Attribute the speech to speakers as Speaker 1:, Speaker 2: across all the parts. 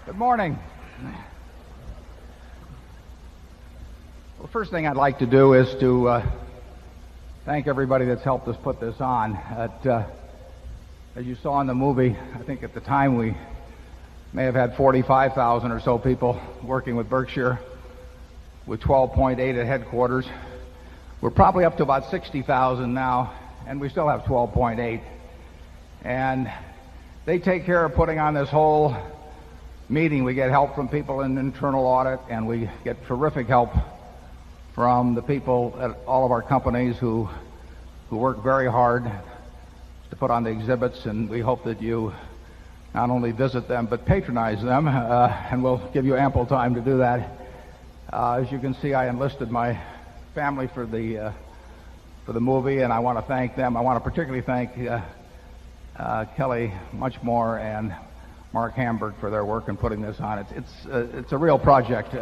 Speaker 1: Good morning. Well, first thing I'd like to do is to thank everybody that's helped us put this on. As you saw in the movie, I think at the time we may have had 45,000 or so people working with Berkshire, with 12.8 at headquarters. We're probably up to about 60,000 now, and we still have 12.8. And they take care of putting on this whole meeting. We get help from people in internal audit, and we get terrific help from the people at all of our companies who work very hard to put on the exhibits, and we hope that you not only visit them but patronize them, and we'll give you ample time to do that. As you can see, I enlisted my family for the movie, and I want to thank them. I want to particularly thank Kelly Muchmore and Mark Hamburg for their work in putting this on. It's a real project.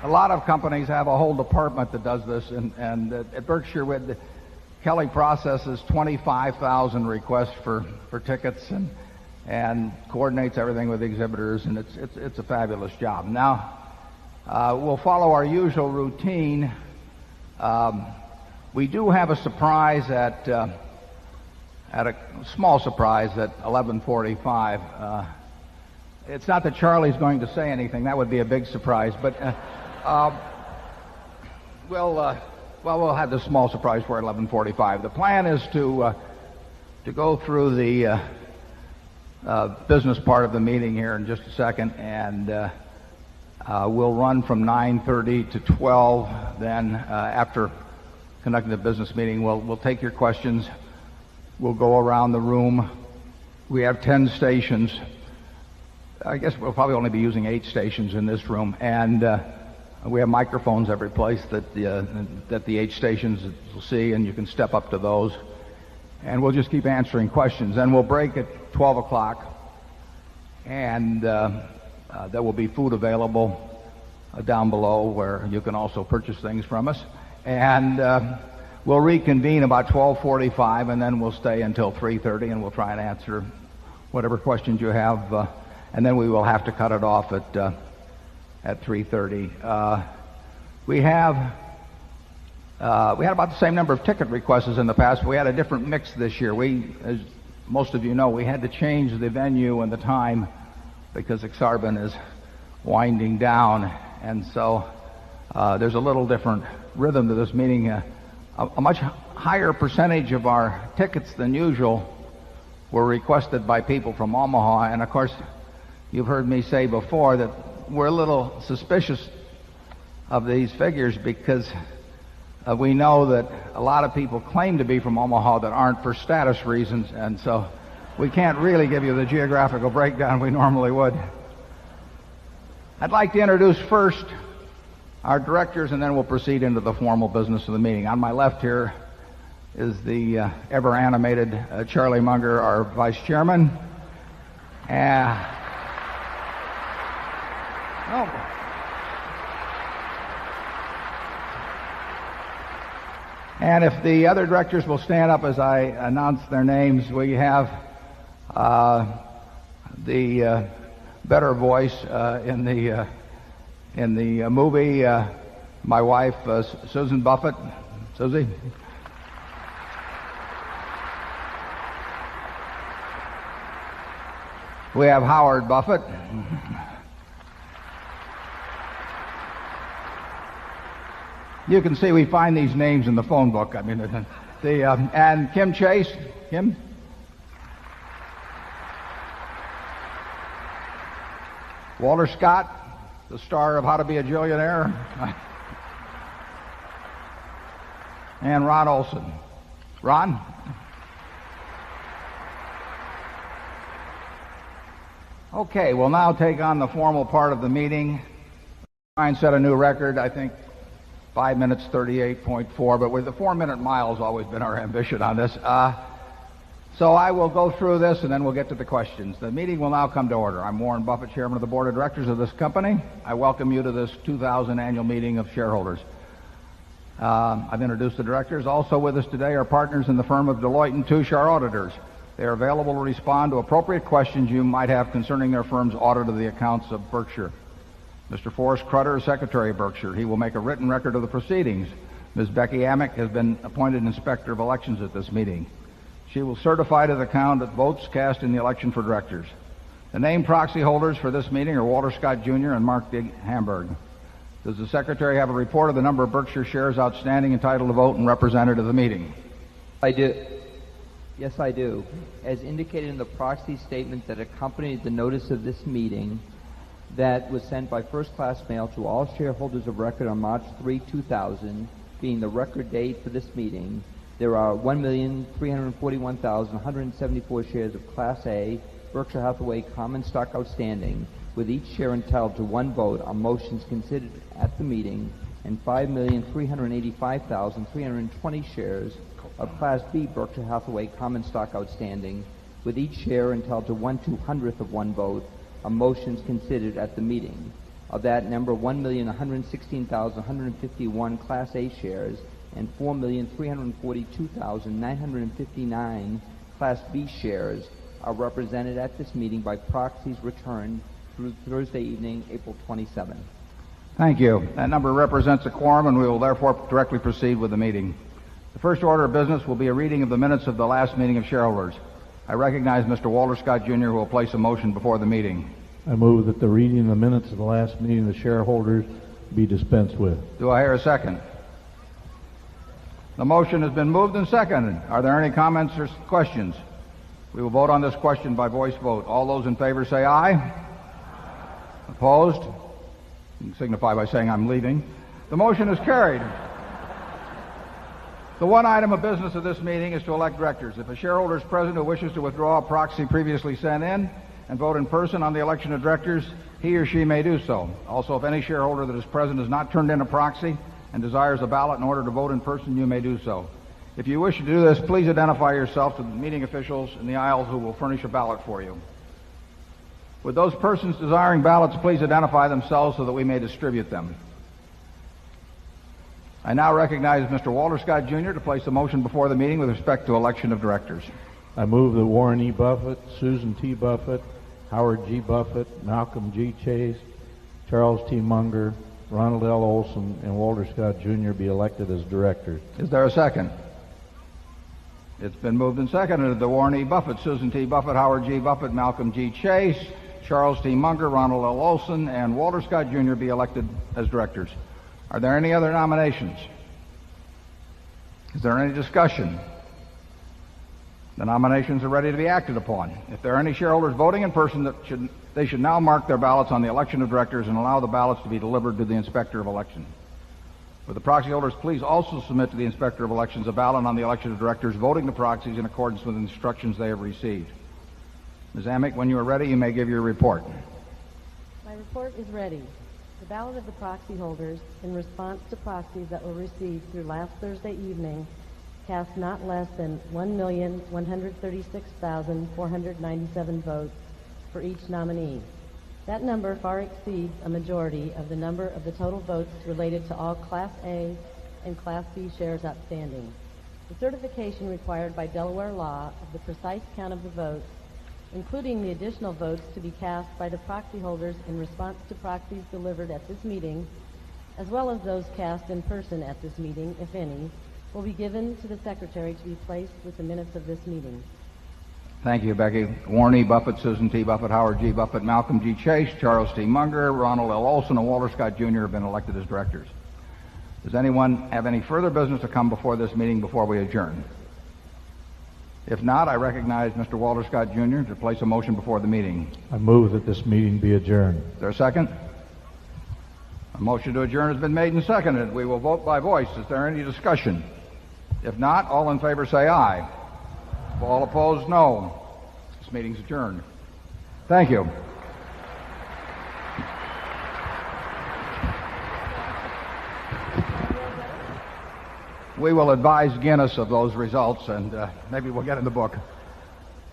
Speaker 1: A lot of companies have a whole department that does this, and at Berkshire, Kelly processes 25,000 requests for tickets and coordinates everything with the exhibitors, and it's a fabulous job. Now, we'll follow our usual routine. We do have a surprise at a small surprise at 11:45. It's not that Charlie's going to say anything; that would be a big surprise. But we'll have this small surprise for 11:45. The plan is to go through the business part of the meeting here in just a second, and we'll run from 9:30 to 12. Then, after conducting the business meeting, we'll take your questions. We'll go around the room. We have 10 stations. I guess we'll probably only be using 8 stations in this room, and we have microphones every place that the 8 stations will see, and you can step up to those. And we'll just keep answering questions. Then we'll break at 12 o'clock, and there will be food available down below where you can also purchase things from us. And we'll reconvene about 12:45, and then we'll stay until 3:30, and we'll try and answer whatever questions you have. And then we will have to cut it off at 3:30. We had about the same number of ticket requests as in the past, but we had a different mix this year. As most of you know, we had to change the venue and the time because Exarban is winding down, and so there's a little different rhythm to this meeting. A much higher percentage of our tickets than usual were requested by people from Omaha, and of course you've heard me say before that we're a little suspicious of these figures because we know that a lot of people claim to be from Omaha that aren't for status reasons, and so we can't really give you the geographical breakdown we normally would. I'd like to introduce first our directors, and then we'll proceed into the formal business of the meeting. On my left here is the ever-animated Charlie Munger, our vice chairman. And if the other directors will stand up as I announce their names, we have the better voice in the movie, my wife, Susan Buffett. Susie? We have Howard Buffett. You can see we find these names in the phone book. I mean, and Kim Chase. Kim? Walter Scott, the star of How to Be a Gillionaire. And Ron Olson. Ron? Okay, we'll now take on the formal part of the meeting. Try and set a new record, I think 5 minutes 38.4, but with the 4-minute mile has always been our ambition on this. So I will go through this, and then we'll get to the questions. The meeting will now come to order. I'm Warren Buffett, Chairman of the Board of Directors of this company. I welcome you to this 2000 annual meeting of shareholders. I've introduced the directors. Also with us today are partners in the firm of Deloitte & Touche, our auditors. They are available to respond to appropriate questions you might have concerning their firm's audit of the accounts of Berkshire. Mr. Forrest Crutter is Secretary of Berkshire. He will make a written record of the proceedings. Ms. Becky Amick has been appointed Inspector of Elections at this meeting. She will certify to the count of votes cast in the election for directors. The named proxy holders for this meeting are Walter Scott Jr. and Mark D. Hamburg. Does the Secretary have a report of the number of Berkshire shares outstanding entitled to vote and represented at the meeting?
Speaker 2: I do. Yes, I do. As indicated in the proxy statement that accompanied the notice of this meeting that was sent by first-class mail to all shareholders of record on March 3, 2000, being the record date for this meeting, there are 1,341,174 shares of Class A Berkshire Hathaway common stock outstanding, with each share entitled to one vote on motions considered at the meeting, and 5,385,320 shares of Class B Berkshire Hathaway common stock outstanding, with each share entitled to 1/200th of one vote on motions considered at the meeting. Of that number, 1,116,151 Class A shares and 4,342,959 Class B shares are represented at this meeting by proxies returned through Thursday evening, April 27.
Speaker 1: Thank you. That number represents a quorum, and we will therefore directly proceed with the meeting. The first order of business will be a reading of the minutes of the last meeting of shareholders. I recognize Mr. Walter Scott Jr., who will place a motion before the meeting.
Speaker 3: I move that the reading of the minutes of the last meeting of the shareholders be dispensed with.
Speaker 1: Do I hear a second? The motion has been moved and seconded. Are there any comments or questions? We will vote on this question by voice vote. All those in favor say aye. Opposed? You can signify by saying I'm leaving. The motion is carried. The one item of business of this meeting is to elect directors. If a shareholder is present who wishes to withdraw a proxy previously sent in and vote in person on the election of directors, he or she may do so. Also, if any shareholder that is present has not turned in a proxy and desires a ballot in order to vote in person, you may do so. If you wish to do this, please identify yourself to the meeting officials in the aisles who will furnish a ballot for you. Would those persons desiring ballots please identify themselves so that we may distribute them? I now recognize Mr. Walter Scott Jr. to place a motion before the meeting with respect to election of directors.
Speaker 3: I move that Warren E. Buffett, Susan T. Buffett, Howard G. Buffett, Malcolm G. Chase, Charles T. Munger, Ronald L. Olson, and Walter Scott Jr. be elected as directors.
Speaker 1: Is there a second? It's been moved and seconded that Warren E. Buffett, Susan T. Buffett, Howard G. Buffett, Malcolm G. Chase, Charles T. Munger, Ronald L. Olson, and Walter Scott Jr. be elected as directors. Are there any other nominations? Is there any discussion? The nominations are ready to be acted upon. If there are any shareholders voting in person, they should now mark their ballots on the election of directors and allow the ballots to be delivered to the Inspector of Elections. Would the proxy holders please also submit to the Inspector of Elections a ballot on the election of directors, voting the proxies in accordance with the instructions they have received. Ms. Amick, when you are ready, you may give your report.
Speaker 4: My report is ready. The ballot of the proxy holders in response to proxies that were received through last Thursday evening cast not less than 1,136,497 votes for each nominee. That number far exceeds a majority of the number of the total votes related to all Class A and Class B shares outstanding. The certification required by Delaware law of the precise count of the votes, including the additional votes to be cast by the proxy holders in response to proxies delivered at this meeting, as well as those cast in person at this meeting, if any, will be given to the Secretary to be placed with the minutes of this meeting.
Speaker 1: Thank you, Becky. Warren E. Buffett, Susan T. Buffett, Howard G. Buffett, Malcolm G. Chase, Charles T. Munger, Ronald L. Olson, and Walter Scott Jr. have been elected as directors. Does anyone have any further business to come before this meeting before we adjourn? If not, I recognize Mr. Walter Scott Jr. to place a motion before the meeting.
Speaker 3: I move that this meeting be adjourned.
Speaker 1: Is there a second? A motion to adjourn has been made and seconded. We will vote by voice. Is there any discussion? If not, all in favor say aye. All opposed, no. This meeting's adjourned. Thank you. We will advise Guinness of those results, and maybe we'll get in the book.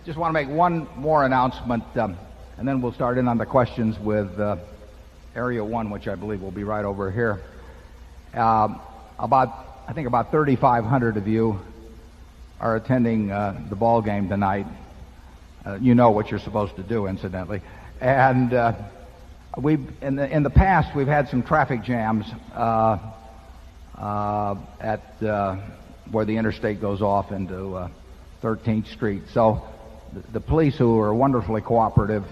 Speaker 1: Just want to make one more announcement, and then we'll start in on the questions with Area 1, which I believe will be right over here. About I think about 3,500 of you are attending the ball game tonight. You know what you're supposed to do, incidentally. And in the past, we've had some traffic jams at where the interstate goes off into 13th Street. So the police, who are wonderfully cooperative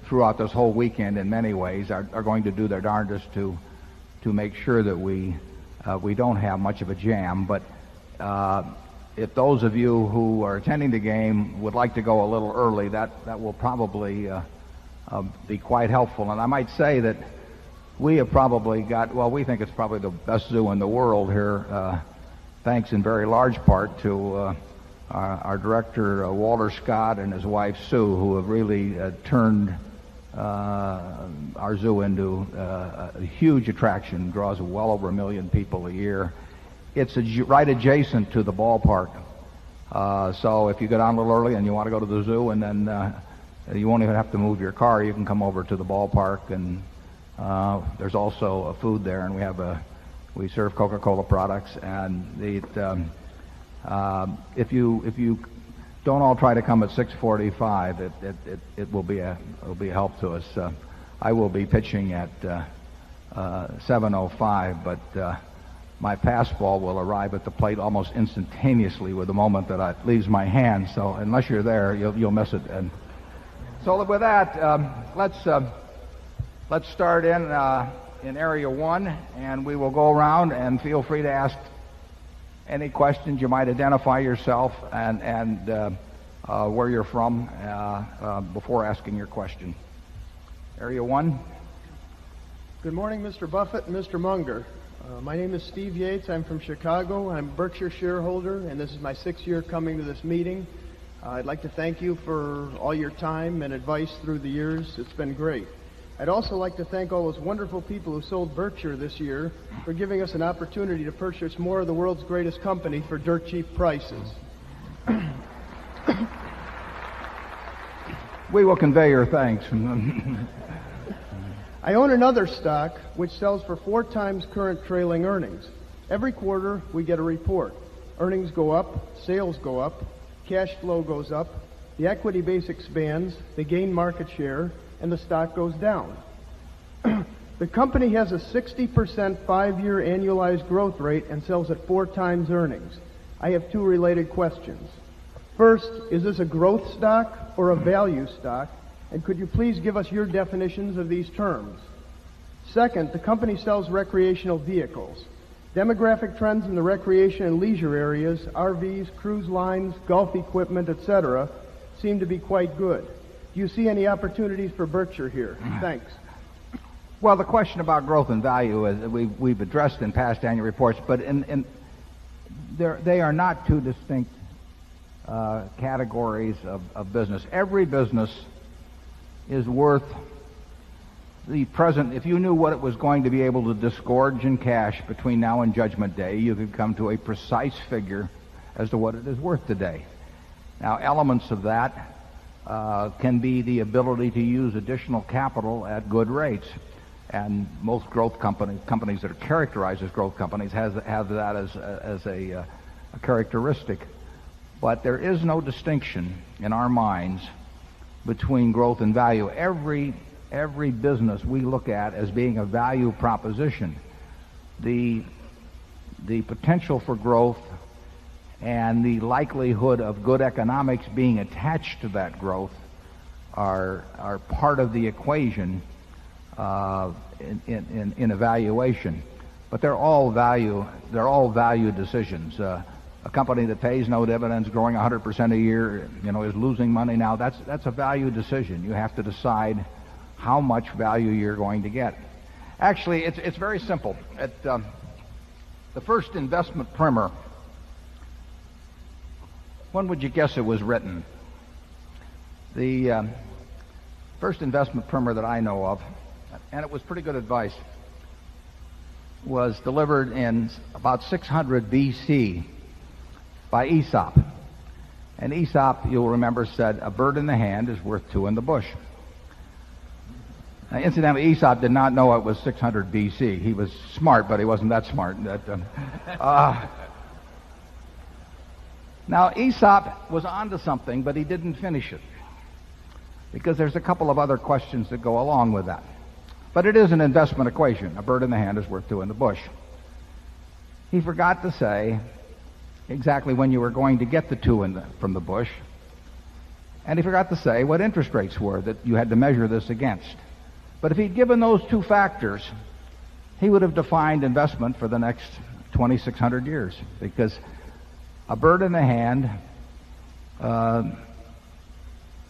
Speaker 1: throughout this whole weekend in many ways, are going to do their darndest to make sure that we don't have much of a jam. But if those of you who are attending the game would like to go a little early, that will probably be quite helpful. And I might say that we have probably got, well, we think it's probably the best zoo in the world here, thanks in very large part to our director, Walter Scott, and his wife, Sue, who have really turned our zoo into a huge attraction, draws well over 1 million people a year. It's right adjacent to the ballpark. So if you go down a little early and you want to go to the zoo, and then you won't even have to move your car, you can come over to the ballpark, and there's also food there, and we serve Coca-Cola products. And if you don't all try to come at 6:45, it will be a help to us. I will be pitching at 7:05, but my fastball will arrive at the plate almost instantaneously with the moment that it leaves my hand. So unless you're there, you'll miss it. And so with that, let's start in area 1, and we will go around, and feel free to ask any questions. You might identify yourself and where you're from before asking your question. Area 1.
Speaker 5: Good morning, Mr. Buffett and Mr. Munger. My name is Steve Yates. I'm from Chicago. I'm a Berkshire shareholder, and this is my 6th year coming to this meeting. I'd like to thank you for all your time and advice through the years. It's been great. I'd also like to thank all those wonderful people who sold Berkshire this year for giving us an opportunity to purchase more of the world's greatest company for dirt cheap prices.
Speaker 1: We will convey your thanks.
Speaker 5: I own another stock which sells for 4 times current trailing earnings. Every quarter we get a report. Earnings go up, sales go up, cash flow goes up, the equity base expands, they gain market share, and the stock goes down. The company has a 60% 5-year annualized growth rate and sells at 4 times earnings. I have 2 related questions. First, is this a growth stock or a value stock? And could you please give us your definitions of these terms? Second, the company sells recreational vehicles. Demographic trends in the recreation and leisure areas, RVs, cruise lines, golf equipment, etc., seem to be quite good. Do you see any opportunities for Berkshire here? Thanks.
Speaker 1: Well, the question about growth and value is we've addressed in past annual reports, but they are not 2 distinct categories of business. Every business is worth the present. If you knew what it was going to be able to disgorge in cash between now and Judgment Day, you could come to a precise figure as to what it is worth today. Now, elements of that can be the ability to use additional capital at good rates. And most growth companies that are characterized as growth companies, have that as a characteristic. But there is no distinction in our minds between growth and value. Every business we look at as being a value proposition. The potential for growth and the likelihood of good economics being attached to that growth are part of the equation in evaluation. But they're all value decisions. A company that pays no dividends, growing 100% a year, is losing money now. That's a value decision. You have to decide how much value you're going to get. Actually, it's very simple. The first investment primer, when would you guess it was written? The first investment primer that I know of, and it was pretty good advice, was delivered in about 600 BC by Aesop. And Aesop, you'll remember, said, "A bird in the hand is worth 2 in the bush." Incidentally, Aesop did not know it was 600 BC. He was smart, but he wasn't that smart. Now, Aesop was onto something, but he didn't finish it, because there's a couple of other questions that go along with that. But it is an investment equation. A bird in the hand is worth two in the bush. He forgot to say exactly when you were going to get the two from the bush, and he forgot to say what interest rates were that you had to measure this against. But if he'd given those two factors, he would have defined investment for the next 2,600 years, because a bird in the hand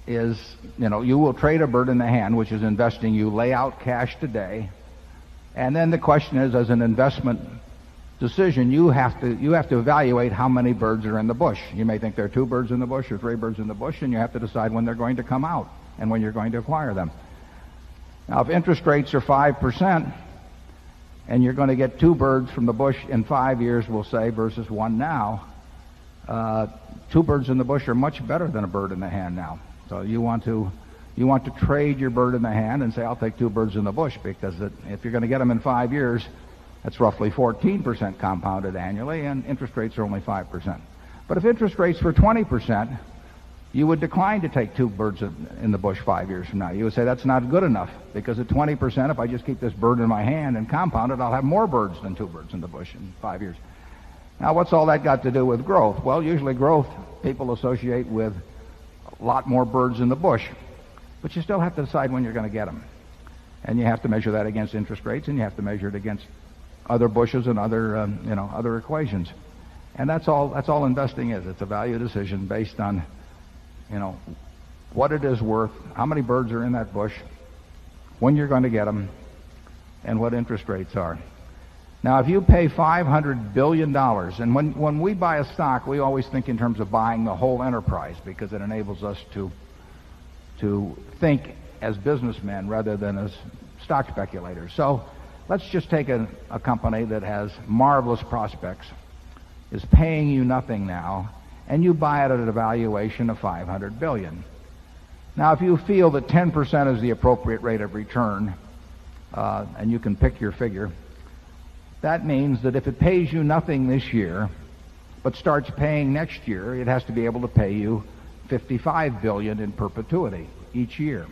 Speaker 1: is, you will trade a bird in the hand, which is investing. You lay out cash today, and then the question is, as an investment decision, you have to evaluate how many birds are in the bush. You may think there are 2 birds in the bush or 3 birds in the bush, and you have to decide when they're going to come out and when you're going to acquire them. Now, if interest rates are 5%, and you're going to get 2 birds from the bush in 5 years, we'll say, versus 1 now, 2 birds in the bush are much better than a bird in the hand now. So you want to trade your bird in the hand and say, I'll take 2 birds in the bush, because if you're going to get them in 5 years, that's roughly 14% compounded annually, and interest rates are only 5%. But if interest rates were 20%, you would decline to take 2 birds in the bush 5 years from now. You would say that's not good enough, because at 20%, if I just keep this bird in my hand and compound it, I'll have more birds than 2 birds in the bush in 5 years. Now, what's all that got to do with growth? Well, usually growth people associate with a lot more birds in the bush, but you still have to decide when you're going to get them. And you have to measure that against interest rates, and you have to measure it against other bushes and other equations. And that's all investing is. It's a value decision based on, what it is worth, how many birds are in that bush, when you're going to get them, and what interest rates are. Now, if you pay $500 billion, and when we buy a stock, we always think in terms of buying the whole enterprise, because it enables us to think as businessmen rather than as stock speculators. So let's just take a company that has marvelous prospects, is paying you nothing now, and you buy it at a valuation of $500 billion. Now, if you feel that 10% is the appropriate rate of return, and you can pick your figure, that means that if it pays you nothing this year, but starts paying next year, it has to be able to pay you $55 billion in perpetuity each year.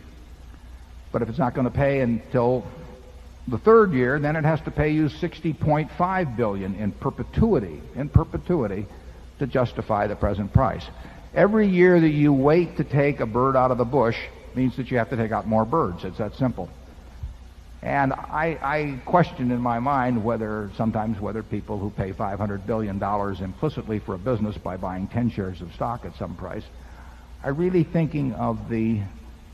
Speaker 1: But if it's not going to pay until the 3rd year, then it has to pay you $60.5 billion in perpetuity to justify the present price. Every year that you wait to take a bird out of the bush means that you have to take out more birds. It's that simple. And I question in my mind whether people who pay $500 billion implicitly for a business by buying 10 shares of stock at some price are really thinking of the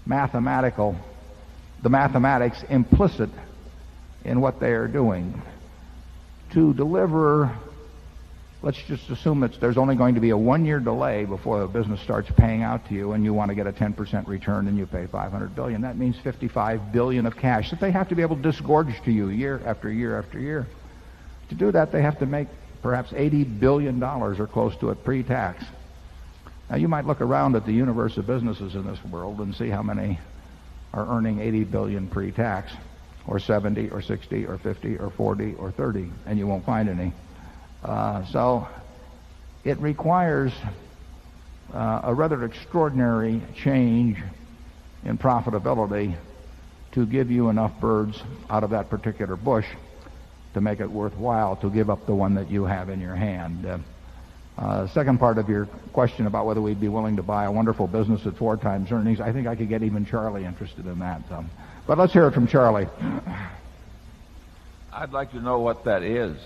Speaker 1: mathematics implicit in what they are doing. To deliver, let's just assume that there's only going to be a 1-year delay before the business starts paying out to you, and you want to get a 10% return, and you pay $500 billion. That means $55 billion of cash that they have to be able to disgorge to you year after year after year. To do that, they have to make perhaps $80 billion or close to it pre-tax. Now, you might look around at the universe of businesses in this world and see how many are earning $80 billion pre-tax, or 70, or 60, or 50, or 40, or 30, and you won't find any. So it requires a rather extraordinary change in profitability to give you enough birds out of that particular bush to make it worthwhile to give up the one that you have in your hand. Second part of your question about whether we'd be willing to buy a wonderful business at 4 times earnings, I think I could get even Charlie interested in that. But let's hear it from Charlie.
Speaker 6: I'd like to know what that is.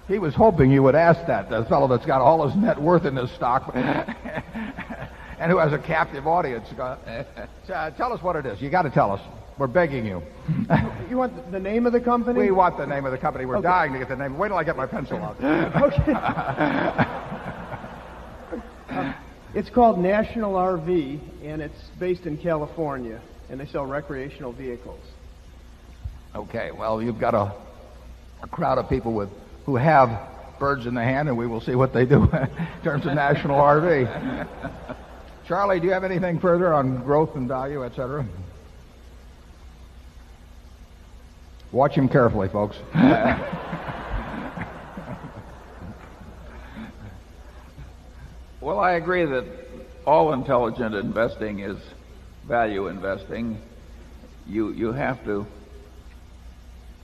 Speaker 1: He was hoping you would ask that, the fellow that's got all his net worth in his stock and who has a captive audience. Tell us what it is. You got to tell us. We're begging you.
Speaker 5: You want the name of the company?
Speaker 1: We want the name of the company. We're dying to get the name. Wait till I get my pencil out.
Speaker 5: Okay. It's called National RV, and it's based in California, and they sell recreational vehicles.
Speaker 1: Okay. Well, you've got a crowd of people who have birds in the hand, and we will see what they do in terms of National RV. Charlie, do you have anything further on growth and value, et cetera? Watch him carefully, folks.
Speaker 6: Well, I agree that all intelligent investing is value investing. You have to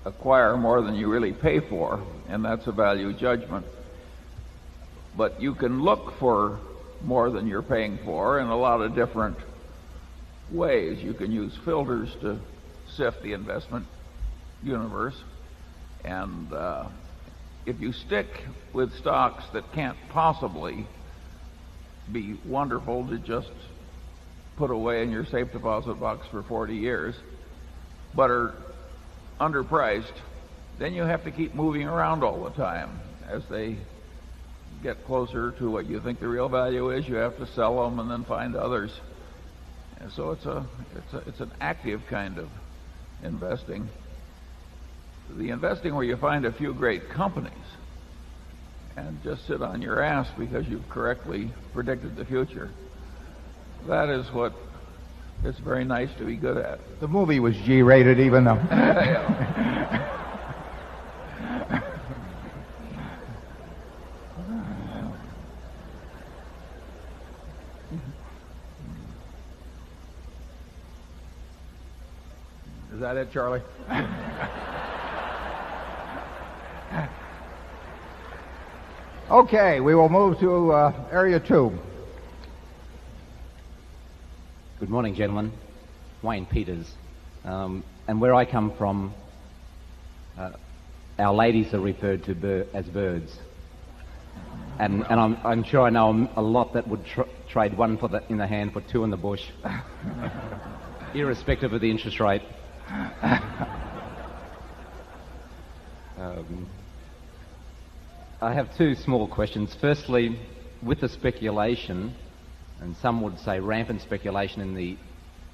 Speaker 6: acquire more than you really pay for, and that's a value judgment. But you can look for more than you're paying for in a lot of different ways. You can use filters to sift the investment universe, and if you stick with stocks that can't possibly be wonderful to just put away in your safe deposit box for 40 years, but are underpriced, then you have to keep moving around all the time. As they get closer to what you think the real value is, you have to sell them and then find others. And so it's an active kind of investing. The investing where you find a few great companies and just sit on your ass because you've correctly predicted the future, that is what it's very nice to be good at.
Speaker 1: The movie was G-rated, even though. Is that it, Charlie? Okay, we will move to Area 2.
Speaker 7: Good morning, gentlemen. Wayne Peters. And where I come from, our ladies are referred to as birds. And I'm sure I know a lot that would trade one in the hand for two in the bush, irrespective of the interest rate. I have two small questions. Firstly, with the speculation, and some would say rampant speculation in the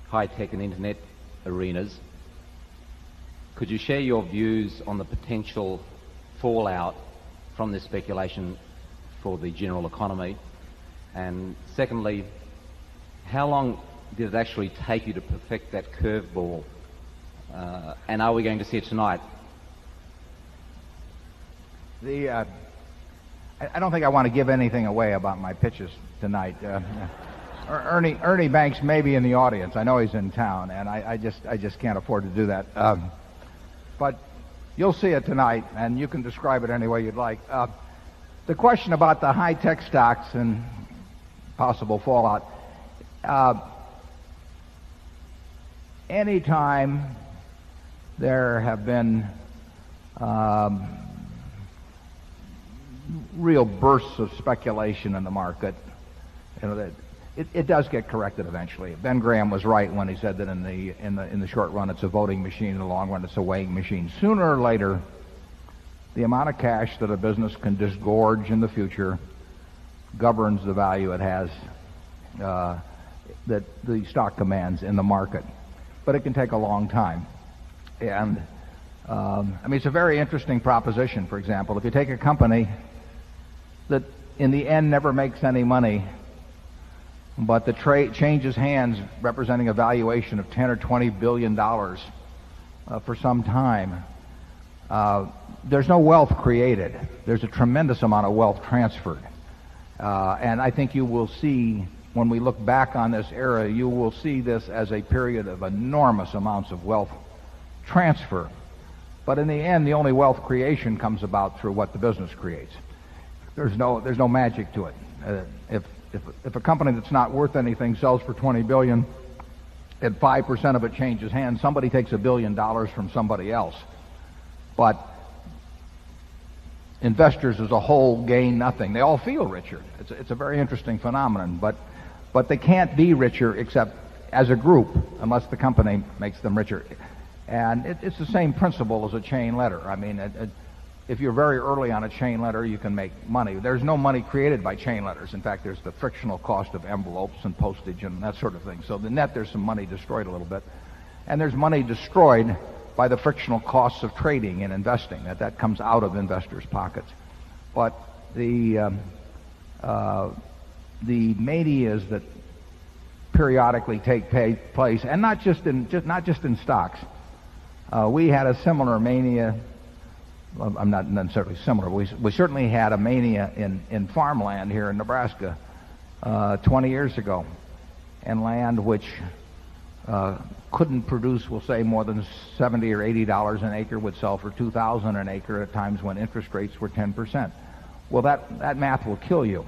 Speaker 7: high-tech and internet arenas, could you share your views on the potential fallout from this speculation for the general economy? And secondly, how long did it actually take you to perfect that curveball? And are we going to see it tonight?
Speaker 1: I don't think I want to give anything away about my pitches tonight. Ernie Banks may be in the audience. I know he's in town, and I just can't afford to do that. But you'll see it tonight, and you can describe it any way you'd like. The question about the high-tech stocks and possible fallout. Anytime there have been real bursts of speculation in the market, that it does get corrected eventually. Ben Graham was right when he said that in the short run it's a voting machine, in the long run it's a weighing machine. Sooner or later, the amount of cash that a business can disgorge in the future governs the value it has, that the stock commands in the market. But it can take a long time. And it's a very interesting proposition. For example, if you take a company that in the end never makes any money, but the trade changes hands representing a valuation of $10 or $20 billion for some time, there's no wealth created. There's a tremendous amount of wealth transferred. And I think you will see, when we look back on this era, you will see this as a period of enormous amounts of wealth transfer. But in the end, the only wealth creation comes about through what the business creates. There's no magic to it. If a company that's not worth anything sells for $20 billion, and 5% of it changes hands, somebody takes $1 billion from somebody else. But investors as a whole gain nothing. They all feel richer. It's a very interesting phenomenon, but they can't be richer except as a group unless the company makes them richer. And it's the same principle as a chain letter. If you're very early on a chain letter, you can make money. There's no money created by chain letters. In fact, there's the frictional cost of envelopes and postage and that sort of thing. So the net, there's some money destroyed a little bit. And there's money destroyed by the frictional costs of trading and investing. That comes out of investors' pockets. But the manias that periodically take place, and not just in stocks. We had a similar mania. Well, I'm not necessarily similar. We certainly had a mania in farmland here in Nebraska 20 years ago, and land which couldn't produce, we'll say, more than $70 or $80 an acre would sell for $2,000 an acre at times when interest rates were 10%. Well, that math will kill you.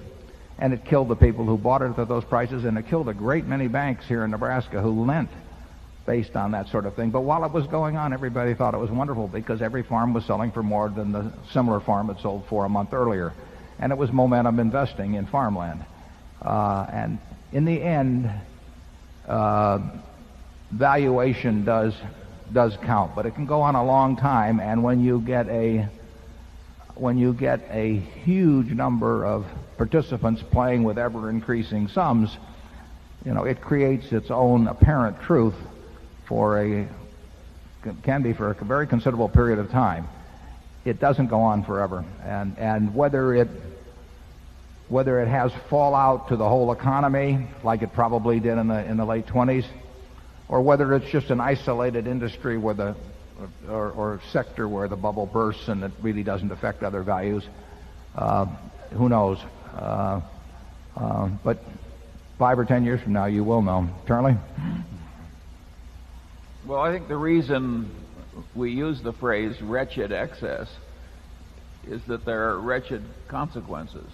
Speaker 1: And it killed the people who bought it at those prices, and it killed a great many banks here in Nebraska who lent based on that sort of thing. But while it was going on, everybody thought it was wonderful because every farm was selling for more than the similar farm it sold for a month earlier. And it was momentum investing in farmland. And in the end, valuation does count, but it can go on a long time. And when you get a huge number of participants playing with ever increasing sums, it creates its own apparent truth for a very considerable period of time. It doesn't go on forever, and whether it has fallout to the whole economy like it probably did in the late 20s, or whether it's just an isolated industry or sector where the bubble bursts and it really doesn't affect other values, who knows? But 5 or 10 years from now, you will know. Charlie?
Speaker 6: Well, I think the reason we use the phrase wretched excess is that there are wretched consequences.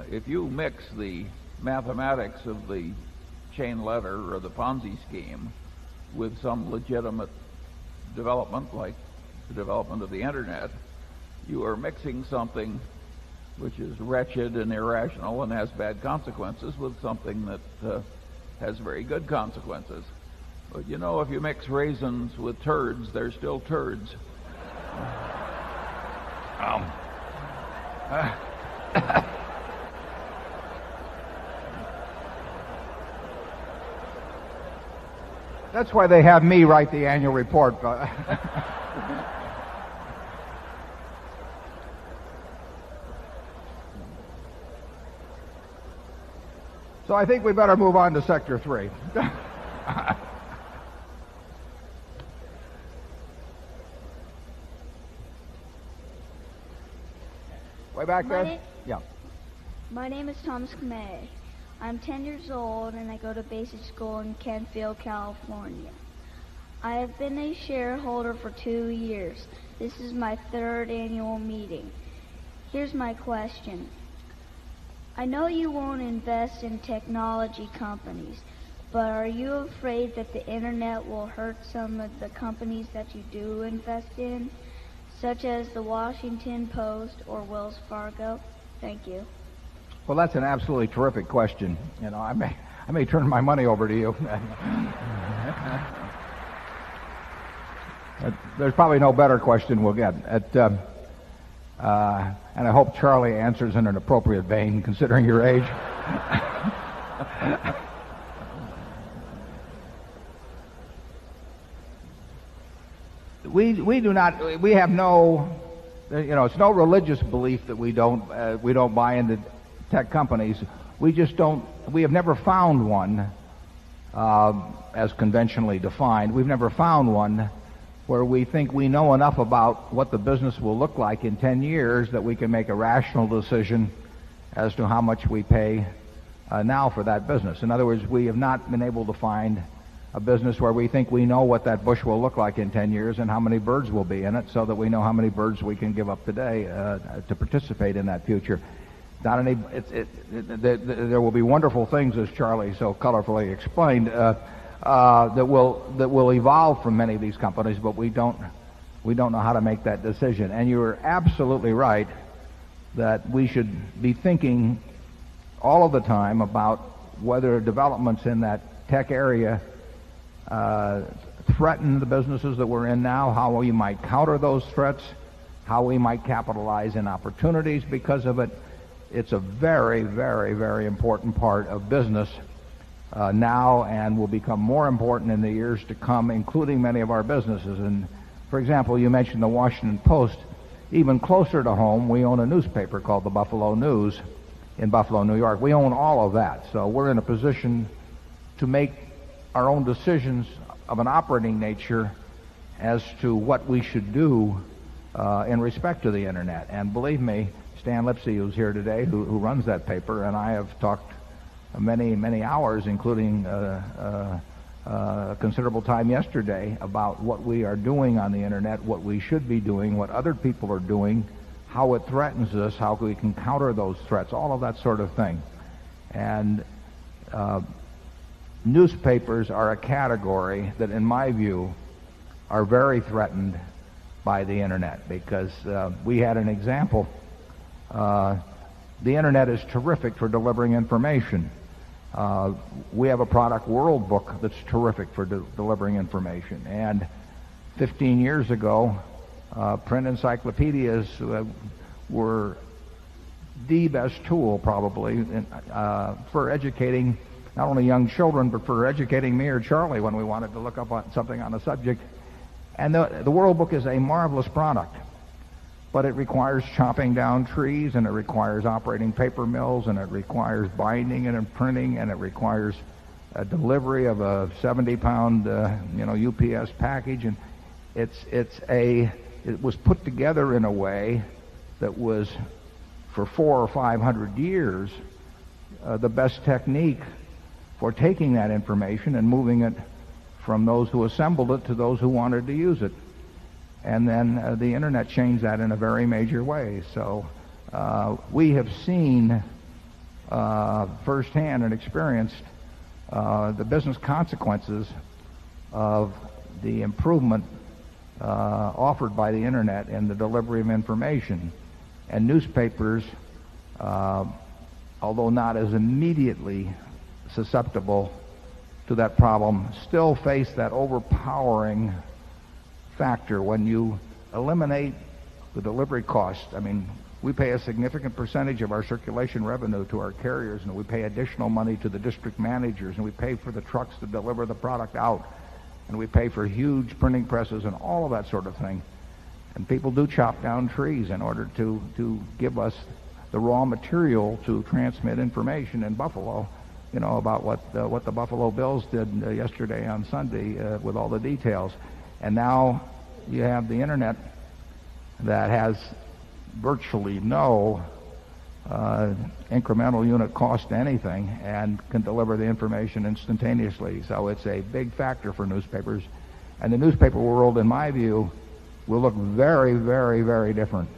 Speaker 6: If you mix the mathematics of the chain letter or the Ponzi scheme with some legitimate development like the development of the internet, you are mixing something which is wretched and irrational and has bad consequences with something that has very good consequences. But if you mix raisins with turds, they're still turds.
Speaker 1: That's why they have me write the annual report. So I think we better move on to Sector 3. Way back there? Yeah.
Speaker 8: My name is Thomas Kamei. I'm 10 years old and I go to basic school in Kentfield, California. I have been a shareholder for 2 years. This is my 3rd annual meeting. Here's my question. I know you won't invest in technology companies, but are you afraid that the internet will hurt some of the companies that you do invest in, such as the Washington Post or Wells Fargo? Thank you.
Speaker 1: Well, that's an absolutely terrific question. I may turn my money over to you. There's probably no better question we'll get. And I hope Charlie answers in an appropriate vein, considering your age. We do not. We have no. It's no religious belief that we don't buy into tech companies. We just don't. We have never found one as conventionally defined. We've never found one where we think we know enough about what the business will look like in 10 years that we can make a rational decision as to how much we pay now for that business. In other words, we have not been able to find a business where we think we know what that bush will look like in 10 years and how many birds will be in it, so that we know how many birds we can give up today to participate in that future. Not any. There will be wonderful things, as Charlie so colorfully explained, that will evolve from many of these companies, but we don't know how to make that decision. And you're absolutely right that we should be thinking all of the time about whether developments in that tech area threaten the businesses that we're in now, how we might counter those threats, how we might capitalize in opportunities because of it. It's a very, very, very important part of business now, and will become more important in the years to come, including many of our businesses. And, for example, you mentioned the Washington Post. Even closer to home, we own a newspaper called the Buffalo News in Buffalo, New York. We own all of that. So we're in a position to make our own decisions of an operating nature as to what we should do in respect to the Internet. And believe me, Stan Lipsey, who's here today, who runs that paper, and I have talked many, many hours, including considerable time yesterday, about what we are doing on the Internet, what we should be doing, what other people are doing, how it threatens us, how we can counter those threats, all of that sort of thing. And newspapers are a category that, in my view, are very threatened by the Internet, because we had an example. The Internet is terrific for delivering information. We have a product, World Book, that's terrific for delivering information. And 15 years ago, print encyclopedias were the best tool, probably, for educating not only young children, but for educating me or Charlie when we wanted to look up on something on a subject. And the World Book is a marvelous product, but it requires chopping down trees, and it requires operating paper mills, and it requires binding and printing, and it requires a delivery of a 70-pound UPS package. And it was put together in a way that was, for 400 or 500 years, the best technique for taking that information and moving it from those who assembled it to those who wanted to use it. And then the Internet changed that in a very major way. So we have seen firsthand and experienced the business consequences of the improvement offered by the Internet in the delivery of information. And newspapers, although not as immediately susceptible to that problem, still face that overpowering factor. When you eliminate the delivery cost, I mean, we pay a significant percentage of our circulation revenue to our carriers, and we pay additional money to the district managers, and we pay for the trucks to deliver the product out, and we pay for huge printing presses and all of that sort of thing. And people do chop down trees in order to give us the raw material to transmit information in Buffalo, about what the Buffalo Bills did yesterday on Sunday with all the details. And now you have the Internet that has virtually no incremental unit cost to anything and can deliver the information instantaneously. So it's a big factor for newspapers. And the newspaper world, in my view, will look very, very, very different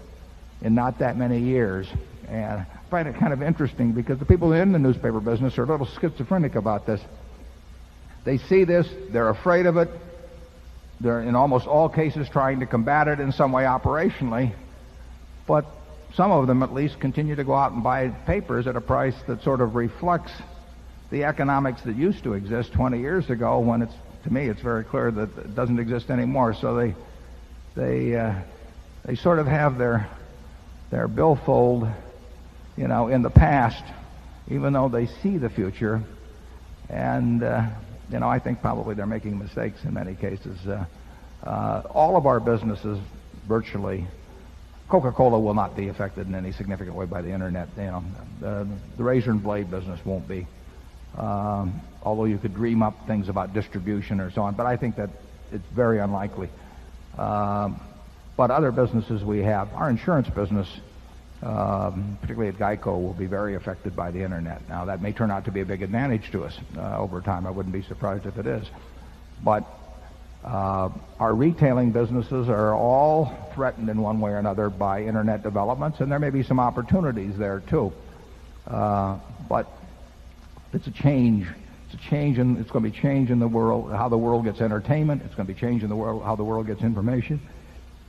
Speaker 1: in not that many years. And I find it kind of interesting because the people in the newspaper business are a little schizophrenic about this. They see this, they're afraid of it, they're in almost all cases trying to combat it in some way operationally, but some of them at least continue to go out and buy papers at a price that sort of reflects the economics that used to exist 20 years ago, when to me it's very clear that it doesn't exist anymore. So they sort of have their billfold, in the past, even though they see the future. And I think probably they're making mistakes in many cases. All of our businesses, virtually, Coca-Cola will not be affected in any significant way by the Internet. The razor and blade business won't be, although you could dream up things about distribution or so on. But I think that it's very unlikely. But other businesses we have, our insurance business, particularly at Geico, will be very affected by the Internet. Now, that may turn out to be a big advantage to us over time. I wouldn't be surprised if it is. But our retailing businesses are all threatened in one way or another by Internet developments, and there may be some opportunities there too. But it's a change. It's going to be change in the world, how the world gets entertainment. It's going to be change in the world, how the world gets information.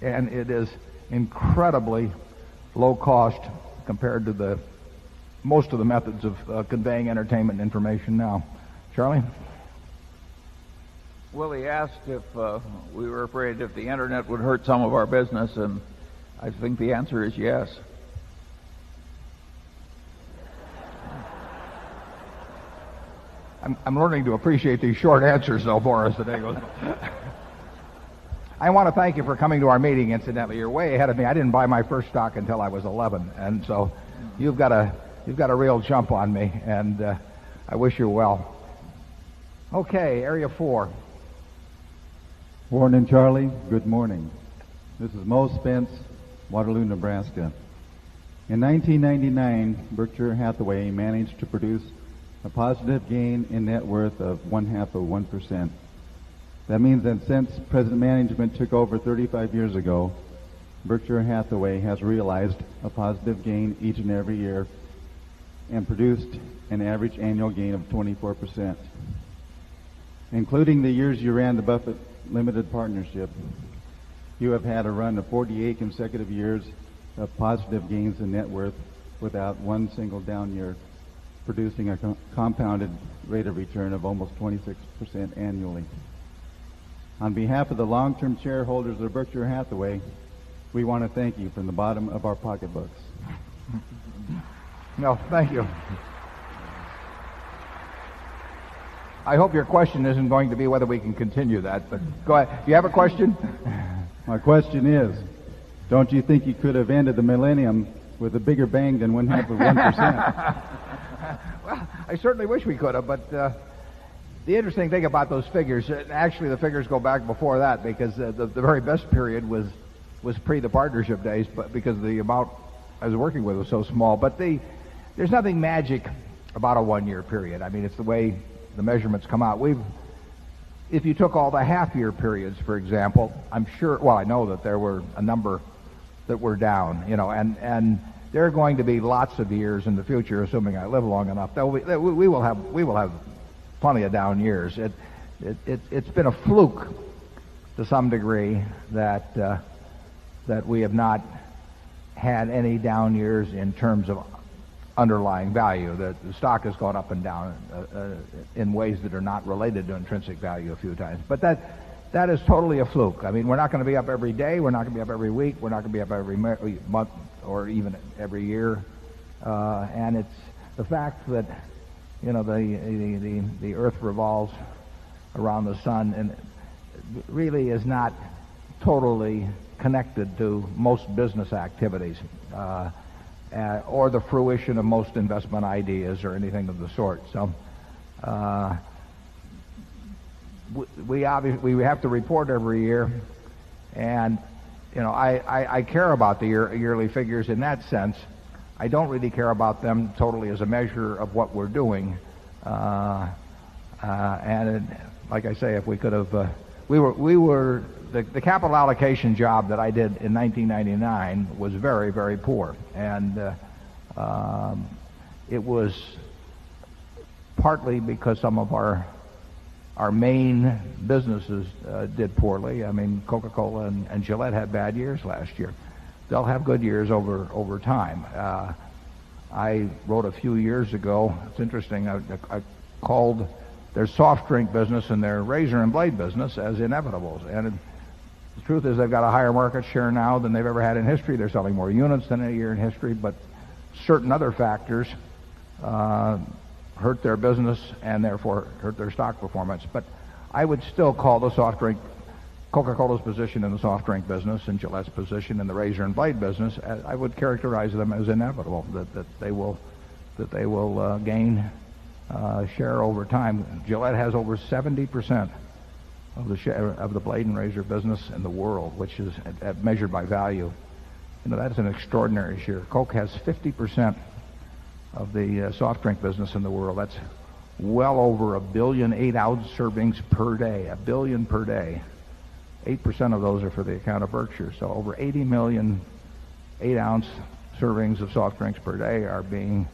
Speaker 1: And it is incredibly low cost compared to most of the methods of conveying entertainment and information now. Charlie?
Speaker 6: Willie asked if we were afraid that the Internet would hurt some of our business, and I think the answer is yes.
Speaker 1: I'm learning to appreciate these short answers, though, Boris, as the day goes on. I want to thank you for coming to our meeting, incidentally. You're way ahead of me. I didn't buy my first stock until I was 11, and so you've got a real jump on me, and I wish you well. Okay, Area 4.
Speaker 9: Warren and Charlie, good morning. This is Mo Spence, Waterloo, Nebraska. In 1999, Berkshire Hathaway managed to produce a positive gain in net worth of 0.5%. That means that since present management took over 35 years ago, Berkshire Hathaway has realized a positive gain each and every year and produced an average annual gain of 24%. Including the years you ran the Buffett Limited Partnership, you have had a run of 48 consecutive years of positive gains in net worth without one single down year, producing a compounded rate of return of almost 26% annually. On behalf of the long-term shareholders of Berkshire Hathaway, we want to thank you from the bottom of our pocketbooks.
Speaker 1: No, thank you. I hope your question isn't going to be whether we can continue that, but go ahead. Do you have a question?
Speaker 9: My question is, don't you think you could have ended the millennium with a bigger bang than 0.5%?
Speaker 1: Well, I certainly wish we could have, but the interesting thing about those figures, actually the figures go back before that, because the very best period was pre the partnership days, but because the amount I was working with was so small. But there's nothing magic about a 1 year period. I mean, it's the way the measurements come out. If you took all the half-year periods, for example, I'm sure, well, I know that there were a number that were down, and there are going to be lots of years in the future, assuming I live long enough. We will have plenty of down years. It's been a fluke to some degree that we have not had any down years in terms of underlying value. The stock has gone up and down in ways that are not related to intrinsic value a few times. But that is totally a fluke. I mean, we're not going to be up every day. We're not going to be up every week. We're not going to be up every month or even every year. And it's the fact that the Earth revolves around the sun and really is not totally connected to most business activities. Or the fruition of most investment ideas or anything of the sort. So we have to report every year, and I care about the yearly figures in that sense. I don't really care about them totally as a measure of what we're doing. Like I say, if we could have, the capital allocation job that I did in 1999 was very, very poor, and it was partly because some of our main businesses did poorly. I mean, Coca-Cola and Gillette had bad years last year. They'll have good years over time. I wrote a few years ago. It's interesting. I called their soft drink business and their razor and blade business as inevitables, and the truth is they've got a higher market share now than they've ever had in history. They're selling more units than any year in history, but certain other factors hurt their business and therefore hurt their stock performance. But I would still call the soft drink, Coca-Cola's position in the soft drink business and Gillette's position in the razor and blade business, I would characterize them as inevitable, that they will gain share over time. Gillette has over 70% of the share of the blade and razor business in the world, which is measured by value. That's an extraordinary share. Coke has 50% of the soft drink business in the world. That's well over 1 billion 8-ounce servings per day. 1 billion per day. 8% of those are for the account of Berkshire. So over 80 million 8-ounce servings of soft drinks per day are being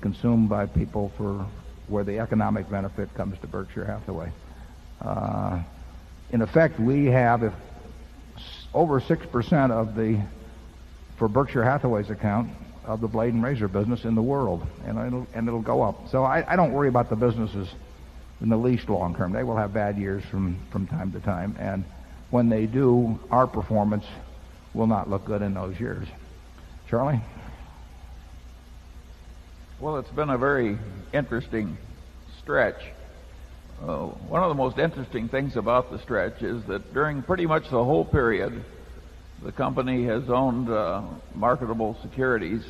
Speaker 1: consumed by people for where the economic benefit comes to Berkshire Hathaway. In effect, we have over 6% for Berkshire Hathaway's account of the blade and razor business in the world, and it'll go up. So I don't worry about the businesses in the least long term. They will have bad years from time to time, and when they do, our performance will not look good in those years. Charlie?
Speaker 6: Well, it's been a very interesting stretch. One of the most interesting things about the stretch is that during pretty much the whole period, the company has owned marketable securities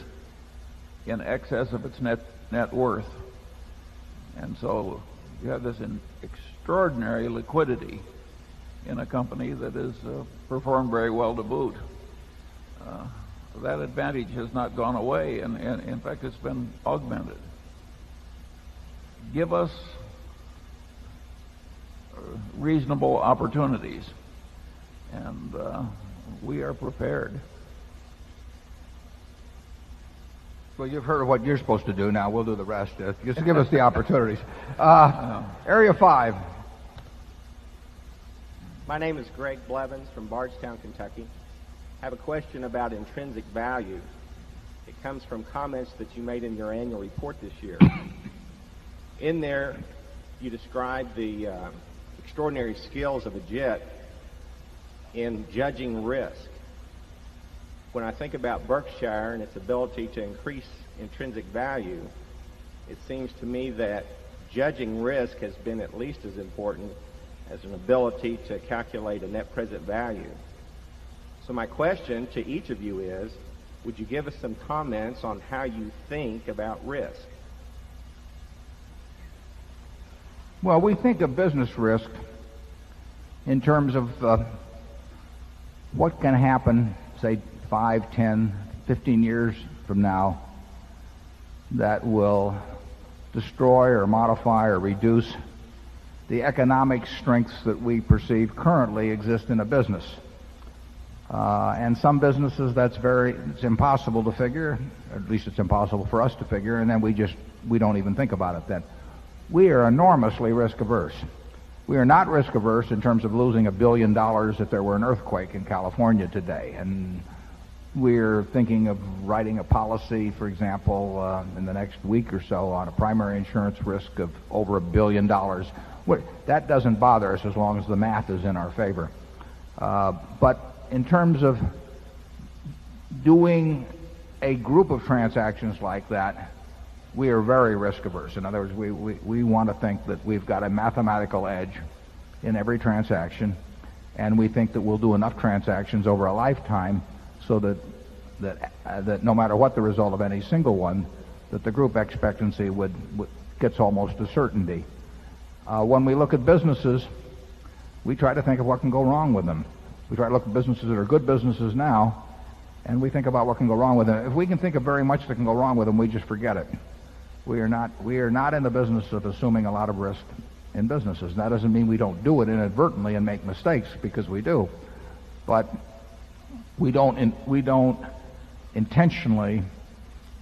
Speaker 6: in excess of its net worth. And so you have this extraordinary liquidity in a company that has performed very well to boot. That advantage has not gone away, and in fact it's been augmented. Give us reasonable opportunities, and we are prepared.
Speaker 1: Well, you've heard of what you're supposed to do. Now we'll do the rest. Just give us the opportunities. Area 5.
Speaker 10: My name is Greg Blevins from Bardstown, Kentucky. I have a question about intrinsic value. It comes from comments that you made in your annual report this year. In there, you described the extraordinary skills of a JIT in judging risk. When I think about Berkshire and its ability to increase intrinsic value, it seems to me that judging risk has been at least as important as an ability to calculate a net present value. So my question to each of you is, would you give us some comments on how you think about risk?
Speaker 1: Well, we think of business risk in terms of what can happen, say, 5, 10, 15 years from now that will destroy or modify or reduce the economic strengths that we perceive currently exist in a business. And some businesses it's impossible to figure, or at least it's impossible for us to figure, and then we don't even think about it then. We are enormously risk averse. We are not risk averse in terms of losing $1 billion if there were an earthquake in California today. And we're thinking of writing a policy, for example, in the next week or so on a primary insurance risk of over $1 billion. That doesn't bother us as long as the math is in our favor. But in terms of doing a group of transactions like that, we are very risk averse. In other words, we want to think that we've got a mathematical edge in every transaction, and we think that we'll do enough transactions over a lifetime so that no matter what the result of any single one, that the group expectancy gets almost to certainty. When we look at businesses, we try to think of what can go wrong with them. We try to look at businesses that are good businesses now, and we think about what can go wrong with them. If we can think of very much that can go wrong with them, we just forget it. We are not in the business of assuming a lot of risk in businesses. That doesn't mean we don't do it inadvertently and make mistakes, because we do. But we don't intentionally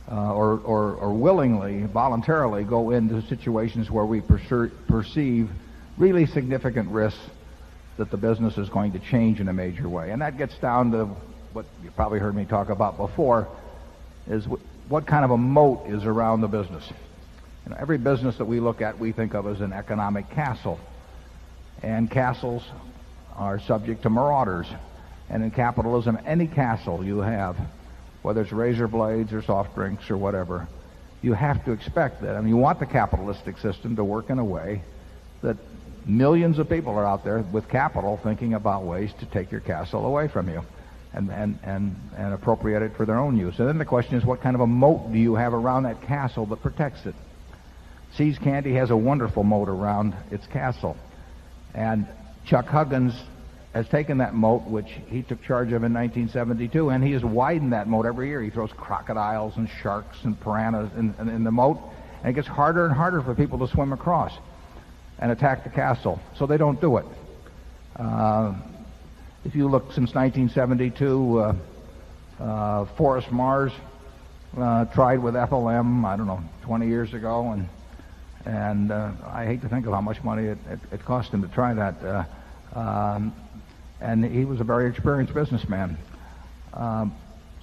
Speaker 1: or willingly, voluntarily go into situations where we perceive really significant risks that the business is going to change in a major way. And that gets down to what you probably heard me talk about before, is what kind of a moat is around the business. Every business that we look at, we think of as an economic castle. And castles are subject to marauders. And in capitalism, any castle you have, whether it's razor blades or soft drinks or whatever, you have to expect that. I mean, you want the capitalistic system to work in a way that millions of people are out there with capital thinking about ways to take your castle away from you and appropriate it for their own use. And then the question is, what kind of a moat do you have around that castle that protects it? See's Candy has a wonderful moat around its castle. And Chuck Huggins has taken that moat, which he took charge of in 1972, and he has widened that moat every year. He throws crocodiles and sharks and piranhas in the moat, and it gets harder and harder for people to swim across and attack the castle. So they don't do it. If you look since 1972, Forrest Mars tried with FLM, I don't know, 20 years ago, and I hate to think of how much money it cost him to try that. And he was a very experienced businessman.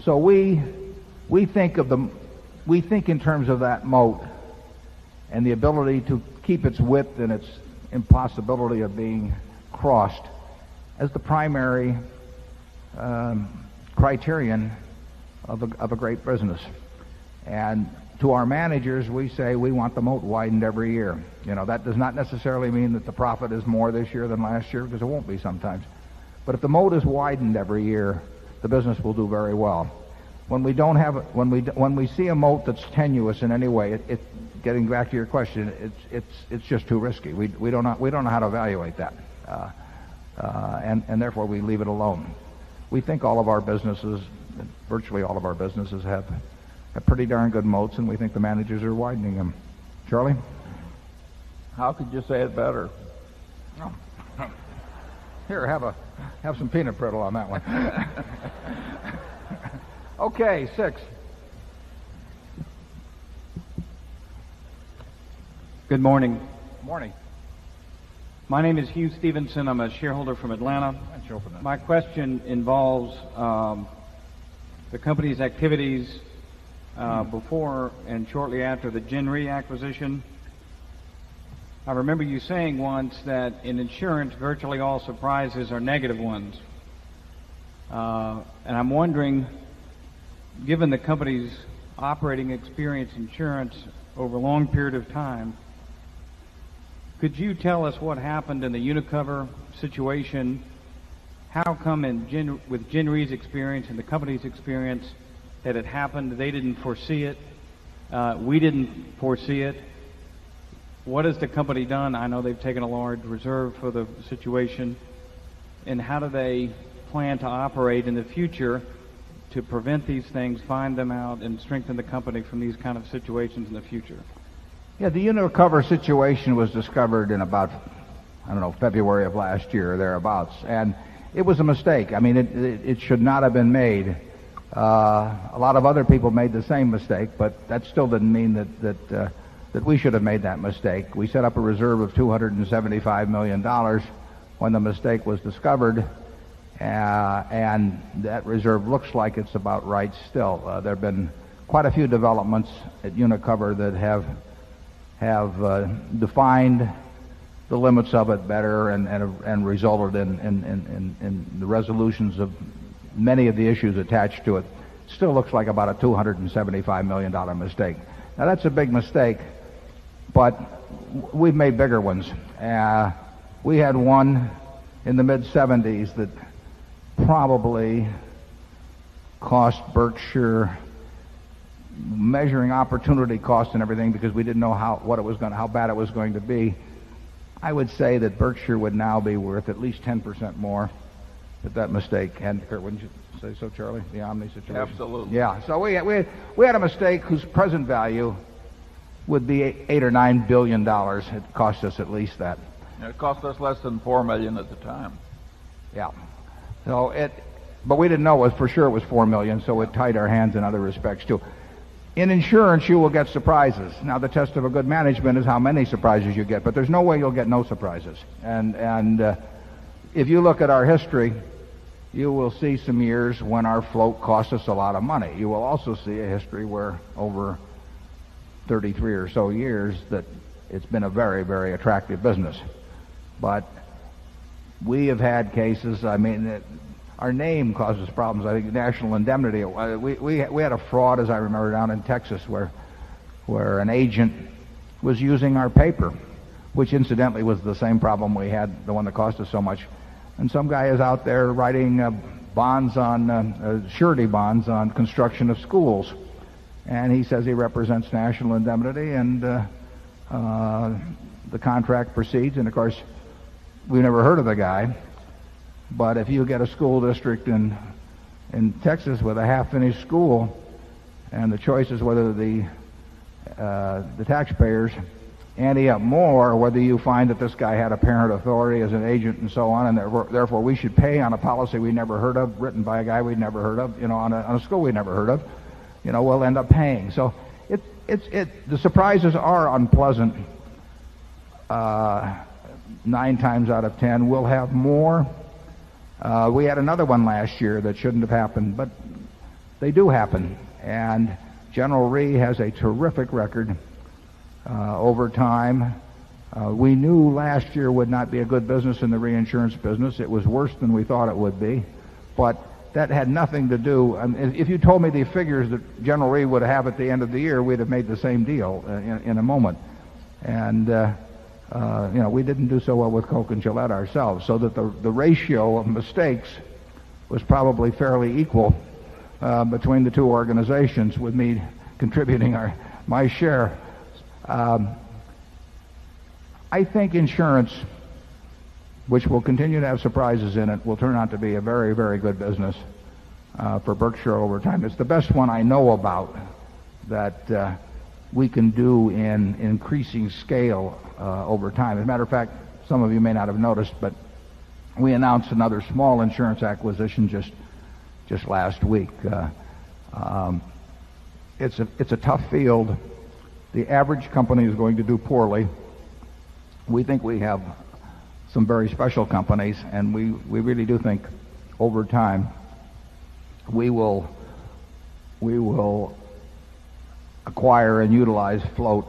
Speaker 1: So we think in terms of that moat and the ability to keep its width and its impossibility of being crossed as the primary criterion of a great business. And to our managers, we say we want the moat widened every year. That does not necessarily mean that the profit is more this year than last year, because it won't be sometimes. But if the moat is widened every year, the business will do very well. When we see a moat that's tenuous in any way, getting back to your question, it's just too risky. We don't know how to evaluate that. and therefore we leave it alone. We think all of our businesses, virtually all of our businesses, have pretty darn good moats, and we think the managers are widening them. Charlie?
Speaker 6: How could you say it better?
Speaker 1: Here, have some peanut brittle on that one. Okay, 6.
Speaker 11: Good morning.
Speaker 1: Morning.
Speaker 11: My name is Hugh Stevenson. I'm a shareholder from Atlanta. My question involves the company's activities before and shortly after the Gen Re acquisition. I remember you saying once that in insurance, virtually all surprises are negative ones. And I'm wondering, given the company's operating experience in insurance over a long period of time, could you tell us what happened in the Unicover situation? How come with Gen Re's experience and the company's experience that it happened? They didn't foresee it. We didn't foresee it. What has the company done? I know they've taken a large reserve for the situation. And how do they plan to operate in the future to prevent these things, find them out, and strengthen the company from these kind of situations in the future?
Speaker 1: Yeah, the Unicover situation was discovered in about, February of last year or thereabouts. And it was a mistake. I mean, it should not have been made. A lot of other people made the same mistake, but that still didn't mean that we should have made that mistake. We set up a reserve of $275 million when the mistake was discovered, and that reserve looks like it's about right still. There have been quite a few developments at Unicover that have defined the limits of it better and resulted in the resolutions of many of the issues attached to it. Still looks like about a $275 million mistake. Now that's a big mistake, but we've made bigger ones. We had one in the mid-'70s that probably cost Berkshire, measuring opportunity cost and everything, because we didn't know how bad it was going to be. I would say that Berkshire would now be worth at least 10% more if that mistake hadn't occurred. Wouldn't you say so, Charlie? The Omni situation.
Speaker 6: Absolutely.
Speaker 1: Yeah. So we had a mistake whose present value would be $8 or $9 billion. It cost us at least that.
Speaker 6: It cost us less than $4 million at the time.
Speaker 1: Yeah. But we didn't know it for sure it was $4 million, so it tied our hands in other respects too. In insurance, you will get surprises. Now, the test of a good management is how many surprises you get, but there's no way you'll get no surprises. And if you look at our history, you will see some years when our float cost us a lot of money. You will also see a history where over 33 or so years that it's been a very, very attractive business. But we have had cases, our name causes problems. I think National Indemnity. We had a fraud, as I remember, down in Texas where an agent was using our paper, which incidentally was the same problem we had, the one that cost us so much. And some guy is out there writing bonds on surety bonds on construction of schools, and he says he represents National Indemnity, and the contract proceeds. And of course, we've never heard of the guy. But if you get a school district in Texas with a half-finished school, and the choice is whether the taxpayers ante up more, or whether you find that this guy had apparent authority as an agent and so on, and therefore we should pay on a policy we never heard of, written by a guy we'd never heard of, on a school we never heard of, we'll end up paying. So the surprises are unpleasant. 9 times out of 10, we'll have more. We had another one last year that shouldn't have happened, but they do happen. And General Re has a terrific record over time. We knew last year would not be a good business in the reinsurance business. It was worse than we thought it would be. But that had nothing to do. If you told me the figures that General Re would have at the end of the year, we'd have made the same deal in a moment. And we didn't do so well with Coke and Gillette ourselves, so that the ratio of mistakes was probably fairly equal between the two organizations, with me contributing my share. I think insurance which will continue to have surprises in it, will turn out to be a very, very good business for Berkshire over time. It's the best one I know about that we can do in increasing scale over time. As a matter of fact, some of you may not have noticed, but we announced another small insurance acquisition just last week. It's a tough field. The average company is going to do poorly. We think we have some very special companies, and we really do think over time we will acquire and utilize float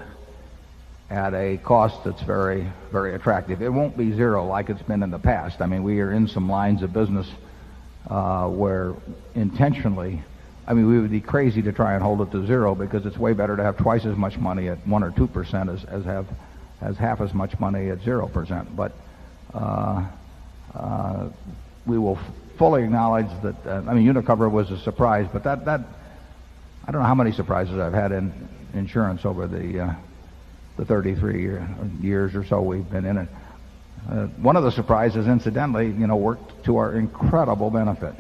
Speaker 1: at a cost that's very, very attractive. It won't be zero like it's been in the past. I mean, we are in some lines of business where intentionally, I mean, we would be crazy to try and hold it to zero, because it's way better to have twice as much money at 1 or 2% as half as much money at 0%. But we will fully acknowledge that. I mean, Unicover was a surprise, but that I don't know how many surprises I've had in insurance over the 33 years or so we've been in it. One of the surprises, incidentally, worked to our incredible benefit.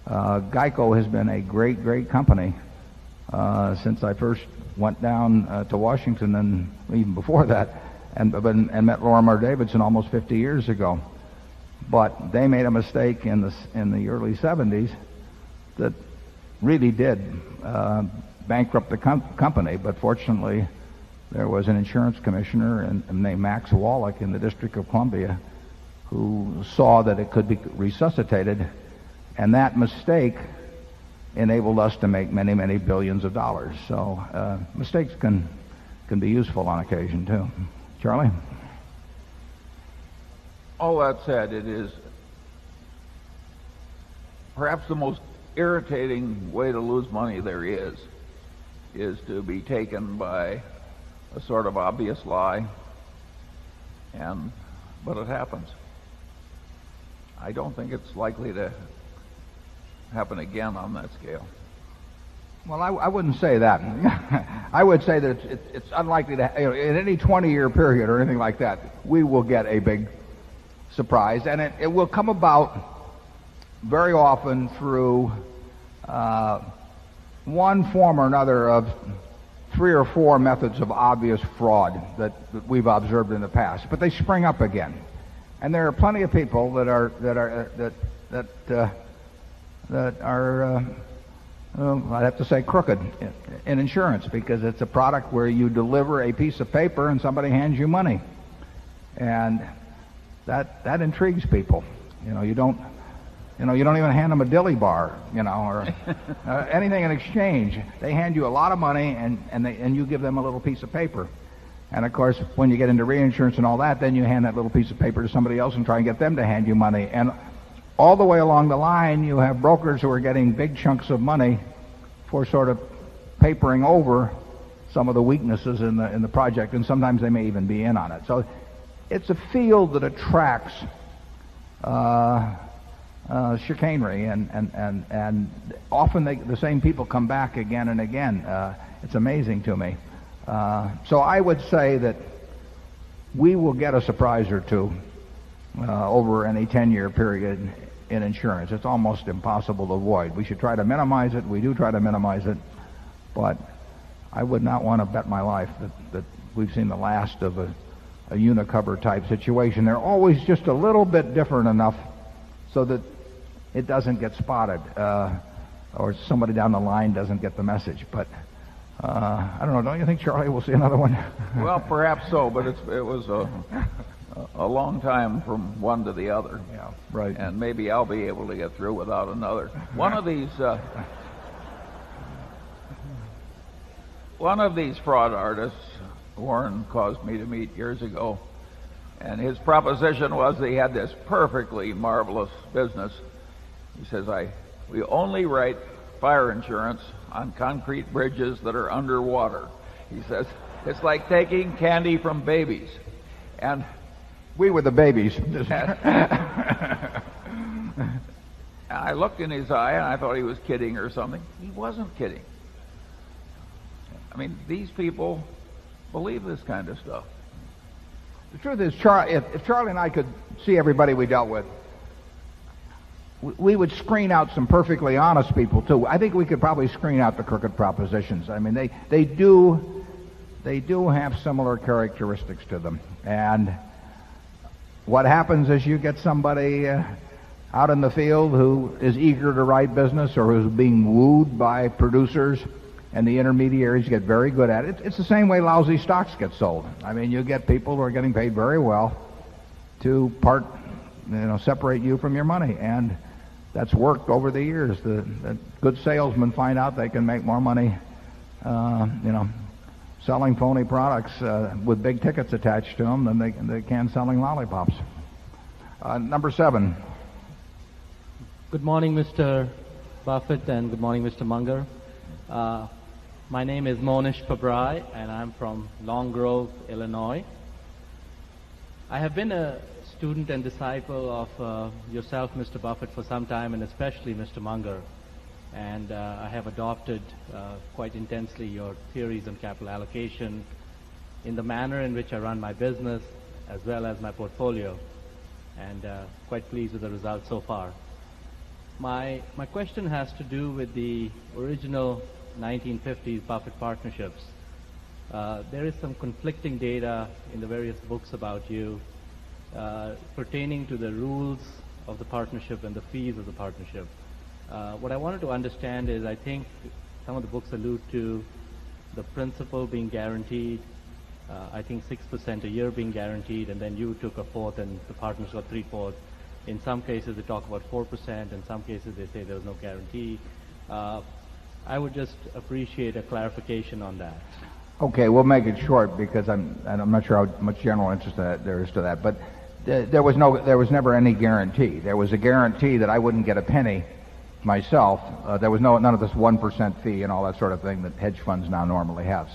Speaker 1: Geico has been a great, great company since I first went down to Washington, and even before that, and met Lorimer Davidson almost 50 years ago. But they made a mistake in the early 70s that really did bankrupt the company. But fortunately, there was an insurance commissioner named Max Wallach in the District of Columbia who saw that it could be resuscitated, and that mistake enabled us to make many, many billions of dollars. So mistakes can be useful on occasion too. Charlie?
Speaker 6: All that said, it is perhaps the most irritating way to lose money there is to be taken by a sort of obvious lie, but it happens. I don't think it's likely to happen again on that scale.
Speaker 1: Well, I wouldn't say that. I would say that it's unlikely to, in any 20-year period or anything like that, we will get a big surprise, and it will come about very often through one form or another of 3 or 4 methods of obvious fraud that we've observed in the past, but they spring up again, and there are plenty of people that are I'd have to say crooked in insurance, because it's a product where you deliver a piece of paper and somebody hands you money, and that intrigues people. You don't even hand them a dilly bar, or anything in exchange. They hand you a lot of money, and you give them a little piece of paper. And of course, when you get into reinsurance and all that, then you hand that little piece of paper to somebody else and try and get them to hand you money. And all the way along the line, you have brokers who are getting big chunks of money for sort of papering over some of the weaknesses in the project, and sometimes they may even be in on it. So it's a field that attracts chicanery, and often the same people come back again and again. It's amazing to me. So I would say that we will get a surprise or two over any 10-year period in insurance. It's almost impossible to avoid. We should try to minimize it. We do try to minimize it, but I would not want to bet my life that we've seen the last of a Unicover type situation. They're always just a little bit different enough so that it doesn't get spotted, or somebody down the line doesn't get the message. But I don't know. Don't you think, Charlie, we'll see another one?
Speaker 6: Well, perhaps so, but it was a long time from one to the other.
Speaker 1: Yeah, right.
Speaker 6: And maybe I'll be able to get through without another. One of these fraud artists, Warren caused me to meet years ago, and his proposition was that he had this perfectly marvelous business. He says, we only write fire insurance on concrete bridges that are underwater. He says, it's like taking candy from babies. And
Speaker 1: we were the babies.
Speaker 6: I looked in his eye, and I thought he was kidding or something. He wasn't kidding. I mean, these people believe this kind of stuff.
Speaker 1: The truth is, if Charlie and I could see everybody we dealt with, we would screen out some perfectly honest people too. I think we could probably screen out the crooked propositions. I mean, they do have similar characteristics to them. And what happens is you get somebody out in the field who is eager to write business or who's being wooed by producers, and the intermediaries get very good at it. It's the same way lousy stocks get sold. I mean, you get people who are getting paid very well to separate you from your money, and that's worked over the years. The good salesmen find out they can make more money, selling phony products with big tickets attached to them than they can selling lollipops. Number 7.
Speaker 12: Good morning, Mr. Buffett, and good morning, Mr. Munger. My name is Monish Pabrai, and I'm from Long Grove, Illinois. I have been a student and disciple of yourself, Mr. Buffett, for some time, and especially Mr. Munger. And I have adopted quite intensely your theories on capital allocation in the manner in which I run my business as well as my portfolio, and quite pleased with the results so far. My question has to do with the original 1950s Buffett partnerships. There is some conflicting data in the various books about you pertaining to the rules of the partnership and the fees of the partnership. What I wanted to understand is, I think some of the books allude to the principal being guaranteed, I think 6% a year being guaranteed, and then you took a fourth and the partners got 3/4. In some cases they talk about 4%, in some cases they say there was no guarantee. I would just appreciate a clarification on that.
Speaker 1: Okay, we'll make it short because I'm not sure how much general interest there is to that. But there was never any guarantee. There was a guarantee that I wouldn't get a penny myself. There was none of this 1% fee and all that sort of thing that hedge funds now normally have.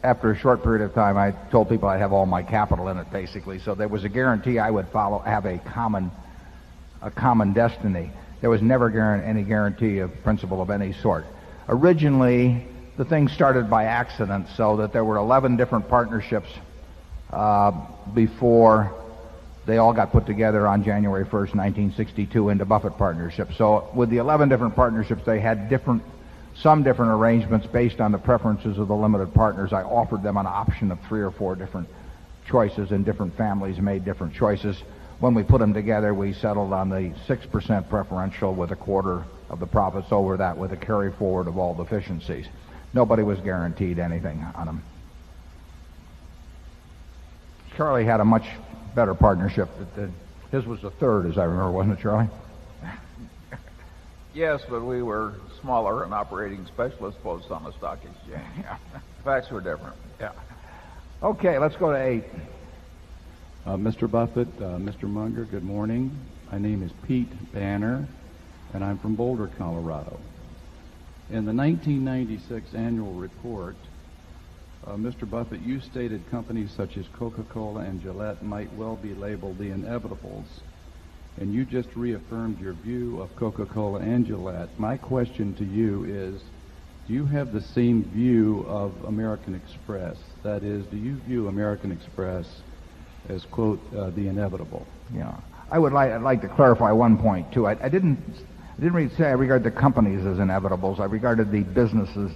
Speaker 1: After a short period of time, I told people I'd have all my capital in it, basically. So there was a guarantee I would have a common destiny. There was never any guarantee of principal of any sort. Originally, the thing started by accident, so that there were 11 different partnerships before they all got put together on January 1st, 1962 into Buffett partnerships. So with the 11 different partnerships, they had some different arrangements based on the preferences of the limited partners. I offered them an option of 3 or 4 different choices, and different families made different choices. When we put them together, we settled on the 6% preferential with a quarter of the profits over that, with a carry forward of all deficiencies. Nobody was guaranteed anything on them. Charlie had a much better partnership. His was the third, as I remember, wasn't it, Charlie?
Speaker 6: Yes, but we were smaller and operating specialist posts on the stock exchange.
Speaker 1: Yeah.
Speaker 6: Facts were different.
Speaker 1: Yeah. Okay, let's go to 8.
Speaker 9: Mr. Buffett, Mr. Munger, good morning. My name is Pete Banner, and I'm from Boulder, Colorado. In the 1996 annual report, Mr. Buffett, you stated companies such as Coca-Cola and Gillette might well be labeled the inevitables, and you just reaffirmed your view of Coca-Cola and Gillette. My question to you is, do you have the same view of American Express? That is, do you view American Express as, quote, the inevitable?
Speaker 1: Yeah. I'd like to clarify one point, too. I didn't really say I regard the companies as inevitables. I regarded the businesses,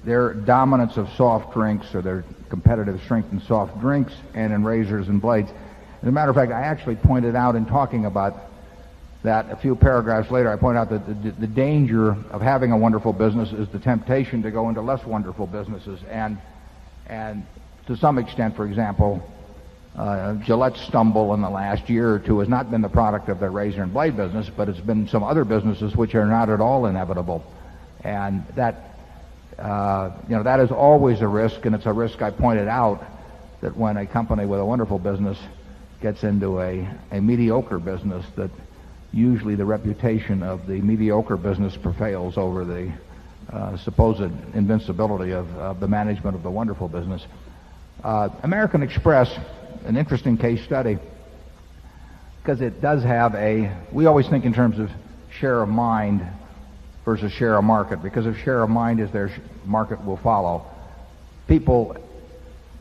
Speaker 1: their dominance of soft drinks, or their competitive strength in soft drinks and in razors and blades. As a matter of fact, I actually pointed out in talking about that a few paragraphs later, I pointed out that the danger of having a wonderful business is the temptation to go into less wonderful businesses. And to some extent, for example, Gillette's stumble in the last year or two has not been the product of their razor and blade business, but it's been some other businesses which are not at all inevitable. And that is always a risk, and it's a risk I pointed out, that when a company with a wonderful business gets into a mediocre business, that usually the reputation of the mediocre business prevails over the supposed invincibility of the management of the wonderful business. American Express, an interesting case study, because it does have we always think in terms of share of mind versus share of market, because if share of mind is there, market will follow. People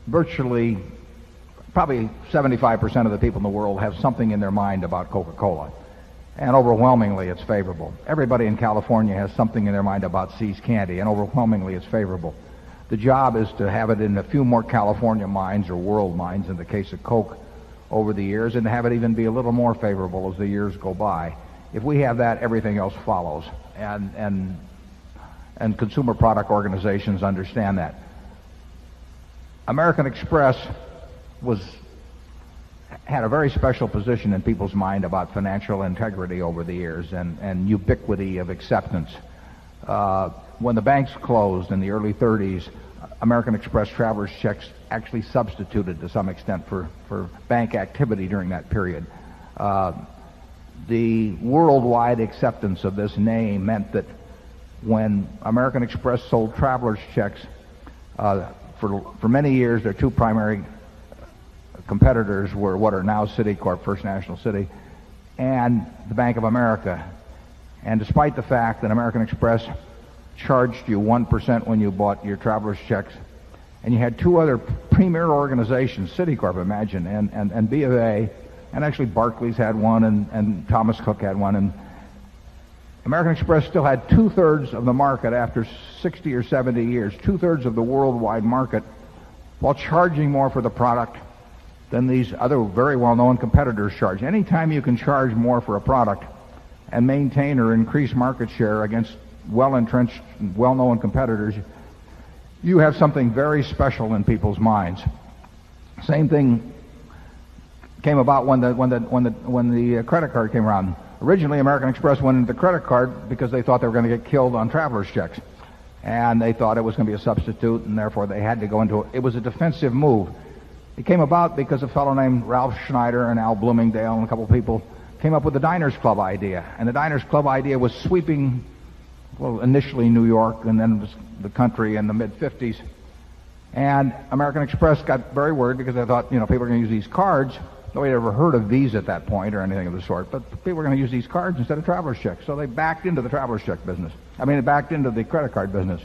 Speaker 1: virtually probably 75% of the people in the world have something in their mind about Coca-Cola. And overwhelmingly, it's favorable. Everybody in California has something in their mind about See's Candy, and overwhelmingly, it's favorable. The job is to have it in a few more California minds, or world minds in the case of Coke, over the years, and to have it even be a little more favorable as the years go by. If we have that, everything else follows. And consumer product organizations understand that. American Express had a very special position in people's mind about financial integrity over the years and ubiquity of acceptance. When the banks closed in the early 30s, American Express traveler's checks actually substituted to some extent for bank activity during that period. The worldwide acceptance of this name meant that when American Express sold traveler's checks, for many years their two primary competitors were what are now Citicorp, First National City, and the Bank of America. And despite the fact that American Express charged you 1% when you bought your traveler's checks, and you had two other premier organizations, Citicorp, imagine, and B of A, and actually Barclays had one, and Thomas Cook had one, and American Express still had 2/3 of the market after 60 or 70 years, 2/3 of the worldwide market, while charging more for the product than these other very well-known competitors charge. Anytime you can charge more for a product and maintain or increase market share against well-entrenched, well-known competitors, you have something very special in people's minds. Same thing came about when the credit card came around. Originally, American Express went into the credit card because they thought they were going to get killed on traveler's checks, and they thought it was going to be a substitute, and therefore they had to go into it. It was a defensive move. It came about because a fellow named Ralph Schneider and Al Bloomingdale and a couple of people came up with the Diners Club idea, and the Diners Club idea was sweeping, well, initially New York and then the country in the mid-50s. And American Express got very worried because they thought, people are going to use these cards. Nobody had ever heard of Visa at that point or anything of the sort, but people were going to use these cards instead of traveler's checks. So they backed into the traveler's check business. They backed into the credit card business.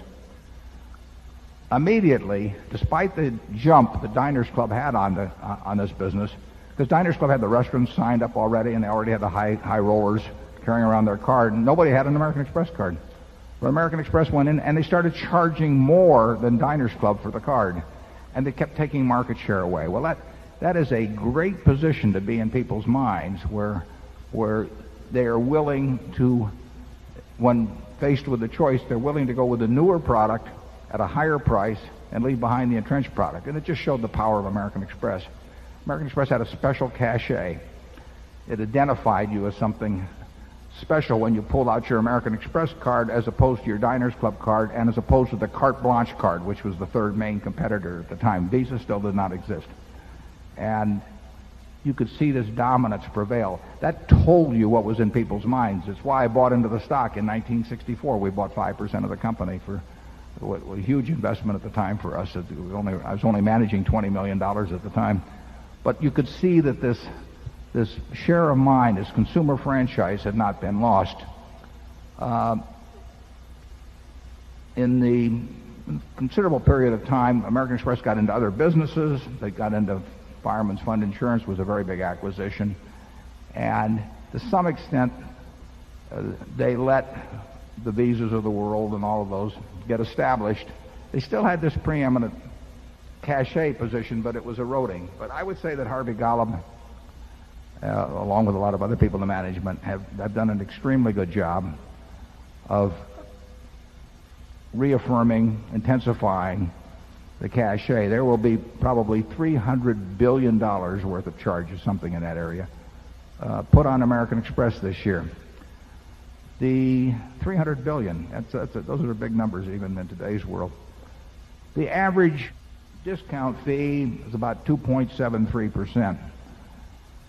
Speaker 1: Immediately, despite the jump that Diners Club had on this business, because Diners Club had the restaurants signed up already, and they already had the high rollers carrying around their card, and nobody had an American Express card. But American Express went in, and they started charging more than Diners Club for the card, and they kept taking market share away. Well, that is a great position to be in people's minds, where they are willing to, when faced with a choice, they're willing to go with a newer product at a higher price and leave behind the entrenched product. And it just showed the power of American Express. American Express had a special cachet. It identified you as something special when you pulled out your American Express card as opposed to your Diners Club card and as opposed to the Carte Blanche card, which was the third main competitor at the time. Visa still did not exist. And you could see this dominance prevail. That told you what was in people's minds. It's why I bought into the stock in 1964. We bought 5% of the company for a huge investment at the time for us. I was only managing $20 million at the time. But you could see that this share of mind, this consumer franchise, had not been lost. In the considerable period of time, American Express got into other businesses. They got into Fireman's Fund Insurance, was a very big acquisition. And to some extent, they let the Visas of the world and all of those get established. They still had this preeminent cachet position, but it was eroding. But I would say that Harvey Golub, along with a lot of other people in the management, have done an extremely good job of reaffirming, intensifying the cachet. There will be probably $300 billion worth of charges, something in that area, put on American Express this year. The $300 billion, those are big numbers even in today's world. The average discount fee is about 2.73%.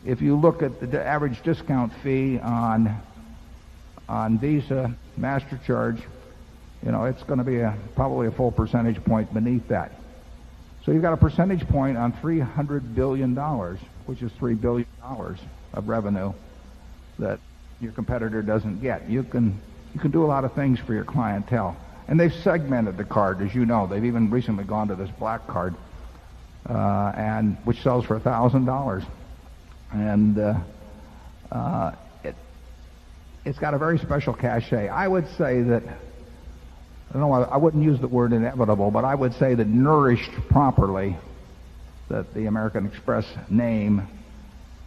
Speaker 1: If you look at the average discount fee on Visa, MasterCharge, it's going to be probably a full percentage point beneath that. So you've got a percentage point on $300 billion, which is $3 billion of revenue that your competitor doesn't get. You can do a lot of things for your clientele. And they've segmented the card, as you know. They've even recently gone to this black card. and which sells for $1,000. And it's got a very special cachet. I would say that, I wouldn't use the word inevitable, but I would say that nourished properly, that the American Express name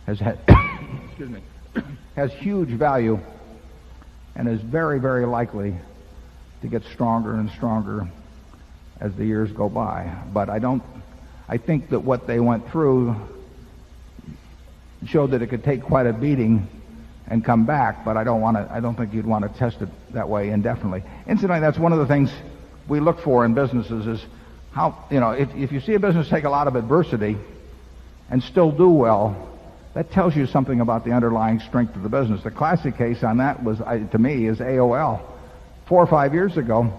Speaker 1: has had, excuse me, has huge value and is very, very likely to get stronger and stronger as the years go by. But I think that what they went through showed that it could take quite a beating and come back, but I don't think you'd want to test it that way indefinitely. Incidentally, that's one of the things we look for in businesses is how, if you see a business take a lot of adversity and still do well, that tells you something about the underlying strength of the business. The classic case on that was, to me, is AOL. 4 or 5 years ago,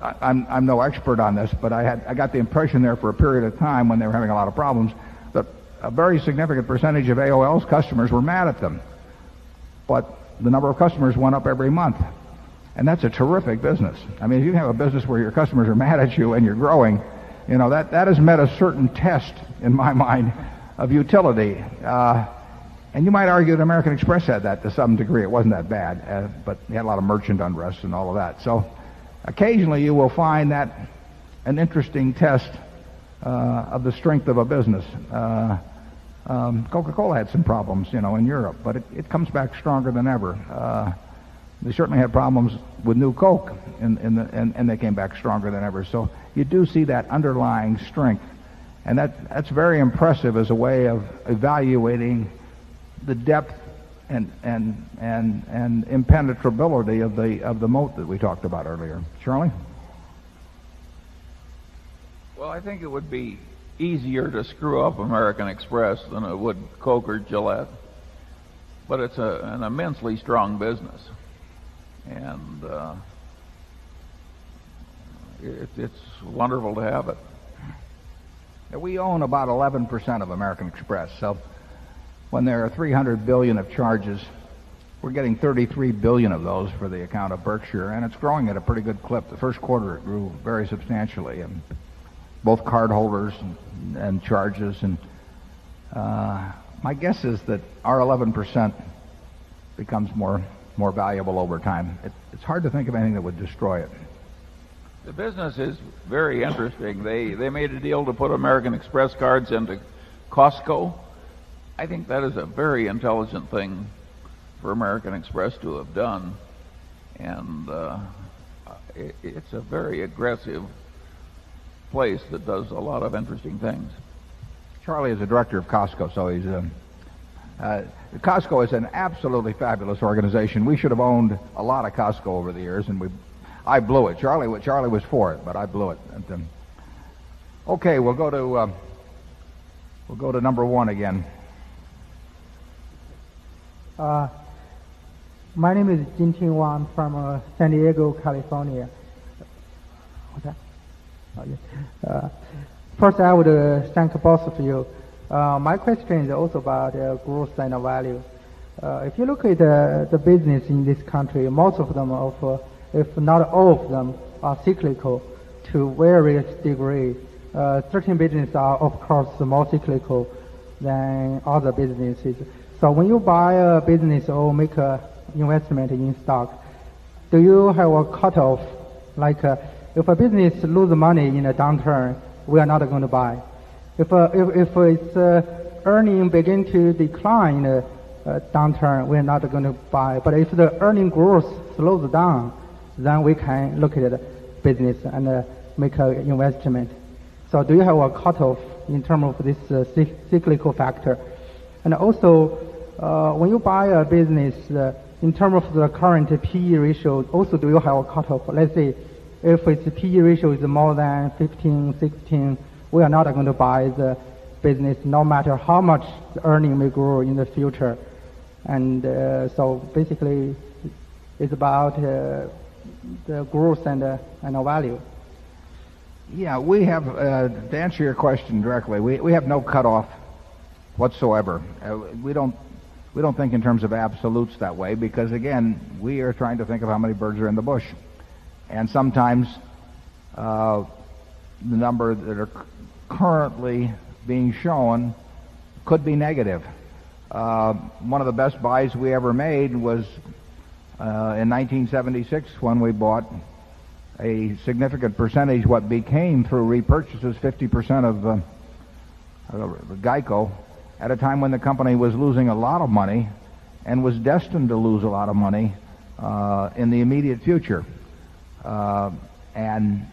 Speaker 1: I'm no expert on this, but I got the impression there for a period of time when they were having a lot of problems that a very significant percentage of AOL's customers were mad at them. But the number of customers went up every month. And that's a terrific business. I mean, if you have a business where your customers are mad at you and you're growing, that has met a certain test, in my mind, of utility. And you might argue that American Express had that to some degree. It wasn't that bad, but you had a lot of merchant unrest and all of that. So occasionally you will find that an interesting test of the strength of a business. Coca-Cola had some problems, in Europe, but it comes back stronger than ever. They certainly had problems with New Coke, and they came back stronger than ever. So you do see that underlying strength, and that's very impressive as a way of evaluating the depth and impenetrability of the moat that we talked about earlier. Charlie?
Speaker 6: Well, I think it would be easier to screw up American Express than it would Coke or Gillette, but it's an immensely strong business, and it's wonderful to have it.
Speaker 1: We own about 11% of American Express, so when there are $300 billion of charges, we're getting $33 billion of those for the account of Berkshire, and it's growing at a pretty good clip. The first quarter it grew very substantially, and both cardholders and charges, and my guess is that our 11% becomes more valuable over time. It's hard to think of anything that would destroy it.
Speaker 6: The business is very interesting. They made a deal to put American Express cards into Costco. I think that is a very intelligent thing for American Express to have done, and it's a very aggressive place that does a lot of interesting things.
Speaker 1: Charlie is a director of Costco, so he's Costco is an absolutely fabulous organization. We should have owned a lot of Costco over the years, and I blew it. Charlie was for it, but I blew it. And, okay, we'll go to number one again.
Speaker 13: My name is Jinting Wang from San Diego, California. What's that? Oh, yeah. First, I would thank both of you. My question is also about growth and value. If you look at the business in this country, most of them, if not all of them, are cyclical to various degree. Certain businesses are, of course, more cyclical than other businesses. So when you buy a business or make an investment in stock, do you have a cutoff? Like if a business loses money in a downturn, we are not going to buy. If its earning begin to decline in a downturn, we are not going to buy. But if the earning growth slows down, then we can look at the business and make an investment. So do you have a cutoff in terms of this cyclical factor? And also, when you buy a business, in terms of the current PE ratio, also do you have a cutoff? Let's say if its PE ratio is more than 15, 16, we are not going to buy the business no matter how much the earning may grow in the future. And so basically it's about the growth and value.
Speaker 1: Yeah, we have, to answer your question directly, we have no cutoff whatsoever. We don't think in terms of absolutes that way because, again, we are trying to think of how many birds are in the bush. And sometimes the number that are currently being shown could be negative. One of the best buys we ever made was in 1976 when we bought a significant percentage, what became through repurchases 50% of Geico, at a time when the company was losing a lot of money and was destined to lose a lot of money in the immediate future. And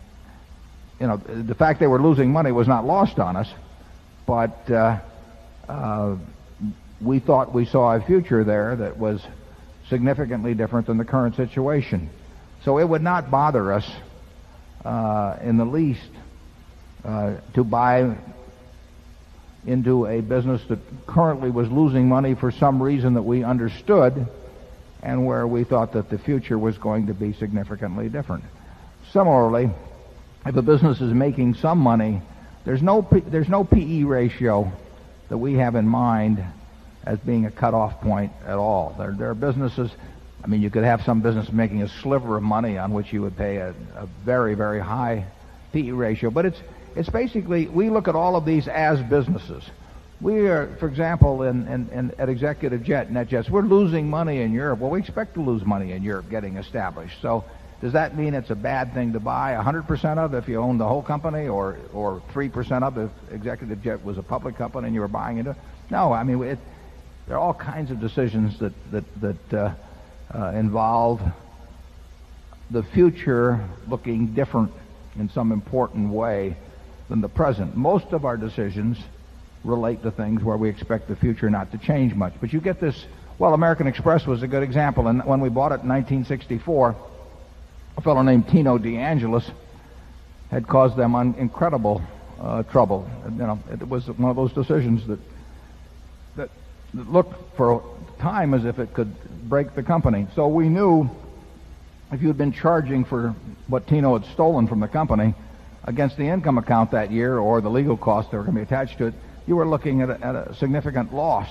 Speaker 1: you know, the fact they were losing money was not lost on us, but we thought we saw a future there that was significantly different than the current situation. So it would not bother us in the least to buy into a business that currently was losing money for some reason that we understood, and where we thought that the future was going to be significantly different. Similarly, if a business is making some money, there's no PE ratio that we have in mind as being a cutoff point at all. There are businesses, I mean, you could have some business making a sliver of money on which you would pay a very, very high PE ratio, but it's basically, we look at all of these as businesses. We are, for example, at Executive Jet, NetJets, we're losing money in Europe. Well, we expect to lose money in Europe getting established. So does that mean it's a bad thing to buy 100% of if you own the whole company, or 3% of if Executive Jet was a public company and you were buying into it? No, I mean, there are all kinds of decisions that involve the future looking different in some important way than the present. Most of our decisions relate to things where we expect the future not to change much. But you get this, well, American Express was a good example. And when we bought it in 1964, a fellow named Tino DeAngelis had caused them incredible trouble. You know, it was one of those decisions that looked for time as if it could break the company. So we knew if you had been charging for what Tino had stolen from the company against the income account that year, or the legal costs that were going to be attached to it, you were looking at a significant loss.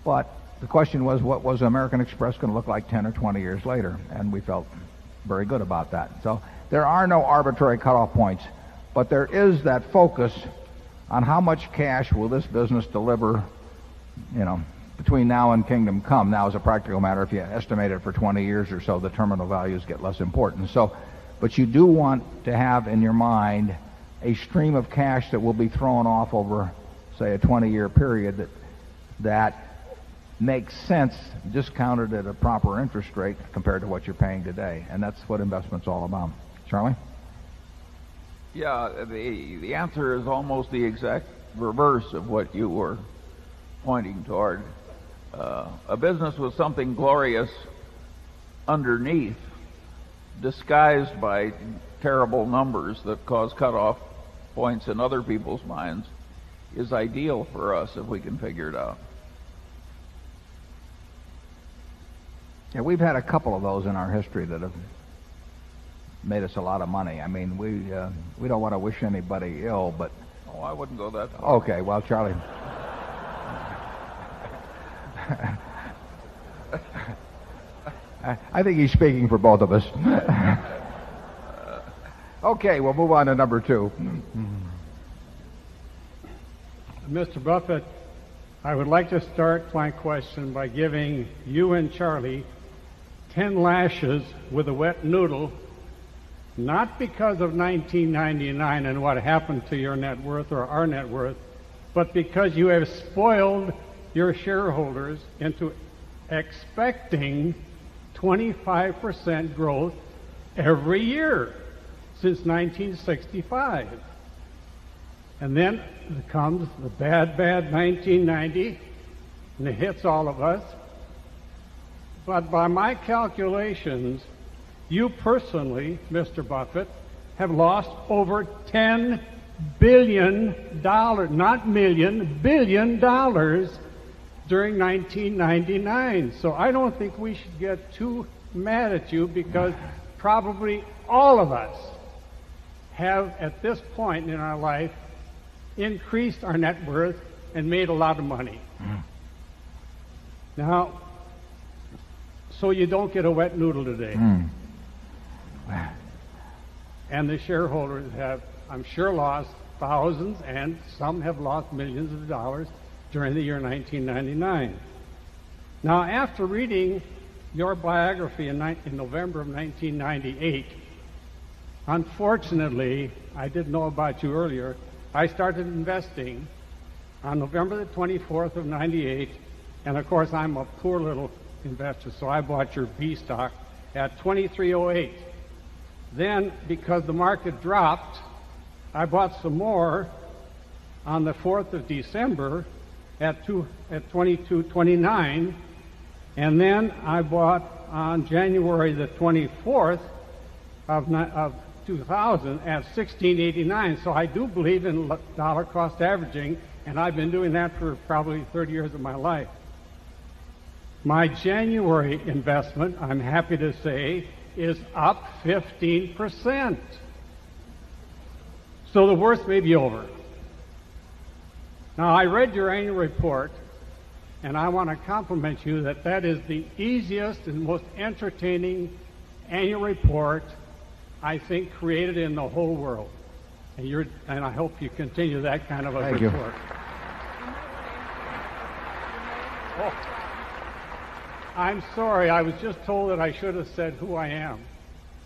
Speaker 1: But the question was, what was American Express going to look like 10 or 20 years later? And we felt very good about that. So there are no arbitrary cutoff points, but there is that focus on how much cash will this business deliver, you know, between now and kingdom come. Now, as a practical matter, if you estimate it for 20 years or so, the terminal values get less important. So, but you do want to have in your mind a stream of cash that will be thrown off over, say, a 20-year period that makes sense discounted at a proper interest rate compared to what you're paying today. And that's what investment's all about. Charlie?
Speaker 6: Yeah, the answer is almost the exact reverse of what you were pointing toward. A business with something glorious underneath, disguised by terrible numbers that cause cutoff points in other people's minds, is ideal for us if we can figure it out.
Speaker 1: Yeah, we've had a couple of those in our history that have made us a lot of money. I mean, we don't want to wish anybody ill, but...
Speaker 6: Oh, I wouldn't go that far.
Speaker 1: Okay, well, Charlie... I think he's speaking for both of us. Okay, we'll move on to number 2.
Speaker 14: Mr. Buffett, I would like to start my question by giving you and Charlie 10 lashes with a wet noodle, not because of 1999 and what happened to your net worth or our net worth, but because you have spoiled your shareholders into expecting 25% growth every year since 1965. And then comes the bad 1990, and it hits all of us. But by my calculations, you personally, Mr. Buffett, have lost over $10 billion, not million, $1 billion during 1999. So I don't think we should get too mad at you, because probably all of us have, at this point in our life, increased our net worth and made a lot of money. Now, so you don't get a wet noodle today. And the shareholders have I'm sure, lost thousands, and some have lost millions of dollars during the year 1999. Now, after reading your biography in November of 1998, unfortunately, I didn't know about you earlier, I started investing on November the 24th of 98, and of course I'm a poor little investor, so I bought your B stock at 23.08. Then, because the market dropped, I bought some more on the 4th of December at 22.29, and then I bought on January the 24th of 2000 at 16.89. So I do believe in dollar cost averaging, and I've been doing that for probably 30 years of my life. My January investment, I'm happy to say, is up 15%. So the worst may be over. Now, I read your annual report, and I want to compliment you that that is the easiest and most entertaining annual report, I think, created in the whole world. And I hope you continue that kind of a
Speaker 1: Thank
Speaker 14: report. Oh, I'm sorry. I was just told that I should have said who I am.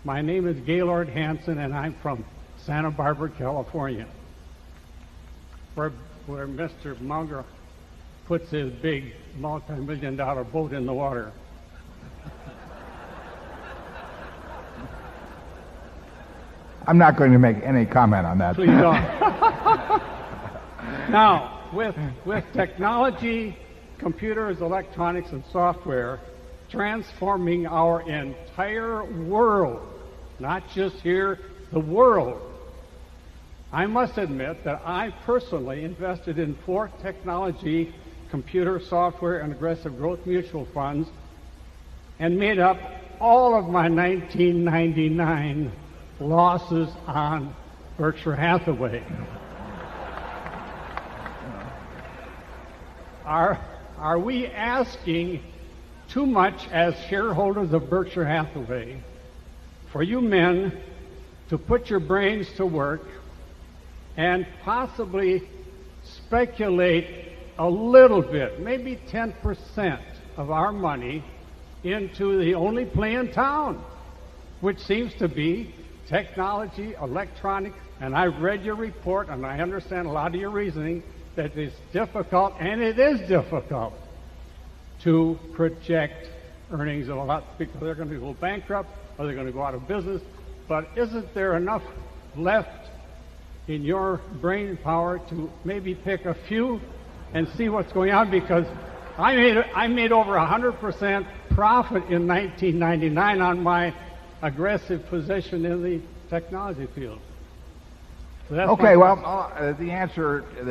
Speaker 14: My name is Gaylord Hanson, and I'm from Santa Barbara, California, where Mr. Munger puts his big multi-million-dollar boat in the water.
Speaker 1: I'm not going to make any comment on that.
Speaker 14: Please don't. Now, with technology, computers, electronics, and software transforming our entire world, not just here, the world, I must admit that I personally invested in 4 technology, computer, software, and aggressive growth mutual funds and made up all of my 1999 losses on Berkshire Hathaway. Are we asking too much as shareholders of Berkshire Hathaway for you men to put your brains to work and possibly speculate a little bit, maybe 10% of our money into the only play in town, which seems to be technology, electronics, and I've read your report and I understand a lot of your reasoning that it's difficult, and it is difficult, to project earnings of a lot of people. They're going to go bankrupt or they're going to go out of business, but isn't there enough left in your brain power to maybe pick a few and see what's going on? Because I made over 100% profit in 1999 on my aggressive position in the technology field. So that's
Speaker 1: okay, well, the answer is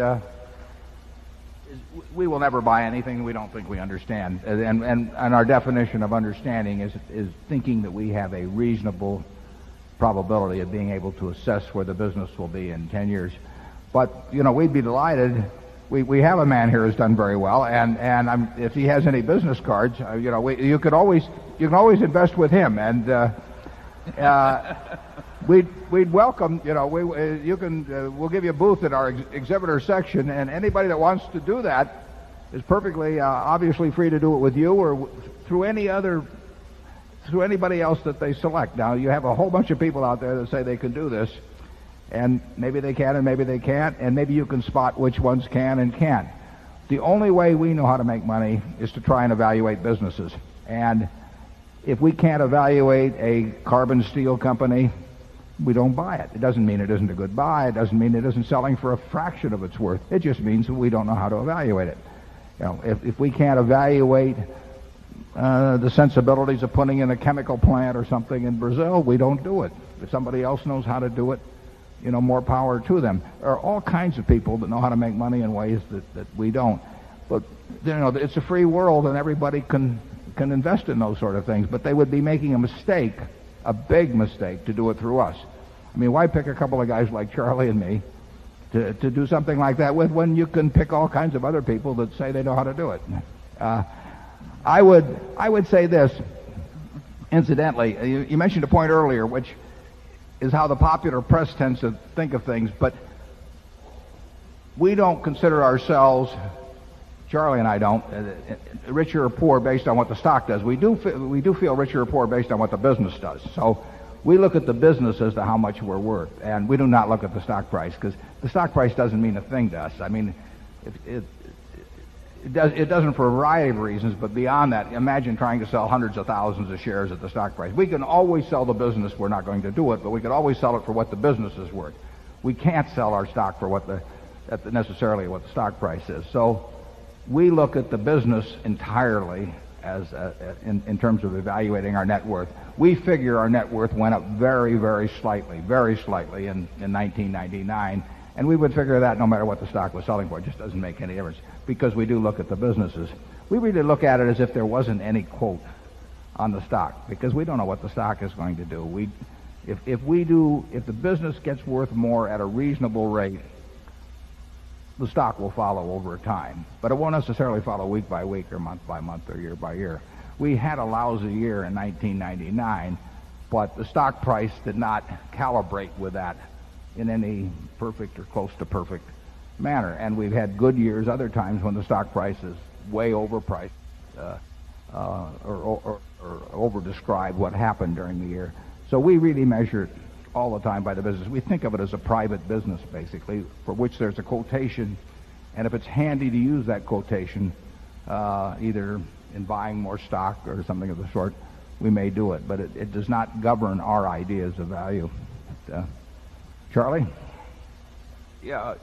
Speaker 1: we will never buy anything we don't think we understand. And our definition of understanding is thinking that we have a reasonable probability of being able to assess where the business will be in 10 years. But, you know, we'd be delighted. We have a man here who's done very well, and if he has any business cards, you know, you can always invest with him, and we'd welcome, you know, we'll give you a booth in our exhibitor section, and anybody that wants to do that is perfectly obviously free to do it with you or through anybody else that they select. Now, you have a whole bunch of people out there that say they can do this, and maybe they can and maybe they can't, and maybe you can spot which ones can and can't. The only way we know how to make money is to try and evaluate businesses. And if we can't evaluate a carbon steel company, we don't buy it. It doesn't mean it isn't a good buy. It doesn't mean it isn't selling for a fraction of its worth. It just means that we don't know how to evaluate it. You know, if we can't evaluate the sensibilities of putting in a chemical plant or something in Brazil, we don't do it. If somebody else knows how to do it, you know, more power to them. There are all kinds of people that know how to make money in ways that we don't. But, you know, it's a free world and everybody can invest in those sort of things, but they would be making a mistake, a big mistake, to do it through us. I mean, why pick a couple of guys like Charlie and me to do something like that with when you can pick all kinds of other people that say they know how to do it? I would say this, incidentally, you mentioned a point earlier, which is how the popular press tends to think of things, but we don't consider ourselves, Charlie and I don't, richer or poor based on what the stock does. We do feel richer or poor based on what the business does. So we look at the business as to how much we're worth, and we do not look at the stock price, because the stock price doesn't mean a thing to us. I mean, it doesn't for a variety of reasons, but beyond that, imagine trying to sell hundreds of thousands of shares at the stock price. We can always sell the business. We're not going to do it, but we can always sell it for what the business is worth. We can't sell our stock for necessarily what the stock price is. So we look at the business entirely as in terms of evaluating our net worth. We figure our net worth went up very, very slightly in 1999. And we would figure that no matter what the stock was selling for. It just doesn't make any difference, because we do look at the businesses. We really look at it as if there wasn't any quote on the stock, because we don't know what the stock is going to do. If the business gets worth more at a reasonable rate, the stock will follow over time. But it won't necessarily follow week by week or month by month or year by year. We had a lousy year in 1999, but the stock price did not calibrate with that in any perfect or close to perfect manner. And we've had good years other times when the stock price is way overpriced or over-described what happened during the year. So we really measure it all the time by the business. We think of it as a private business, basically, for which there's a quotation, and if it's handy to use that quotation, either in buying more stock or something of the sort, we may do it. But it does not govern our ideas of value. Charlie?
Speaker 6: Yeah,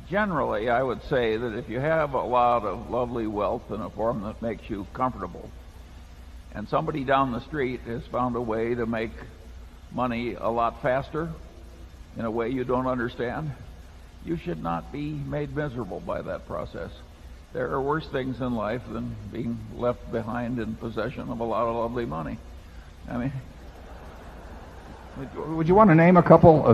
Speaker 6: generally I would say that if you have a lot of lovely wealth in a form that makes you comfortable, and somebody down the street has found a way to make money a lot faster in a way you don't understand, you should not be made miserable by that process. There are worse things in life than being left behind in possession of a lot of lovely money. I mean,
Speaker 1: would you want to name a couple?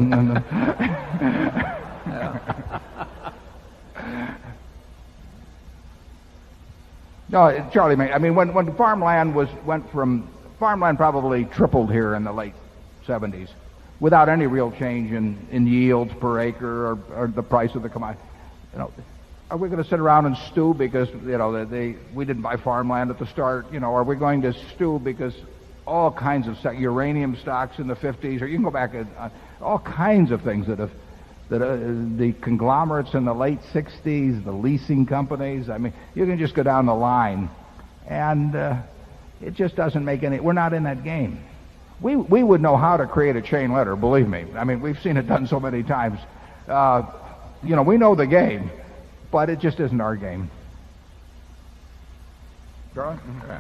Speaker 1: No, Charlie, I mean, when farmland probably tripled here in the late 70s without any real change in yields per acre or the price of the commodity. Are we going to sit around and stew because we didn't buy farmland at the start? Are we going to stew because all kinds of uranium stocks in the 50s, or you can go back at all kinds of things that the conglomerates in the late 60s, the leasing companies. I mean, you can just go down the line, and it just doesn't make any. We're not in that game. We would know how to create a chain letter, believe me. I mean, we've seen it done so many times. We know the game, but it just isn't our game. Charlie? Okay.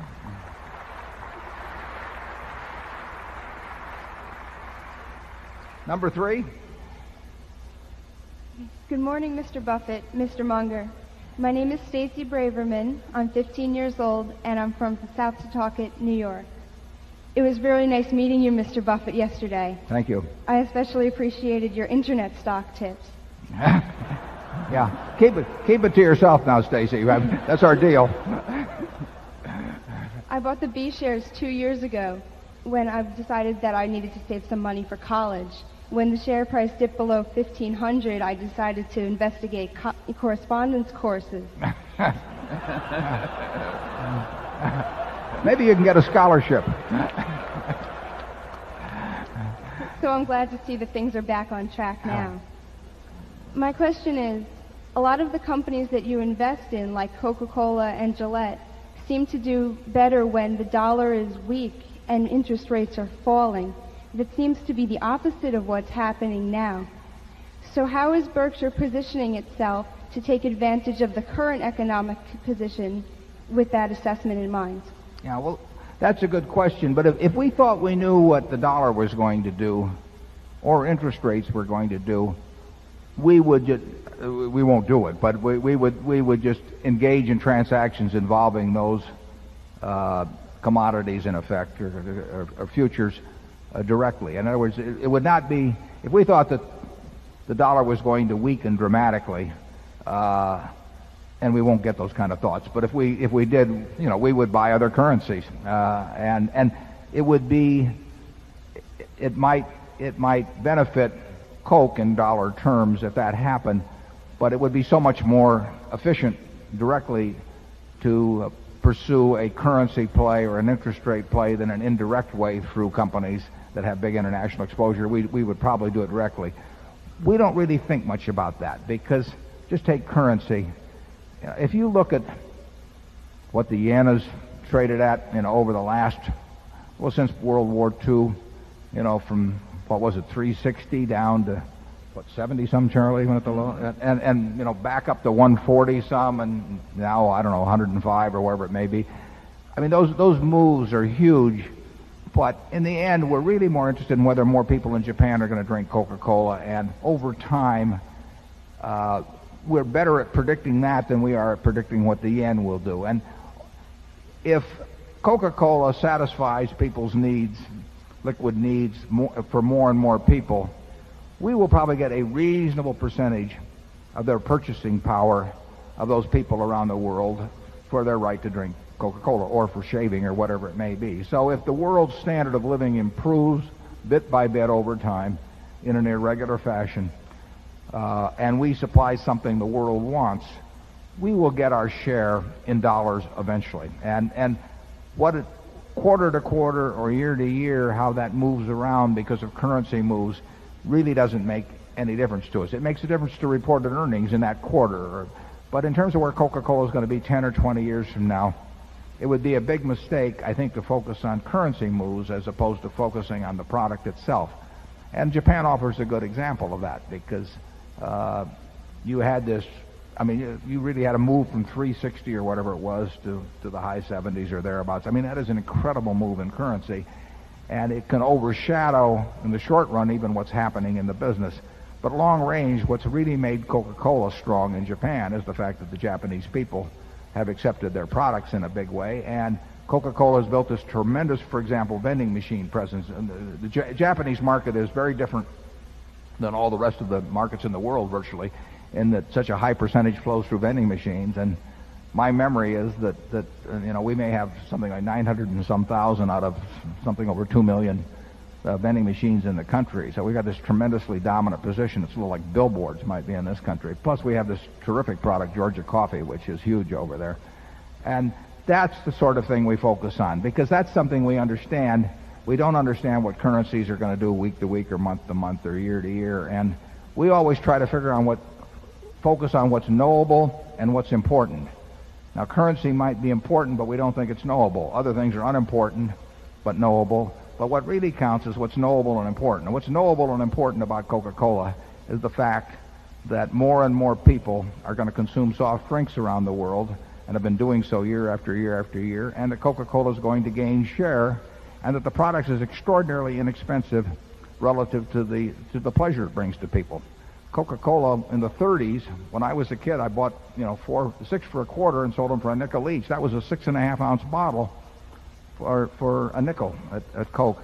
Speaker 1: Number 3.
Speaker 15: Good morning, Mr. Buffett, Mr. Munger. My name is Stacy Braverman. I'm 15 years old, and I'm from South Setauket, New York. It was really nice meeting you, Mr. Buffett, yesterday.
Speaker 1: Thank you.
Speaker 15: I especially appreciated your internet stock tips.
Speaker 1: Yeah, keep it to yourself now, Stacy. That's our deal.
Speaker 15: I bought the B shares 2 years ago when I decided that I needed to save some money for college. When the share price dipped below 1,500, I decided to investigate correspondence courses.
Speaker 1: Maybe you can get a scholarship.
Speaker 15: So I'm glad to see that things are back on track now. My question is, a lot of the companies that you invest in, like Coca-Cola and Gillette, seem to do better when the dollar is weak and interest rates are falling. That seems to be the opposite of what's happening now. So how is Berkshire positioning itself to take advantage of the current economic position with that assessment in mind?
Speaker 1: Yeah, well, that's a good question. But if we thought we knew what the dollar was going to do or interest rates were going to do, we won't do it, but we would just engage in transactions involving those commodities in effect or futures directly. In other words, it would not be, if we thought that the dollar was going to weaken dramatically, and we won't get those kind of thoughts, but if we did, we would buy other currencies, and it might benefit Coke in dollar terms if that happened, but it would be so much more efficient directly to pursue a currency play or an interest rate play than an indirect way through companies that have big international exposure. We would probably do it directly. We don't really think much about that because just take currency. If you look at what the yen has traded at, over the last, since World War II, from, what was it, 360 down to, 70 some, Charlie, when at the low, and back up to 140 some, and now, I don't know, 105 or wherever it may be. I mean, those moves are huge, but in the end, we're really more interested in whether more people in Japan are going to drink Coca-Cola, and over time, we're better at predicting that than we are at predicting what the yen will do. And if Coca-Cola satisfies people's needs, liquid needs, for more and more people, we will probably get a reasonable percentage of their purchasing power of those people around the world for their right to drink Coca-Cola or for shaving or whatever it may be. So if the world's standard of living improves bit by bit over time in an irregular fashion, and we supply something the world wants, we will get our share in dollars eventually. And what it, quarter to quarter or year to year, how that moves around because of currency moves really doesn't make any difference to us. It makes a difference to reported earnings in that quarter. But in terms of where Coca-Cola is going to be 10 or 20 years from now, it would be a big mistake, I think, to focus on currency moves as opposed to focusing on the product itself. And Japan offers a good example of that because you had this, you really had a move from 360 or whatever it was to the high 70s or thereabouts. I mean, that is an incredible move in currency, and it can overshadow in the short run even what's happening in the business. But long range, what's really made Coca-Cola strong in Japan is the fact that the Japanese people have accepted their products in a big way, and Coca-Cola has built this tremendous, for example, vending machine presence. And the Japanese market is very different than all the rest of the markets in the world virtually, in that such a high percentage flows through vending machines. And my memory is that we may have something like 900 and some thousand out of something over 2 million vending machines in the country. So we've got this tremendously dominant position. It's a little like billboards might be in this country. Plus we have this terrific product, Georgia Coffee, which is huge over there. And that's the sort of thing we focus on because that's something we understand. We don't understand what currencies are going to do week to week or month to month or year to year. And we always try to focus on what's knowable and what's important. Now, currency might be important, but we don't think it's knowable. Other things are unimportant, but knowable. But what really counts is what's knowable and important. And what's knowable and important about Coca-Cola is the fact that more and more people are going to consume soft drinks around the world and have been doing so year after year after year, and that Coca-Cola is going to gain share, and that the product is extraordinarily inexpensive relative to the pleasure it brings to people. Coca-Cola in the 30s, when I was a kid, I bought 6 for a quarter and sold them for a nickel each. That was a 6.5 ounce bottle for a nickel at Coke.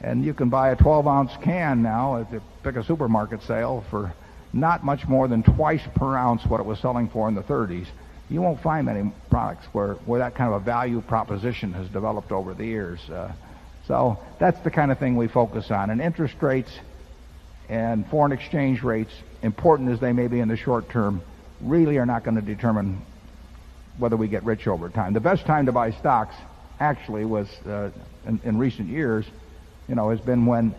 Speaker 1: And you can buy a 12 ounce can now at pick a supermarket sale for not much more than twice per ounce what it was selling for in the 30s. You won't find many products where that kind of a value proposition has developed over the years. So that's the kind of thing we focus on. And interest rates and foreign exchange rates, important as they may be in the short term, really are not going to determine whether we get rich over time. The best time to buy stocks actually was in recent years, has been when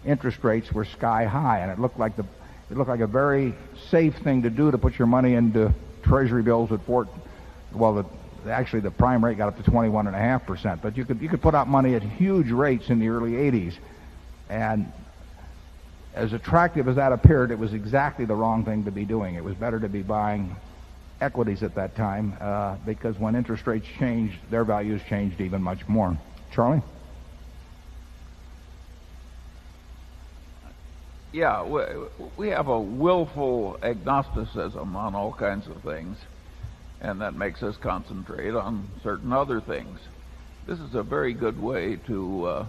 Speaker 1: interest rates were sky high, and it looked like a very safe thing to do to put your money into Treasury bills at actually the prime rate got up to 21.5%, but you could put out money at huge rates in the early 80s, and as attractive as that appeared, it was exactly the wrong thing to be doing. It was better to be buying equities at that time because when interest rates changed, their values changed even much more. Charlie?
Speaker 6: Yeah, we have a willful agnosticism on all kinds of things, and that makes us concentrate on certain other things. This is a very good way to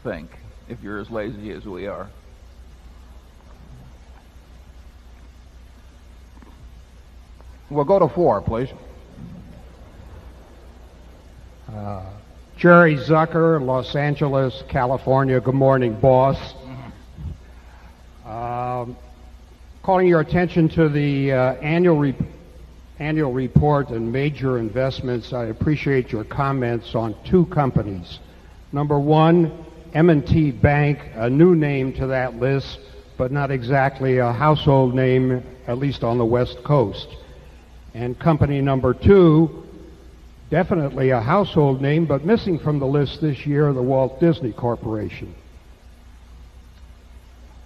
Speaker 6: think if you're as lazy as we are.
Speaker 1: We'll go to 4, please.
Speaker 16: Jerry Zucker, Los Angeles, California. Good morning, boss.
Speaker 14: calling your attention to the annual report and major investments. I appreciate your comments on two companies. Number one, M&T Bank, a new name to that list, but not exactly a household name, at least on the West Coast. And company number two, definitely a household name, but missing from the list this year, the Walt Disney Corporation.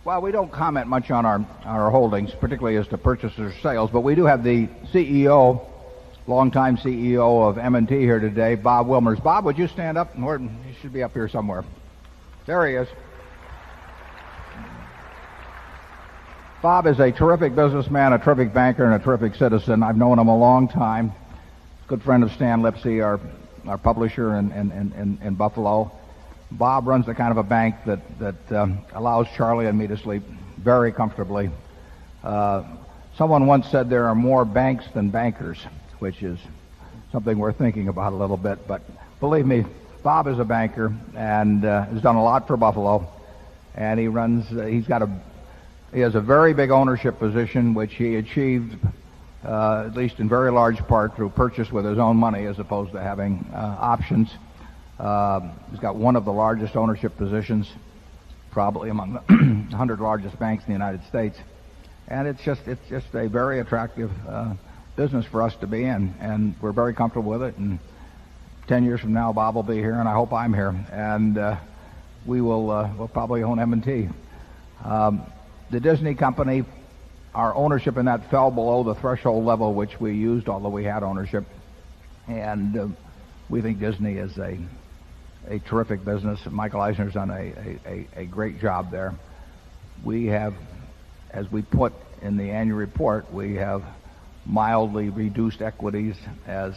Speaker 1: Well, we don't comment much on our holdings, particularly as to purchases or sales, but we do have the CEO, longtime CEO of M&T here today, Bob Wilmers. Bob, would you stand up? He should be up here somewhere. There he is. Bob is a terrific businessman, a terrific banker, and a terrific citizen. I've known him a long time. Good friend of Stan Lipsey, our publisher in Buffalo. Bob runs the kind of a bank that allows Charlie and me to sleep very comfortably. Someone once said there are more banks than bankers, which is something we're thinking about a little bit. But believe me, Bob is a banker and has done a lot for Buffalo. And he has a very big ownership position, which he achieved, at least in very large part, through purchase with his own money as opposed to having options. He's got one of the largest ownership positions, probably among the 100 largest banks in the United States. And it's just a very attractive business for us to be in, and we're very comfortable with it. And 10 years from now, Bob will be here, and I hope I'm here, and we'll probably own M&T. The Disney company, our ownership in that fell below the threshold level which we used, although we had ownership, and we think Disney is a terrific business. Michael Eisner's done a great job there. We have, as we put in the annual report, we have mildly reduced equities as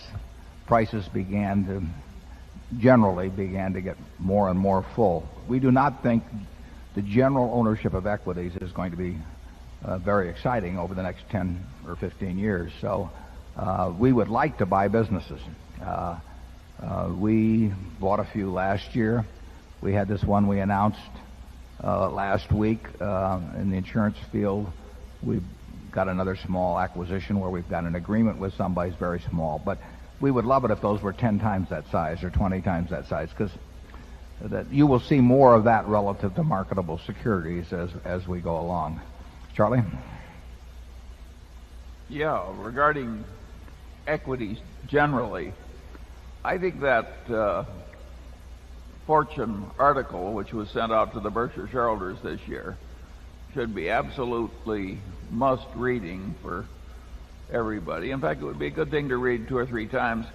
Speaker 1: prices generally began to get more and more full. We do not think the general ownership of equities is going to be very exciting over the next 10 or 15 years. So we would like to buy businesses. We bought a few last year. We had this one we announced last week in the insurance field. We've got another small acquisition where we've got an agreement with somebody who's very small. But we would love it if those were 10 times that size or 20 times that size, because you will see more of that relative to marketable securities as we go along. Charlie?
Speaker 6: Yeah, regarding equities generally, I think that Fortune article, which was sent out to the Berkshire shareholders this year, should be absolutely must reading for everybody. In fact, it would be a good thing to read 2 or 3 times.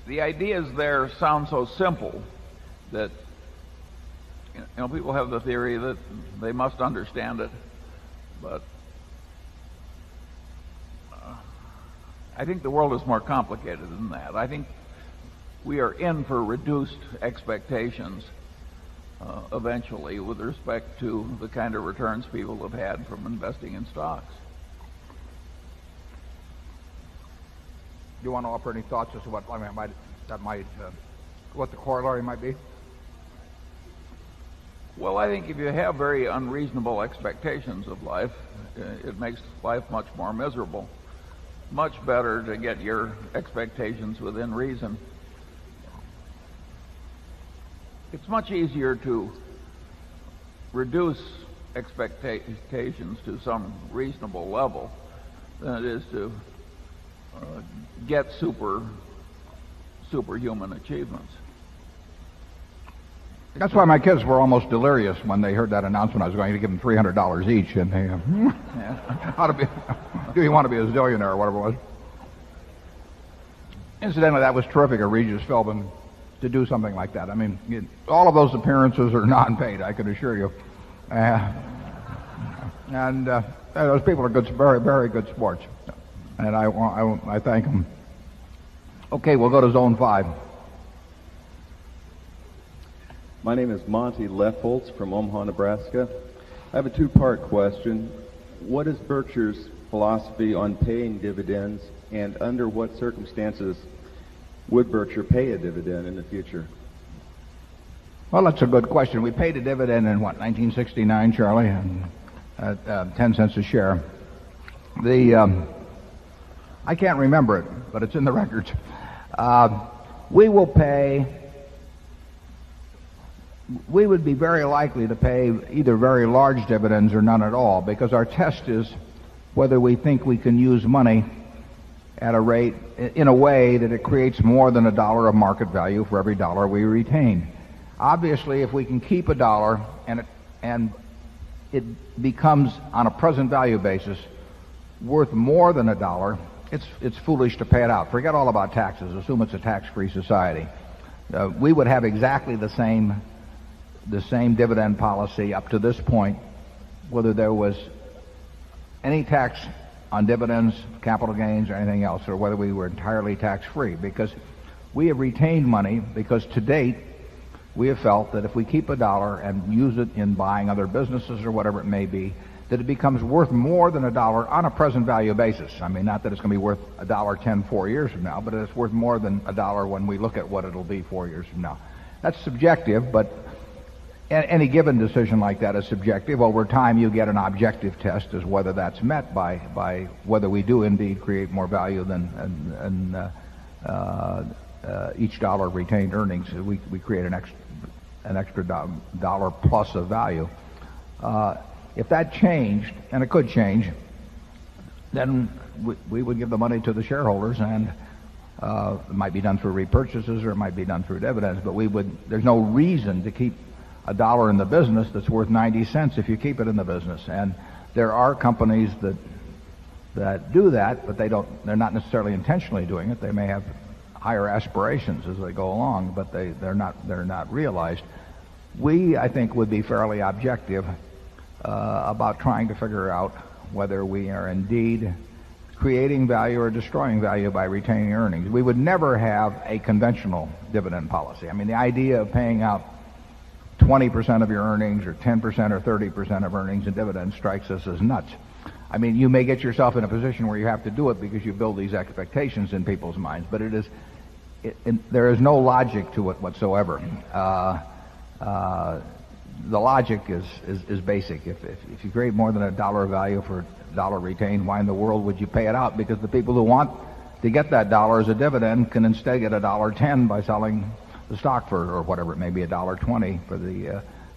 Speaker 6: The ideas there sound so simple that people have the theory that they must understand it, but I think the world is more complicated than that. I think we are in for reduced expectations eventually with respect to the kind of returns people have had from investing in stocks.
Speaker 1: Do you want to offer any thoughts as to what what the corollary might be?
Speaker 6: Well, I think if you have very unreasonable expectations of life, it makes life much more miserable. Much better to get your expectations within reason. It's much easier to reduce expectations to some reasonable level than it is to get superhuman achievements.
Speaker 1: That's why my kids were almost delirious when they heard that announcement. I was going to give them $300 each, and they, do you want to be a zillionaire or whatever it was? Incidentally, that was terrific of Regis Philbin to do something like that. I mean, all of those appearances are non-paid, I can assure you. Those people are good, very, very good sports, and I thank them. Okay, we'll go to Zone 5.
Speaker 16: My name is Monty Leffoltz from Omaha, Nebraska. I have a 2-part question. What is Berkshire's philosophy on paying dividends, and under what circumstances would Berkshire pay a dividend in the future?
Speaker 1: Well, that's a good question. We paid a dividend in, 1969, Charlie? And at 10 cents a share. I can't remember it, but it's in the records. We would be very likely to pay either very large dividends or none at all, because our test is whether we think we can use money at a rate in a way that it creates more than $1 of market value for every dollar we retain. Obviously, if we can keep $1 and it becomes, on a present value basis, worth more than $1, it's foolish to pay it out. Forget all about taxes. Assume it's a tax-free society. We would have exactly the same dividend policy up to this point, whether there was any tax on dividends, capital gains, or anything else, or whether we were entirely tax-free, because we have retained money, because to date we have felt that if we keep $1 and use it in buying other businesses or whatever it may be, that it becomes worth more than $1 on a present value basis. I mean, not that it's going to be worth $1.10 4 years from now, but it's worth more than $1 when we look at what it'll be 4 years from now. That's subjective, but any given decision like that is subjective. Over time, you get an objective test as whether that's met by whether we do indeed create more value than each dollar of retained earnings. We create an extra dollar plus of value. If that changed, and it could change, then we would give the money to the shareholders, and it might be done through repurchases or it might be done through dividends. But there's no reason to keep $1 in the business that's worth 90 cents if you keep it in the business. And there are companies that do that, but they're not necessarily intentionally doing it. They may have higher aspirations as they go along, but they're not realized. We, I think, would be fairly objective about trying to figure out whether we are indeed creating value or destroying value by retaining earnings. We would never have a conventional dividend policy. I mean, the idea of paying out 20% of your earnings or 10% or 30% of earnings in dividends strikes us as nuts. I mean, you may get yourself in a position where you have to do it because you build these expectations in people's minds, but there is no logic to it whatsoever. The logic is basic. If you create more than $1 of value for $1 retained, why in the world would you pay it out? Because the people who want to get that $1 as a dividend can instead get $1.10 by selling the stock for, or whatever it may be, $1.20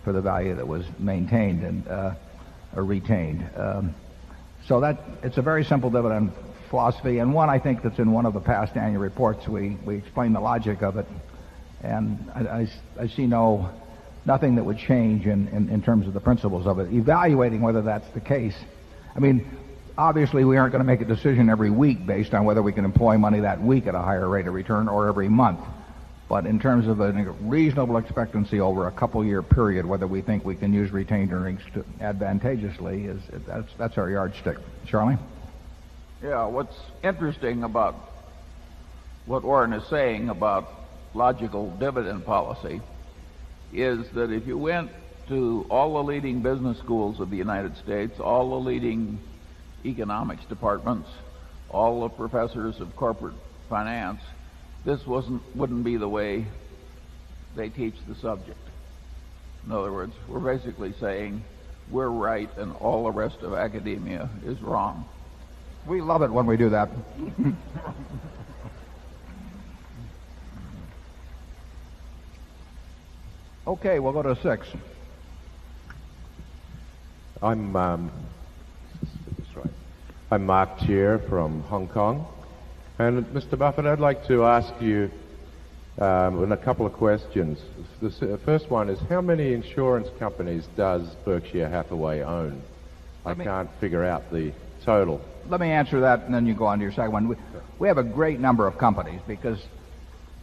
Speaker 1: for the value that was maintained and or retained. So that it's a very simple dividend philosophy, and one I think that's in one of the past annual reports. We explain the logic of it, and I see nothing that would change in terms of the principles of it. Evaluating whether that's the case. I mean, obviously we aren't going to make a decision every week based on whether we can employ money that week at a higher rate of return or every month. But in terms of a reasonable expectancy over a couple-year period, whether we think we can use retained earnings advantageously, that's our yardstick. Charlie?
Speaker 6: Yeah, what's interesting about what Warren is saying about logical dividend policy is that if you went to all the leading business schools of the United States, all the leading economics departments, all the professors of corporate finance, this wouldn't be the way they teach the subject. In other words, we're basically saying we're right and all the rest of academia is wrong.
Speaker 1: We love it when we do that. Okay, we'll go to 6.
Speaker 17: I'm Mark Cheer from Hong Kong. And Mr. Buffett, I'd like to ask you a couple of questions. The first one is, how many insurance companies does Berkshire Hathaway own? I can't figure out the total.
Speaker 1: Let me answer that, and then you go on to your second one. We have a great number of companies because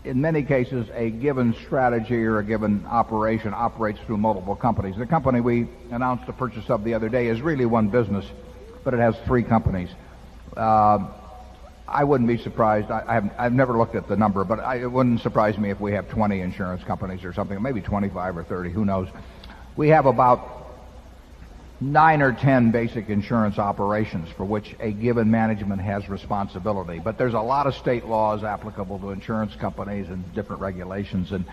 Speaker 1: in many cases a given strategy or a given operation operates through multiple companies. The company we announced the purchase of the other day is really one business, but it has 3 companies. I wouldn't be surprised. I've never looked at the number, but it wouldn't surprise me if we have 20 insurance companies or something, maybe 25 or 30, who knows. We have about 9 or 10 basic insurance operations for which a given management has responsibility. But there's a lot of state laws applicable to insurance companies and different regulations, and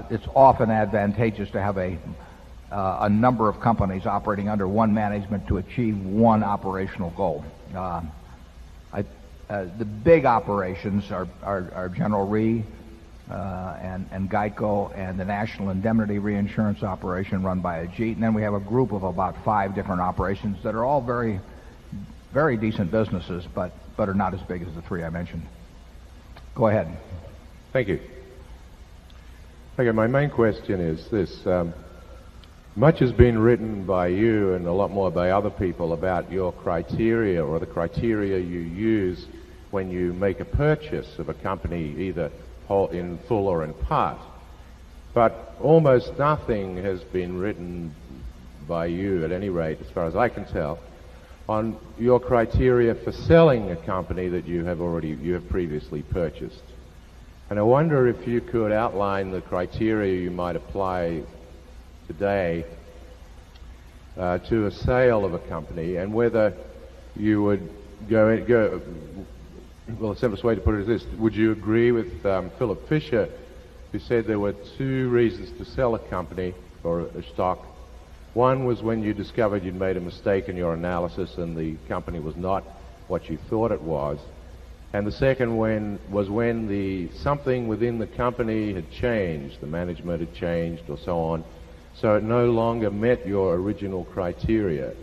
Speaker 1: it's often advantageous to have a number of companies operating under one management to achieve one operational goal. The big operations are General Re and Geico and the National Indemnity Reinsurance operation run by Ajit. And then we have a group of about 5 different operations that are all very, very decent businesses, but are not as big as the 3 I mentioned. Go ahead.
Speaker 17: Thank you. Okay, my main question is this. Much has been written by you and a lot more by other people about your criteria or the criteria you use when you make a purchase of a company, either in full or in part. But almost nothing has been written by you, at any rate, as far as I can tell, on your criteria for selling a company that you have previously purchased. And I wonder if you could outline the criteria you might apply today to a sale of a company, and whether you would go. Well, the simplest way to put it is this: would you agree with Philip Fisher, who said there were 2 reasons to sell a company or a stock? One was when you discovered you'd made a mistake in your analysis and the company was not what you thought it was. And the second was when something within the company had changed, the management had changed or so on, so it no longer met your original criteria.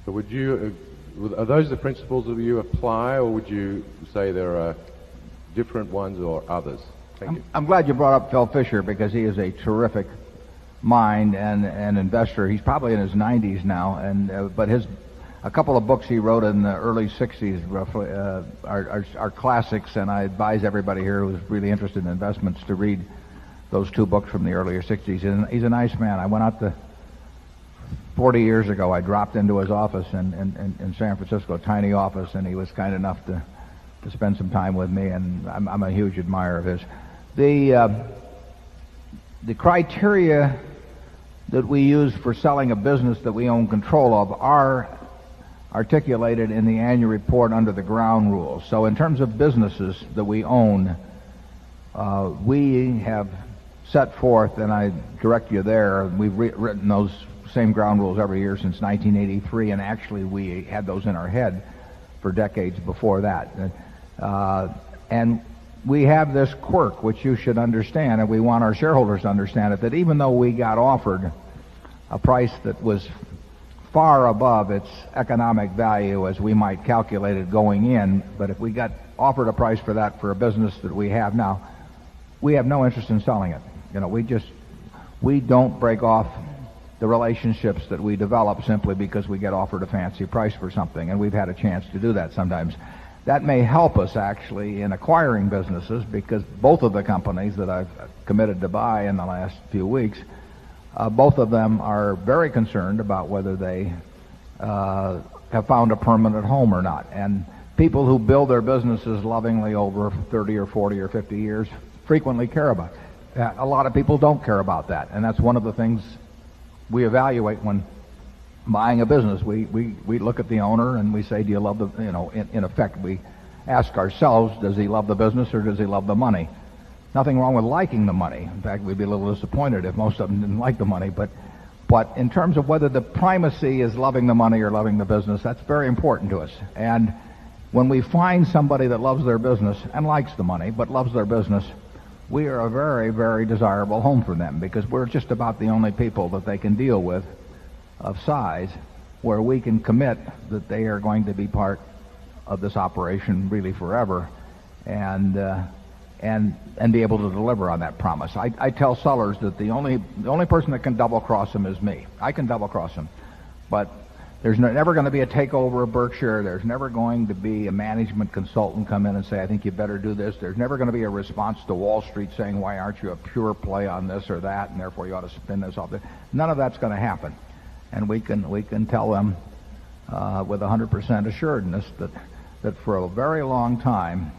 Speaker 17: So are those the principles that you apply, or would you say there are different ones or others? Thank you.
Speaker 1: I'm glad you brought up Phil Fisher, because he is a terrific mind and an investor. He's probably in his 90s now, but a couple of books he wrote in the early 60s roughly are classics, and I advise everybody here who's really interested in investments to read those 2 books from the earlier 60s. And he's a nice man. I went out 40 years ago, I dropped into his office in San Francisco, a tiny office, and he was kind enough to spend some time with me, and I'm a huge admirer of his. The criteria that we use for selling a business that we own control of are articulated in the annual report under the ground rules. So in terms of businesses that we own, we have set forth, and I direct you there, we've written those same ground rules every year since 1983, and actually we had those in our head for decades before that. And we have this quirk, which you should understand, and we want our shareholders to understand it, that even though we got offered a price that was far above its economic value as we might calculate it going in, but if we got offered a price for that for a business that we have now, we have no interest in selling it. We don't break off the relationships that we develop simply because we get offered a fancy price for something, and we've had a chance to do that sometimes. That may help us actually in acquiring businesses, because both of the companies that I've committed to buy in the last few weeks, both of them are very concerned about whether they have found a permanent home or not. And people who build their businesses lovingly over 30 or 40 or 50 years frequently care about it. A lot of people don't care about that, and that's one of the things we evaluate when buying a business. We look at the owner and we say, do you love the, in effect, we ask ourselves, does he love the business or does he love the money? Nothing wrong with liking the money. In fact, we'd be a little disappointed if most of them didn't like the money. But in terms of whether the primacy is loving the money or loving the business, that's very important to us. And when we find somebody that loves their business and likes the money but loves their business, we are a very, very desirable home for them, because we're just about the only people that they can deal with of size where we can commit that they are going to be part of this operation really forever, and be able to deliver on that promise. I tell sellers that the only person that can double cross them is me. I can double cross them, but there's never going to be a takeover of Berkshire. There's never going to be a management consultant come in and say, I think you better do this. There's never going to be a response to Wall Street saying, why aren't you a pure play on this or that, and therefore you ought to spin this off. None of that's going to happen. And we can tell them with 100% assuredness that for a very long time,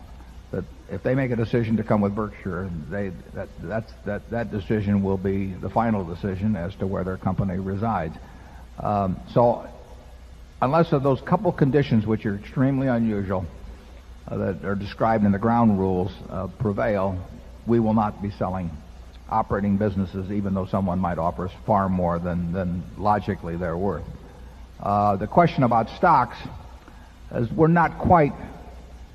Speaker 1: that if they make a decision to come with Berkshire, that decision will be the final decision as to where their company resides. So unless of those couple conditions, which are extremely unusual, that are described in the ground rules, prevail, we will not be selling operating businesses, even though someone might offer us far more than logically they're worth. The question about stocks, we're not quite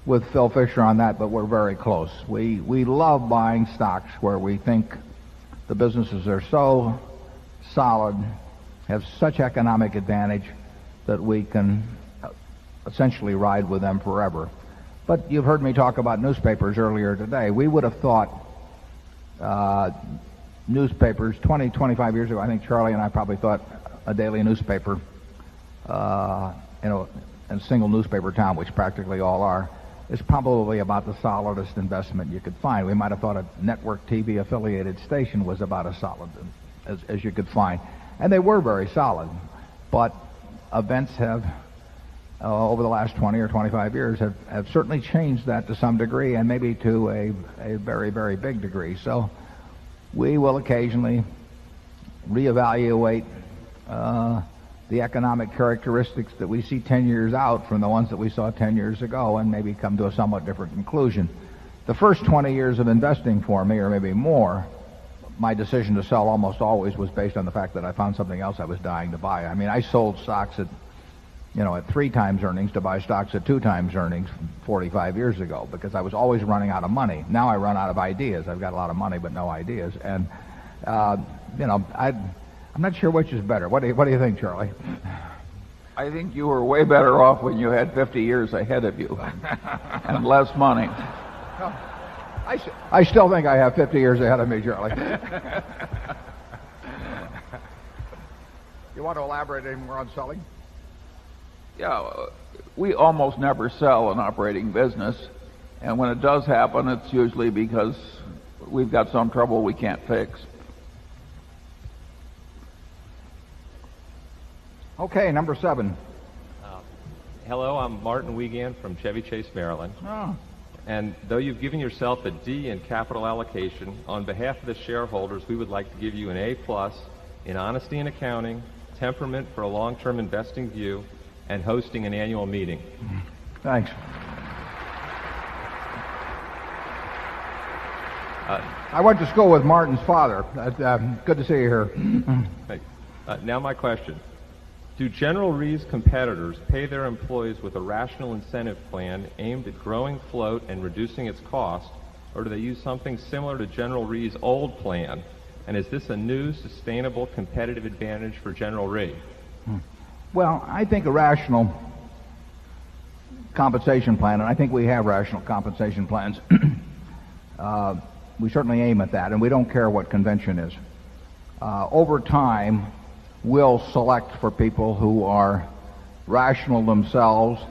Speaker 1: with Phil Fisher on that, but we're very close. We love buying stocks where we think the businesses are so solid, have such economic advantage that we can essentially ride with them forever. But you've heard me talk about newspapers earlier today. We would have thought newspapers 20, 25 years ago. I think Charlie and I probably thought a daily newspaper, in a single newspaper town, which practically all are, is probably about the solidest investment you could find. We might have thought a network TV affiliated station was about as solid as you could find. And they were very solid. But events have, over the last 20 or 25 years, have certainly changed that to some degree, and maybe to a very, very big degree. So we will occasionally reevaluate the economic characteristics that we see 10 years out from the ones that we saw 10 years ago, and maybe come to a somewhat different conclusion. The first 20 years of investing for me, or maybe more, my decision to sell almost always was based on the fact that I found something else I was dying to buy. I mean, I sold stocks at 3 times earnings to buy stocks at 2 times earnings 45 years ago, because I was always running out of money. Now I run out of ideas. I've got a lot of money but no ideas. And I'm not sure which is better. What do you think, Charlie?
Speaker 6: I think you were way better off when you had 50 years ahead of you and less money.
Speaker 1: I still think I have 50 years ahead of me, Charlie. You want to elaborate any more on selling?
Speaker 6: Yeah, we almost never sell an operating business, and when it does happen, it's usually because we've got some trouble we can't fix.
Speaker 1: Okay, number 7.
Speaker 18: Hello, I'm Martin Wiegand from Chevy Chase, Maryland.
Speaker 1: Oh.
Speaker 18: And though you've given yourself a D in capital allocation, on behalf of the shareholders, we would like to give you an A+ in honesty in accounting, temperament for a long-term investing view, and hosting an annual meeting.
Speaker 1: Thanks. I went to school with Martin's father. Good to see you here.
Speaker 18: Thanks. Now my question. Do General Re's competitors pay their employees with a rational incentive plan aimed at growing float and reducing its cost, or do they use something similar to General Re's old plan? And is this a new, sustainable, competitive advantage for General Re?
Speaker 1: Well, I think a rational compensation plan, and I think we have rational compensation plans, we certainly aim at that, and we don't care what convention is. Over time, we'll select for people who are rational themselves,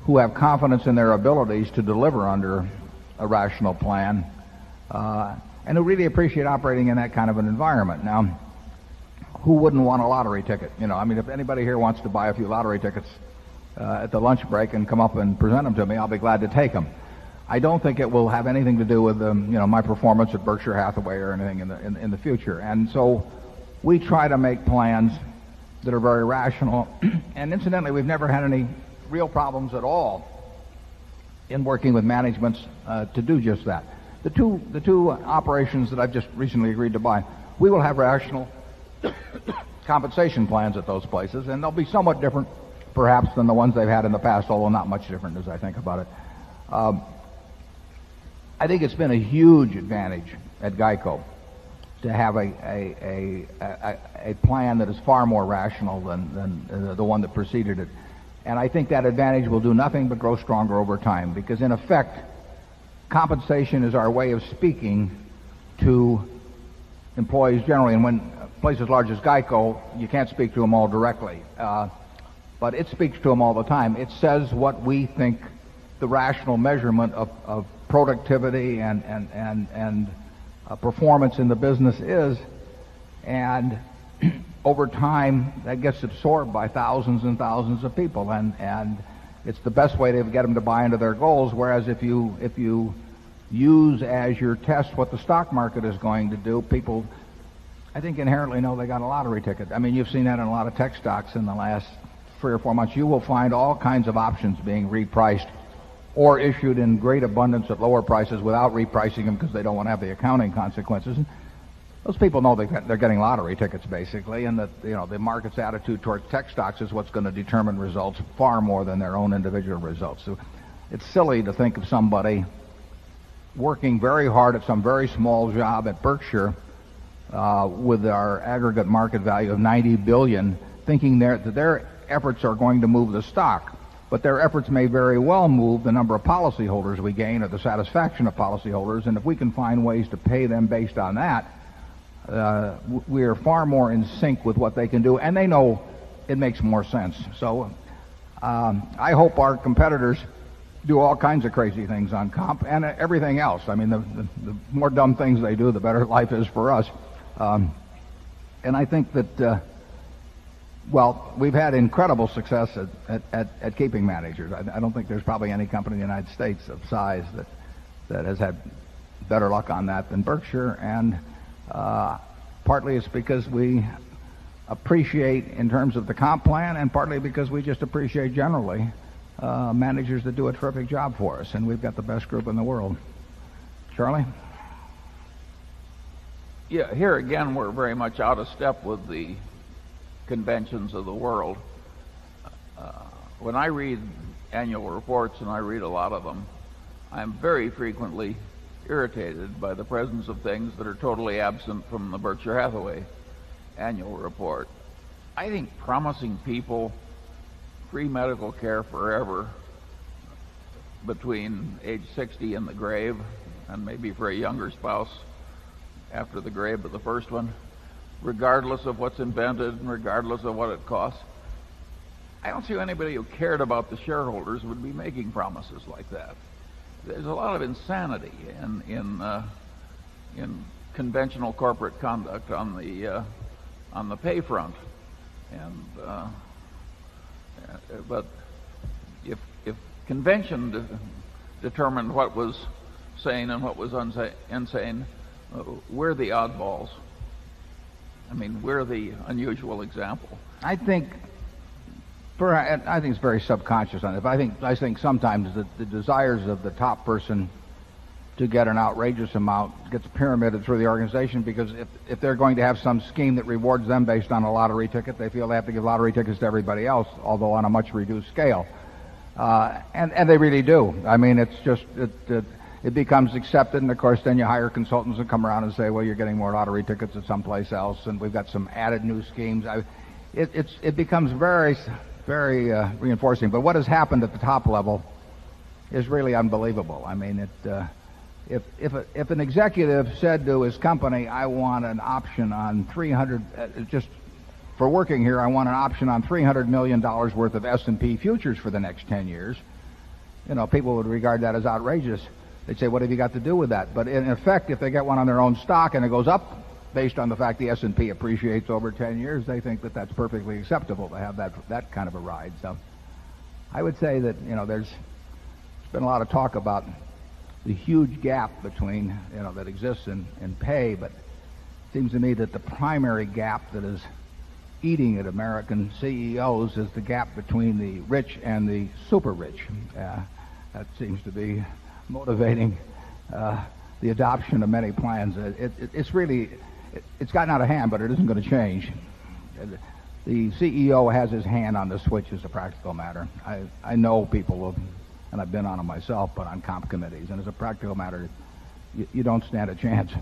Speaker 1: who have confidence in their abilities to deliver under a rational plan, and who really appreciate operating in that kind of an environment. Now, who wouldn't want a lottery ticket? I mean, if anybody here wants to buy a few lottery tickets at the lunch break and come up and present them to me, I'll be glad to take them. I don't think it will have anything to do with my performance at Berkshire Hathaway or anything in the future. And so we try to make plans that are very rational. And incidentally, we've never had any real problems at all in working with managements to do just that. The two operations that I've just recently agreed to buy, we will have rational compensation plans at those places, and they'll be somewhat different perhaps than the ones they've had in the past, although not much different as I think about it. I think it's been a huge advantage at GEICO to have a plan that is far more rational than the one that preceded it. And I think that advantage will do nothing but grow stronger over time, because in effect, compensation is our way of speaking to employees generally. And when places large as GEICO, you can't speak to them all directly. But it speaks to them all the time. It says what we think the rational measurement of productivity and performance in the business is, and over time that gets absorbed by thousands and thousands of people, and it's the best way to get them to buy into their goals. Whereas if you use as your test what the stock market is going to do, people, I think, inherently know they got a lottery ticket. I mean, you've seen that in a lot of tech stocks in the last 3 or 4 months. You will find all kinds of options being repriced or issued in great abundance at lower prices without repricing them because they don't want to have the accounting consequences. those people know they're getting lottery tickets, basically, and that, the market's attitude towards tech stocks is what's going to determine results far more than their own individual results. So it's silly to think of somebody working very hard at some very small job at Berkshire with our aggregate market value of $90 billion, thinking that their efforts are going to move the stock. But their efforts may very well move the number of policyholders we gain or the satisfaction of policyholders, and if we can find ways to pay them based on that, we are far more in sync with what they can do, and they know it makes more sense. So I hope our competitors do all kinds of crazy things on comp and everything else. I mean, the more dumb things they do, the better life is for us. And I think that, we've had incredible success at keeping managers. I don't think there's probably any company in the United States of size that has had better luck on that than Berkshire, and partly it's because we appreciate in terms of the comp plan, and partly because we just appreciate generally managers that do a terrific job for us, and we've got the best group in the world. Charlie?
Speaker 6: Yeah, here again we're very much out of step with the conventions of the world. When I read annual reports, and I read a lot of them, I'm very frequently irritated by the presence of things that are totally absent from the Berkshire Hathaway annual report. I think promising people free medical care forever between age 60 and the grave, and maybe for a younger spouse after the grave of the first one, regardless of what's invented and regardless of what it costs. I don't see anybody who cared about the shareholders would be making promises like that. There's a lot of insanity in conventional corporate conduct on the pay front, and but if convention determined what was sane and what was insane, we're the oddballs. I mean, we're the unusual example.
Speaker 1: I think it's very subconscious on it. I think sometimes the desires of the top person to get an outrageous amount gets pyramided through the organization, because if they're going to have some scheme that rewards them based on a lottery ticket, they feel they have to give lottery tickets to everybody else, although on a much reduced scale. And they really do. I mean, it's just it becomes accepted, and of course then you hire consultants and come around and say, well, you're getting more lottery tickets at someplace else, and we've got some added new schemes. It becomes very, very reinforcing. But what has happened at the top level is really unbelievable. I mean, if an executive said to his company, I want an option on just for working here, I want an option on $300 million worth of S&P futures for the next 10 years, people would regard that as outrageous. They'd say, what have you got to do with that? But in effect, if they get one on their own stock and it goes up based on the fact the S&P appreciates over 10 years, they think that that's perfectly acceptable to have that kind of a ride. So I would say that, there's been a lot of talk about the huge gap between, that exists in pay, but it seems to me that the primary gap that is eating at American CEOs is the gap between the rich and the super rich. That seems to be motivating the adoption of many plans. It's gotten out of hand, but it isn't going to change. The CEO has his hand on the switch as a practical matter. I know people, and I've been on them myself, but on comp committees, and as a practical matter, you don't stand a chance.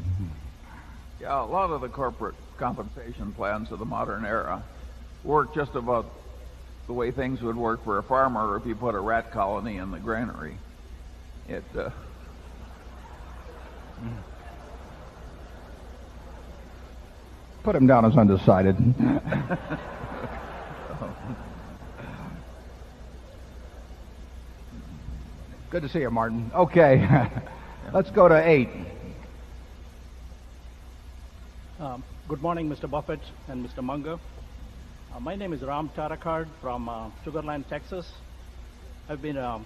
Speaker 6: Yeah, a lot of the corporate compensation plans of the modern era work just about the way things would work for a farmer if you put a rat colony in the granary.
Speaker 1: Put him down as undecided. Good to see you, Martin. Okay, let's go to 8.
Speaker 19: Good morning, Mr. Buffett and Mr. Munger. My name is Ram Tarakard from Sugar Land, Texas. I've been a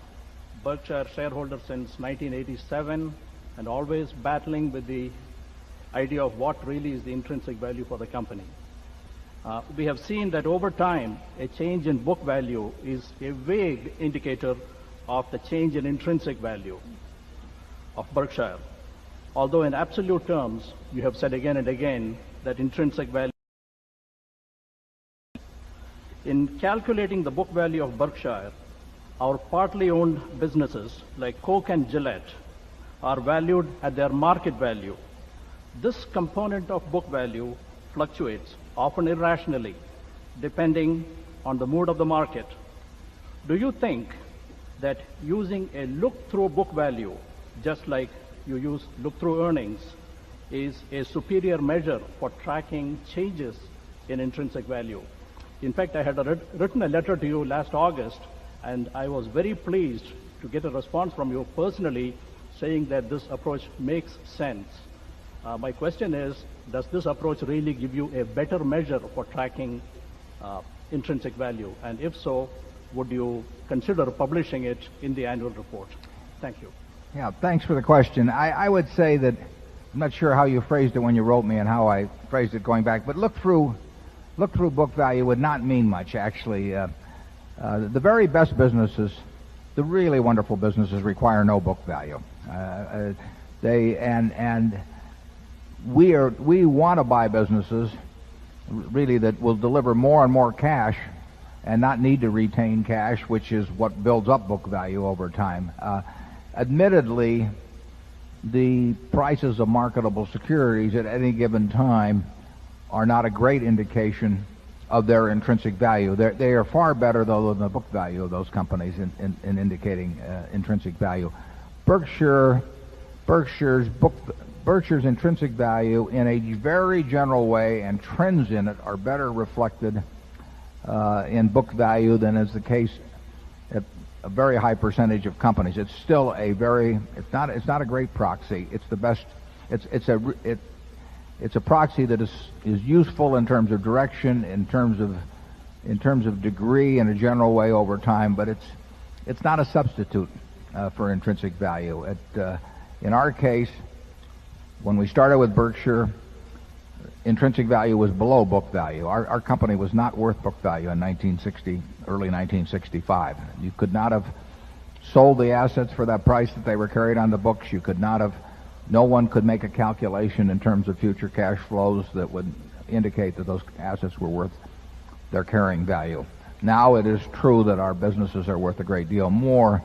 Speaker 19: Berkshire shareholder since 1987 and always battling with the idea of what really is the intrinsic value for the company. We have seen that over time, a change in book value is a vague indicator of the change in intrinsic value of Berkshire. Although in absolute terms, you have said again and again that intrinsic value. In calculating the book value of Berkshire, our partly owned businesses like Coke and Gillette are valued at their market value. This component of book value fluctuates, often irrationally, depending on the mood of the market. Do you think that using a look-through book value, just like you use look-through earnings, is a superior measure for tracking changes in intrinsic value? In fact, I had written a letter to you last August, and I was very pleased to get a response from you personally saying that this approach makes sense. My question is, does this approach really give you a better measure for tracking intrinsic value? And if so, would you consider publishing it in the annual report? Thank you.
Speaker 1: Yeah, thanks for the question. I would say that, I'm not sure how you phrased it when you wrote me and how I phrased it going back, but look-through book value would not mean much, actually. The very best businesses, the really wonderful businesses, require no book value. We want to buy businesses really that will deliver more and more cash and not need to retain cash, which is what builds up book value over time. Admittedly, the prices of marketable securities at any given time are not a great indication of their intrinsic value. They are far better, though, than the book value of those companies in indicating intrinsic value. Berkshire's intrinsic value, in a very general way, and trends in it are better reflected in book value than is the case at a very high percentage of companies. It's still it's not a great proxy. It's the best. It's a proxy that is useful in terms of direction, in terms of degree, in a general way over time, but it's not a substitute for intrinsic value. In our case, when we started with Berkshire, intrinsic value was below book value. Our company was not worth book value in early 1965. You could not have sold the assets for that price that they were carried on the books. No one could make a calculation in terms of future cash flows that would indicate that those assets were worth their carrying value. Now it is true that our businesses are worth a great deal more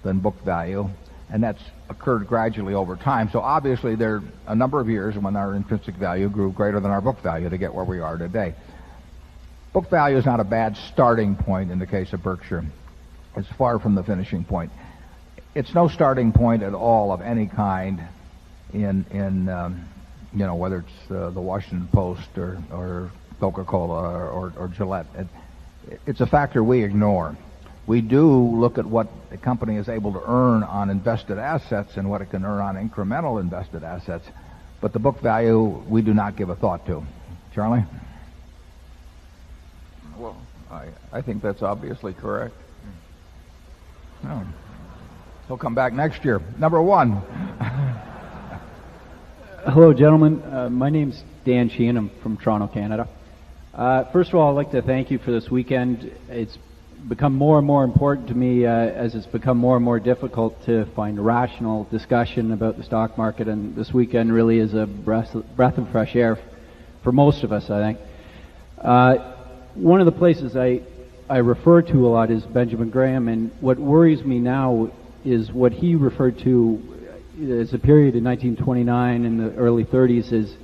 Speaker 1: than book value, and that's occurred gradually over time. So obviously there are a number of years when our intrinsic value grew greater than our book value to get where we are today. Book value is not a bad starting point in the case of Berkshire. It's far from the finishing point. It's no starting point at all of any kind in whether it's the Washington Post or Coca-Cola or Gillette. It's a factor we ignore. We do look at what a company is able to earn on invested assets and what it can earn on incremental invested assets, but the book value we do not give a thought to. Charlie?
Speaker 6: Well, I think that's obviously correct.
Speaker 1: Oh. He'll come back next year. Number one.
Speaker 20: Hello, gentlemen. My name's Dan Sheehan. I'm from Toronto, Canada. First of all, I'd like to thank you for this weekend. It's become more and more important to me as it's become more and more difficult to find rational discussion about the stock market, and this weekend really is a breath of fresh air for most of us, I think. One of the places I refer to a lot is Benjamin Graham, and what worries me now is what he referred to as a period in 1929 and the early 30s as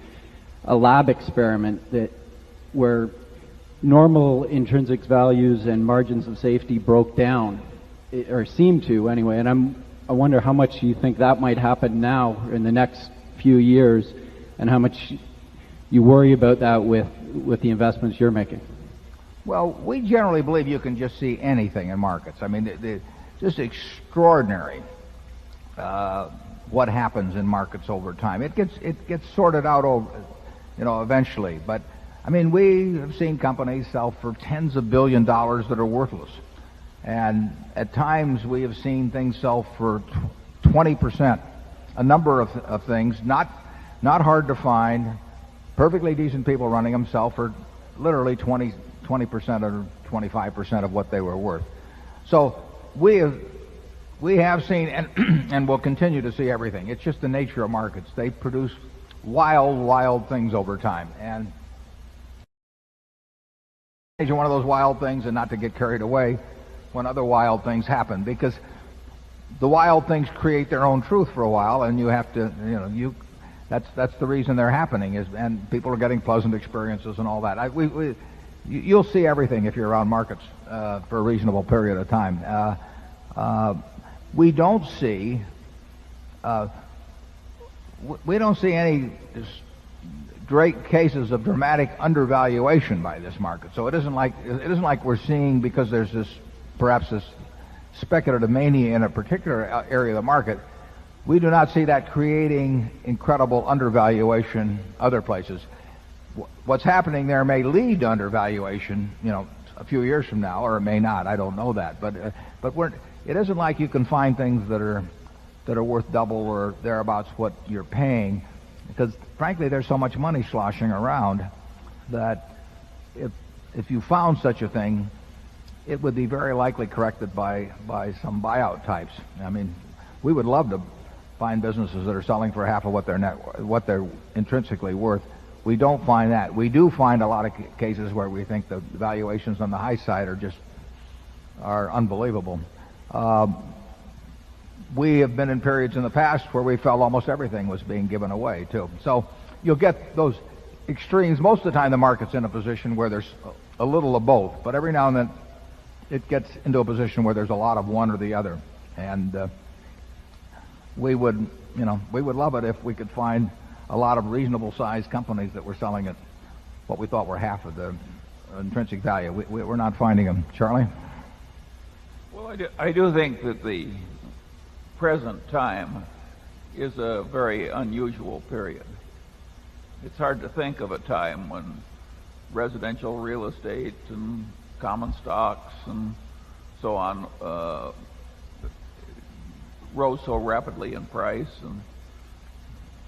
Speaker 20: a lab experiment where normal intrinsic values and margins of safety broke down, or seemed to anyway, and I wonder how much you think that might happen now in the next few years, and how much you worry about that with the investments you're making.
Speaker 1: Well, we generally believe you can just see anything in markets. I mean, just extraordinary what happens in markets over time. It gets sorted out over, eventually. But I mean, we have seen companies sell for tens of billions of dollars that are worthless, and at times we have seen things sell for 20%. A number of things, not hard to find, perfectly decent people running them, sell for literally 20% or 25% of what they were worth. So we We have seen and will continue to see everything. It's just the nature of markets. They produce wild things over time. And one of those wild things, and not to get carried away when other wild things happen, because the wild things create their own truth for a while, and you have to, that's the reason they're happening, and people are getting pleasant experiences and all that. You'll see everything if you're around markets for a reasonable period of time. We don't see any great cases of dramatic undervaluation by this market. So it isn't like we're seeing, because there's perhaps this speculative mania in a particular area of the market. We do not see that creating incredible undervaluation other places. What's happening there may lead to undervaluation, a few years from now, or it may not. I don't know that, but it isn't like you can find things that are worth double or thereabouts what you're paying, because frankly there's so much money sloshing around that if you found such a thing, it would be very likely corrected by some buyout types. I mean, we would love to find businesses that are selling for half of what they're intrinsically worth. We don't find that. We do find a lot of cases where we think the valuations on the high side are unbelievable. We have been in periods in the past where we felt almost everything was being given away too. So you'll get those extremes. Most of the time the market's in a position where there's a little of both, but every now and then it gets into a position where there's a lot of one or the other. And we would love it if we could find a lot of reasonable sized companies that were selling at what we thought were half of the intrinsic value. We're not finding them. Charlie?
Speaker 6: Well, I do think that the present time is a very unusual period. It's hard to think of a time when residential real estate and common stocks and so on rose so rapidly in price, and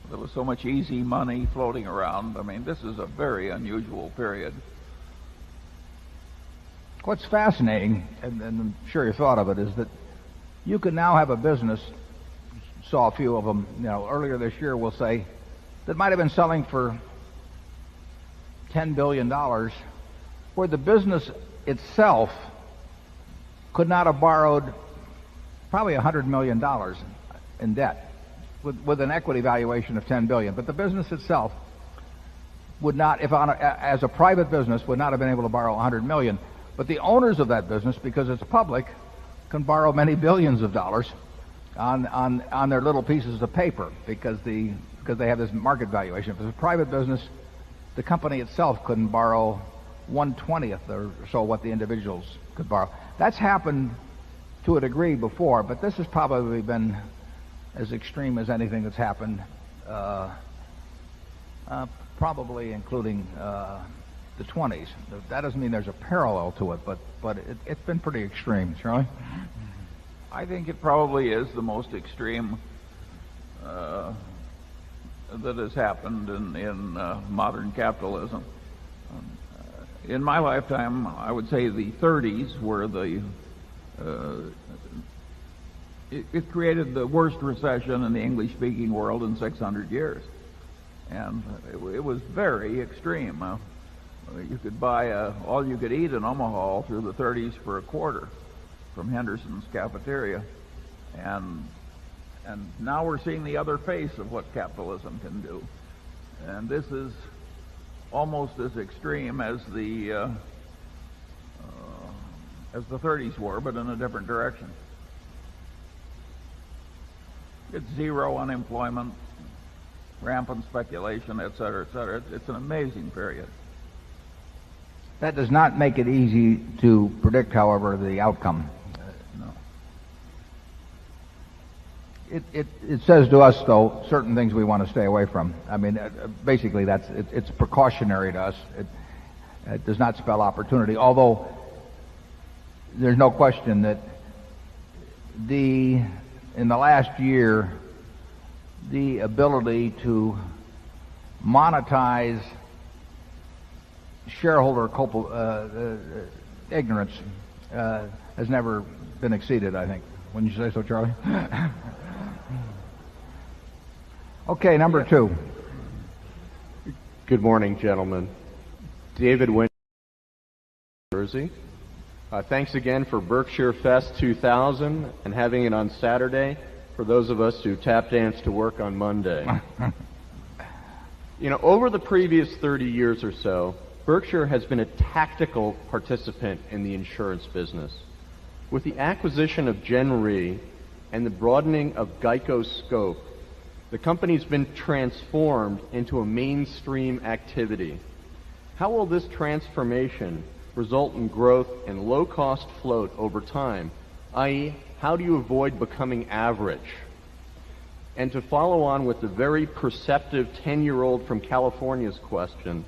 Speaker 6: there was so much easy money floating around. I mean, this is a very unusual period.
Speaker 1: What's fascinating, and I'm sure you thought of it, is that you can now have a business, saw a few of them, earlier this year, we'll say, that might have been selling for $10 billion, where the business itself could not have borrowed probably $100 million in debt with an equity valuation of $10 billion. But the business itself would not, as a private business, would not have been able to borrow $100 million. But the owners of that business, because it's public, can borrow many billions of dollars on their little pieces of paper because they have this market valuation. If it's a private business, the company itself couldn't borrow 1/20th or so what the individuals could borrow. That's happened to a degree before, but this has probably been as extreme as anything that's happened, probably including the 20s. That doesn't mean there's a parallel to it, but it's been pretty extreme. Charlie?
Speaker 6: I think it probably is the most extreme that has happened in modern capitalism. In my lifetime, I would say the 30s were it created the worst recession in the English-speaking world in 600 years. And it was very extreme. You could buy all you could eat in Omaha through the 30s for a quarter from Henderson's cafeteria. And now we're seeing the other face of what capitalism can do. And this is almost as extreme as the 30s were, but in a different direction. It's zero unemployment, rampant speculation, et cetera, et cetera. It's an amazing period.
Speaker 1: That does not make it easy to predict, however, the outcome. No. It says to us, though, certain things we want to stay away from. I mean, basically, it's precautionary to us. It does not spell opportunity, although there's no question that in the last year, the ability to monetize shareholder ignorance has never been exceeded, I think. Wouldn't you say so, Charlie? Okay, number 2.
Speaker 21: Good morning, gentlemen. David Wynn, New Jersey. Thanks again for Berkshire Fest 2000 and having it on Saturday for those of us who tap dance to work on Monday. Over the previous 30 years or so, Berkshire has been a tactical participant in the insurance business. With the acquisition of Gen Re and the broadening of Geico's scope, the company's been transformed into a mainstream activity. How will this transformation result in growth and low-cost float over time, i.e., how do you avoid becoming average? And to follow on with the very perceptive 10-year-old from California's question,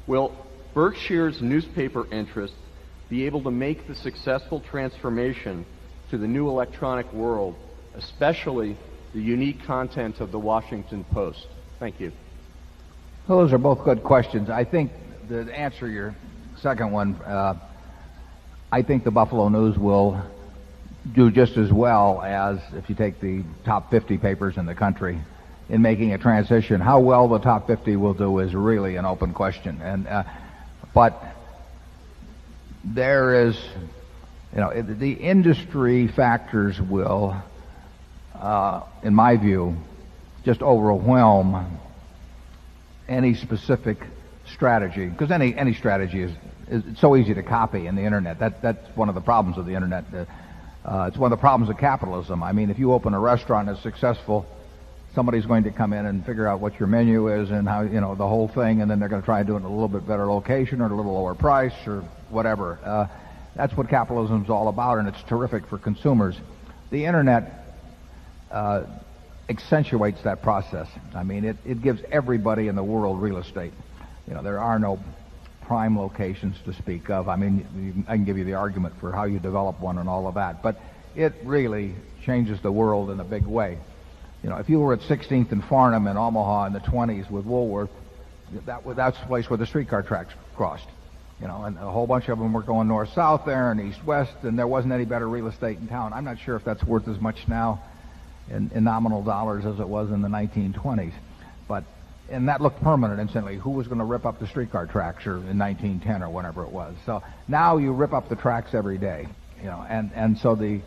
Speaker 21: will Berkshire's newspaper interests be able to make the successful transformation to the new electronic world, especially the unique content of the Washington Post? Thank you.
Speaker 1: Well, those are both good questions. I think to answer your second one, I think the Buffalo News will do just as well as if you take the top 50 papers in the country in making a transition. How well the top 50 will do is really an open question. But there is, the industry factors will, in my view, just overwhelm any specific strategy, because any strategy is it's so easy to copy in the internet. That's one of the problems of the internet. It's one of the problems of capitalism. I mean, if you open a restaurant and it's successful, somebody's going to come in and figure out what your menu is and how, the whole thing, and then they're going to try and do it in a little bit better location or at a little lower price or whatever. That's what capitalism is all about, and it's terrific for consumers. The internet accentuates that process. I mean, it gives everybody in the world real estate. There are no prime locations to speak of. I mean, I can give you the argument for how you develop one and all of that, but it really changes the world in a big way. If you were at 16th and Farnham in Omaha in the 20s with Woolworth, that's the place where the streetcar tracks crossed. And a whole bunch of them were going north-south there and east-west, and there wasn't any better real estate in town. I'm not sure if that's worth as much now in nominal dollars as it was in the 1920s. And that looked permanent instantly. Who was going to rip up the streetcar tracks or in 1910 or whenever it was? So now you rip up the tracks every day, and so the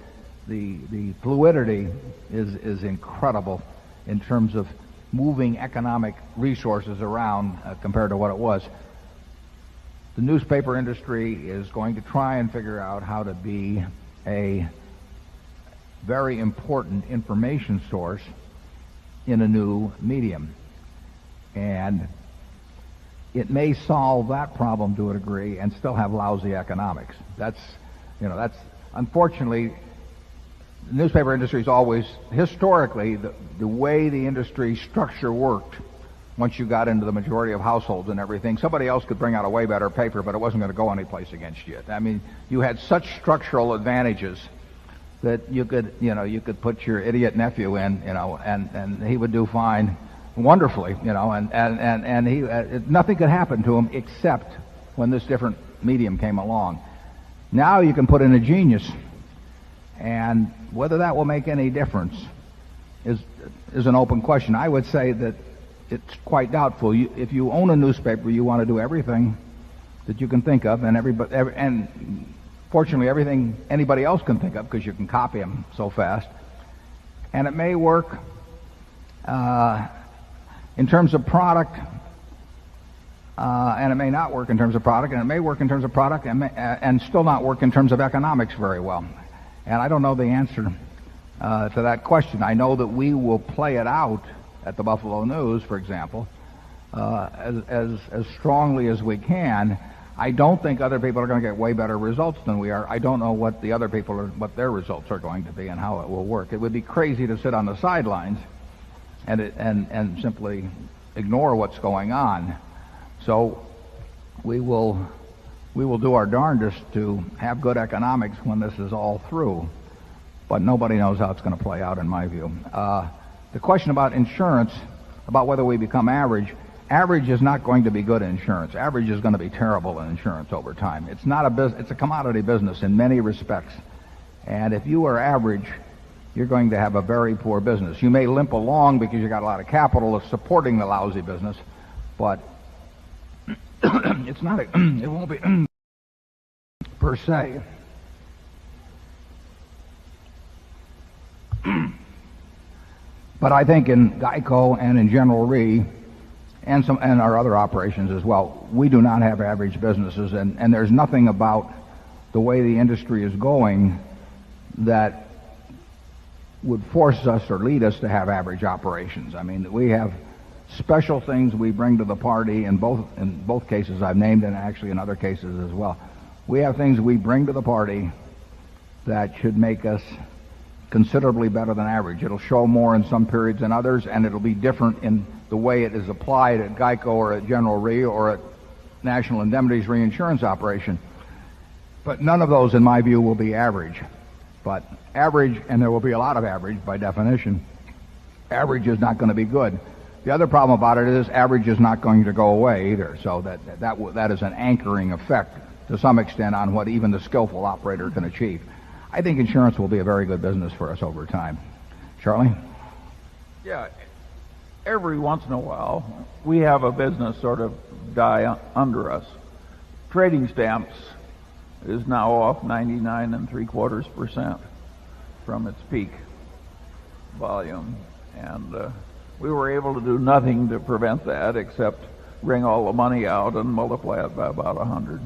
Speaker 1: fluidity is incredible in terms of moving economic resources around compared to what it was. The newspaper industry is going to try and figure out how to be a very important information source in a new medium. And it may solve that problem to a degree and still have lousy economics. That's unfortunately, the newspaper industry is always, historically, the way the industry structure worked, once you got into the majority of households and everything, somebody else could bring out a way better paper, but it wasn't going to go anyplace against you. I mean, you had such structural advantages that you could put your idiot nephew in, and he would do fine, wonderfully, and he nothing could happen to him except when this different medium came along. Now you can put in a genius, and whether that will make any difference is an open question. I would say that it's quite doubtful. If you own a newspaper, you want to do everything that you can think of, and fortunately everything anybody else can think of, because you can copy them so fast. And it may work in terms of product, and it may not work in terms of product, and it may work in terms of product and still not work in terms of economics very well. And I don't know the answer to that question. I know that we will play it out at the Buffalo News, for example, as strongly as we can. I don't think other people are going to get way better results than we are. I don't know what the other people what their results are going to be and how it will work. It would be crazy to sit on the sidelines and simply ignore what's going on. So we will do our darndest to have good economics when this is all through, but nobody knows how it's going to play out, in my view. The question about insurance, about whether we become average is not going to be good in insurance. Average is going to be terrible in insurance over time. It's not a business. It's a commodity business in many respects. And if you are average, you're going to have a very poor business. You may limp along because you got a lot of capital supporting the lousy business, but it's not it won't be per se. But I think in Geico and in General Re and our other operations as well, we do not have average businesses, and there's nothing about the way the industry is going that would force us or lead us to have average operations. I mean, we have special things we bring to the party in both cases I've named, and actually in other cases as well. We have things we bring to the party that should make us considerably better than average. It'll show more in some periods than others, and it'll be different in the way it is applied at Geico or at General Re or at National Indemnity's reinsurance operation. But none of those, in my view, will be average. But average, and there will be a lot of average by definition, average is not going to be good. The other problem about it is average is not going to go away either. So that is an anchoring effect to some extent on what even the skillful operator can achieve. I think insurance will be a very good business for us over time. Charlie?
Speaker 6: Yeah. Every once in a while, we have a business sort of die under us. Trading stamps is now off 99.75% from its peak volume. And we were able to do nothing to prevent that except wring all the money out and multiply it by about 100.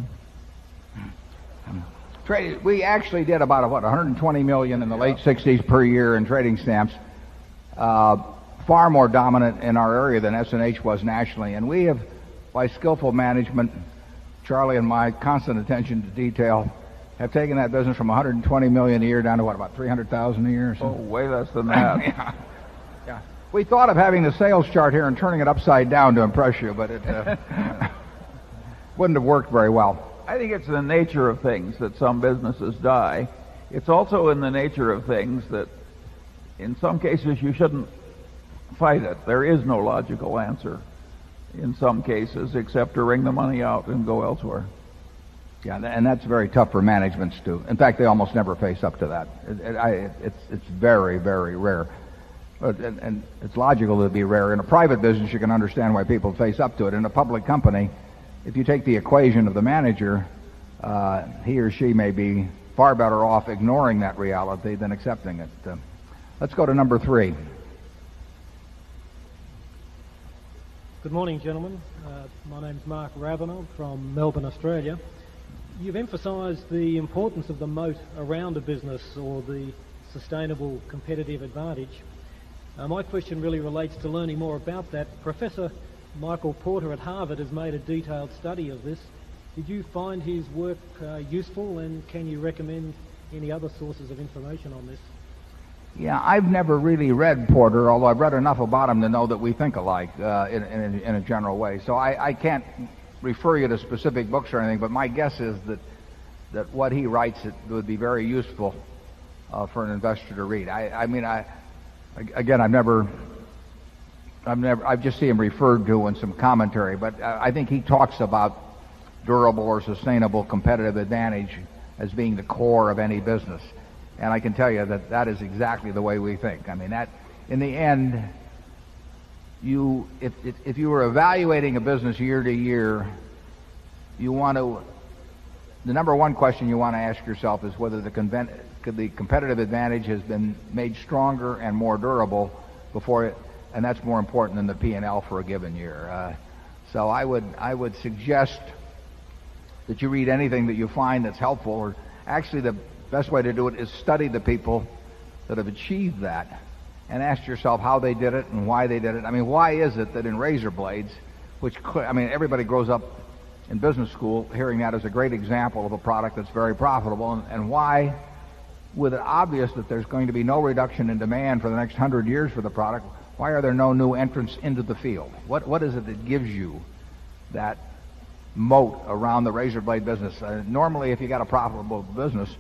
Speaker 1: We actually did about, $120 million in the late 60s per year in trading stamps. Far more dominant in our area than S&H was nationally. And we have, by skillful management, Charlie and my constant attention to detail, have taken that business from $120 million a year down to about $300,000 a year or something?
Speaker 6: Oh, way less than that.
Speaker 1: Yeah. We thought of having the sales chart here and turning it upside down to impress you, but it wouldn't have worked very well.
Speaker 6: I think it's the nature of things that some businesses die. It's also in the nature of things that in some cases you shouldn't fight it. There is no logical answer in some cases except to wring the money out and go elsewhere.
Speaker 1: Yeah, and that's very tough for managements to. In fact, they almost never face up to that. It's very, very rare. And it's logical to be rare. In a private business, you can understand why people face up to it. In a public company, if you take the equation of the manager, he or she may be far better off ignoring that reality than accepting it. Let's go to number 3.
Speaker 2: Good morning, gentlemen. My name's Mark Ravenel from Melbourne, Australia. You've emphasised the importance of the moat around a business or the sustainable competitive advantage. My question really relates to learning more about that. Professor Michael Porter at Harvard has made a detailed study of this. Did you find his work useful, and can you recommend any other sources of information on this?
Speaker 1: Yeah, I've never really read Porter, although I've read enough about him to know that we think alike in a general way. So I can't refer you to specific books or anything, but my guess is that what he writes would be very useful for an investor to read. I've just seen him referred to in some commentary, but I think he talks about durable or sustainable competitive advantage as being the core of any business. And I can tell you that is exactly the way we think. I mean, that in the end, if you were evaluating a business year to year, the number one question you want to ask yourself is whether the competitive advantage has been made stronger and more durable before it, and that's more important than the P&L for a given year. So I would suggest that you read anything that you find that's helpful, or actually the best way to do it is study the people that have achieved that and ask yourself how they did it and why they did it. I mean, why is it that in razor blades, everybody grows up in business school hearing that as a great example of a product that's very profitable, and why, with it obvious that there's going to be no reduction in demand for the next 100 years for the product, why are there no new entrants into the field? What is it that gives you that moat around the razor blade business? Normally, if you got a profitable business,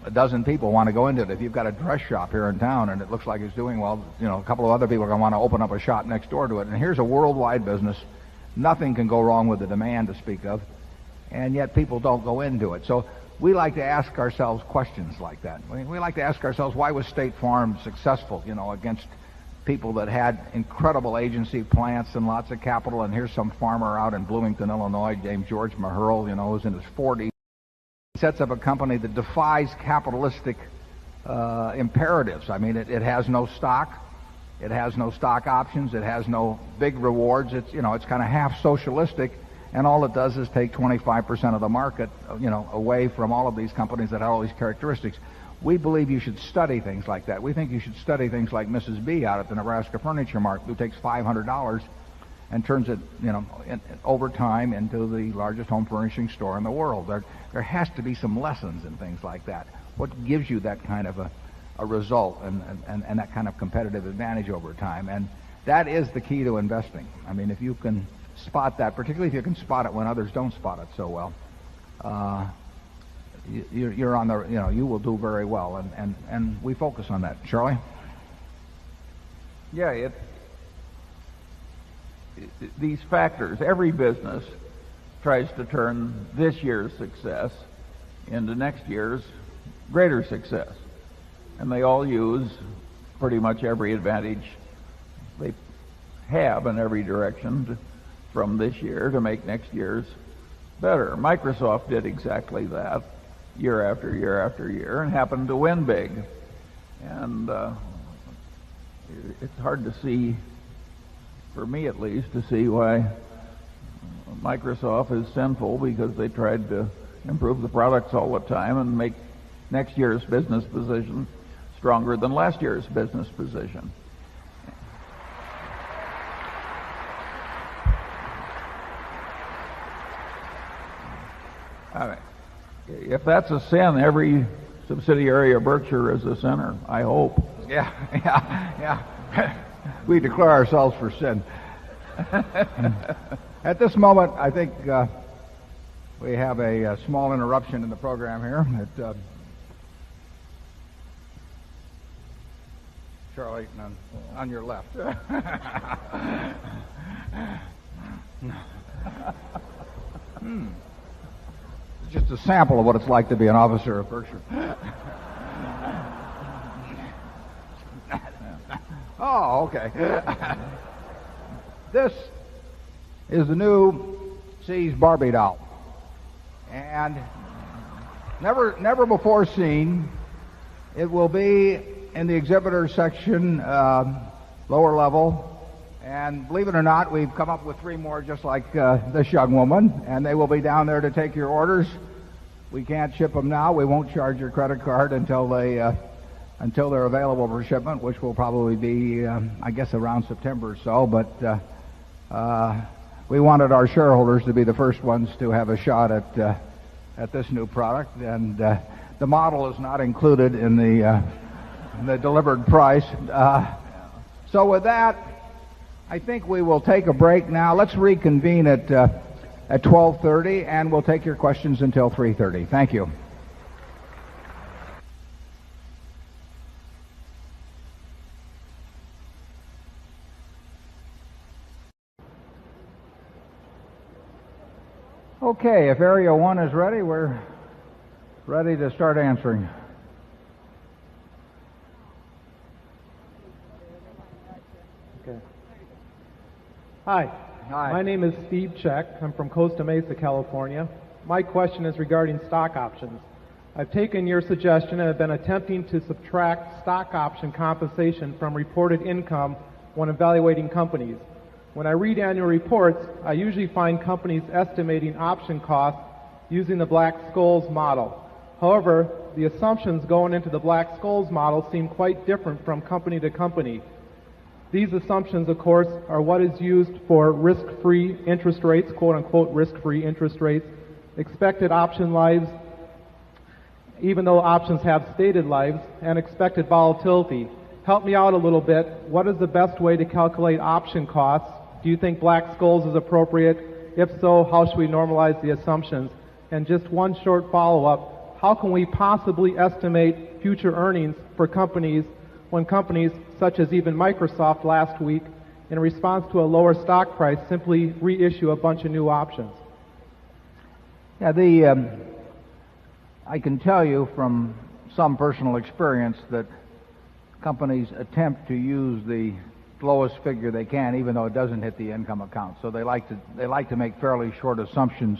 Speaker 1: a dozen people want to go into it. If you've got a dress shop here in town and it looks like it's doing well, a couple of other people are going to want to open up a shop next door to it. And here's a worldwide business. Nothing can go wrong with the demand to speak of, and yet people don't go into it. So we like to ask ourselves questions like that. We like to ask ourselves, why was State Farm successful, against people that had incredible agency plants and lots of capital? And here's some farmer out in Bloomington, Illinois, named George Maherl, who's in his 40s. He sets up a company that defies capitalistic imperatives. I mean, it has no stock. It has no stock options. It has no big rewards. It's kind of half socialistic. And all it does is take 25% of the market, away from all of these companies that have all these characteristics. We believe you should study things like that. We think you should study things like Mrs. B out at the Nebraska Furniture Mart, who takes $500 and turns it, over time into the largest home furnishing store in the world. There has to be some lessons in things like that. What gives you that kind of a result and that kind of competitive advantage over time? And that is the key to investing. I mean, if you can spot that, particularly if you can spot it when others don't spot it so well, you're on the, you will do very well, and we focus on that. Charlie?
Speaker 6: Yeah, these factors, every business tries to turn this year's success into next year's greater success. And they all use pretty much every advantage they have in every direction from this year to make next year's better. Microsoft did exactly that year after year after year and happened to win big. And it's hard to see, for me at least, to see why Microsoft is sinful, because they tried to improve the products all the time and make next year's business position stronger than last year's business position. All right. If that's a sin, every subsidiary of Berkshire is a sinner, I hope.
Speaker 1: Yeah. We declare ourselves for sin. At this moment, I think we have a small interruption in the program here. Charlie, on your left. It's just a sample of what it's like to be an officer of Berkshire. Oh, okay. This is the new See's Barbie doll. And never before seen. It will be in the exhibitor section, lower level. And believe it or not, we've come up with 3 more just like this young woman, and they will be down there to take your orders. We can't ship them now. We won't charge your credit card until they're available for shipment, which will probably be, I guess, around September or so. But we wanted our shareholders to be the first ones to have a shot at this new product, and the model is not included in the delivered price. So with that, I think we will take a break now. Let's reconvene at 12:30, and we'll take your questions until 3:30. Thank you. Okay, if Area 1 is ready, we're ready to start answering.
Speaker 4: Okay. Hi. My name is Steve Check. I'm from Costa Mesa, California. My question is regarding stock options. I've taken your suggestion and have been attempting to subtract stock option compensation from reported income when evaluating companies. When I read annual reports, I usually find companies estimating option costs using the Black-Scholes model. However, the assumptions going into the Black-Scholes model seem quite different from company to company. These assumptions, of course, are what is used for risk-free interest rates, quote-unquote risk-free interest rates, expected option lives, even though options have stated lives, and expected volatility. Help me out a little bit. What is the best way to calculate option costs? Do you think Black-Scholes is appropriate? If so, how should we normalize the assumptions? And just one short follow-up. How can we possibly estimate future earnings for companies when companies, such as even Microsoft last week, in response to a lower stock price, simply reissue a bunch of new options?
Speaker 1: Yeah, I can tell you from some personal experience that companies attempt to use the lowest figure they can, even though it doesn't hit the income account. So they like to make fairly short assumptions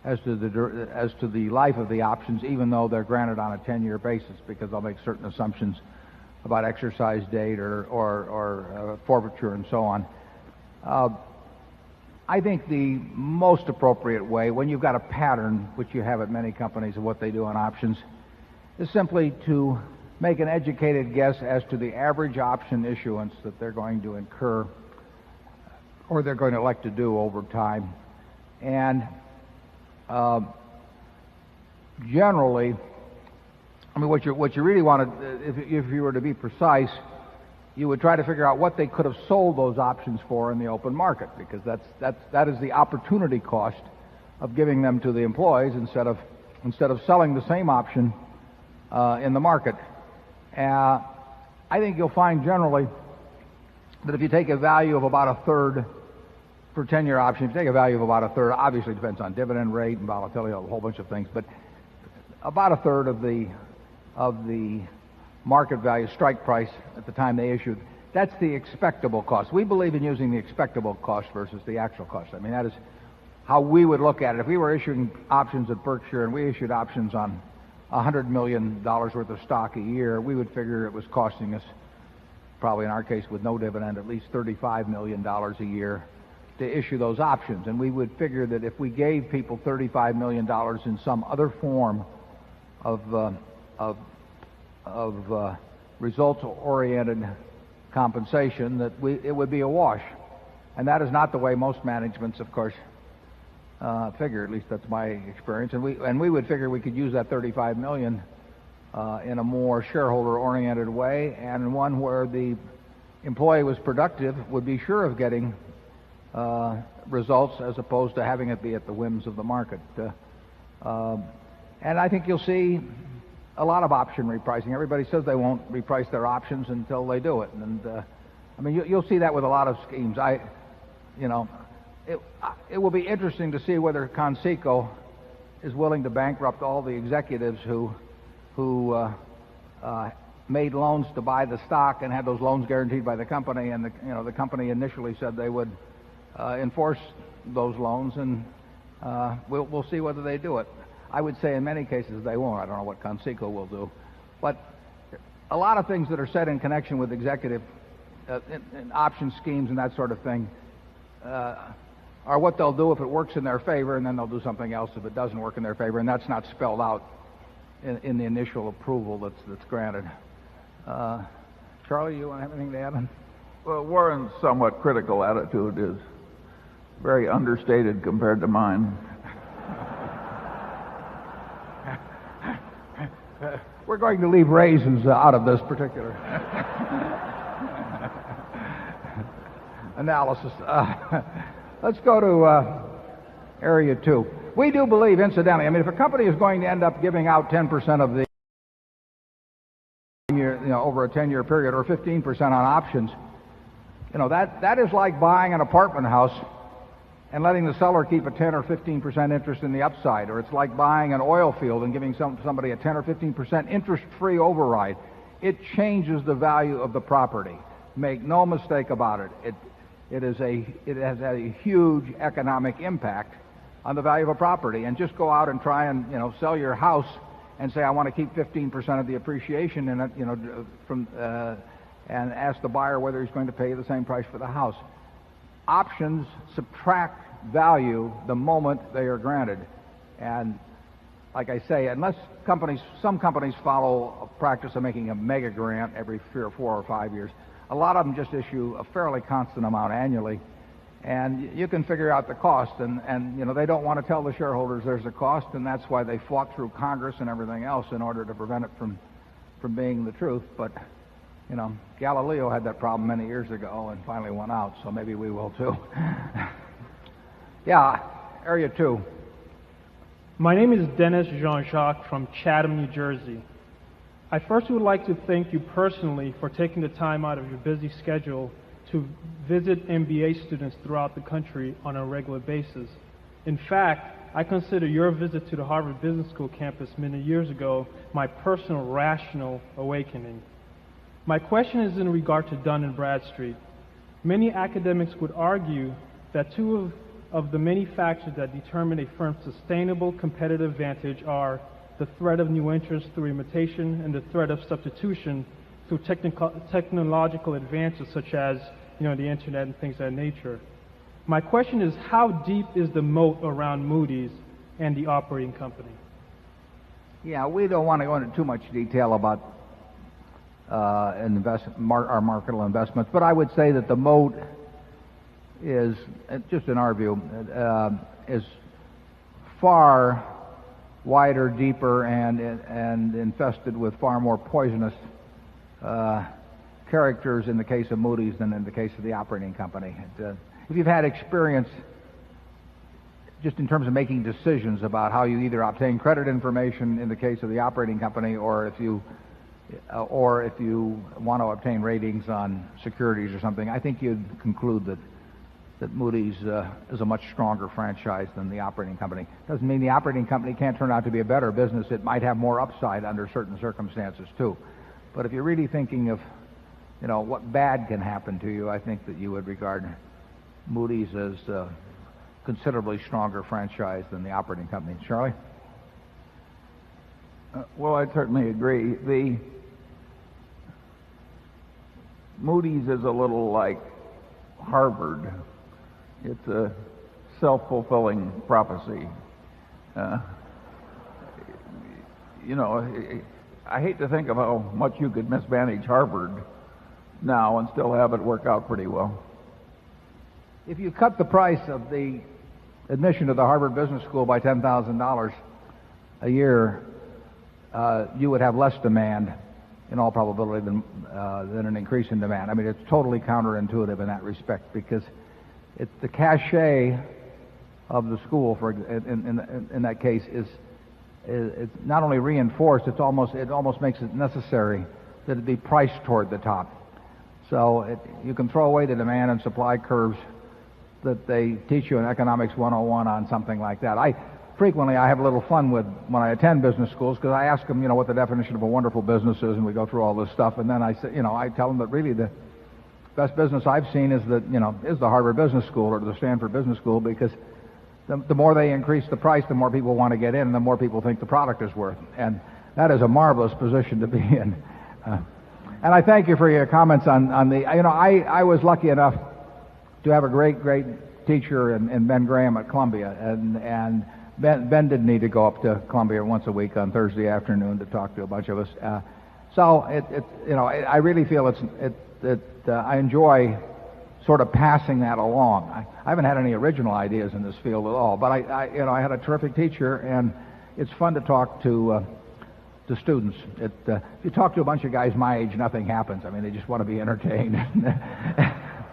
Speaker 1: as to the life of the options, even though they're granted on a 10-year basis, because they'll make certain assumptions about exercise date or forfeiture and so on. I think the most appropriate way, when you've got a pattern, which you have at many companies of what they do on options, is simply to make an educated guess as to the average option issuance that they're going to incur or they're going to elect to do over time. And generally, I mean, what you really want to, if you were to be precise, you would try to figure out what they could have sold those options for in the open market, because that is the opportunity cost of giving them to the employees instead of selling the same option in the market. I think you'll find generally that if you take a value of about a third for 10-year options, if you take a value of about a third, obviously it depends on dividend rate and volatility, a whole bunch of things, but about a third of the market value, strike price at the time they issued, that's the expectable cost. We believe in using the expectable cost versus the actual cost. I mean, that is how we would look at it. If we were issuing options at Berkshire and we issued options on $100 million worth of stock a year, we would figure it was costing us, probably in our case with no dividend, at least $35 million a year to issue those options. And we would figure that if we gave people $35 million in some other form of results-oriented compensation, that it would be a wash. And that is not the way most managements, of course, figure. At least that's my experience. And we would figure we could use that $35 million in a more shareholder-oriented way, and one where the employee was productive, would be sure of getting results as opposed to having it be at the whims of the market. And I think you'll see a lot of option repricing. Everybody says they won't reprice their options until they do it. And I mean, you'll see that with a lot of schemes. It will be interesting to see whether Conseco is willing to bankrupt all the executives who made loans to buy the stock and had those loans guaranteed by the company, and the company initially said they would enforce those loans, and we'll see whether they do it. I would say in many cases they won't. I don't know what Conseco will do, but a lot of things that are said in connection with executive in option schemes and that sort of thing are what they'll do if it works in their favor, and then they'll do something else if it doesn't work in their favor, and that's not spelled out in the initial approval that's granted. Charlie, you want to have anything to add?
Speaker 6: Well, Warren's somewhat critical attitude is very understated compared to mine.
Speaker 1: We're going to leave raisins out of this particular analysis. Let's go to area 2. We do believe, incidentally, I mean, if a company is going to end up giving out 10% of the over a 10-year period, or 15% on options, that is like buying an apartment house and letting the seller keep a 10 or 15% interest in the upside, or it's like buying an oil field and giving somebody a 10 or 15% interest-free override. It changes the value of the property. Make no mistake about it. It has a huge economic impact on the value of a property. And just go out and try and sell your house and say, I want to keep 15% of the appreciation in it, and ask the buyer whether he's going to pay the same price for the house. Options subtract value the moment they are granted. And like I say, unless some companies follow a practice of making a mega grant every 3 or 4 or 5 years, a lot of them just issue a fairly constant amount annually, and you can figure out the cost. And they don't want to tell the shareholders there's a cost, and that's why they fought through Congress and everything else in order to prevent it from being the truth. But Galileo had that problem many years ago and finally won out, so maybe we will too. Yeah, area 2.
Speaker 4: My name is Dennis Jean-Jacques from Chatham, New Jersey. I first would like to thank you personally for taking the time out of your busy schedule to visit MBA students throughout the country on a regular basis. In fact, I consider your visit to the Harvard Business School campus many years ago my personal rational awakening. My question is in regard to Dun & Bradstreet. Many academics would argue that two of the many factors that determine a firm's sustainable competitive advantage are the threat of new entrants through imitation and the threat of substitution through technological advances such as the internet and things of that nature. My question is, how deep is the moat around Moody's and the operating company?
Speaker 1: Yeah, we don't want to go into too much detail about our marketable investments, but I would say that the moat is, just in our view, is far wider, deeper, and infested with far more poisonous characters in the case of Moody's than in the case of the operating company. If you've had experience just in terms of making decisions about how you either obtain credit information in the case of the operating company, or if you want to obtain ratings on securities or something, I think you'd conclude that Moody's is a much stronger franchise than the operating company. Doesn't mean the operating company can't turn out to be a better business. It might have more upside under certain circumstances too. But if you're really thinking of, what bad can happen to you, I think that you would regard Moody's as a considerably stronger franchise than the operating company. Charlie?
Speaker 6: Well, I certainly agree. The Moody's is a little like Harvard. It's a self-fulfilling prophecy. I hate to think of how much you could mismanage Harvard now and still have it work out pretty well.
Speaker 1: If you cut the price of the admission to the Harvard Business School by $10,000 a year, you would have less demand, in all probability, than an increase in demand. I mean, it's totally counterintuitive in that respect, because it's the cachet of the school, in that case, is it's not only reinforced, it almost makes it necessary that it be priced toward the top. So you can throw away the demand and supply curves that they teach you in Economics 101 on something like that. I have a little fun when I attend business schools, because I ask them, what the definition of a wonderful business is, and we go through all this stuff, and then I say, I tell them that really the best business I've seen is the Harvard Business School or the Stanford Business School, because the more they increase the price, the more people want to get in, and the more people think the product is worth. And that is a marvelous position to be in. And I thank you for your comments on the. I was lucky enough to have a great teacher in Ben Graham at Columbia, and Ben didn't need to go up to Columbia once a week on Thursday afternoon to talk to a bunch of us. So I really feel I enjoy sort of passing that along. I haven't had any original ideas in this field at all, but I had a terrific teacher, and it's fun to talk to students. If you talk to a bunch of guys my age, nothing happens. I mean, they just want to be entertained.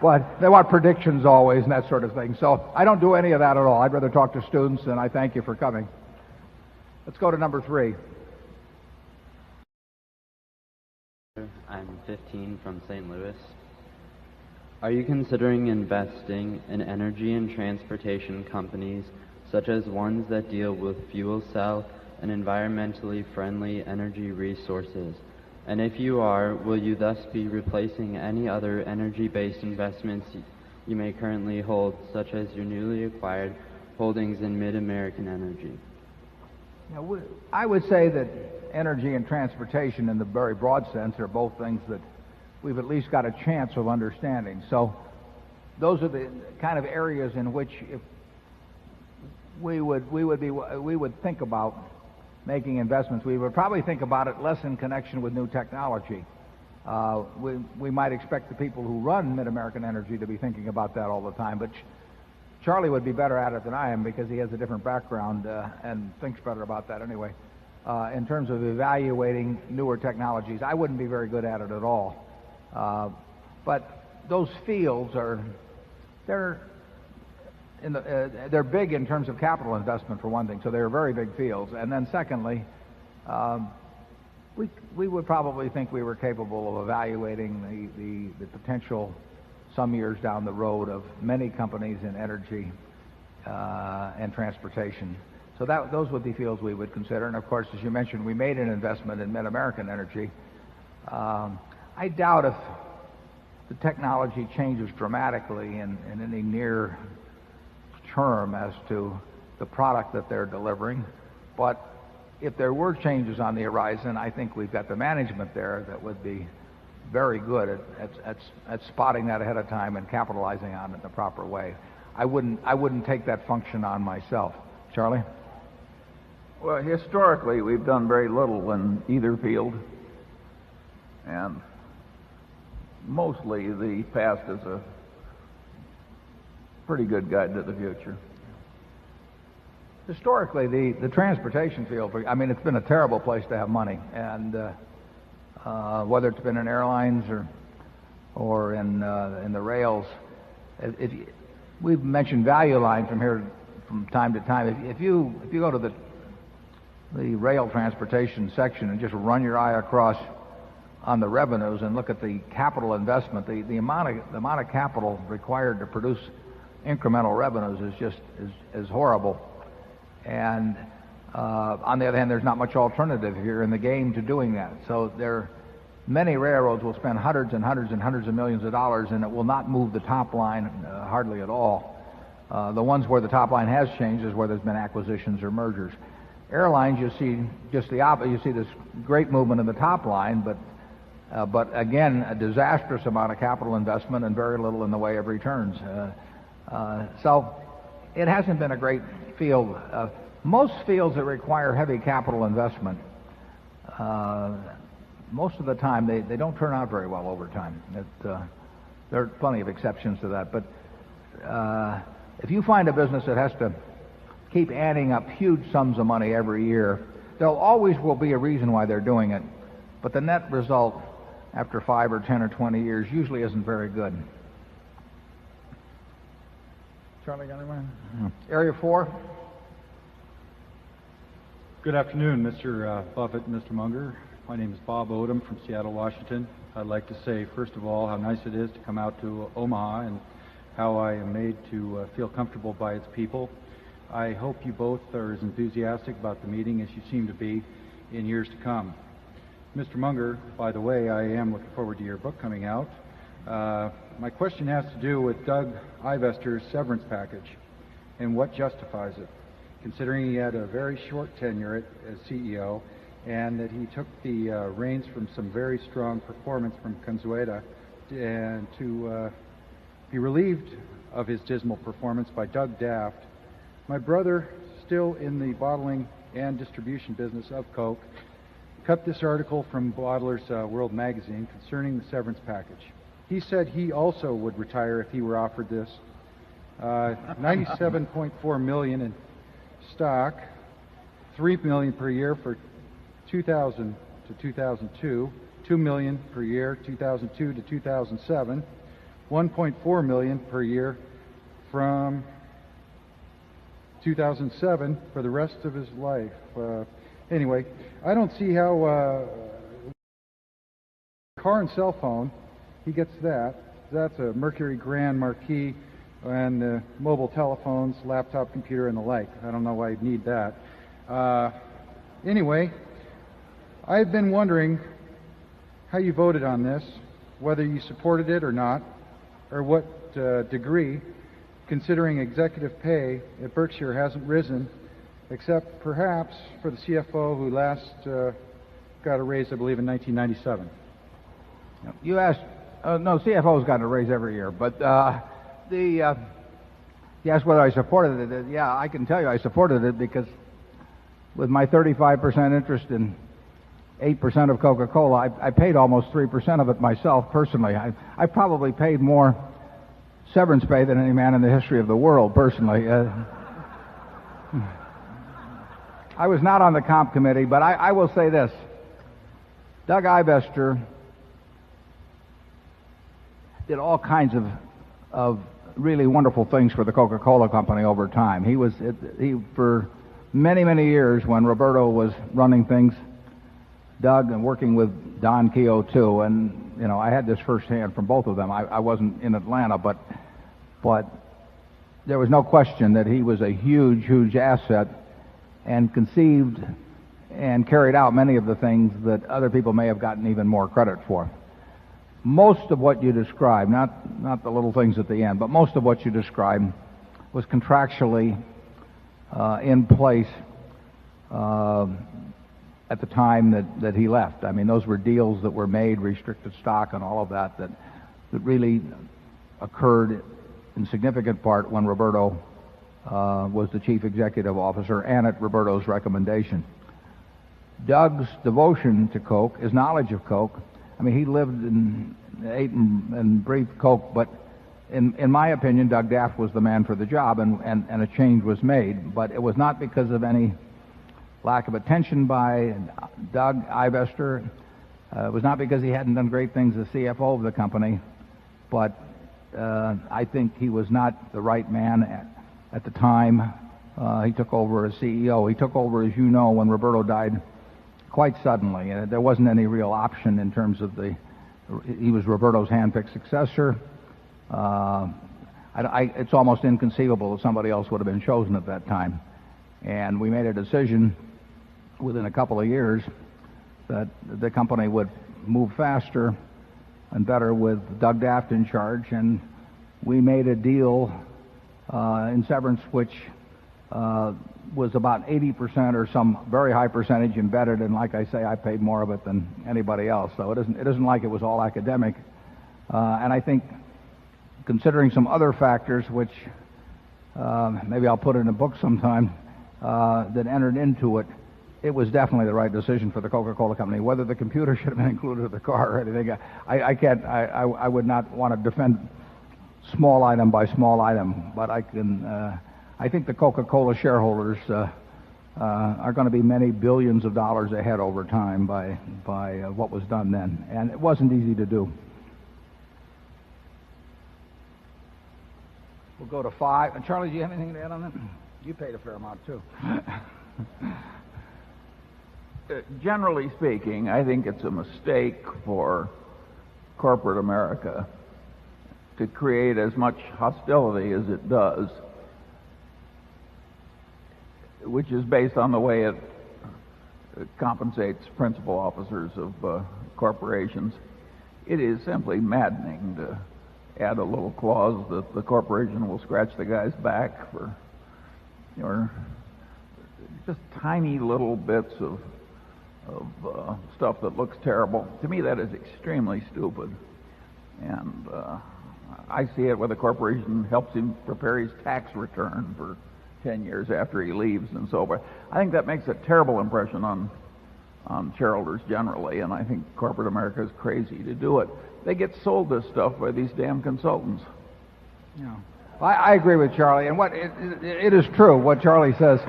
Speaker 1: But they want predictions always and that sort of thing. So I don't do any of that at all. I'd rather talk to students, and I thank you for coming. Let's go to number 3.
Speaker 3: I'm 15 from St. Louis. Are you considering investing in energy and transportation companies, such as ones that deal with fuel cell and environmentally friendly energy resources? And if you are, will you thus be replacing any other energy-based investments you may currently hold, such as your newly acquired holdings in Mid-American Energy?
Speaker 1: I would say that energy and transportation, in the very broad sense, are both things that we've at least got a chance of understanding. So those are the kind of areas in which if we would think about making investments. We would probably think about it less in connection with new technology. We might expect the people who run Mid-American Energy to be thinking about that all the time, but Charlie would be better at it than I am, because he has a different background and thinks better about that anyway. In terms of evaluating newer technologies, I wouldn't be very good at it at all. But those fields they're big in terms of capital investment, for one thing, so they're very big fields. And then secondly, we would probably think we were capable of evaluating the potential some years down the road of many companies in energy and transportation. So those would be fields we would consider. And of course, as you mentioned, we made an investment in Mid-American Energy. I doubt if the technology changes dramatically in any near term as to the product that they're delivering. But if there were changes on the horizon, I think we've got the management there that would be very good at spotting that ahead of time and capitalizing on it in the proper way. I wouldn't take that function on myself. Charlie?
Speaker 6: Well, historically, we've done very little in either field, and mostly the past is a pretty good guide to the future.
Speaker 1: Historically, the transportation field, I mean, it's been a terrible place to have money, and whether it's been in airlines or in the rails, we've mentioned Value Line from here from time to time. If you go to the rail transportation section and just run your eye across on the revenues and look at the capital investment, the amount of capital required to produce incremental revenues is horrible. And on the other hand, there's not much alternative here in the game to doing that. So many railroads will spend hundreds and hundreds and hundreds of millions of dollars, and it will not move the top line hardly at all. The ones where the top line has changed is where there's been acquisitions or mergers. Airlines, you see just the opposite. You see this great movement in the top line, but again, a disastrous amount of capital investment and very little in the way of returns. So it hasn't been a great field. Most fields that require heavy capital investment, most of the time they don't turn out very well over time. There are plenty of exceptions to that. But if you find a business that has to keep adding up huge sums of money every year, there always will be a reason why they're doing it. But the net result after 5 or 10 or 20 years usually isn't very good. Charlie, got anyone? Area 4.
Speaker 5: Good afternoon, Mr. Buffett and Mr. Munger. My name is Bob Odom from Seattle, Washington. I'd like to say, first of all, how nice it is to come out to Omaha and how I am made to feel comfortable by its people. I hope you both are as enthusiastic about the meeting as you seem to be in years to come. Mr. Munger, by the way, I am looking forward to your book coming out. My question has to do with Doug Ivester's severance package and what justifies it, considering he had a very short tenure as CEO and that he took the reins from some very strong performance from Consueta and to be relieved of his dismal performance by Doug Daft. My brother, still in the bottling and distribution business of Coke, cut this article from Bottlers World magazine concerning the severance package. He said he also would retire if he were offered this. $97.4 million in stock, $3 million per year for 2000 to 2002, $2 million per year 2002 to 2007, $1.4 million per year from 2007 for the rest of his life. Anyway, I don't see how car and cell phone, he gets that. That's a Mercury Grand Marquis and mobile telephones, laptop computer, and the like. I don't know why you'd need that. Anyway, I've been wondering how you voted on this, whether you supported it or not, or what degree, considering executive pay at Berkshire hasn't risen, except perhaps for the CFO who last got a raise, I believe, in 1997.
Speaker 1: You asked, no, CFO's gotten a raise every year, but you asked whether I supported it. Yeah, I can tell you I supported it because with my 35% interest in 8% of Coca-Cola, I paid almost 3% of it myself personally. I probably paid more severance pay than any man in the history of the world personally. I was not on the comp committee, but I will say this. Doug Ivester did all kinds of really wonderful things for the Coca-Cola company over time. He for many, many years when Roberto was running things, Doug, and working with Don Keogh too, and you know, I had this firsthand from both of them. I wasn't in Atlanta, but there was no question that he was a huge, huge asset and conceived and carried out many of the things that other people may have gotten even more credit for. Most of what you described, not the little things at the end, but most of what you described was contractually in place at the time that he left. I mean, those were deals that were made, restricted stock and all of that really occurred in significant part when Roberto was the chief executive officer and at Roberto's recommendation. Doug's devotion to Coke, his knowledge of Coke, I mean, he lived and ate and breathed Coke, but in my opinion, Doug Daft was the man for the job, and a change was made. But it was not because of any lack of attention by Doug Ivester. It was not because he hadn't done great things as CFO of the company, but I think he was not the right man at the time he took over as CEO. He took over, as you know, when Roberto died quite suddenly, and there wasn't any real option in terms of he was Roberto's hand-picked successor. It's almost inconceivable that somebody else would have been chosen at that time. And we made a decision within a couple of years that the company would move faster and better with Doug Daft in charge, and we made a deal in severance which was about 80% or some very high percentage embedded, and like I say, I paid more of it than anybody else. So it isn't like it was all academic. And I think, considering some other factors, which maybe I'll put in a book sometime, that entered into it, it was definitely the right decision for the Coca-Cola Company. Whether the computer should have been included in the car or anything, I would not want to defend small item by small item, but I think the Coca-Cola shareholders are going to be many billions of dollars ahead over time by what was done then, and it wasn't easy to do. We'll go to 5. And Charlie, do you have anything to add on that? You paid a fair amount too.
Speaker 6: Generally speaking, I think it's a mistake for corporate America to create as much hostility as it does, which is based on the way it compensates principal officers of corporations. It is simply maddening to add a little clause that the corporation will scratch the guy's back for just tiny little bits of stuff that looks terrible. To me, that is extremely stupid. And I see it where the corporation helps him prepare his tax return for 10 years after he leaves and so forth. I think that makes a terrible impression on shareholders generally, and I think corporate America is crazy to do it. They get sold this stuff by these damn consultants.
Speaker 1: Yeah. I agree with Charlie, and it is true what Charlie says.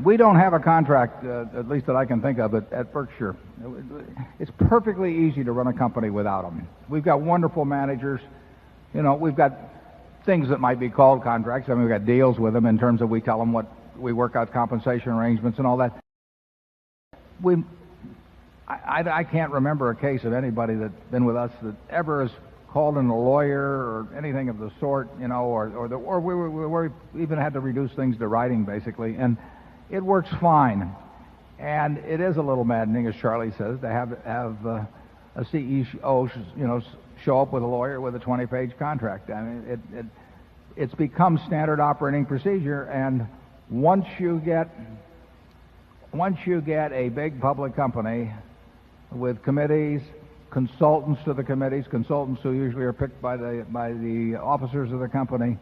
Speaker 1: We don't have a contract, at least that I can think of, at Berkshire. It's perfectly easy to run a company without them. We've got wonderful managers. We've got things that might be called contracts. I mean, we've got deals with them in terms of we tell them what we work out compensation arrangements and all that. I can't remember a case of anybody that's been with us that ever has called in a lawyer or anything of the sort, or we even had to reduce things to writing basically, and it works fine. And it is a little maddening, as Charlie says, to have a CEO, show up with a lawyer with a 20-page contract. I mean, it's become standard operating procedure, and once you get a big public company with committees, consultants to the committees, consultants who usually are picked by the officers of the company,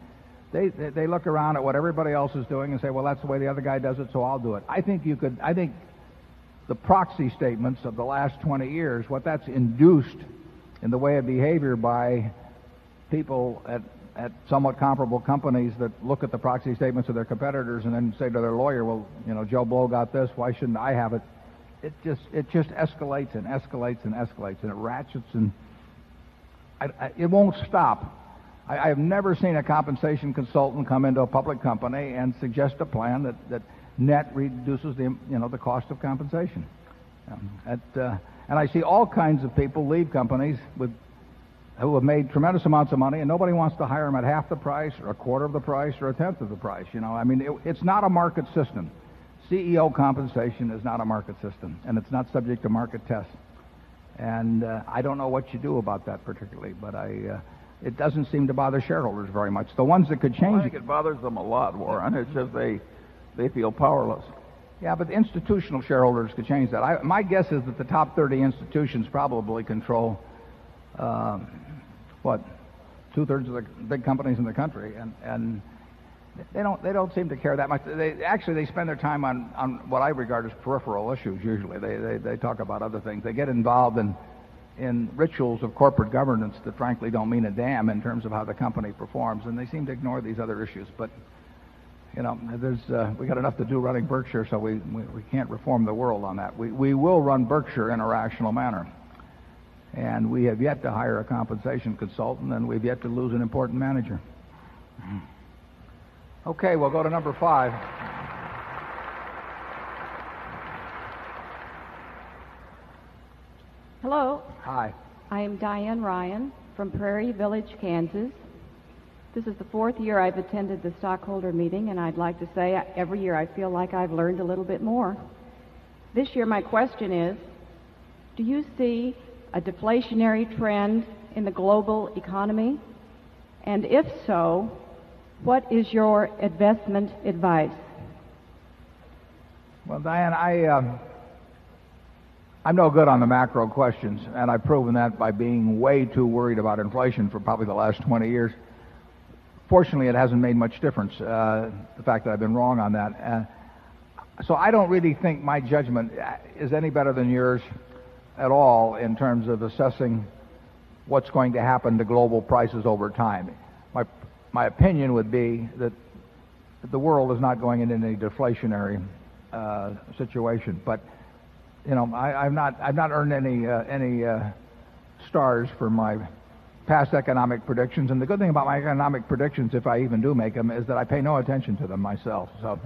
Speaker 1: they look around at what everybody else is doing and say, well, that's the way the other guy does it, so I'll do it. I think the proxy statements of the last 20 years, what that's induced in the way of behavior by people at somewhat comparable companies that look at the proxy statements of their competitors and then say to their lawyer, well, Joe Blow got this, why shouldn't I have it? It just escalates and escalates and escalates, and it ratchets, and it won't stop. I have never seen a compensation consultant come into a public company and suggest a plan that net reduces the cost of compensation. And I see all kinds of people leave companies with who have made tremendous amounts of money, and nobody wants to hire them at half the price or a quarter of the price or a tenth of the price. I mean, it's not a market system. CEO compensation is not a market system, and it's not subject to market tests. And I don't know what you do about that particularly, but it doesn't seem to bother shareholders very much. The ones that could change
Speaker 6: I think it bothers them a lot, Warren. It's just they feel powerless.
Speaker 1: Yeah, but the institutional shareholders could change that. My guess is that the top 30 institutions probably control, 2/3 of the big companies in the country, and they don't seem to care that much. They spend their time on what I regard as peripheral issues. Usually, they talk about other things. They get involved in rituals of corporate governance that frankly don't mean a damn in terms of how the company performs, and they seem to ignore these other issues. But we got enough to do running Berkshire, so we can't reform the world on that. We will run Berkshire in a rational manner, and we have yet to hire a compensation consultant, and we've yet to lose an important manager. Okay, we'll go to number 5.
Speaker 7: Hello.
Speaker 1: Hi.
Speaker 7: I am Diane Ryan from Prairie Village, Kansas. This is the 4th year I've attended the stockholder meeting, and I'd like to say every year I feel like I've learned a little bit more. This year my question is, do you see a deflationary trend in the global economy? And if so, what is your investment advice?
Speaker 1: Well, Diane, I'm no good on the macro questions, and I've proven that by being way too worried about inflation for probably the last 20 years. Fortunately, it hasn't made much difference, the fact that I've been wrong on that. So I don't really think my judgment is any better than yours at all in terms of assessing what's going to happen to global prices over time. My opinion would be that the world is not going into any deflationary situation. But I've not earned any stars for my past economic predictions. And the good thing about my economic predictions, if I even do make them, is that I pay no attention to them myself. So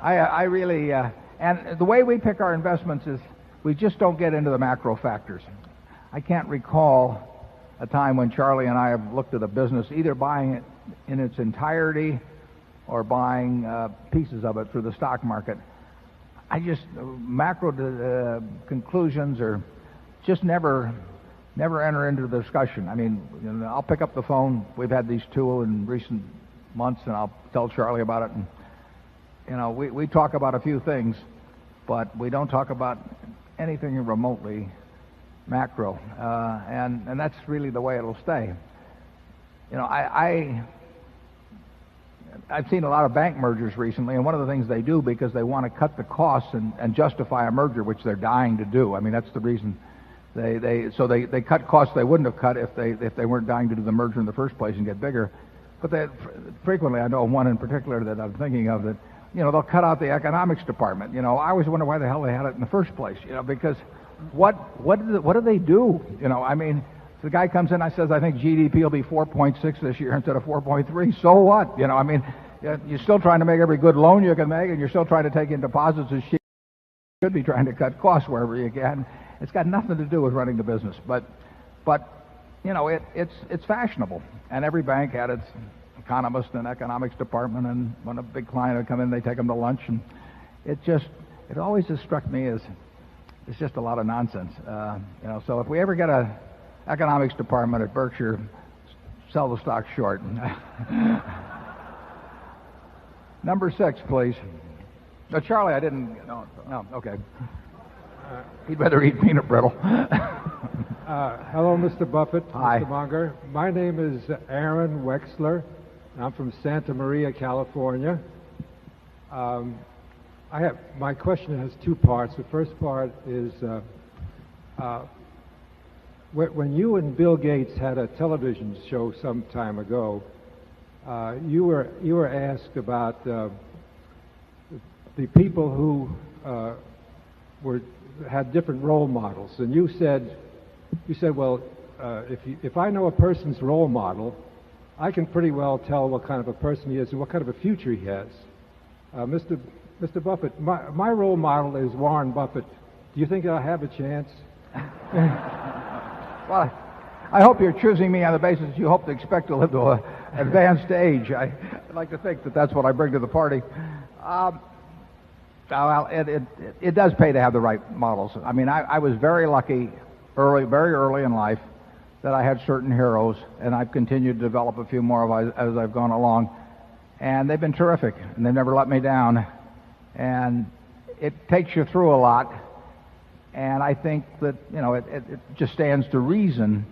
Speaker 1: I really and the way we pick our investments is we just don't get into the macro factors. I can't recall a time when Charlie and I have looked at a business, either buying it in its entirety or buying pieces of it through the stock market. Macro conclusions are just never enter into the discussion. I mean, I'll pick up the phone. We've had these two in recent months, and I'll tell Charlie about it. And we talk about a few things, but we don't talk about anything remotely macro, and that's really the way it'll stay. I've seen a lot of bank mergers recently, and one of the things they do because they want to cut the costs and justify a merger, which they're dying to do. I mean, that's the reason they cut costs they wouldn't have cut if they weren't dying to do the merger in the first place and get bigger. But frequently, I know one in particular that I'm thinking of that they'll cut out the economics department. I always wonder why the hell they had it in the first place. Because what do they do? I mean, if the guy comes in and says, I think GDP will be 4.6 this year instead of 4.3. So what? I mean, you're still trying to make every good loan you can make, and you're still trying to take in deposits as cheap. You should be trying to cut costs wherever you can. It's got nothing to do with running the business, but it's fashionable, and every bank had its economist and economics department, and when a big client would come in, they take them to lunch, and it always has struck me as it's just a lot of nonsense. So if we ever get a economics department at Berkshire, sell the stock short. Number 6, please. No, Charlie, I didn't. No, okay. He'd rather eat peanut brittle.
Speaker 22: Hello, Mr. Buffett.
Speaker 1: Hi.
Speaker 22: Mr. Munger. My name is Aaron Wexler. I'm from Santa Maria, California. My question has 2 parts. The first part is when you and Bill Gates had a television show some time ago, you were asked about the people who had different role models, and you said, well, if I know a person's role model, I can pretty well tell what kind of a person he is and what kind of a future he has. Mr. Buffett, my role model is Warren Buffett. Do you think I'll have a chance?
Speaker 1: Well, I hope you're choosing me on the basis that you hope to expect to live to an advanced age. I'd like to think that that's what I bring to the party. Well, it does pay to have the right models. I mean, I was very lucky very early in life that I had certain heroes, and I've continued to develop a few more as I've gone along. And they've been terrific, and they've never let me down. And it takes you through a lot. And I think that, it just stands to reason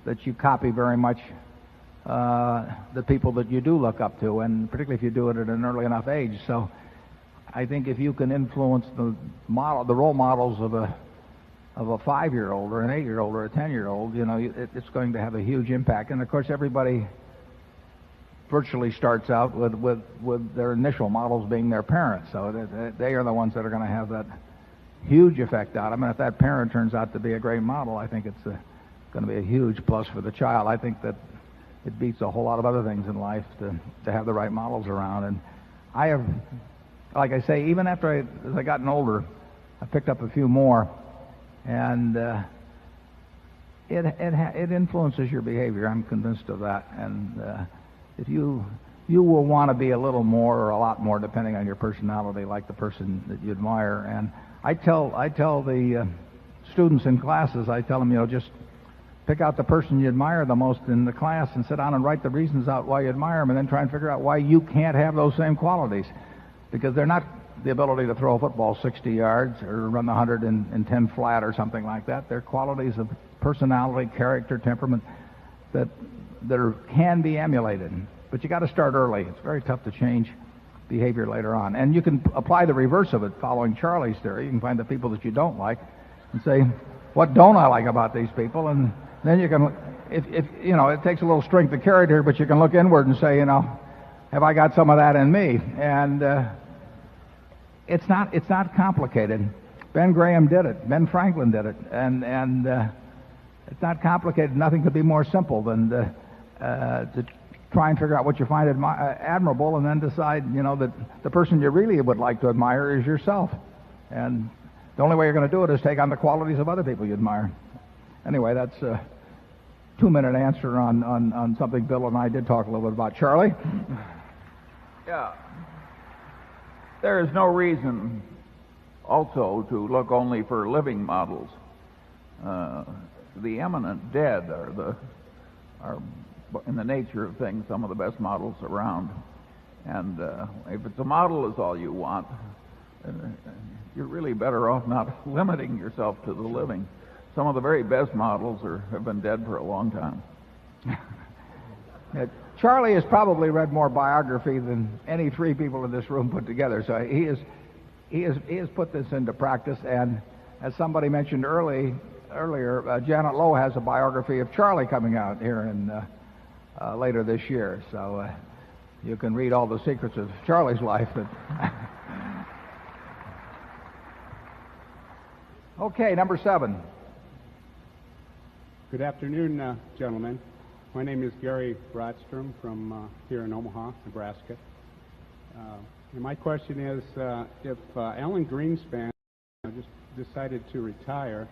Speaker 1: that you copy very much the people that you do look up to, and particularly if you do it at an early enough age. So I think if you can influence the role models of a 5-year-old or an 8-year-old or a 10-year-old, it's going to have a huge impact. And of course, everybody virtually starts out with their initial models being their parents. So they are the ones that are going to have that huge effect on them. And if that parent turns out to be a great model, I think it's going to be a huge plus for the child. I think that it beats a whole lot of other things in life to have the right models around. And I have, like I say, even as I gotten older, I picked up a few more, and it influences your behavior. I'm convinced of that. And if you will want to be a little more or a lot more, depending on your personality, like the person that you admire. And I tell the students in classes, I tell them, just pick out the person you admire the most in the class and sit down and write the reasons out why you admire them, and then try and figure out why you can't have those same qualities. Because they're not the ability to throw a football 60 yards or run the 110 flat or something like that. They're qualities of personality, character, temperament that can be emulated. But you got to start early. It's very tough to change behavior later on. And you can apply the reverse of it, following Charlie's theory. You can find the people that you don't like and say, what don't I like about these people? And then you can, if it takes a little strength of character, but you can look inward and say, have I got some of that in me? And it's not complicated. Ben Graham did it. Ben Franklin did it. And it's not complicated. Nothing could be more simple than to try and figure out what you find admirable, and then decide, that the person you really would like to admire is yourself. And the only way you're going to do it is take on the qualities of other people you admire. Anyway, that's a 2-minute answer on something Bill and I did talk a little bit about. Charlie?
Speaker 6: Yeah. There is no reason also to look only for living models. The eminent dead are in the nature of things some of the best models around. And if it's a model is all you want, you're really better off not limiting yourself to the living. Some of the very best models have been dead for a long time.
Speaker 1: Charlie has probably read more biography than any 3 people in this room put together. So he has put this into practice. And as somebody mentioned earlier, Janet Lowe has a biography of Charlie coming out here in later this year. So you can read all the secrets of Charlie's life. Okay, number 7.
Speaker 8: Good afternoon, gentlemen. My name is Gary Brodstrom from here in Omaha, Nebraska. And my question is, if Alan Greenspan just decided to retire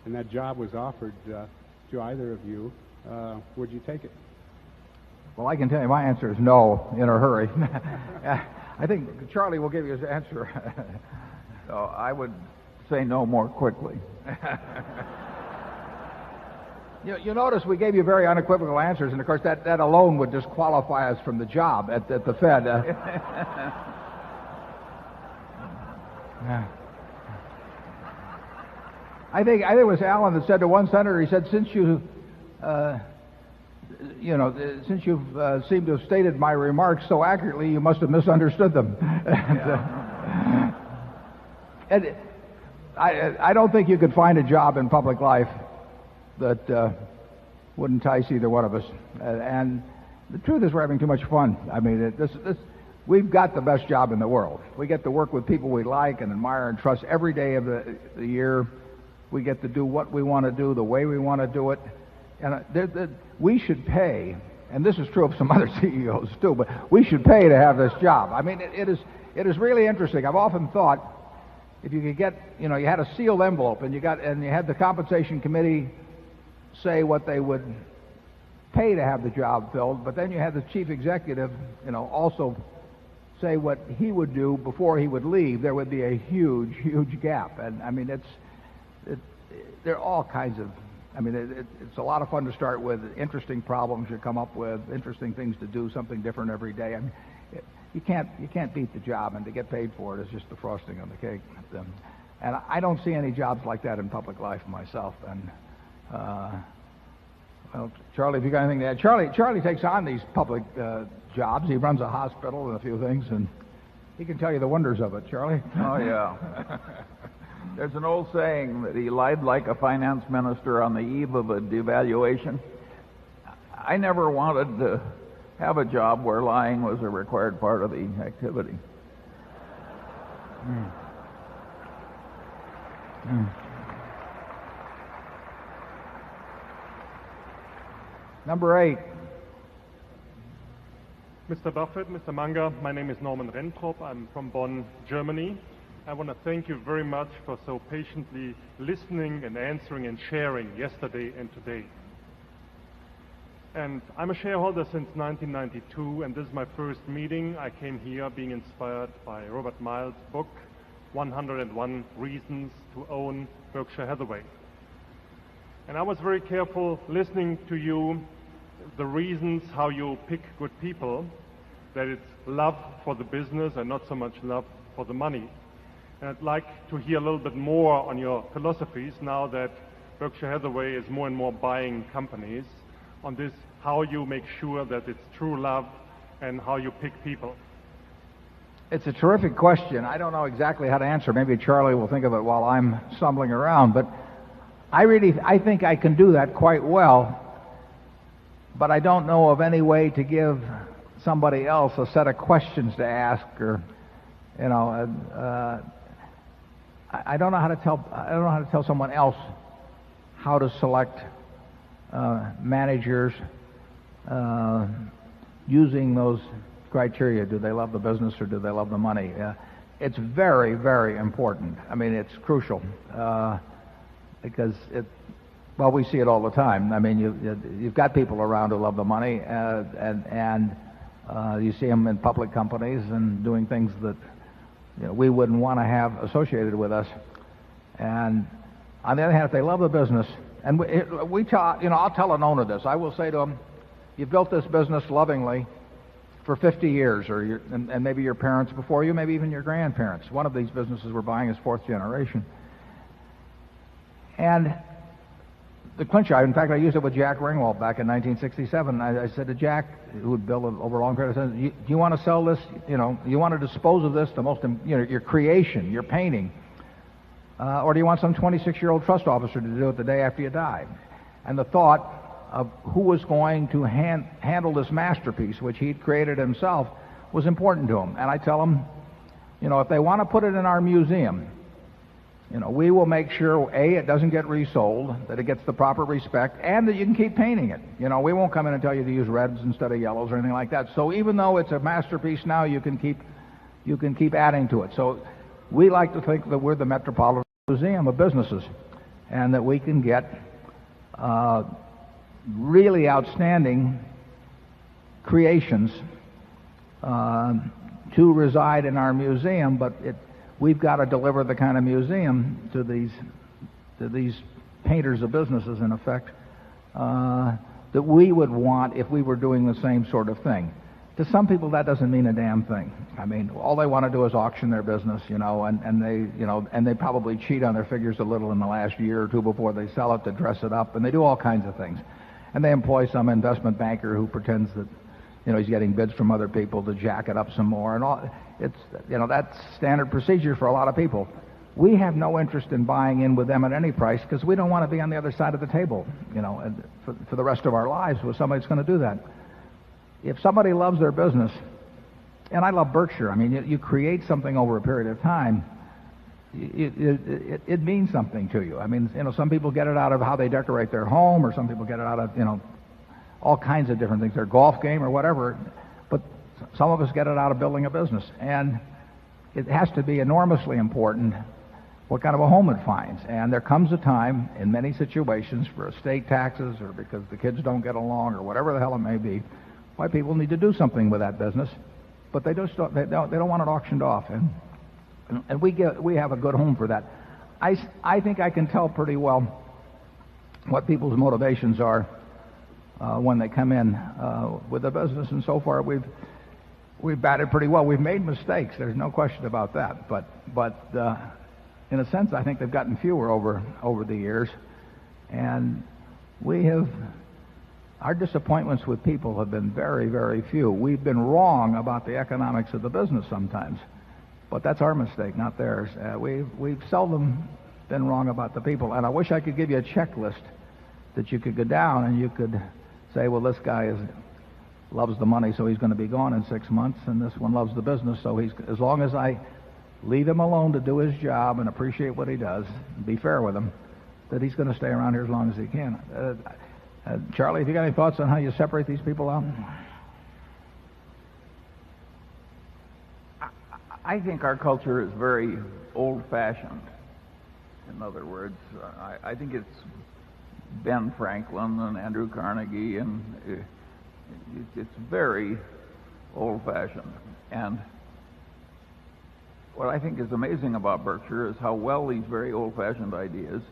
Speaker 8: and that job was offered to either of you, would you take it?
Speaker 1: Well, I can tell you my answer is no, in a hurry. I think Charlie will give you his answer.
Speaker 6: So I would say no more quickly.
Speaker 1: You notice we gave you very unequivocal answers, and of course that alone would disqualify us from the job at the Fed. I think it was Alan that said to one senator, he said, since you've seemed to have stated my remarks so accurately, you must have misunderstood them. And I don't think you could find a job in public life that would entice either one of us. And the truth is, we're having too much fun. I mean, we've got the best job in the world. We get to work with people we like and admire and trust every day of the year. We get to do what we want to do, the way we want to do it. And we should pay, and this is true of some other CEOs too, but we should pay to have this job. I mean, it is really interesting. I've often thought, if you could get, you had a sealed envelope and you had the compensation committee say what they would pay to have the job filled, but then you had the chief executive, also say what he would do before he would leave, there would be a huge, huge gap. And I mean, there are all kinds of, it's a lot of fun to start with, interesting problems you come up with, interesting things to do, something different every day. I mean, you can't beat the job, and to get paid for it is just the frosting on the cake. And I don't see any jobs like that in public life myself. And well, Charlie, if you got anything to add, Charlie takes on these public jobs. He runs a hospital and a few things, and he can tell you the wonders of it. Charlie?
Speaker 6: Oh yeah. There's an old saying that he lied like a finance minister on the eve of a devaluation. I never wanted to have a job where lying was a required part of the activity.
Speaker 1: Number 8.
Speaker 10: Mr. Buffett, Mr. Munger, my name is Norman Rentrop. I'm from Bonn, Germany. I want to thank you very much for so patiently listening and answering and sharing yesterday and today. And I'm a shareholder since 1992, and this is my first meeting. I came here being inspired by Robert Miles' book, 101 Reasons to Own Berkshire Hathaway. And I was very careful listening to you, the reasons how you pick good people, that it's love for the business and not so much love for the money. And I'd like to hear a little bit more on your philosophies now that Berkshire Hathaway is more and more buying companies, on this, how you make sure that it's true love and how you pick people.
Speaker 1: It's a terrific question. I don't know exactly how to answer. Maybe Charlie will think of it while I'm stumbling around, but I think I can do that quite well, but I don't know of any way to give somebody else a set of questions to ask, or I don't know how to tell someone else how to select managers using those criteria. Do they love the business or do they love the money? It's very, very important. I mean, it's crucial because we see it all the time. I mean, you've got people around who love the money, and you see them in public companies and doing things that we wouldn't want to have associated with us. And on the other hand, if they love the business, and I'll tell an owner this. I will say to him, "You've built this business lovingly for 50 years, and maybe your parents before you, maybe even your grandparents. One of these businesses we're buying is fourth generation." And the clincher, in fact, I used it with Jack Ringwald back in 1967. I said to Jack, who would build it over a long period of time, "Do you want to sell this? You want to dispose of this, your creation, your painting, or do you want some 26-year-old trust officer to do it the day after you die?" And the thought of who was going to handle this masterpiece, which he'd created himself, was important to him. And I tell him, if they want to put it in our museum, we will make sure, A, it doesn't get resold, that it gets the proper respect, and that you can keep painting it. We won't come in and tell you to use reds instead of yellows or anything like that. So even though it's a masterpiece now, you can keep adding to it. So we like to think that we're the Metropolitan Museum of businesses, and that we can get really outstanding creations to reside in our museum, but we've got to deliver the kind of museum to these painters of businesses, in effect, that we would want if we were doing the same sort of thing. To some people, that doesn't mean a damn thing. I mean, all they want to do is auction their business, and they probably cheat on their figures a little in the last year or two before they sell it to dress it up, and they do all kinds of things. And they employ some investment banker who pretends that, he's getting bids from other people to jack it up some more, and all. That's standard procedure for a lot of people. We have no interest in buying in with them at any price because we don't want to be on the other side of the table, for the rest of our lives with somebody that's going to do that. If somebody loves their business, and I love Berkshire, I mean, you create something over a period of time, it means something to you. I mean, some people get it out of how they decorate their home, or some people get it out of, all kinds of different things, their golf game or whatever. But some of us get it out of building a business, and it has to be enormously important what kind of a home it finds. And there comes a time in many situations for estate taxes or because the kids don't get along or whatever the hell it may be, why people need to do something with that business, but they don't want it auctioned off. And we have a good home for that. I think I can tell pretty well what people's motivations are when they come in with the business, and so far we've batted pretty well. We've made mistakes, there's no question about that, but in a sense I think they've gotten fewer over the years, and our disappointments with people have been very, very few. We've been wrong about the economics of the business sometimes, but that's our mistake, not theirs. We've seldom been wrong about the people, and I wish I could give you a checklist that you could go down and you could say, well, this guy loves the money, so he's going to be gone in 6 months, and this one loves the business, so as long as I leave him alone to do his job and appreciate what he does, and be fair with him, that he's going to stay around here as long as he can. Charlie, have you got any thoughts on how you separate these people out?
Speaker 6: I think our culture is very old-fashioned. In other words, I think it's Ben Franklin and Andrew Carnegie, and it's very old-fashioned. And what I think is amazing about Berkshire is how well these very old-fashioned ideas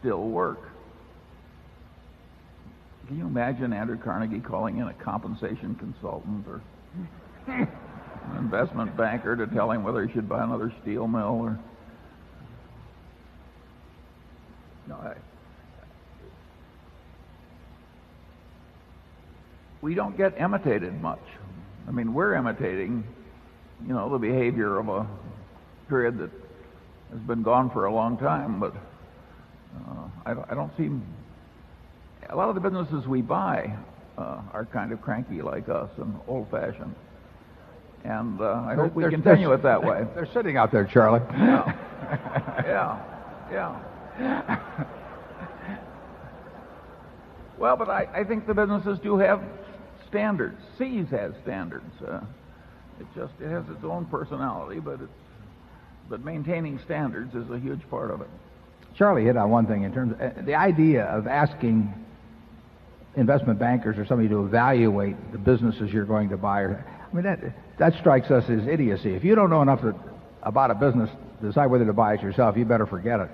Speaker 6: still work. Can you imagine Andrew Carnegie calling in a compensation consultant or an investment banker to tell him whether he should buy another steel mill or... No, we don't get imitated much. I mean, we're imitating, the behavior of a period that has been gone for a long time, but I don't see... A lot of the businesses we buy are kind of cranky like us and old-fashioned. And I hope we continue it that way.
Speaker 1: They're sitting out there, Charlie.
Speaker 6: Yeah. Well, but I think the businesses do have standards. Seas has standards. It has its own personality, but maintaining standards is a huge part of it.
Speaker 1: Charlie hit on one thing in terms of the idea of asking investment bankers or somebody to evaluate the businesses you're going to buy. I mean, that strikes us as idiocy. If you don't know enough about a business to decide whether to buy it yourself, you better forget it.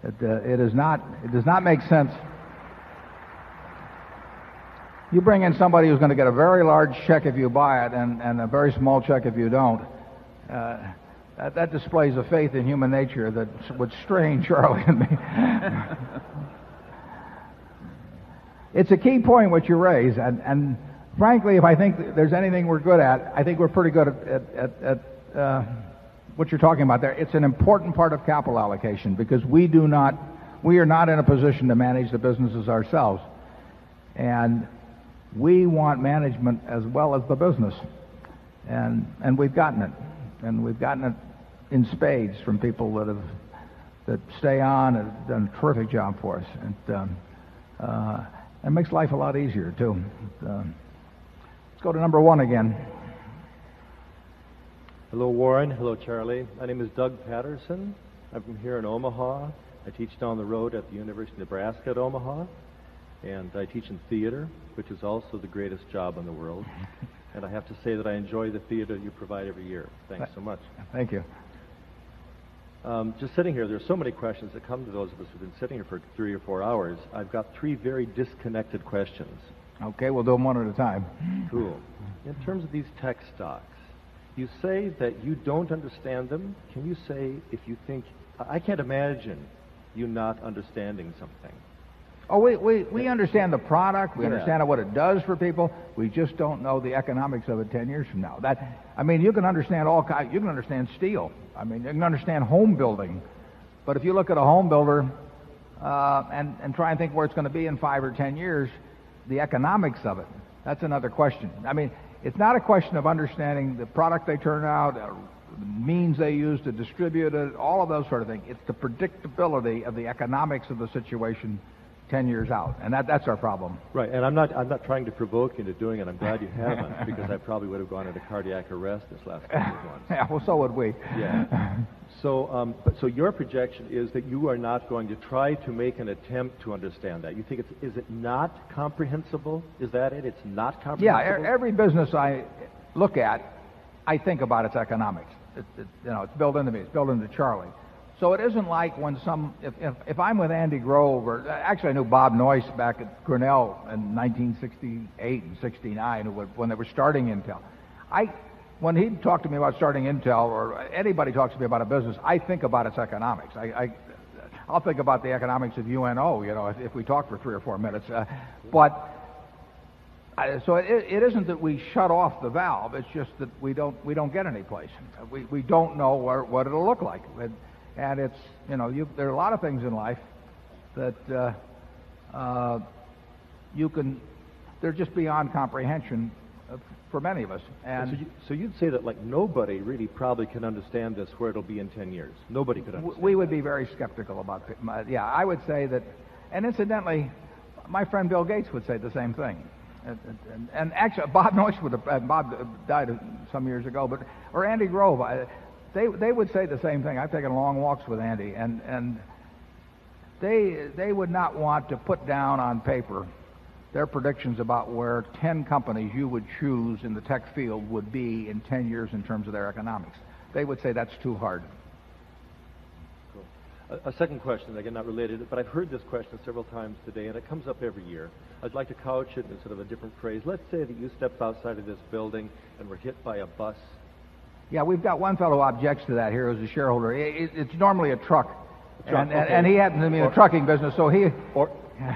Speaker 1: It does not make sense. You bring in somebody who's going to get a very large check if you buy it and a very small check if you don't. That displays a faith in human nature that would strain Charlie and me. It's a key point what you raise, and frankly, if I think there's anything we're good at, I think we're pretty good at what you're talking about there. It's an important part of capital allocation because we are not in a position to manage the businesses ourselves, and we want management as well as the business, and we've gotten it, and we've gotten it in spades from people that stay on and have done a terrific job for us, and it makes life a lot easier too. Let's go to number one again.
Speaker 11: Hello, Warren. Hello, Charlie. My name is Doug Patterson. I'm from here in Omaha. I teach down the road at the University of Nebraska at Omaha, and I teach in theater, which is also the greatest job in the world. And I have to say that I enjoy the theater you provide every year. Thanks so much.
Speaker 1: Thank you.
Speaker 11: Just sitting here, there's so many questions that come to those of us who've been sitting here for 3 or 4 hours. I've got 3 very disconnected questions.
Speaker 1: Okay, we'll do them one at a time.
Speaker 11: Cool. In terms of these tech stocks, you say that you don't understand them. Can you say if you think... I can't imagine you not understanding something.
Speaker 1: Oh, we understand the product. We understand what it does for people. We just don't know the economics of it 10 years from now. You can understand all kinds. You can understand steel. You can understand home building. But if you look at a home builder and try and think where it's going to be in 5 or 10 years, the economics of it, that's another question. It's not a question of understanding the product they turn out, the means they use to distribute it, all of those sort of things. It's the predictability of the economics of the situation 10 years out, and that's our problem.
Speaker 11: Right, and I'm not trying to provoke you into doing it. I'm glad you haven't, because I probably would have gone into cardiac arrest this last couple of months.
Speaker 1: Yeah, well, so would we.
Speaker 11: Yeah. So your projection is that you are not going to try to make an attempt to understand that. You think is it not comprehensible? Is that it? It's not comprehensible?
Speaker 1: Yeah, every business I look at, I think about its economics. It's built into me. It's built into Charlie. So it isn't like when if I'm with Andy Grove, or actually I knew Bob Noyce back at Grinnell in 1968 and 69 when they were starting Intel. When he talked to me about starting Intel, or anybody talks to me about a business, I think about its economics. I'll think about the economics of UNO, if we talk for 3 or 4 minutes. So it isn't that we shut off the valve. It's just that we don't get any place. We don't know what it'll look like. And it's, there are a lot of things in life that they're just beyond comprehension for many of us. And
Speaker 11: so you'd say that nobody really probably can understand this where it'll be in 10 years. Nobody could understand.
Speaker 1: We would be very skeptical about it. Yeah, I would say that, and incidentally, my friend Bill Gates would say the same thing. And actually, Bob Noyce Bob died some years ago, or Andy Grove. They would say the same thing. I've taken long walks with Andy, and they would not want to put down on paper their predictions about where 10 companies you would choose in the tech field would be in 10 years in terms of their economics. They would say that's too hard.
Speaker 11: Cool. A second question, again not related, but I've heard this question several times today, and it comes up every year. I'd like to couch it in sort of a different phrase. Let's say that you stepped outside of this building and were hit by a bus.
Speaker 1: Yeah, we've got one fellow who objects to that here as a shareholder. It's normally a truck. And he happens to be in the trucking business, so he...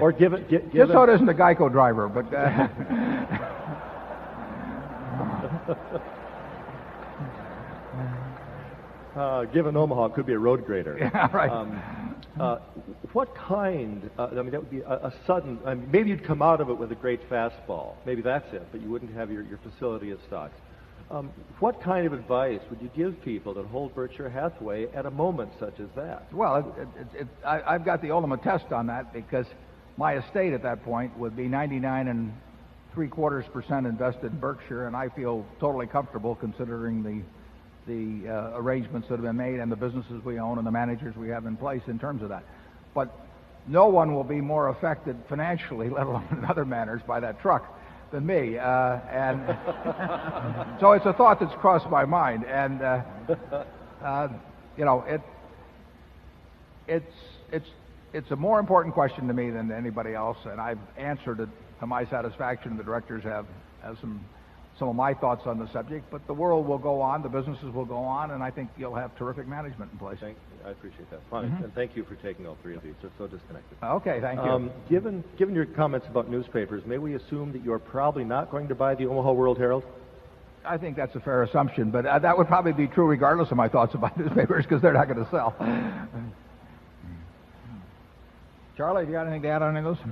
Speaker 11: Or give it...
Speaker 1: Just so it isn't a Geico driver, but...
Speaker 11: Given Omaha, it could be a road grader.
Speaker 1: Yeah, right.
Speaker 11: What kind... that would be a sudden... maybe you'd come out of it with a great fastball. Maybe that's it, but you wouldn't have your facility at stocks. What kind of advice would you give people that hold Berkshire Hathaway at a moment such as that?
Speaker 1: Well, I've got the ultimate test on that, because my estate at that point would be 99.75% invested in Berkshire, and I feel totally comfortable considering the arrangements that have been made and the businesses we own and the managers we have in place in terms of that. But no one will be more affected financially, let alone in other manners, by that truck than me, and so it's a thought that's crossed my mind, and it's a more important question to me than to anybody else, and I've answered it to my satisfaction. The directors have some of my thoughts on the subject, but the world will go on, the businesses will go on, and I think you'll have terrific management in place.
Speaker 11: I appreciate that. Fine. And thank you for taking all three of these. They're so disconnected.
Speaker 1: Okay, thank you.
Speaker 11: Given your comments about newspapers, may we assume that you're probably not going to buy the Omaha World Herald?
Speaker 1: I think that's a fair assumption, but that would probably be true regardless of my thoughts about newspapers, because they're not going to sell. Charlie, have you got anything to add on any of those?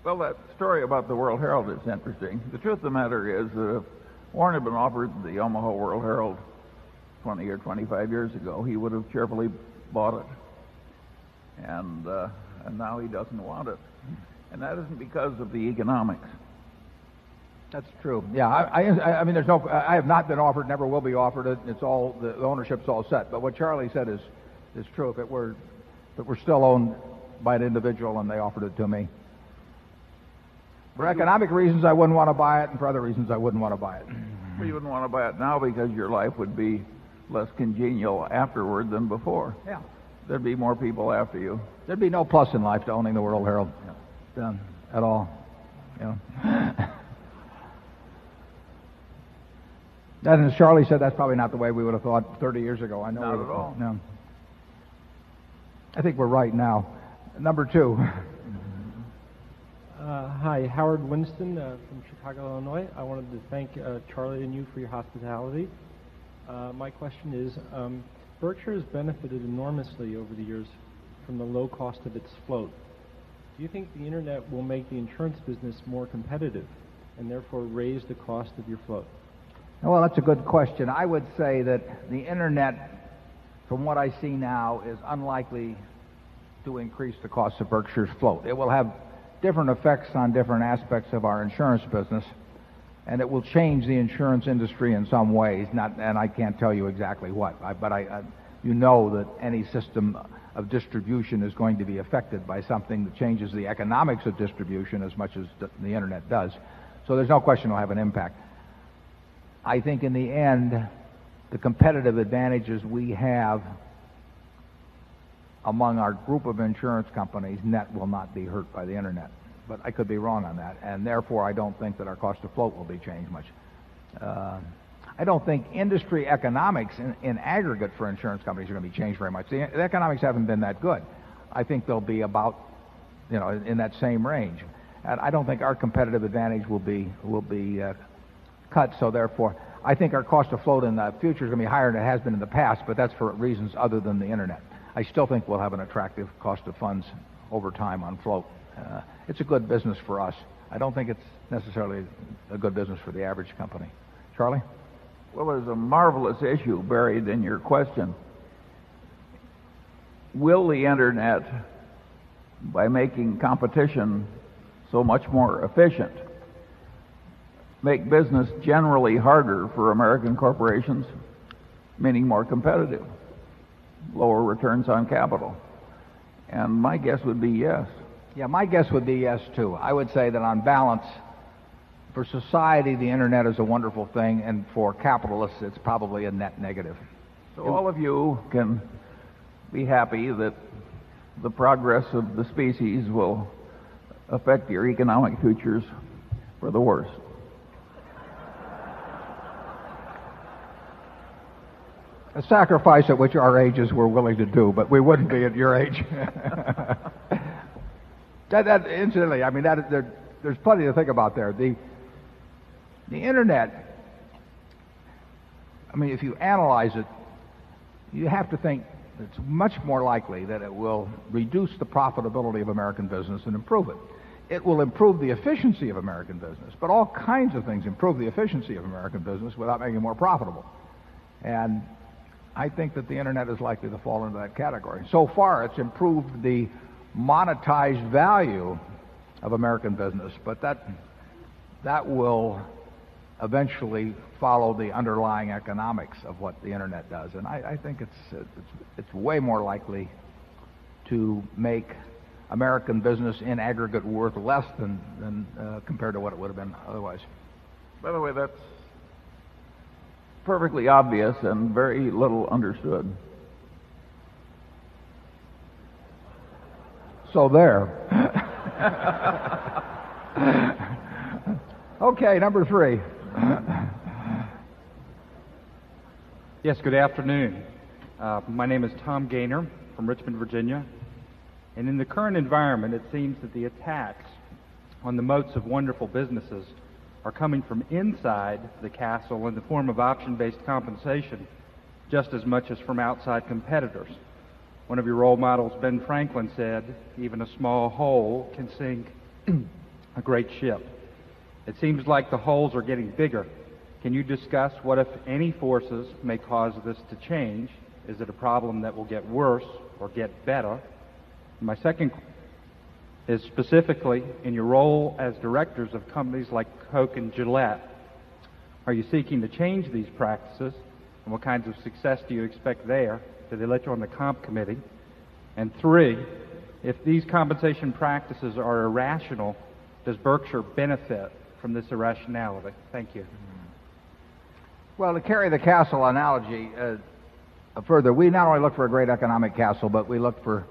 Speaker 6: Well, that story about the World Herald is interesting. The truth of the matter is that if Warren had been offered the Omaha World Herald 20 or 25 years ago, he would have cheerfully bought it. And now he doesn't want it. And that isn't because of the economics.
Speaker 1: That's true. Yeah, I mean, I have not been offered, never will be offered it. It's all, the ownership's all set. But what Charlie said is true. If it were still owned by an individual and they offered it to me. For economic reasons, I wouldn't want to buy it, and for other reasons, I wouldn't want to buy it.
Speaker 6: Well, you wouldn't want to buy it now because your life would be less congenial afterward than before.
Speaker 1: Yeah.
Speaker 6: There'd be more people after you.
Speaker 1: There'd be no plus in life to owning the World Herald at all. And as Charlie said, that's probably not the way we would have thought 30 years ago. I know.
Speaker 6: Not at all.
Speaker 1: No. I think we're right now. Number 2.
Speaker 2: Hi, Howard Winston from Chicago, Illinois. I wanted to thank Charlie and you for your hospitality. My question is, Berkshire has benefited enormously over the years from the low cost of its float. Do you think the Internet will make the insurance business more competitive and therefore raise the cost of your float?
Speaker 1: Well, that's a good question. I would say that the Internet, from what I see now, is unlikely to increase the cost of Berkshire's float. It will have different effects on different aspects of our insurance business, and it will change the insurance industry in some ways. And I can't tell you exactly what, but you know that any system of distribution is going to be affected by something that changes the economics of distribution as much as the internet does. So there's no question it'll have an impact. I think in the end, the competitive advantages we have among our group of insurance companies net will not be hurt by the internet. But I could be wrong on that, and therefore I don't think that our cost of float will be changed much. I don't think industry economics in aggregate for insurance companies are going to be changed very much. The economics haven't been that good. I think they'll be about, in that same range. And I don't think our competitive advantage will be cut. So therefore, I think our cost of float in the future is going to be higher than it has been in the past, but that's for reasons other than the internet. I still think we'll have an attractive cost of funds over time on float. It's a good business for us. I don't think it's necessarily a good business for the average company. Charlie?
Speaker 6: Well, there's a marvelous issue buried in your question. Will the internet, by making competition so much more efficient, make business generally harder for American corporations, meaning more competitive, lower returns on capital? And my guess would be yes.
Speaker 1: Yeah, my guess would be yes, too. I would say that on balance, for society, the internet is a wonderful thing, and for capitalists, it's probably a net negative.
Speaker 6: So all of you can be happy that the progress of the species will affect your economic futures for the worse.
Speaker 1: A sacrifice at which our ages were willing to do, but we wouldn't be at your age. Incidentally, I mean, there's plenty to think about there. The internet, I mean, if you analyze it, you have to think it's much more likely that it will reduce the profitability of American business and improve it. It will improve the efficiency of American business, but all kinds of things improve the efficiency of American business without making it more profitable. And I think that the internet is likely to fall into that category. So far, it's improved the monetized value of American business, but that will eventually follow the underlying economics of what the internet does. And I think it's way more likely to make American business in aggregate worth less than compared to what it would have been otherwise.
Speaker 6: By the way, that's perfectly obvious and very little understood.
Speaker 1: So there. Okay, number 3.
Speaker 5: Yes, good afternoon. My name is Tom Gaynor from Richmond, Virginia. And in the current environment, it seems that the attacks on the moats of wonderful businesses are coming from inside the castle in the form of option-based compensation, just as much as from outside competitors. One of your role models, Ben Franklin, said, "Even a small hole can sink a great ship." It seems like the holes are getting bigger. Can you discuss what, if any, forces may cause this to change? Is it a problem that will get worse or get better? My second is specifically in your role as directors of companies like Coke and Gillette. Are you seeking to change these practices? And what kinds of success do you expect there? Do they let you on the comp committee? And 3, if these compensation practices are irrational, does Berkshire benefit from this irrationality? Thank you.
Speaker 1: Well, to carry the castle analogy further, we not only look for a great economic castle, but we look for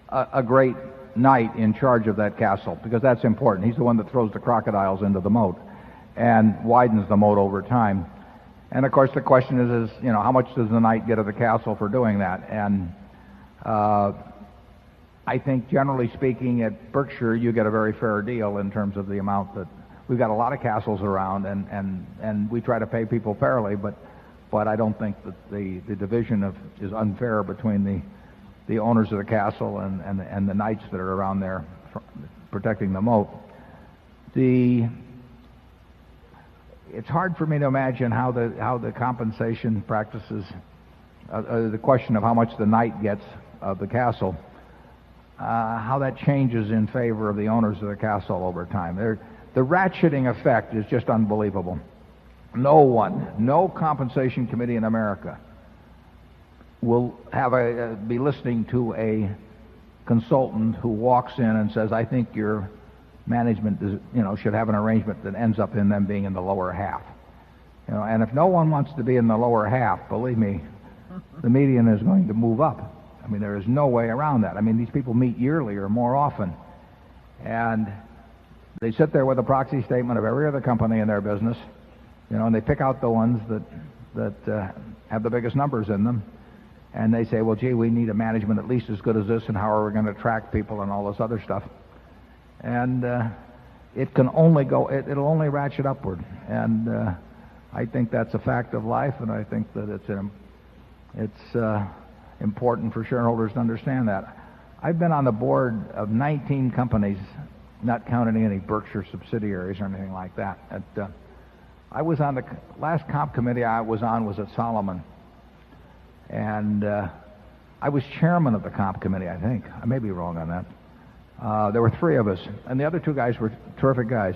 Speaker 1: a great knight in charge of that castle, because that's important. He's the one that throws the crocodiles into the moat and widens the moat over time. And of course, the question is how much does the knight get of the castle for doing that? And I think, generally speaking, at Berkshire, you get a very fair deal in terms of the amount that we've got a lot of castles around, and we try to pay people fairly, but I don't think that the division is unfair between the owners of the castle and the knights that are around there protecting the moat. It's hard for me to imagine how the compensation practices, the question of how much the knight gets of the castle, how that changes in favor of the owners of the castle over time. The ratcheting effect is just unbelievable. No compensation committee in America will be listening to a consultant who walks in and says, I think your management should have an arrangement that ends up in them being in the lower half. And if no one wants to be in the lower half, believe me, the median is going to move up. I mean, there is no way around that. I mean, these people meet yearly or more often, and they sit there with a proxy statement of every other company in their business, and they pick out the ones that have the biggest numbers in them, and they say, well, gee, we need a management at least as good as this, and how are we going to attract people and all this other stuff. And it can only it'll only ratchet upward. And I think that's a fact of life, and I think that it's important for shareholders to understand that. I've been on the board of 19 companies, not counting any Berkshire subsidiaries or anything like that. I was on the last comp committee I was on was at Solomon, and I was chairman of the comp committee, I think. I may be wrong on that. There were 3 of us, and the other 2 guys were terrific guys.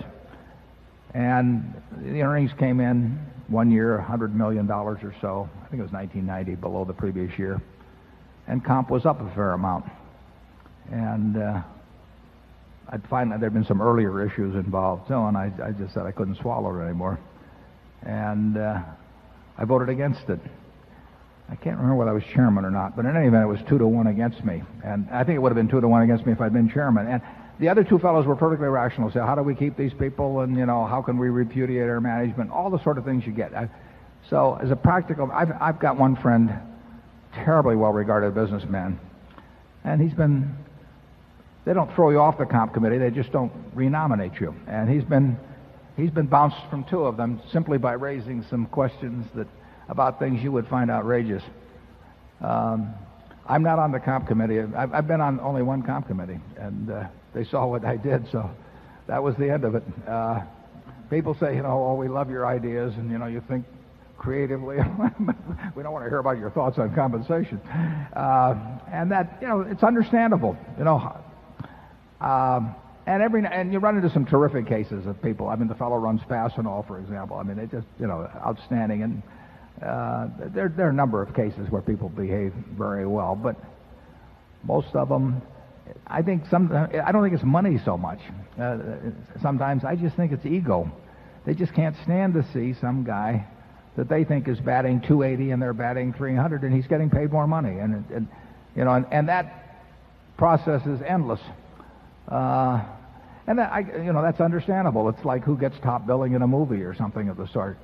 Speaker 1: And the earnings came in one year, $100 million or so. I think it was 1990, below the previous year. And comp was up a fair amount. And I'd find that there'd been some earlier issues involved, and I just said I couldn't swallow it anymore. And I voted against it. I can't remember whether I was chairman or not, but in any event, it was 2-1 against me. And I think it would have been 2-1 against me if I'd been chairman. And the other 2 fellows were perfectly rational. Say, how do we keep these people? And, how can we repudiate our management? All the sort of things you get. So as a practical, I've got one friend, terribly well-regarded businessman, and they don't throw you off the comp committee, they just don't renominate you. And he's been bounced from 2 of them simply by raising some questions about things you would find outrageous. I'm not on the comp committee. I've been on only one comp committee, and they saw what I did, so that was the end of it. People say, oh, we love your ideas, and you think creatively. We don't want to hear about your thoughts on compensation, and that it's understandable. And you run into some terrific cases of people. I mean, the fellow runs Fastenal, for example. I mean, they just outstanding. And there are a number of cases where people behave very well, but most of them, I don't think it's money so much. Sometimes I just think it's ego. They just can't stand to see some guy that they think is batting 280 and they're batting 300, and he's getting paid more money, and that process is endless. And that's understandable. It's like who gets top billing in a movie or something of the sort.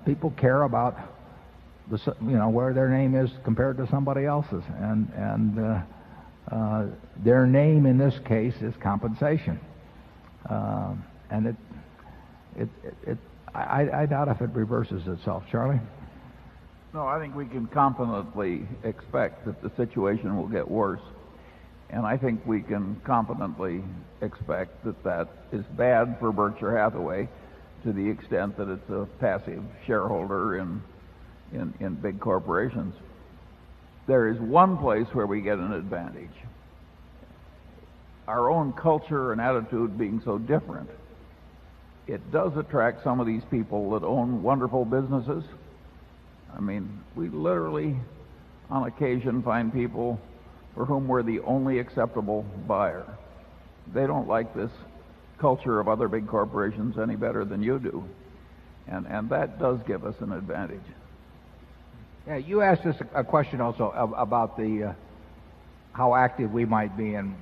Speaker 1: People care about where their name is compared to somebody else's, and their name in this case is compensation. And I doubt if it reverses itself. Charlie?
Speaker 6: No, I think we can confidently expect that the situation will get worse. And I think we can confidently expect that is bad for Berkshire Hathaway to the extent that it's a passive shareholder in big corporations. There is one place where we get an advantage. Our own culture and attitude being so different, it does attract some of these people that own wonderful businesses. I mean, we literally, on occasion, find people for whom we're the only acceptable buyer. They don't like this culture of other big corporations any better than you do. And that does give us an advantage.
Speaker 1: Yeah, you asked us a question also about how active we might be in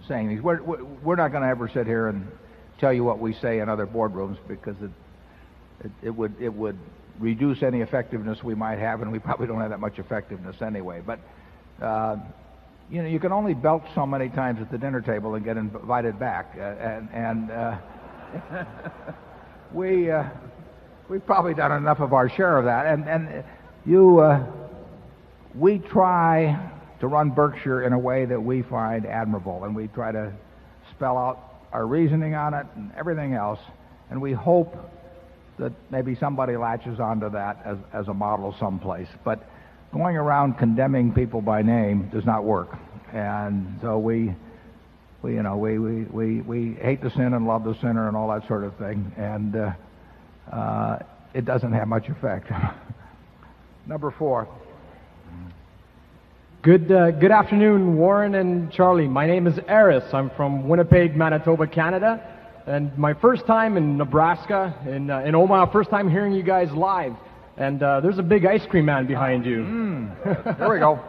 Speaker 1: saying these. We're not going to ever sit here and tell you what we say in other boardrooms, because it would reduce any effectiveness we might have, and we probably don't have that much effectiveness anyway. But you can only belch so many times at the dinner table and get invited back, and we've probably done enough of our share of that. And we try to run Berkshire in a way that we find admirable, and we try to spell out our reasoning on it and everything else, and we hope that maybe somebody latches onto that as a model someplace. But going around condemning people by name does not work. And so we hate the sin and love the sinner and all that sort of thing, and it doesn't have much effect. Number 4.
Speaker 9: Good afternoon, Warren and Charlie. My name is Eris. I'm from Winnipeg, Manitoba, Canada, and my first time in Nebraska, in Omaha, first time hearing you guys live. And there's a big ice cream man behind you.
Speaker 1: There we go.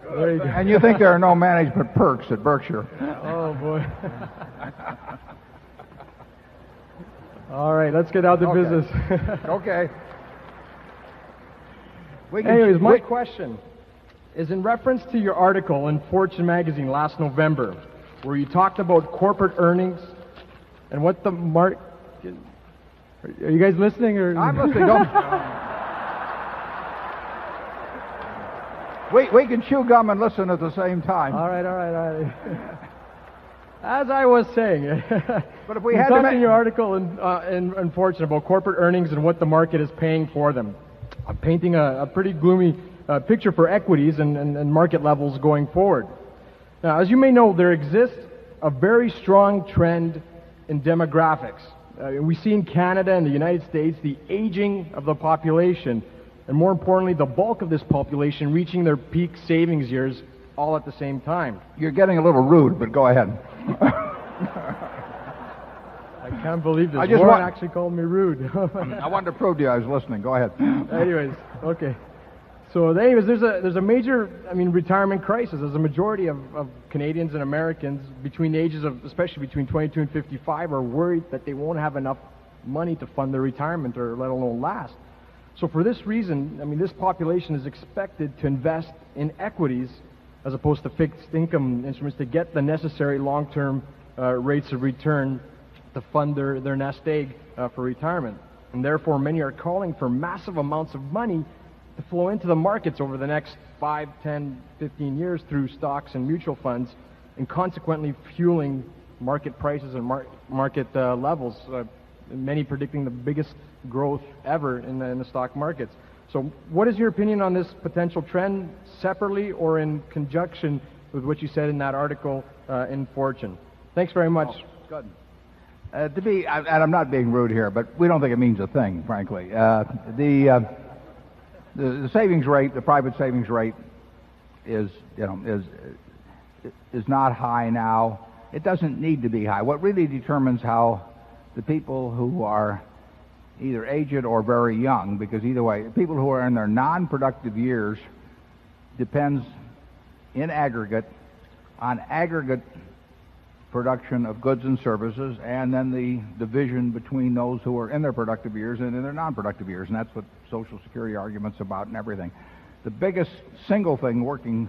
Speaker 9: There you go.
Speaker 1: And you think there are no management perks at Berkshire.
Speaker 9: Oh, boy. All right, let's get out to business.
Speaker 1: Okay.
Speaker 9: Anyways, my question is in reference to your article in Fortune magazine last November, where you talked about corporate earnings and what the market... Are you guys listening? Or?
Speaker 1: I'm listening. We can chew gum and listen at the same time.
Speaker 9: All right. As I was saying,
Speaker 1: but if we
Speaker 9: you
Speaker 1: had
Speaker 9: talked in your article in Fortune about corporate earnings and what the market is paying for them, painting a pretty gloomy picture for equities and market levels going forward. Now, as you may know, there exists a very strong trend in demographics. We see in Canada and the United States the aging of the population, and more importantly, the bulk of this population reaching their peak savings years all at the same time.
Speaker 1: You're getting a little rude, but go ahead.
Speaker 9: I can't believe this. Warren actually called me rude.
Speaker 1: I wanted to prove to you I was listening. Go ahead.
Speaker 9: Anyways, okay. So there's a major, retirement crisis. There's a majority of Canadians and Americans between the ages of, especially between 22 and 55, are worried that they won't have enough money to fund their retirement or let alone last. So for this reason, this population is expected to invest in equities as opposed to fixed income instruments to get the necessary long-term rates of return to fund their nest egg for retirement. And therefore, many are calling for massive amounts of money to flow into the markets over the next 5, 10, 15 years through stocks and mutual funds, and consequently fueling market prices and market levels, many predicting the biggest growth ever in the stock markets. So what is your opinion on this potential trend, separately or in conjunction with what you said in that article in Fortune? Thanks very much.
Speaker 1: Good. And I'm not being rude here, but we don't think it means a thing, frankly. The savings rate, the private savings rate, is not high now. It doesn't need to be high. What really determines how the people who are either aged or very young, because either way, people who are in their non-productive years depends in aggregate on aggregate production of goods and services, and then the division between those who are in their productive years and in their non-productive years, and that's what Social Security argument's about and everything. The biggest single thing working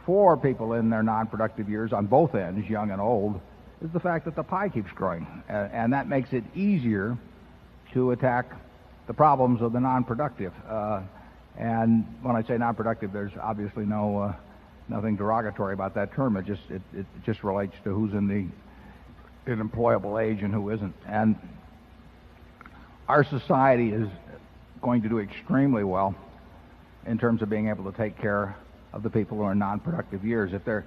Speaker 1: for people in their non-productive years on both ends, young and old, is the fact that the pie keeps growing, and that makes it easier to attack the problems of the non-productive. And when I say non-productive, there's obviously nothing derogatory about that term. It just relates to who's in employable age and who isn't. And our society is going to do extremely well in terms of being able to take care of the people who are in non-productive years. If there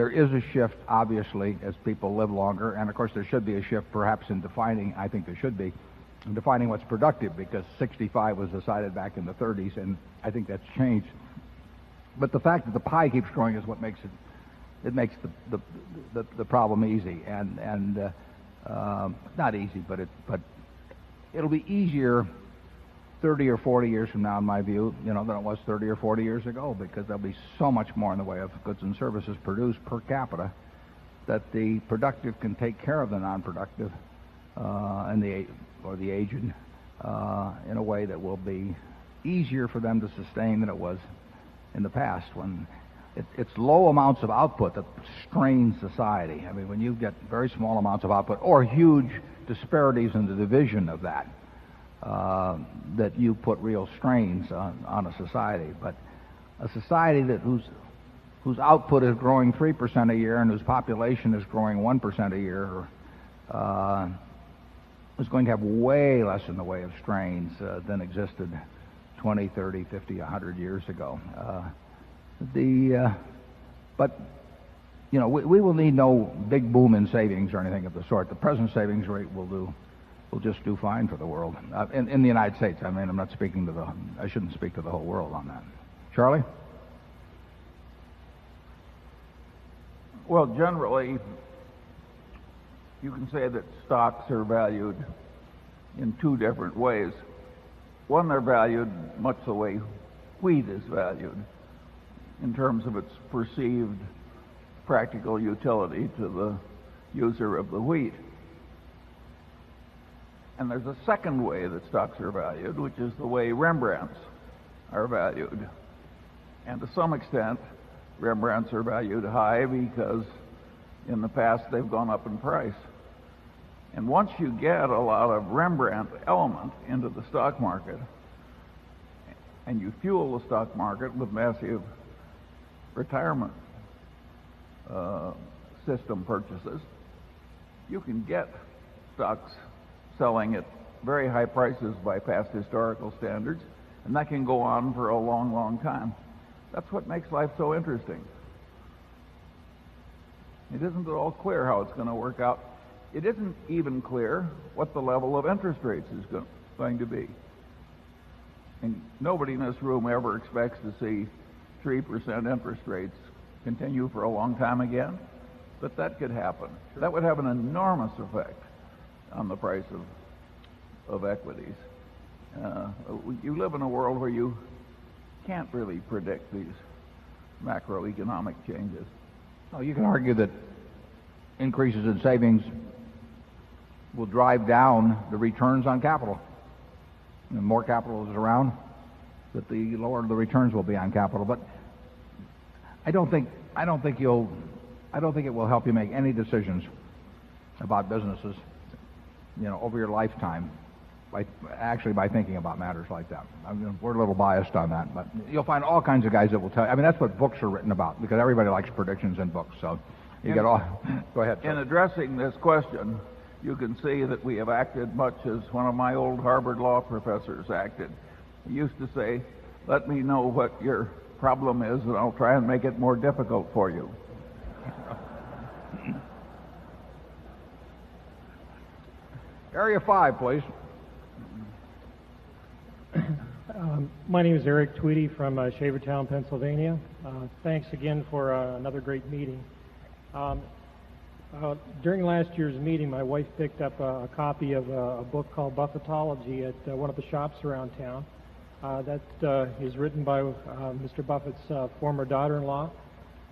Speaker 1: is a shift, obviously, as people live longer, and of course there should be a shift perhaps in defining, I think there should be, in defining what's productive, because 65 was decided back in the 30s, and I think that's changed. But the fact that the pie keeps growing is what makes it makes the problem easy, and not easy, but it'll be easier 30 or 40 years from now, in my view, than it was 30 or 40 years ago, because there'll be so much more in the way of goods and services produced per capita that the productive can take care of the non-productive and the aged in a way that will be easier for them to sustain than it was in the past, when it's low amounts of output that strain society. When you get very small amounts of output or huge disparities in the division of that, that you put real strains on a society. But a society whose output is growing 3% a year and whose population is growing 1% a year is going to have way less in the way of strains than existed 20, 30, 50, 100 years ago. But you know, we will need no big boom in savings or anything of the sort. The present savings rate will just do fine for the world. In the United States, I mean, I shouldn't speak to the whole world on that. Charlie?
Speaker 6: Well, generally, you can say that stocks are valued in two different ways. One, they're valued much the way wheat is valued, in terms of its perceived practical utility to the user of the wheat. And there's a second way that stocks are valued, which is the way Rembrandts are valued. And to some extent, Rembrandts are valued high because in the past they've gone up in price. And once you get a lot of Rembrandt element into the stock market, and you fuel the stock market with massive retirement system purchases, you can get stocks selling at very high prices by past historical standards, and that can go on for a long, long time. That's what makes life so interesting. It isn't at all clear how it's going to work out. It isn't even clear what the level of interest rates is going to be. And nobody in this room ever expects to see 3% interest rates continue for a long time again, but that could happen. Sure. That would have an enormous effect on the price of equities. You live in a world where you can't really predict these macroeconomic changes.
Speaker 1: Oh, you can argue that increases in savings will drive down the returns on capital. The more capital is around, that the lower the returns will be on capital. But I don't think it will help you make any decisions about businesses, you know, over your lifetime by thinking about matters like that. I mean, we're a little biased on that, but you'll find all kinds of guys that will tell you. I mean, that's what books are written about, because everybody likes predictions in books. So you get all. Go ahead.
Speaker 6: In addressing this question, you can see that we have acted much as one of my old Harvard law professors acted. He used to say, "Let me know what your problem is, and I'll try and make it more difficult for you."
Speaker 1: Area 5, please.
Speaker 2: My name is Eric Tweedy from Shavertown, Pennsylvania. Thanks again for another great meeting. During last year's meeting, my wife picked up a copy of a book called Buffettology at one of the shops around town. That is written by Mr. Buffett's former daughter-in-law.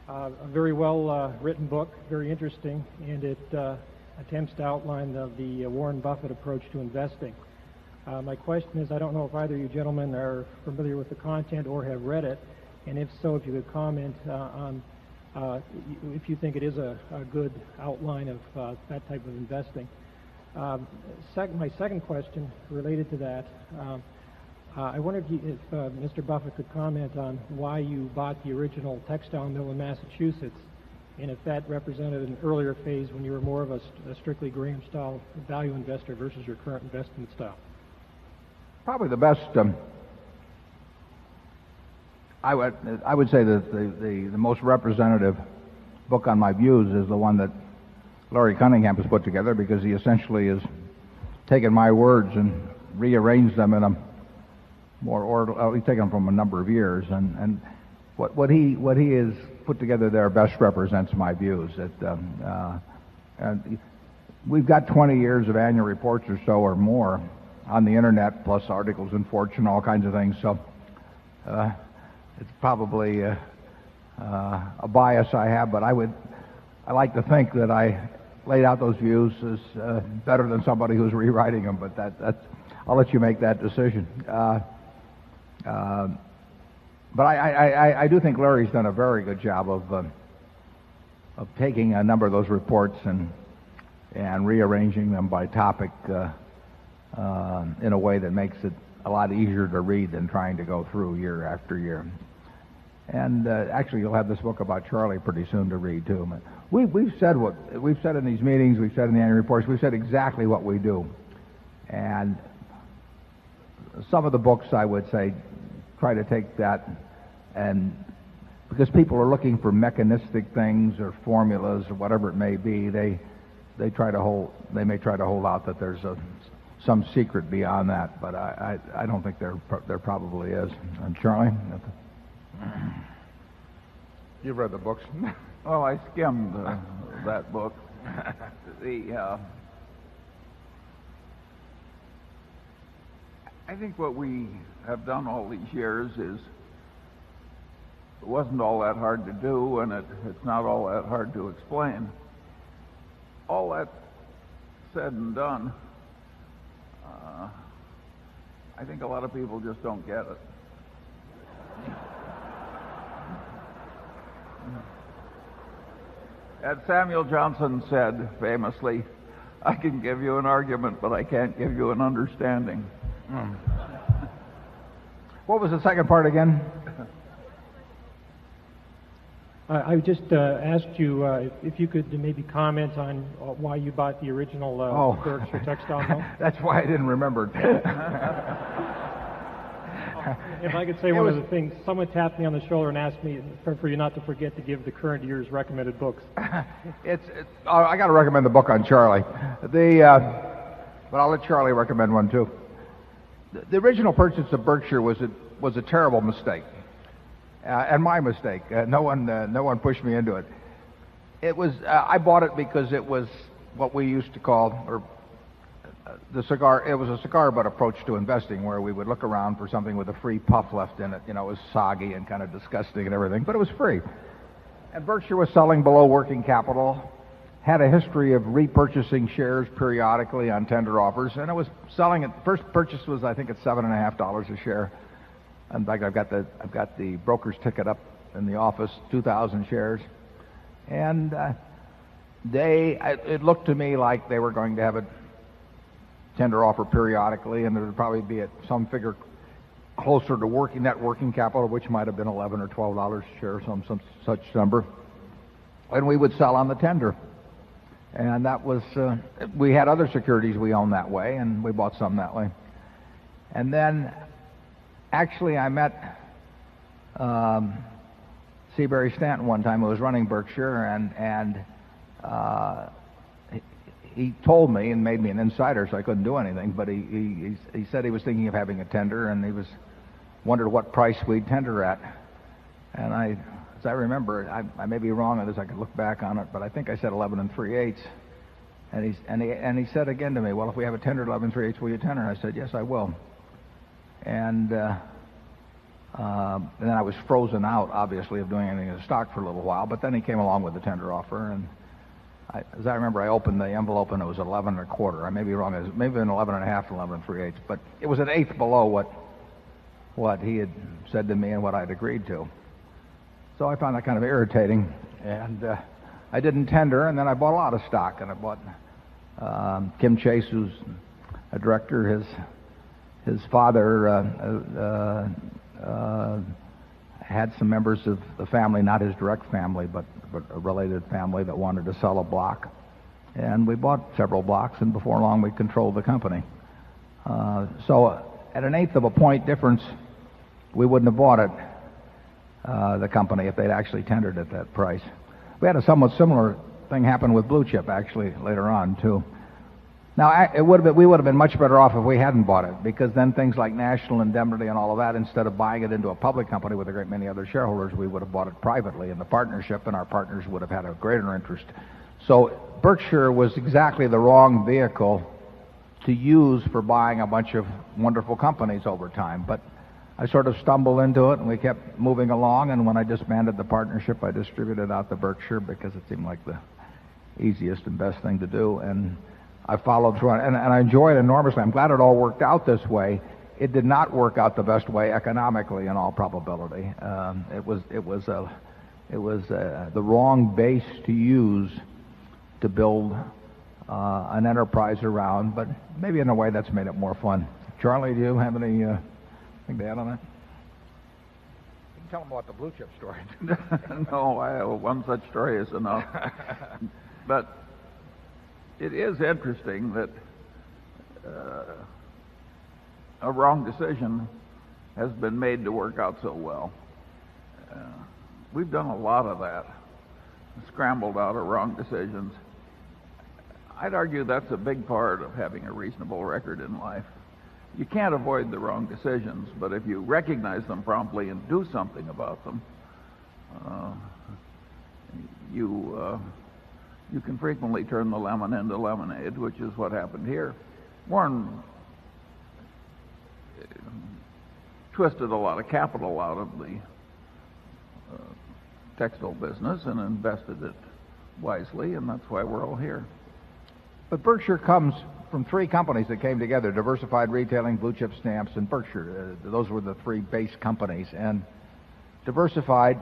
Speaker 2: A very well written book, very interesting, and it attempts to outline the Warren Buffett approach to investing. My question is, I don't know if either of you gentlemen are familiar with the content or have read it, and if so, if you could comment on if you think it is a good outline of that type of investing. My second question related to that, I wondered if Mr. Buffett could comment on why you bought the original textile mill in Massachusetts, and if that represented an earlier phase when you were more of a strictly Graham-style value investor versus your current investment style.
Speaker 1: Probably the best. I would say that the most representative book on my views is the one that Larry Cunningham has put together, because he essentially has taken my words and rearranged them in a more order. He's taken them from a number of years, and what he has put together there best represents my views. And we've got 20 years of annual reports or so or more on the internet, plus articles in Fortune, all kinds of things. So it's probably a bias I have, but I like to think that I laid out those views as better than somebody who's rewriting them. But that's I'll let you make that decision. But I do think Larry's done a very good job of taking a number of those reports and rearranging them by topic in a way that makes it a lot easier to read than trying to go through year after year. And actually, you'll have this book about Charlie pretty soon to read too. But we've said what we've said in these meetings. We've said in the annual reports. We've said exactly what we do. And some of the books, I would say, try to take that and because people are looking for mechanistic things or formulas or whatever it may be, they may try to hold out that there's some secret beyond that, but I don't think there probably is. And Charlie?
Speaker 22: You've read the books.
Speaker 6: Well, I skimmed that book. I think what we have done all these years is it wasn't all that hard to do, and it's not all that hard to explain. All that said and done, I think a lot of people just don't get it. As Samuel Johnson said famously, I can give you an argument, but I can't give you an understanding.
Speaker 1: What was the second part again?
Speaker 2: I just asked you if you could maybe comment on why you bought the original Berkshire textile mill.
Speaker 1: That's why I didn't remember.
Speaker 2: If I could say one of the things, someone tapped me on the shoulder and asked me for you not to forget to give the current year's recommended books.
Speaker 1: I got to recommend the book on Charlie. But I'll let Charlie recommend one too. The original purchase of Berkshire was a terrible mistake, and my mistake. No one pushed me into it. It was I bought it because it was what we used to call the cigar. It was a cigar butt approach to investing, where we would look around for something with a free puff left in it. You know, it was soggy and kind of disgusting and everything, but it was free. And Berkshire was selling below working capital, had a history of repurchasing shares periodically on tender offers, and it was selling it. First purchase was, I think, at $7.50 a share. In fact, I've got the broker's ticket up in the office, 2,000 shares, and it looked to me like they were going to have a tender offer periodically, and there would probably be at some figure closer to net working capital, which might have been $11 or $12 a share, some such number, and we would sell on the tender. And that was we had other securities we owned that way, and we bought some that way. And then actually I met C. Barry Stanton one time, who was running Berkshire, and he told me and made me an insider, so I couldn't do anything, but he said he was thinking of having a tender, and he wondered what price we'd tender at. And as I remember, I may be wrong on this, I could look back on it, but I think I said 11 3/8. And he said again to me, well, if we have a tender at 11 3/8, will you tender? And I said, yes, I will. And then I was frozen out, obviously, of doing anything in the stock for a little while, but then he came along with the tender offer, and as I remember, I opened the envelope and it was 11 1/4. I may be wrong, it was maybe 11 1/2, 11 3/8, but it was an eighth below what he had said to me and what I'd agreed to. So I found that kind of irritating, and I didn't tender, and then I bought a lot of stock, and I bought Kim Chase, who's a director. His father had some members of the family, not his direct family, but a related family, that wanted to sell a block, and we bought several blocks, and before long we controlled the company. So at an eighth of a point difference, we wouldn't have bought it, the company, if they'd actually tendered at that price. We had a somewhat similar thing happen with Blue Chip, actually, later on too. Now, we would have been much better off if we hadn't bought it, because then things like National Indemnity and all of that, instead of buying it into a public company with a great many other shareholders, we would have bought it privately in the partnership, and our partners would have had a greater interest. So Berkshire was exactly the wrong vehicle to use for buying a bunch of wonderful companies over time. But I sort of stumbled into it, and we kept moving along, and when I disbanded the partnership, I distributed out the Berkshire because it seemed like the easiest and best thing to do, and I followed through, and I enjoyed it enormously. I'm glad it all worked out this way. It did not work out the best way economically, in all probability. It was the wrong base to use to build an enterprise around, but maybe in a way that's made it more fun. Charlie, do you have any thing to add on that? You can tell them about the Blue Chip story.
Speaker 6: No, one such story is enough. But it is interesting that a wrong decision has been made to work out so well. we've done a lot of that, scrambled out of wrong decisions. I'd argue that's a big part of having a reasonable record in life. You can't avoid the wrong decisions, but if you recognize them promptly and do something about them, you can frequently turn the lemon into lemonade, which is what happened here. Warren twisted a lot of capital out of the textile business and invested it wisely, and that's why we're all here.
Speaker 1: But Berkshire comes from three companies that came together: Diversified Retailing, Blue Chip Stamps, and Berkshire. Those were the three base companies. And Diversified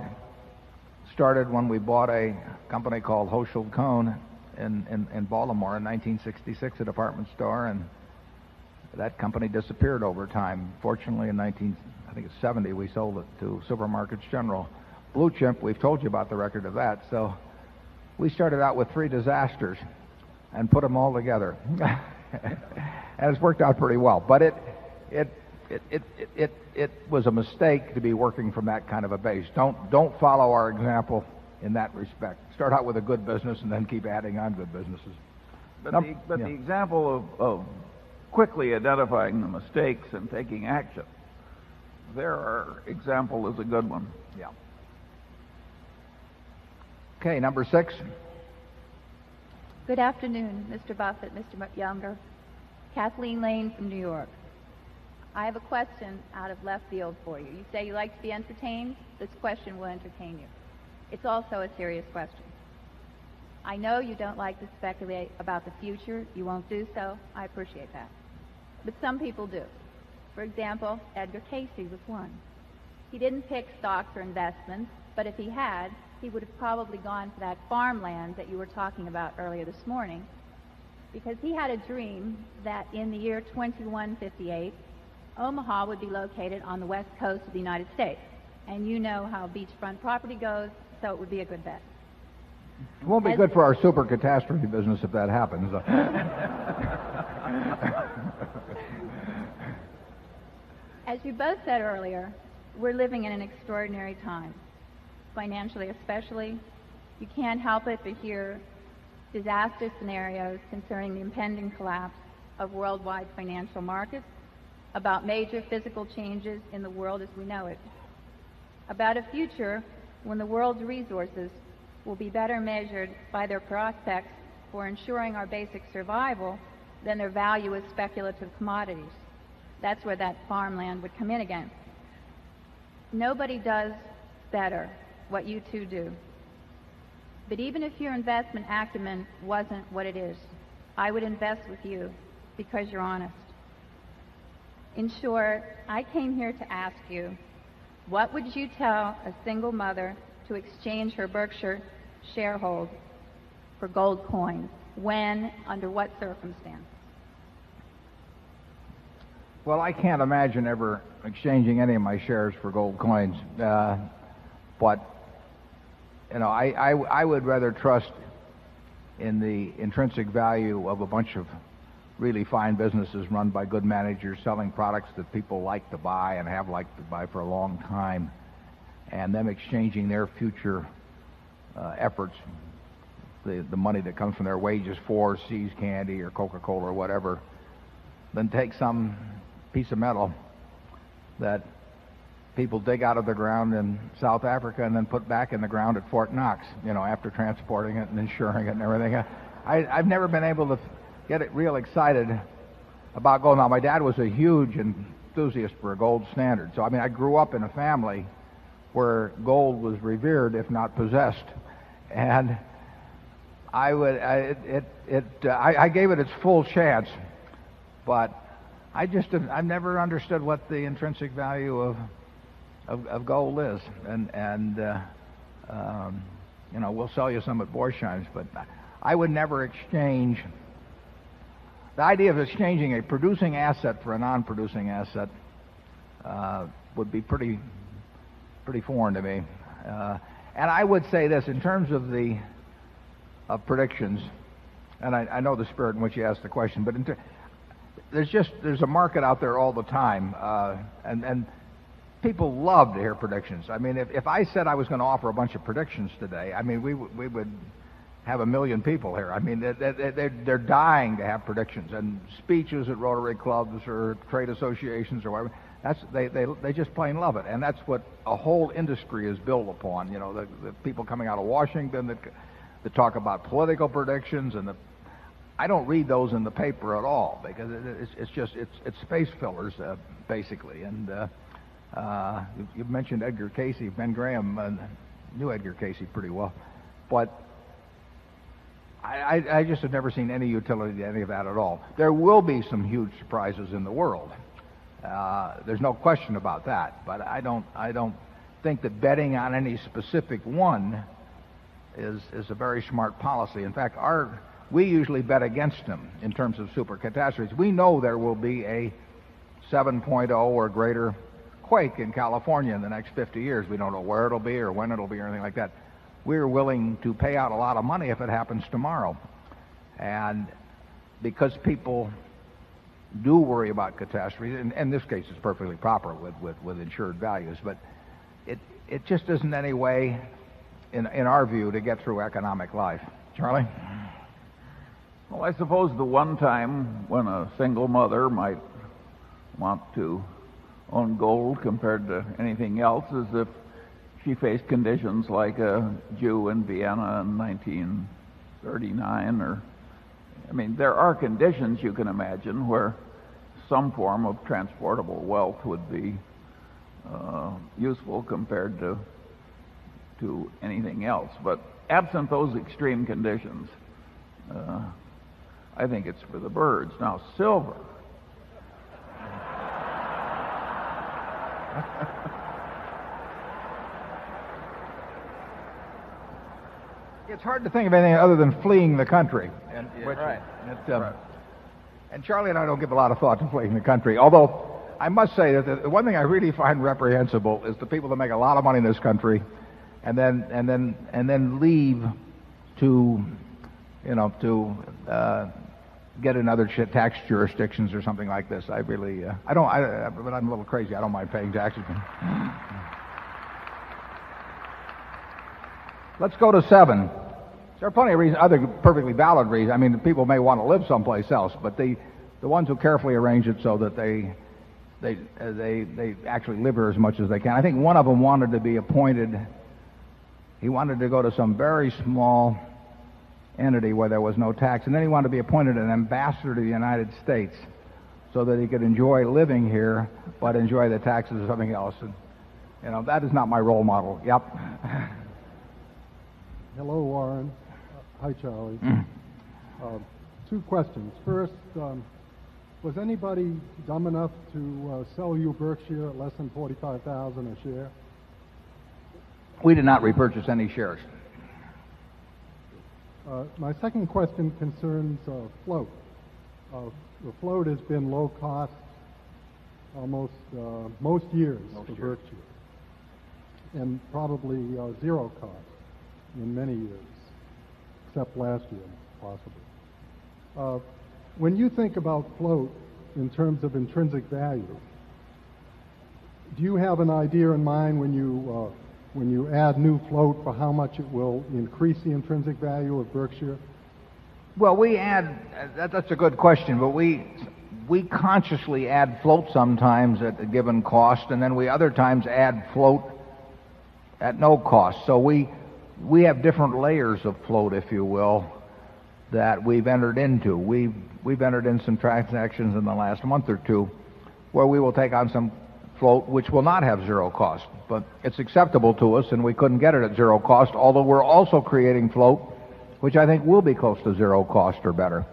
Speaker 1: started when we bought a company called Hochschild Kohn in Baltimore in 1966, a department store, and that company disappeared over time. Fortunately, in 1970, we sold it to Supermarkets General. Blue Chip, we've told you about the record of that. So we started out with three disasters and put them all together, and it's worked out pretty well. But it was a mistake to be working from that kind of a base. Don't follow our example in that respect. Start out with a good business and then keep adding on good businesses.
Speaker 6: But the example of quickly identifying the mistakes and taking action, their example is a good one.
Speaker 1: Yeah. Okay, number 6.
Speaker 12: Good afternoon, Mr. Buffett, Mr. Younger. Kathleen Lane from New York. I have a question out of left field for you. You say you like to be entertained. This question will entertain you. It's also a serious question. I know you don't like to speculate about the future. You won't do so. I appreciate that. But some people do. For example, Edgar Casey was one. He didn't pick stocks or investments, but if he had, he would have probably gone for that farmland that you were talking about earlier this morning, because he had a dream that in the year 2158, Omaha would be located on the west coast of the United States. And you know how beachfront property goes, so it would be a good bet.
Speaker 1: It won't be good for our super catastrophe business if that happens.
Speaker 12: As you both said earlier, we're living in an extraordinary time. Financially especially, you can't help it but hear disaster scenarios concerning the impending collapse of worldwide financial markets, about major physical changes in the world as we know it, about a future when the world's resources will be better measured by their prospects for ensuring our basic survival than their value as speculative commodities. That's where that farmland would come in again. Nobody does better what you two do. But even if your investment acumen wasn't what it is, I would invest with you because you're honest. In short, I came here to ask you, what would you tell a single mother to exchange her Berkshire sharehold for gold coins? When, under what circumstance?
Speaker 1: Well, I can't imagine ever exchanging any of my shares for gold coins. But, you know, I would rather trust in the intrinsic value of a bunch of really fine businesses run by good managers selling products that people like to buy and have liked to buy for a long time, and them exchanging their future efforts, the money that comes from their wages for See's Candy or Coca-Cola or whatever, than take some piece of metal that people dig out of the ground in South Africa and then put back in the ground at Fort Knox, you know, after transporting it and insuring it and everything. I've never been able to get it real excited about gold. Now, my dad was a huge enthusiast for a gold standard. So, I mean, I grew up in a family where gold was revered, if not possessed. And I gave it its full chance, but I've never understood what the intrinsic value of gold is. And you know, we'll sell you some at Borsheim's, but I would never exchange. The idea of exchanging a producing asset for a non-producing asset would be pretty foreign to me. And I would say this in terms of predictions, and I know the spirit in which you asked the question, but there's a market out there all the time, and people love to hear predictions. I mean, if I said I was going to offer a bunch of predictions today, I mean, we would have 1 million people here. I mean, they're dying to have predictions, and speeches at Rotary clubs or trade associations or whatever. They just plain love it, and that's what a whole industry is built upon. You know, the people coming out of Washington that talk about political predictions, and I don't read those in the paper at all because it's space fillers basically. And you mentioned Edgar Casey. Ben Graham knew Edgar Casey pretty well, but I just have never seen any utility to any of that at all. There will be some huge surprises in the world. There's no question about that. But I don't think that betting on any specific one is a very smart policy. In fact, we usually bet against them in terms of super catastrophes. We know there will be a 7.0 or greater quake in California in the next 50 years. We don't know where it'll be or when it'll be or anything like that. We're willing to pay out a lot of money if it happens tomorrow. And because people do worry about catastrophes, and in this case it's perfectly proper with insured values, but it just isn't any way, in our view, to get through economic life. Charlie?
Speaker 6: Well, I suppose the one time when a single mother might want to own gold compared to anything else is if she faced conditions like a Jew in Vienna in 1939, or, I mean, there are conditions you can imagine where some form of transportable wealth would be useful compared to anything else. But absent those extreme conditions, I think it's for the birds. Now, silver.
Speaker 1: It's hard to think of anything other than fleeing the country. And,
Speaker 6: right.
Speaker 1: And Charlie and I don't give a lot of thought to fleeing the country. Although I must say that the one thing I really find reprehensible is the people that make a lot of money in this country, and then leave to, get in other tax jurisdictions or something like this. I really, but I'm a little crazy. I don't mind paying taxes. Let's go to 7. There are plenty of reasons, other perfectly valid reasons. I mean, people may want to live someplace else, but the ones who carefully arrange it so that they actually live here as much as they can. I think one of them wanted to be appointed. He wanted to go to some very small entity where there was no tax, and then he wanted to be appointed an ambassador to the United States so that he could enjoy living here but enjoy the taxes of something else. And that is not my role model. Yep.
Speaker 13: Hello, Warren. Hi, Charlie. 2 questions. First, was anybody dumb enough to sell you Berkshire at less than $45,000 a share?
Speaker 1: We did not repurchase any shares.
Speaker 13: My second question concerns float. The float has been low cost almost most years for Berkshire, and probably zero cost in many years, except last year, possibly. When you think about float in terms of intrinsic value, do you have an idea in mind when you add new float for how much it will increase the intrinsic value of Berkshire?
Speaker 1: Well, we add, that's a good question, but we consciously add float sometimes at a given cost, and then we other times add float at no cost. So we have different layers of float, if you will, that we've entered into. We've entered in some transactions in the last month or two where we will take on some float which will not have zero cost, but it's acceptable to us, and we couldn't get it at zero cost, although we're also creating float which I think will be close to zero cost or better.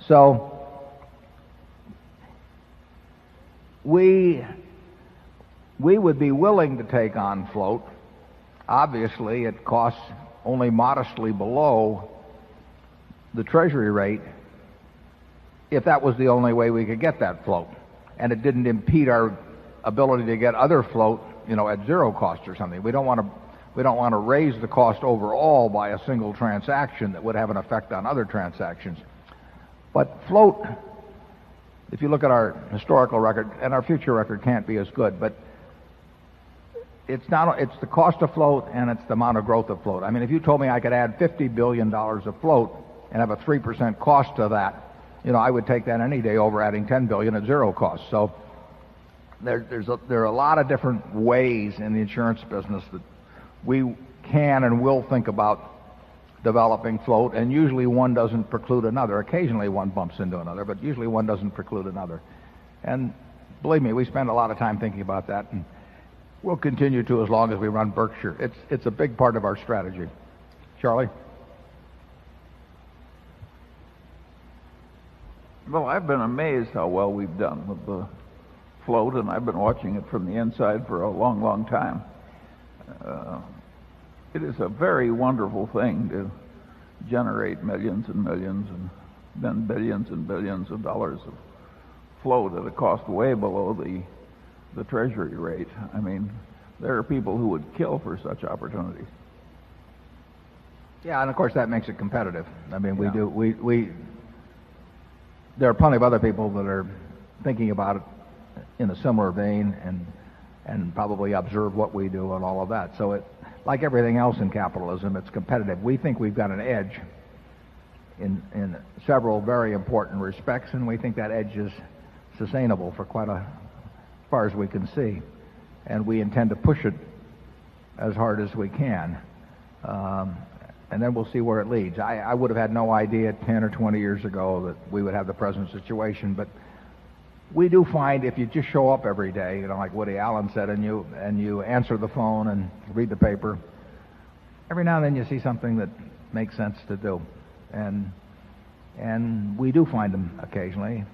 Speaker 1: So we would be willing to take on float. Obviously, it costs only modestly below the Treasury rate if that was the only way we could get that float, and it didn't impede our ability to get other float, at zero cost or something. We don't want to raise the cost overall by a single transaction that would have an effect on other transactions. But float, if you look at our historical record, and our future record can't be as good, but it's the cost of float and it's the amount of growth of float. I mean, if you told me I could add $50 billion of float and have a 3% cost to that, I would take that any day over adding $10 billion at zero cost. So there are a lot of different ways in the insurance business that we can and will think about developing float, and usually one doesn't preclude another. Occasionally one bumps into another, but usually one doesn't preclude another. And believe me, we spend a lot of time thinking about that, and we'll continue to as long as we run Berkshire. It's a big part of our strategy. Charlie?
Speaker 6: Well, I've been amazed how well we've done with the float, and I've been watching it from the inside for a long, long time. It is a very wonderful thing to generate millions and millions and then billions and billions of dollars of float at a cost way below the treasury rate. I mean, there are people who would kill for such opportunities.
Speaker 1: Yeah, and of course that makes it competitive. I mean, there are plenty of other people that are thinking about it in a similar vein and probably observe what we do and all of that. So like everything else in capitalism, it's competitive. We think we've got an edge in several very important respects, and we think that edge is sustainable for as far as we can see. And we intend to push it as hard as we can. And then we'll see where it leads. I would have had no idea 10 or 20 years ago that we would have the present situation, but we do find if you just show up every day, like Woody Allen said, and you answer the phone and read the paper, every now and then you see something that makes sense to do. And we do find them occasionally.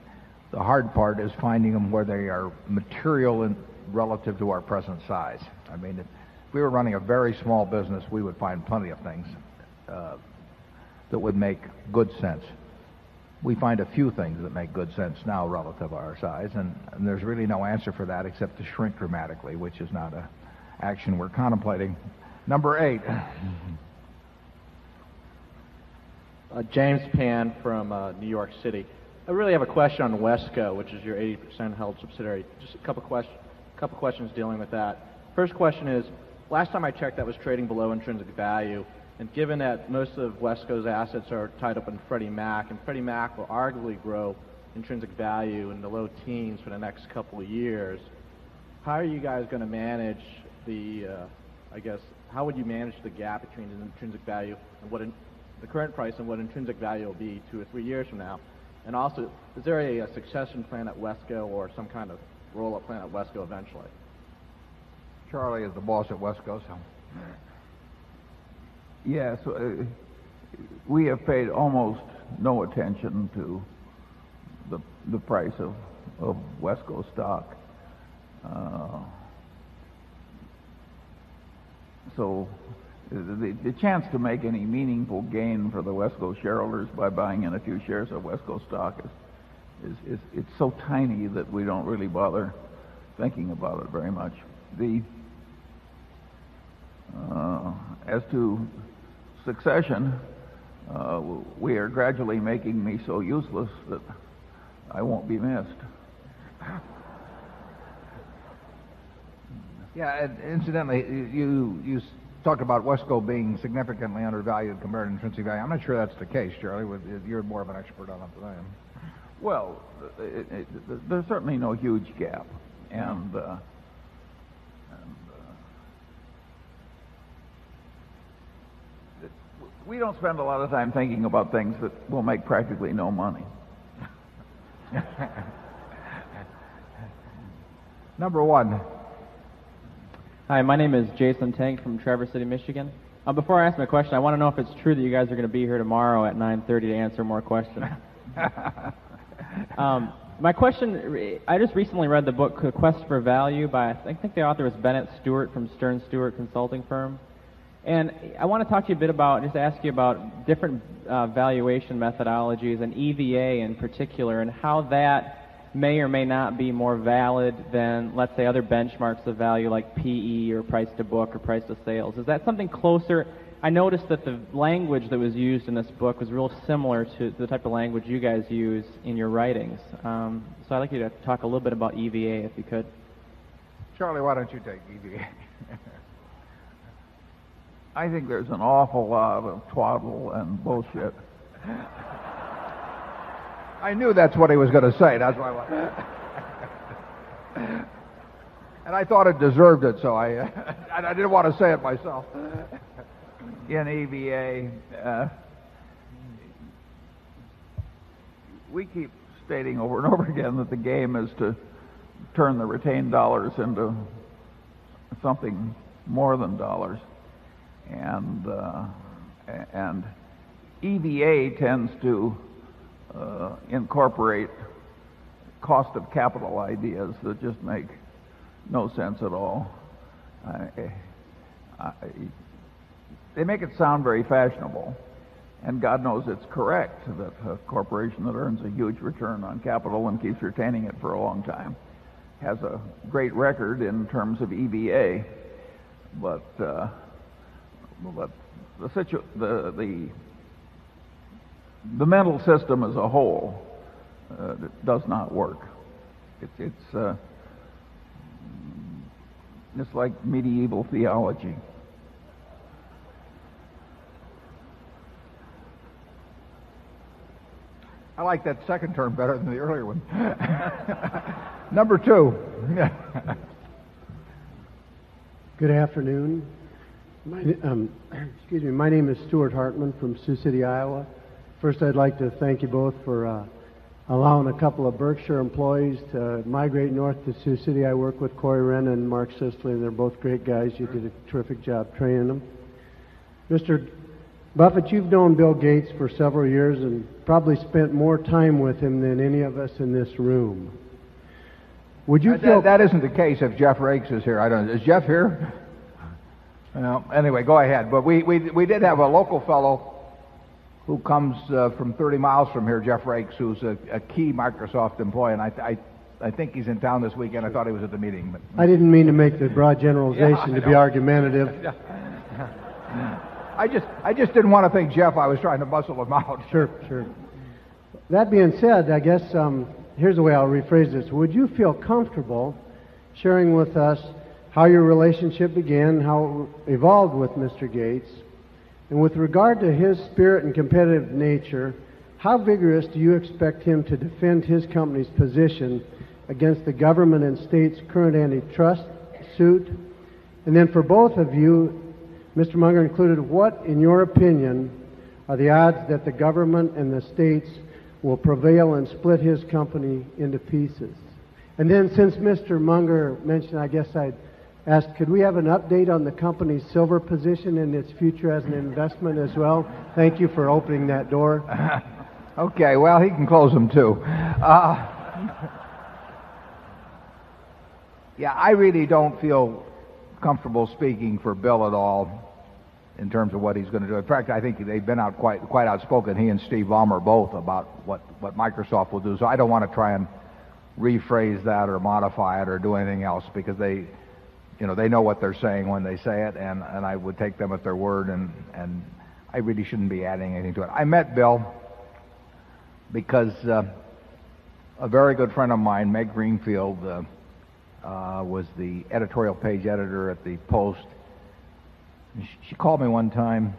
Speaker 1: The hard part is finding them where they are material and relative to our present size. I mean, if we were running a very small business, we would find plenty of things that would make good sense. We find a few things that make good sense now relative to our size, and there's really no answer for that except to shrink dramatically, which is not an action we're contemplating. Number 8.
Speaker 14: James Pan from New York City. I really have a question on Wesco, which is your 80% held subsidiary. Just a couple questions dealing with that. First question is, last time I checked, that was trading below intrinsic value. And given that most of Wesco's assets are tied up in Freddie Mac, and Freddie Mac will arguably grow intrinsic value in the low teens for the next couple of years, how are you guys going to manage how would you manage the gap between the intrinsic value and the current price and what intrinsic value will be 2 or 3 years from now? And also, is there a succession plan at Wesco or some kind of roll-up plan at Wesco eventually?
Speaker 1: Charlie is the boss at Wesco, so...
Speaker 6: Yes, we have paid almost no attention to the price of Wesco stock. So the chance to make any meaningful gain for the Wesco shareholders by buying in a few shares of Wesco stock is it's so tiny that we don't really bother thinking about it very much. As to succession, we are gradually making me so useless that I won't be missed.
Speaker 1: Yeah, incidentally, you talked about Wesco being significantly undervalued compared to intrinsic value. I'm not sure that's the case, Charlie. You're more of an expert on it than I am.
Speaker 6: Well, there's certainly no huge gap, and we don't spend a lot of time thinking about things that will make practically no money.
Speaker 1: Number 1.
Speaker 15: Hi, my name is Jason Tank from Traverse City, Michigan. Before I ask my question, I want to know if it's true that you guys are going to be here tomorrow at 9:30 to answer more questions. My question, I just recently read the book Quest for Value by, I think the author was Bennett Stewart from Stern Stewart Consulting Firm. And I want to talk to you a bit about, just ask you about different valuation methodologies and EVA in particular, and how that may or may not be more valid than, let's say, other benchmarks of value like PE or price to book or price to sales. Is that something closer? I noticed that the language that was used in this book was real similar to the type of language you guys use in your writings. So I'd like you to talk a little bit about EVA if you could.
Speaker 1: Charlie, why don't you take EVA?
Speaker 6: I think there's an awful lot of twaddle and bullshit.
Speaker 1: I knew that's what he was going to say. That's why and I thought it deserved it, so I didn't want to say it myself.
Speaker 6: In EVA, we keep stating over and over again that the game is to turn the retained dollars into something more than dollars. And EVA tends to incorporate cost of capital ideas that just make no sense at all. They make it sound very fashionable, and God knows it's correct that a corporation that earns a huge return on capital and keeps retaining it for a long time has a great record in terms of EVA, but the mental system as a whole does not work. It's like medieval theology.
Speaker 1: I like that second term better than the earlier one. Number two.
Speaker 16: Good afternoon. My name is Stuart Hartman from Sioux City, Iowa. First, I'd like to thank you both for allowing a couple of Berkshire employees to migrate north to Sioux City. I work with Corey Wren and Mark Sisley, and they're both great guys. You did a terrific job training them. Mr. Buffett, you've known Bill Gates for several years and probably spent more time with him than any of us in this room. Would you feel
Speaker 1: that isn't the case if Jeff Rakes is here? I don't. Is Jeff here? Well, anyway, go ahead. But we did have a local fellow who comes from 30 miles from here, Jeff Rakes, who's a key Microsoft employee, and I think he's in town this weekend. I thought he was at the meeting. But
Speaker 16: I didn't mean to make the broad generalization to be argumentative.
Speaker 1: I just didn't want to think Jeff. I was trying to muscle him out.
Speaker 16: Sure. That being said, I guess here's the way I'll rephrase this. Would you feel comfortable sharing with us how your relationship began, how it evolved with Mr. Gates, and with regard to his spirit and competitive nature, how vigorous do you expect him to defend his company's position against the government and state's current antitrust suit? And then for both of you, Mr. Munger included, what, in your opinion, are the odds that the government and the states will prevail and split his company into pieces? And then since Mr. Munger mentioned, I guess I'd ask, could we have an update on the company's silver position and its future as an investment as well? Thank you for opening that door.
Speaker 1: Okay, well, he can close them too. Yeah, I really don't feel comfortable speaking for Bill at all in terms of what he's going to do. In fact, I think they've been out quite outspoken, he and Steve Ballmer both, about what Microsoft will do. So I don't want to try and rephrase that or modify it or do anything else, because they know what they're saying when they say it, and I would take them at their word, and I really shouldn't be adding anything to it. I met Bill because a very good friend of mine, Meg Greenfield, was the editorial page editor at the Post. She called me one time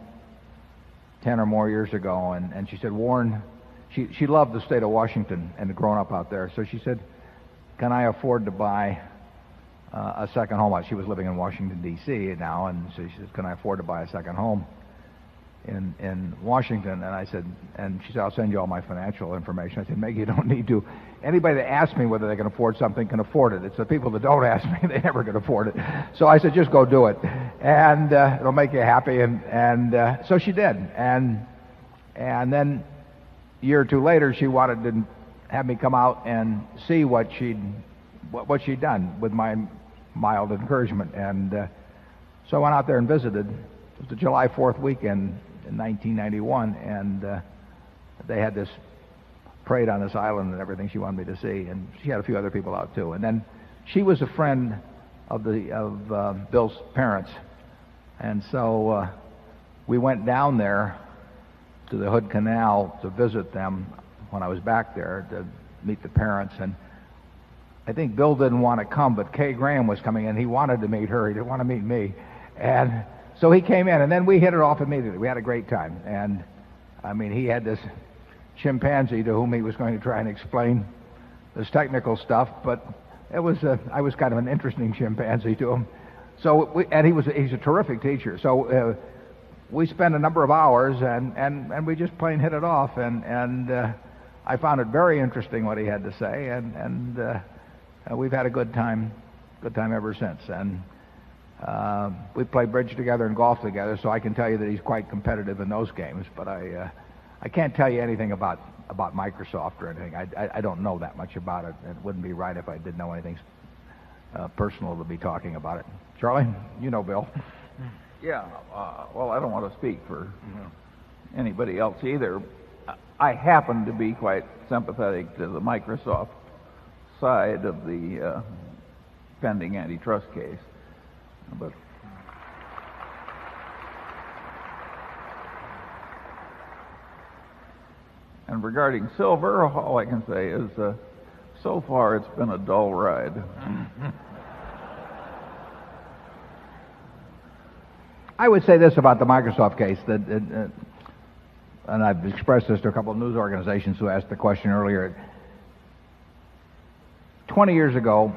Speaker 1: 10 or more years ago, and she said, Warren, she loved the state of Washington and had grown up out there, so she said, can I afford to buy a second home? She was living in Washington, D.C. now, and so she said, can I afford to buy a second home in Washington? And I said, and she said, I'll send you all my financial information. I said, Meg, you don't need to. Anybody that asks me whether they can afford something can afford it. It's the people that don't ask me, they never can afford it. So I said, just go do it, and it'll make you happy. And so she did. And then a year or two later, she wanted to have me come out and see what she'd done, with my mild encouragement. And so I went out there and visited. It was the July 4th weekend in 1991, and they had this parade on this island and everything she wanted me to see, and she had a few other people out too. And then she was a friend of Bill's parents, and so we went down there to the Hood Canal to visit them when I was back there to meet the parents. And I think Bill didn't want to come, but Kay Graham was coming in. He wanted to meet her. He didn't want to meet me. And so he came in, and then we hit it off immediately. We had a great time. And, I mean, he had this chimpanzee to whom he was going to try and explain this technical stuff, but I was kind of an interesting chimpanzee to him. So, he's a terrific teacher. So we spent a number of hours, and we just plain hit it off. And I found it very interesting what he had to say, and we've had a good time ever since. And we play bridge together and golf together, so I can tell you that he's quite competitive in those games. But I can't tell you anything about Microsoft or anything. I don't know that much about it. It wouldn't be right if I did know anything personal to be talking about it. Charlie, you know Bill.
Speaker 6: Yeah, well, I don't want to speak for anybody else either. I happen to be quite sympathetic to the Microsoft side of the pending antitrust case. But and regarding silver, all I can say is so far it's been a dull ride.
Speaker 1: I would say this about the Microsoft case, that, and I've expressed this to a couple of news organizations who asked the question earlier. 20 years ago,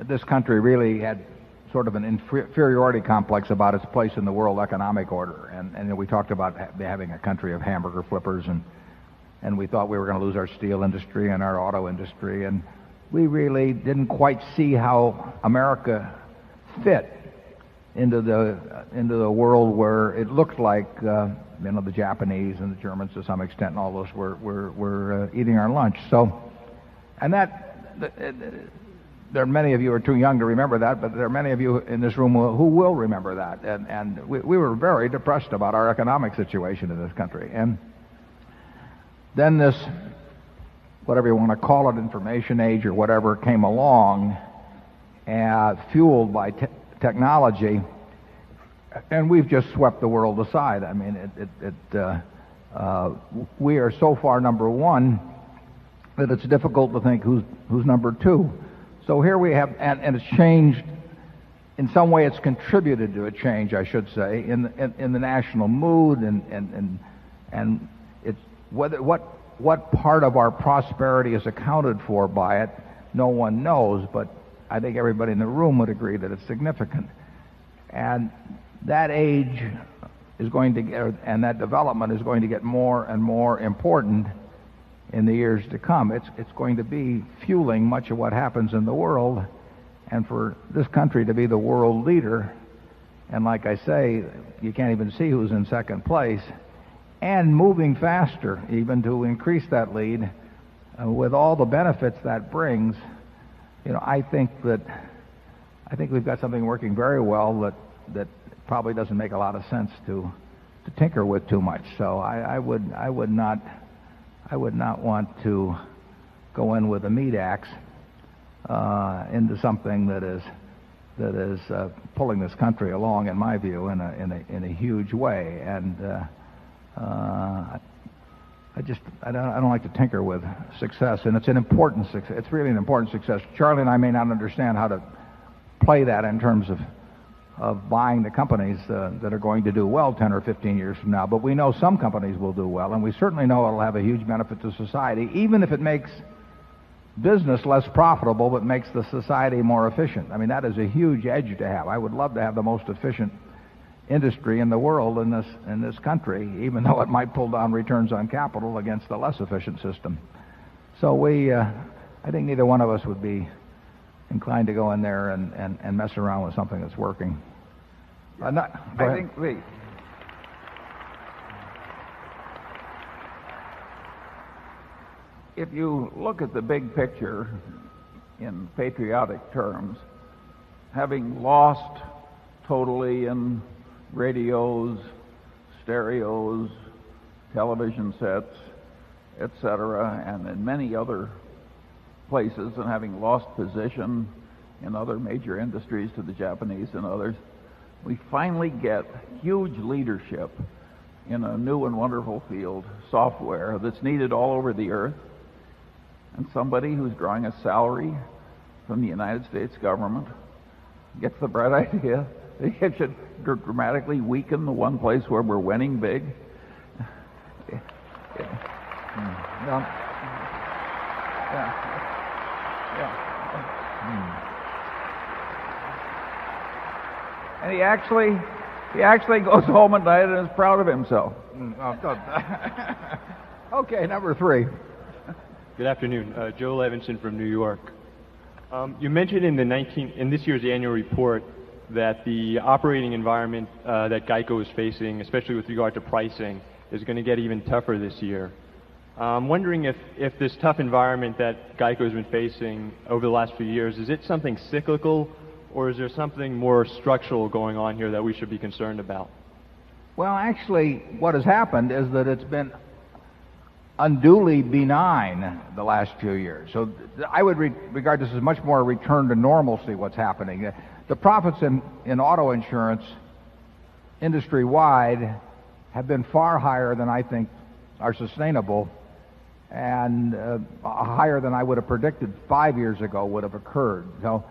Speaker 1: this country really had sort of an inferiority complex about its place in the world economic order. And we talked about having a country of hamburger flippers, and we thought we were going to lose our steel industry and our auto industry. And we really didn't quite see how America fit into the world where it looked like the Japanese and the Germans to some extent, and all those were eating our lunch. So, and there are many of you who are too young to remember that, but there are many of you in this room who will remember that. And we were very depressed about our economic situation in this country. And then this, whatever you want to call it, information age or whatever, came along, fueled by technology, and we've just swept the world aside. I mean, we are so far number one that it's difficult to think who's number two. So here we have, and it's changed. In some way, it's contributed to a change, I should say, in the national mood, and it's what part of our prosperity is accounted for by it, no one knows, but I think everybody in the room would agree that it's significant. And that age is going to get, and that development is going to get more and more important in the years to come. It's going to be fueling much of what happens in the world, and for this country to be the world leader, and like I say, you can't even see who's in second place, and moving faster even to increase that lead, with all the benefits that brings. I think we've got something working very well that probably doesn't make a lot of sense to tinker with too much. So I would not want to go in with a meat axe into something that is pulling this country along, in my view, in a huge way. And I don't like to tinker with success, and it's an important success. It's really an important success. Charlie and I may not understand how to play that in terms of buying the companies that are going to do well 10 or 15 years from now, but we know some companies will do well, and we certainly know it'll have a huge benefit to society, even if it makes business less profitable but makes the society more efficient. I mean, that is a huge edge to have. I would love to have the most efficient industry in the world in this country, even though it might pull down returns on capital against the less efficient system. So I think neither one of us would be inclined to go in there and mess around with something that's working.
Speaker 6: If you look at the big picture in patriotic terms, having lost totally in radios, stereos, television sets, etc., and in many other places, and having lost position in other major industries to the Japanese and others, we finally get huge leadership in a new and wonderful field, software, that's needed all over the earth, and somebody who's drawing a salary from the United States government gets the bright idea that it should dramatically weaken the one place where we're winning big. And he actually goes home at night and is proud of himself.
Speaker 1: Okay, number 3.
Speaker 17: Good afternoon. Joe Levinson from New York. You mentioned in this year's annual report that the operating environment that GEICO is facing, especially with regard to pricing, is going to get even tougher this year. I'm wondering if this tough environment that GEICO has been facing over the last few years, is it something cyclical, or is there something more structural going on here that we should be concerned about?
Speaker 1: Well, actually, what has happened is that it's been unduly benign the last few years. So I would regard this as much more a return to normalcy, what's happening. The profits in auto insurance industry-wide have been far higher than I think are sustainable, and higher than I would have predicted 5 years ago would have occurred. So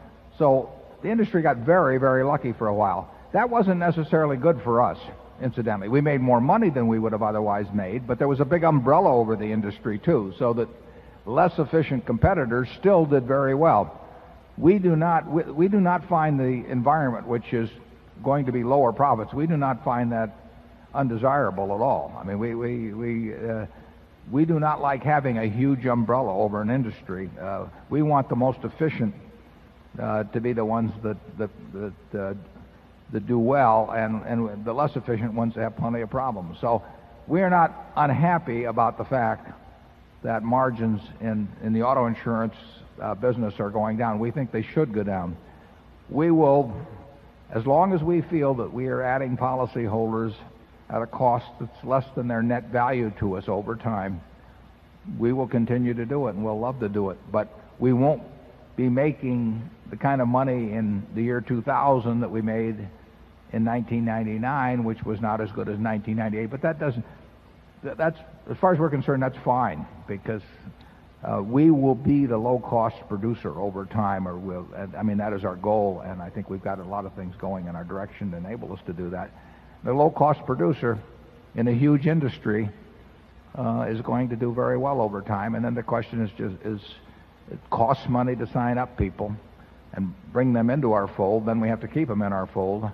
Speaker 1: the industry got very, very lucky for a while. That wasn't necessarily good for us, incidentally. We made more money than we would have otherwise made, but there was a big umbrella over the industry too, so that less efficient competitors still did very well. We do not find the environment which is going to be lower profits. We do not find that undesirable at all. I mean, we do not like having a huge umbrella over an industry. We want the most efficient to be the ones that do well, and the less efficient ones have plenty of problems. So we are not unhappy about the fact that margins in the auto insurance business are going down. We think they should go down. We will, as long as we feel that we are adding policyholders at a cost that's less than their net value to us over time, we will continue to do it, and we'll love to do it. But we won't be making the kind of money in the year 2000 that we made in 1999, which was not as good as 1998. But that's, as far as we're concerned, that's fine, because we will be the low-cost producer over time, I mean, that is our goal, and I think we've got a lot of things going in our direction to enable us to do that. The low-cost producer in a huge industry is going to do very well over time, and then the question is it costs money to sign up people and bring them into our fold. Then we have to keep them in our fold,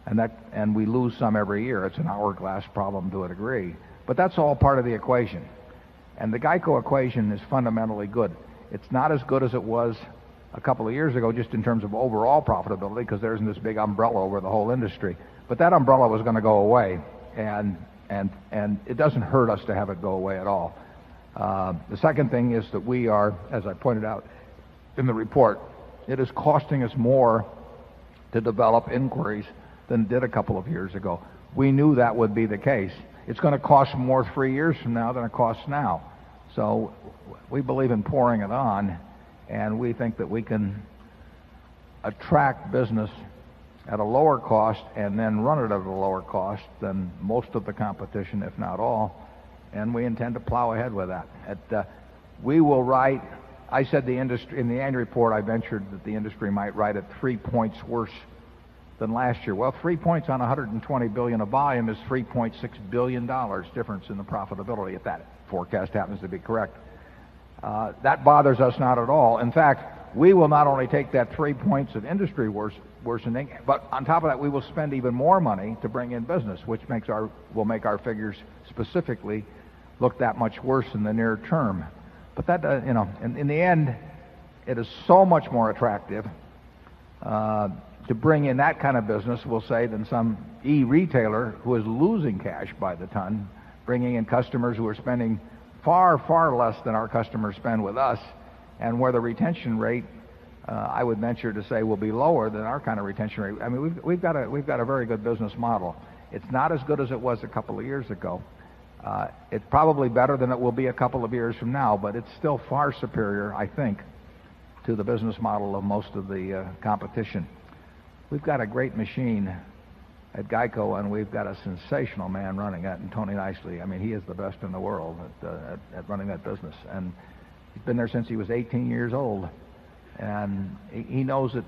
Speaker 1: and we lose some every year. It's an hourglass problem to a degree, but that's all part of the equation. And the GEICO equation is fundamentally good. It's not as good as it was a couple of years ago, just in terms of overall profitability, because there isn't this big umbrella over the whole industry. But that umbrella was going to go away, and it doesn't hurt us to have it go away at all. The second thing is that we are, as I pointed out in the report, it is costing us more to develop inquiries than it did a couple of years ago. We knew that would be the case. It's going to cost more 3 years from now than it costs now. So we believe in pouring it on, and we think that we can attract business at a lower cost and then run it at a lower cost than most of the competition, if not all. And we intend to plow ahead with that. We will write, I said the industry, in the annual report I ventured that the industry might write at 3 points worse than last year. Well, 3 points on $120 billion of volume is $3.6 billion difference in the profitability, if that forecast happens to be correct. That bothers us not at all. In fact, we will not only take that 3 points of industry worsening, but on top of that, we will spend even more money to bring in business, which will make our figures specifically look that much worse in the near term. But that, in the end, it is so much more attractive to bring in that kind of business, we'll say, than some e-retailer who is losing cash by the ton, bringing in customers who are spending far, far less than our customers spend with us, and where the retention rate, I would venture to say, will be lower than our kind of retention rate. I mean, we've got a very good business model. It's not as good as it was a couple of years ago. It's probably better than it will be a couple of years from now, but it's still far superior, I think, to the business model of most of the competition. We've got a great machine at GEICO, and we've got a sensational man running it, and Tony Nicely. I mean, he is the best in the world at running that business, and he's been there since he was 18 years old. And he knows it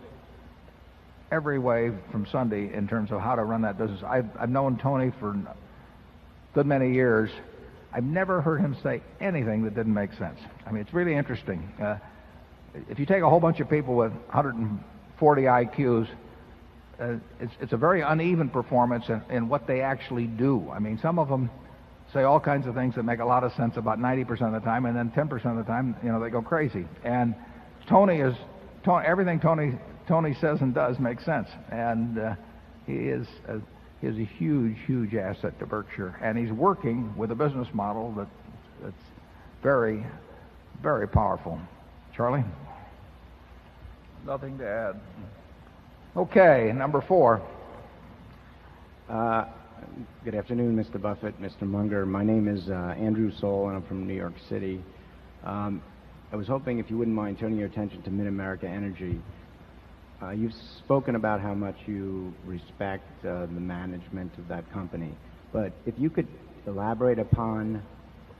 Speaker 1: every way from Sunday in terms of how to run that business. I've known Tony for a good many years. I've never heard him say anything that didn't make sense. I mean, it's really interesting. If you take a whole bunch of people with 140 IQs, it's a very uneven performance in what they actually do. I mean, some of them say all kinds of things that make a lot of sense about 90% of the time, and then 10% of the time, they go crazy. And everything Tony says and does makes sense, and he is a huge, huge asset to Berkshire, and he's working with a business model that's very, very powerful. Charlie?
Speaker 6: Nothing to add.
Speaker 1: Okay, number 4.
Speaker 18: Good afternoon, Mr. Buffett, Mr. Munger. My name is Andrew Soul, and I'm from New York City. I was hoping if you wouldn't mind turning your attention to Mid-America Energy. You've spoken about how much you respect the management of that company, but if you could elaborate upon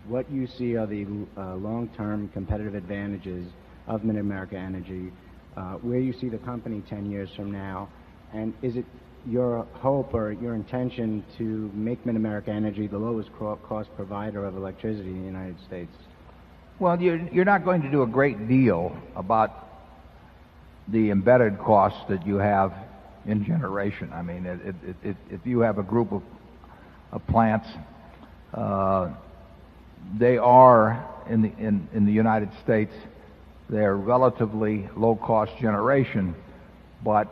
Speaker 18: what you see are the long-term competitive advantages of Mid-America Energy, where you see the company 10 years from now, and is it your hope or your intention to make Mid-America Energy the lowest cost provider of electricity in the United States?
Speaker 1: Well, you're not going to do a great deal about the embedded costs that you have in generation. I mean, if you have a group of plants, they are in the United States, they're relatively low-cost generation, but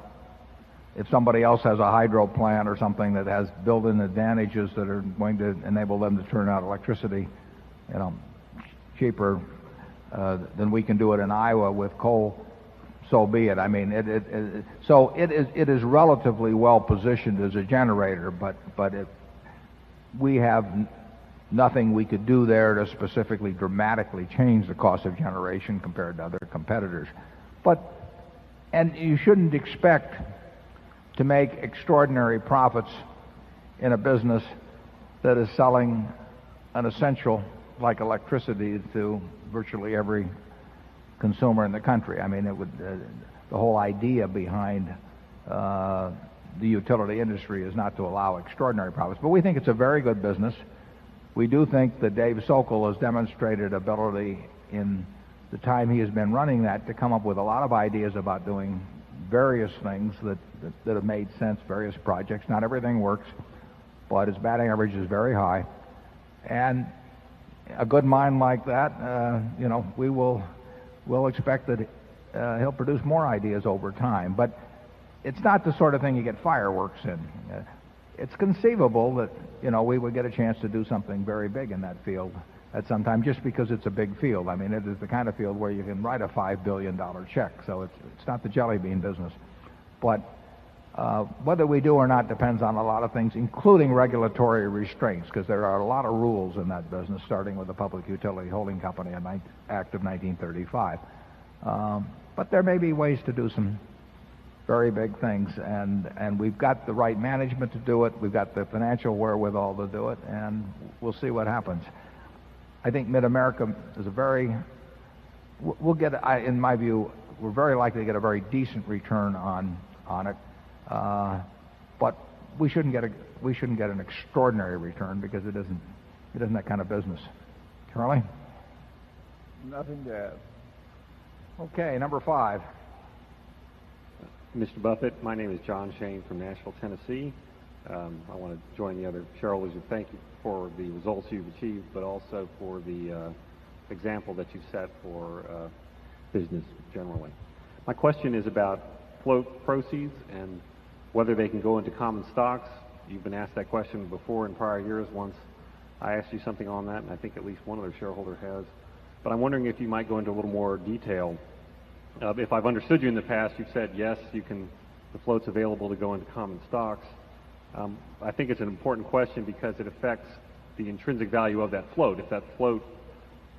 Speaker 1: if somebody else has a hydro plant or something that has built-in advantages that are going to enable them to turn out electricity, cheaper than we can do it in Iowa with coal, so be it. I mean, it is relatively well positioned as a generator, but we have nothing we could do there to specifically dramatically change the cost of generation compared to other competitors. And you shouldn't expect to make extraordinary profits in a business that is selling an essential like electricity to virtually every consumer in the country. I mean, the whole idea behind the utility industry is not to allow extraordinary profits. But we think it's a very good business. We do think that Dave Sokol has demonstrated ability in the time he has been running that to come up with a lot of ideas about doing various things that have made sense, various projects. Not everything works, but his batting average is very high. And a good mind like that, we'll expect that he'll produce more ideas over time. But it's not the sort of thing you get fireworks in. It's conceivable that, we would get a chance to do something very big in that field at some time, just because it's a big field. I mean, it is the kind of field where you can write a $5 billion check, so it's not the jelly bean business. But whether we do or not depends on a lot of things, including regulatory restraints, because there are a lot of rules in that business, starting with the Public Utility Holding Company Act of 1935. But there may be ways to do some very big things, and we've got the right management to do it. We've got the financial wherewithal to do it, and we'll see what happens. I think Mid-America is we'll get, in my view, we're very likely to get a very decent return on it. But we shouldn't get an extraordinary return, because it isn't that kind of business. Charlie?
Speaker 6: Nothing to add.
Speaker 1: Okay, number 5.
Speaker 19: Mr. Buffett, my name is John Shane from Nashville, Tennessee. I want to join the other shareholders and thank you for the results you've achieved, but also for the example that you've set for business generally. My question is about float proceeds and whether they can go into common stocks. You've been asked that question before in prior years. Once I asked you something on that, and I think at least one other shareholder has. But I'm wondering if you might go into a little more detail. If I've understood you in the past, you've said yes, the float's available to go into common stocks. I think it's an important question because it affects the intrinsic value of that float. If that float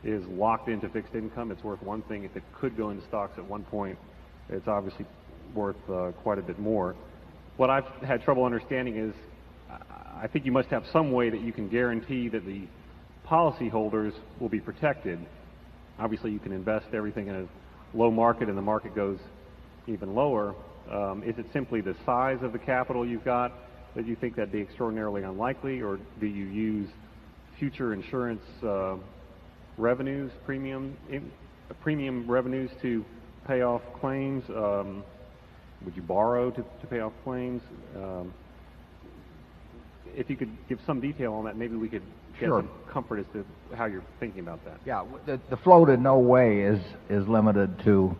Speaker 19: is locked into fixed income, it's worth one thing. If it could go into stocks at one point, it's obviously worth quite a bit more. What I've had trouble understanding is I think you must have some way that you can guarantee that the policyholders will be protected. Obviously, you can invest everything in a low market and the market goes even lower, is it simply the size of the capital you've got that you think that'd be extraordinarily unlikely, or do you use future insurance revenues, premium revenues to pay off claims? Would you borrow to pay off claims? If you could give some detail on that, maybe we could get
Speaker 1: Sure.
Speaker 19: some comfort as to how you're thinking about that.
Speaker 1: Yeah, the float in no way is limited to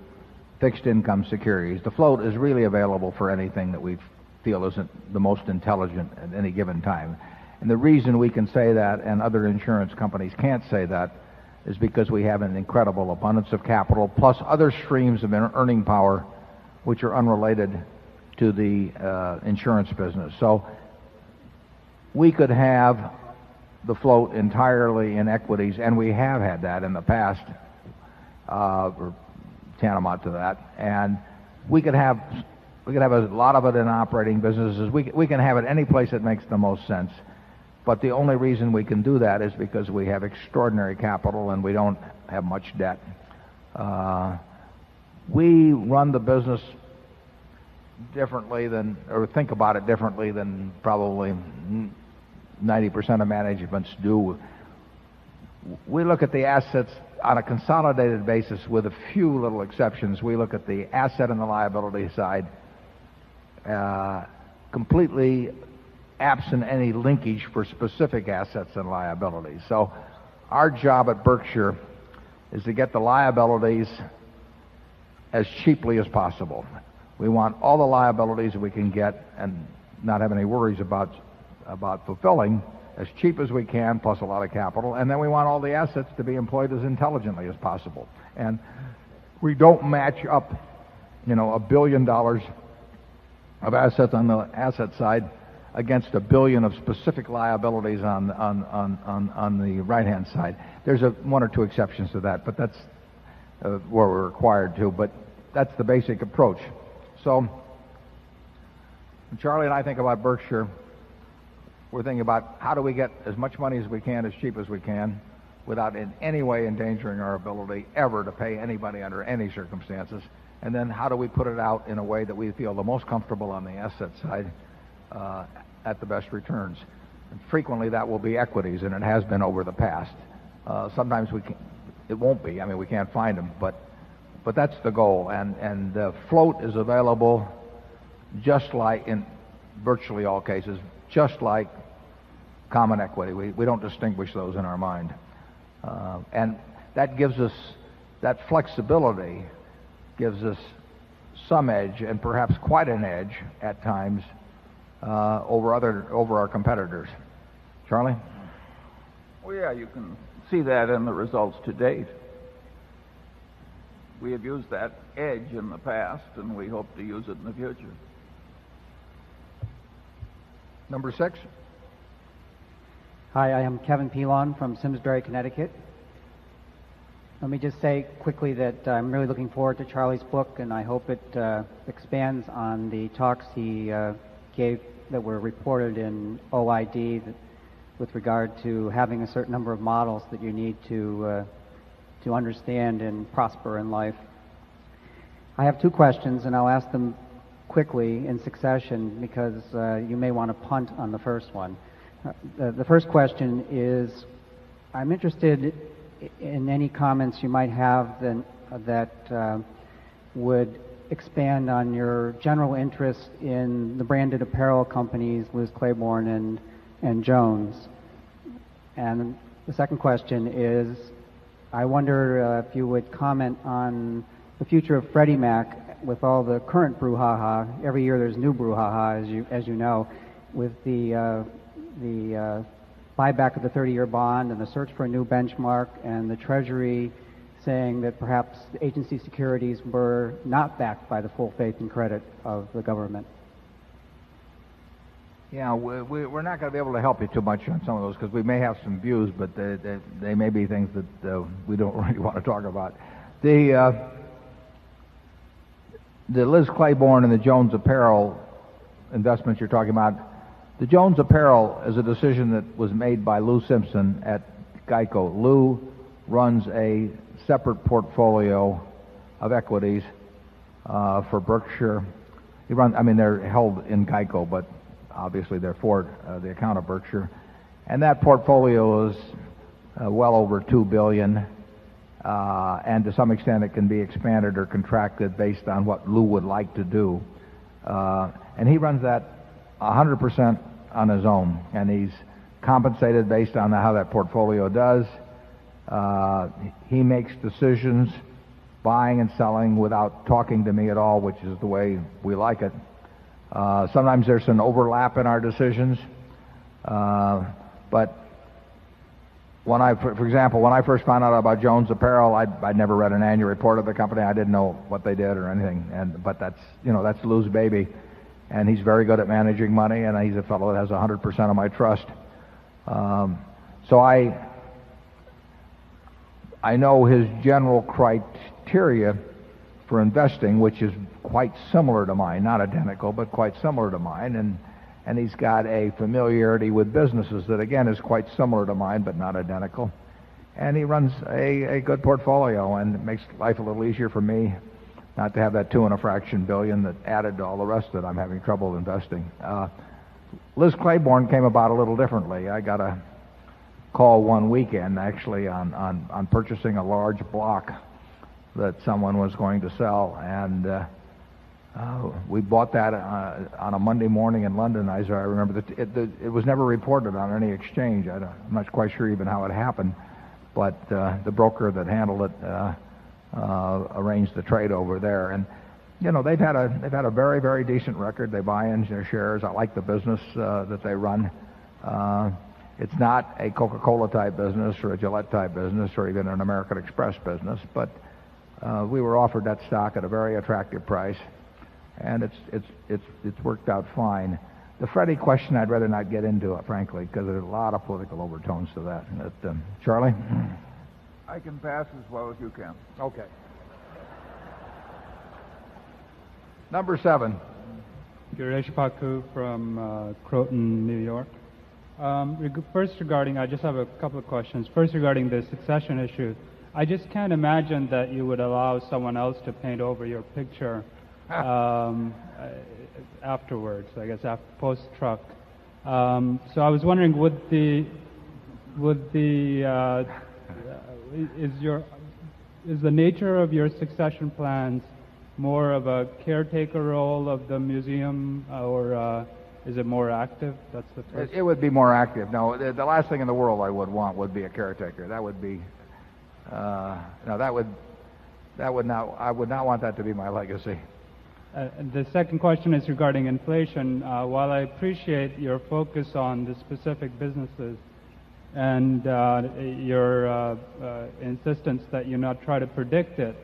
Speaker 1: fixed income securities. The float is really available for anything that we feel isn't the most intelligent at any given time. And the reason we can say that and other insurance companies can't say that is because we have an incredible abundance of capital plus other streams of earning power which are unrelated to the insurance business. So we could have the float entirely in equities, and we have had that in the past, or tantamount to that. And we could have a lot of it in operating businesses. We can have it any place that makes the most sense. But the only reason we can do that is because we have extraordinary capital and we don't have much debt. We run the business differently than, or think about it differently than probably 90% of managements do. We look at the assets on a consolidated basis with a few little exceptions. We look at the asset and the liability side completely absent any linkage for specific assets and liabilities. So our job at Berkshire is to get the liabilities as cheaply as possible. We want all the liabilities we can get and not have any worries about fulfilling as cheap as we can, plus a lot of capital. And then we want all the assets to be employed as intelligently as possible. And we don't match up, $1 billion of assets on the asset side against $1 billion of specific liabilities on the right-hand side. There's one or two exceptions to that, but that's where we're required to. But that's the basic approach. So when Charlie and I think about Berkshire, we're thinking about how do we get as much money as we can, as cheap as we can, without in any way endangering our ability ever to pay anybody under any circumstances. And then how do we put it out in a way that we feel the most comfortable on the asset side at the best returns. And frequently that will be equities, and it has been over the past. Sometimes it won't be. I mean, we can't find them, but that's the goal. And float is available just like in virtually all cases, just like common equity. We don't distinguish those in our mind. And that gives us, that flexibility gives us some edge, and perhaps quite an edge at times, over our competitors. Charlie?
Speaker 6: Well, yeah, you can see that in the results to date. We have used that edge in the past, and we hope to use it in the future.
Speaker 1: Number 6.
Speaker 20: Hi, I am Kevin Pelon from Simsbury, Connecticut. Let me just say quickly that I'm really looking forward to Charlie's book, and I hope it expands on the talks he gave that were reported in OID with regard to having a certain number of models that you need to understand and prosper in life. I have 2 questions, and I'll ask them quickly in succession because you may want to punt on the first one. The first question is, I'm interested in any comments you might have that would expand on your general interest in the branded apparel companies, Liz Claiborne and Jones. And the second question is, I wonder if you would comment on the future of Freddie Mac with all the current brouhaha. Every year there's new brouhaha, as you know, with the buyback of the 30-year bond and the search for a new benchmark, and the Treasury saying that perhaps the agency securities were not backed by the full faith and credit of the government.
Speaker 1: Yeah, we're not going to be able to help you too much on some of those because we may have some views, but they may be things that we don't really want to talk about. The Liz Claiborne and the Jones Apparel investments you're talking about, the Jones Apparel is a decision that was made by Lou Simpson at Geico. Lou runs a separate portfolio of equities for Berkshire. They're held in Geico, but obviously they're for the account of Berkshire. And that portfolio is well over $2 billion. And to some extent it can be expanded or contracted based on what Lou would like to do. And he runs that 100% on his own, and he's compensated based on how that portfolio does. He makes decisions, buying and selling, without talking to me at all, which is the way we like it. Sometimes there's an overlap in our decisions, but for example, when I first found out about Jones Apparel, I'd never read an annual report of the company. I didn't know what they did or anything. But that's Lou's baby, and he's very good at managing money, and he's a fellow that has 100% of my trust. So I know his general criteria for investing, which is quite similar to mine, not identical, but quite similar to mine, and he's got a familiarity with businesses that, again, is quite similar to mine, but not identical. And he runs a good portfolio, and it makes life a little easier for me not to have that $2 and a fraction billion that added to all the rest that I'm having trouble investing. Liz Claiborne came about a little differently. I got a call one weekend, actually, on purchasing a large block that someone was going to sell, and we bought that on a Monday morning in London. I remember that it was never reported on any exchange. I'm not quite sure even how it happened, but the broker that handled it arranged the trade over there. And they've had a very, very decent record. They buy in their shares. I like the business that they run. It's not a Coca-Cola type business or a Gillette type business or even an American Express business, but we were offered that stock at a very attractive price, and it's worked out fine. The Freddie question, I'd rather not get into it, frankly, because there's a lot of political overtones to that. Charlie?
Speaker 6: I can pass as well as you can.
Speaker 1: Okay. Number 7.
Speaker 4: Girish Paku from Croton, New York. First regarding, I just have a couple of questions. First regarding the succession issue. I just can't imagine that you would allow someone else to paint over your picture afterwards, I guess, post-truck. So I was wondering, is the nature of your succession plans more of a caretaker role of the museum, or is it more active? That's the first.
Speaker 1: It would be more active. No, the last thing in the world I would want would be a caretaker. That would be I would not want that to be my legacy.
Speaker 4: The second question is regarding inflation. While I appreciate your focus on the specific businesses and your insistence that you not try to predict it,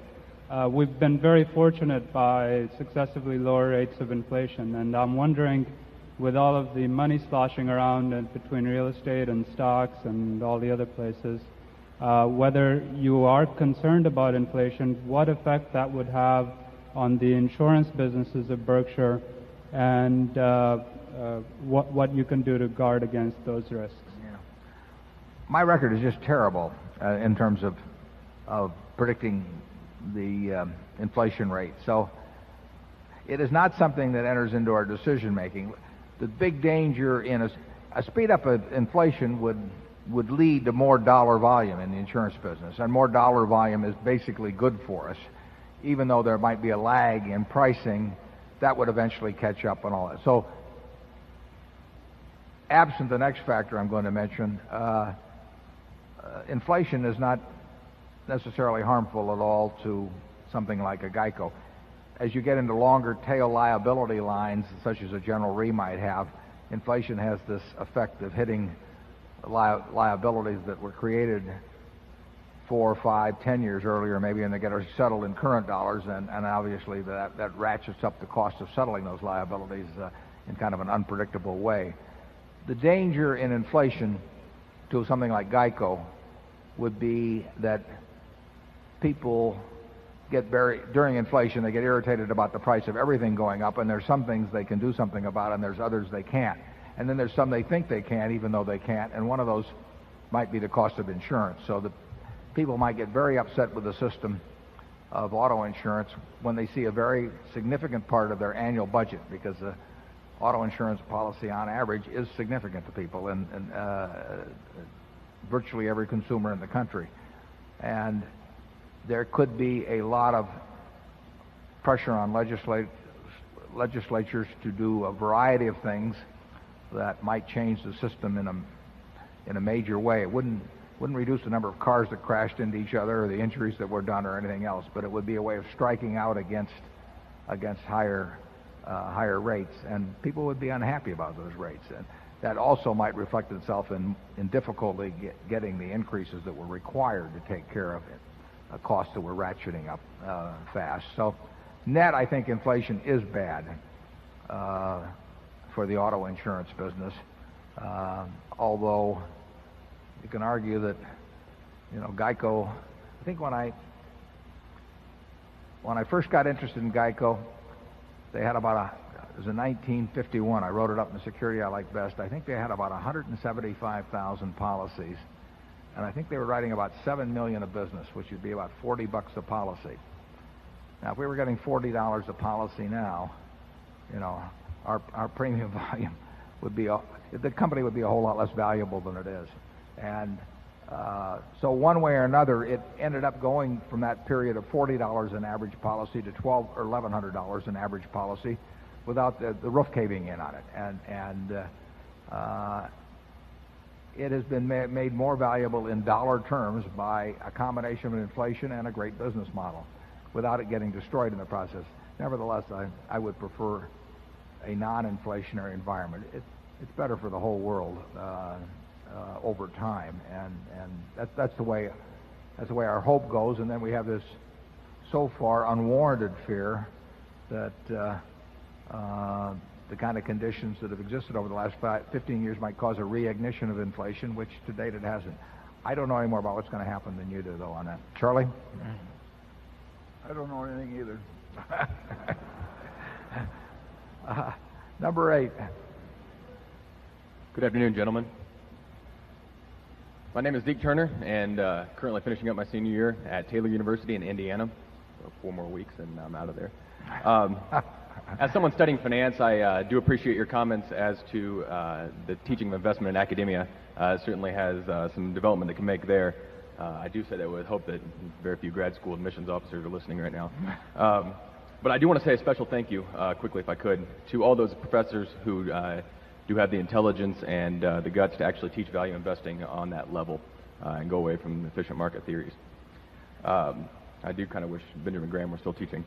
Speaker 4: we've been very fortunate by successively lower rates of inflation, and I'm wondering, with all of the money sloshing around between real estate and stocks and all the other places, whether you are concerned about inflation, what effect that would have on the insurance businesses of Berkshire, and what you can do to guard against those risks.
Speaker 1: Yeah. My record is just terrible in terms of predicting the inflation rate. So it is not something that enters into our decision making. The big danger in a speed up of inflation would lead to more dollar volume in the insurance business, and more dollar volume is basically good for us. Even though there might be a lag in pricing, that would eventually catch up and all that. So absent the next factor I'm going to mention, inflation is not necessarily harmful at all to something like a Geico. As you get into longer tail liability lines, such as a General Re might have, inflation has this effect of hitting liabilities that were created 4, 5, 10 years earlier, maybe, and they get settled in current dollars, and obviously that ratchets up the cost of settling those liabilities in kind of an unpredictable way. The danger in inflation to something like Geico would be that people during inflation, they get irritated about the price of everything going up, and there's some things they can do something about, and there's others they can't. And then there's some they think they can, even though they can't, and one of those might be the cost of insurance. So the people might get very upset with the system of auto insurance when they see a very significant part of their annual budget, because the auto insurance policy on average is significant to people and virtually every consumer in the country. And there could be a lot of pressure on legislatures to do a variety of things that might change the system in a major way. It wouldn't reduce the number of cars that crashed into each other or the injuries that were done or anything else, but it would be a way of striking out against higher rates, and people would be unhappy about those rates, and that also might reflect itself in difficulty getting the increases that were required to take care of it, costs that were ratcheting up fast. So net, I think inflation is bad for the auto insurance business, although you can argue that, GEICO, I think when I first got interested in GEICO, they had about it was in 1951, I wrote it up in the security I like best, I think they had about 175,000 policies, and I think they were writing about $7 million of business, which would be about $40 a policy. Now, if we were getting $40 a policy now, our premium volume would be, the company would be a whole lot less valuable than it is. And so one way or another, it ended up going from that period of $40 an average policy to $1,200 or $1,100 an average policy without the roof caving in on it. And it has been made more valuable in dollar terms by a combination of inflation and a great business model without it getting destroyed in the process. Nevertheless, I would prefer a non-inflationary environment. It's better for the whole world over time, and that's the way our hope goes. And then we have this so far unwarranted fear that the kind of conditions that have existed over the last 15 years might cause a reignition of inflation, which to date it hasn't. I don't know any more about what's going to happen than you do, though, on that. Charlie?
Speaker 6: I don't know anything either.
Speaker 1: Number 8.
Speaker 3: Good afternoon, gentlemen. My name is Zeke Turner, and currently finishing up my senior year at Taylor University in Indiana. So 4 more weeks, and I'm out of there. As someone studying finance, I do appreciate your comments as to the teaching of investment in academia. It certainly has some development that can make there. I do say that with hope that very few grad school admissions officers are listening right now. But I do want to say a special thank you, quickly if I could, to all those professors who do have the intelligence and the guts to actually teach value investing on that level and go away from efficient market theories. I do kind of wish Benjamin Graham were still teaching.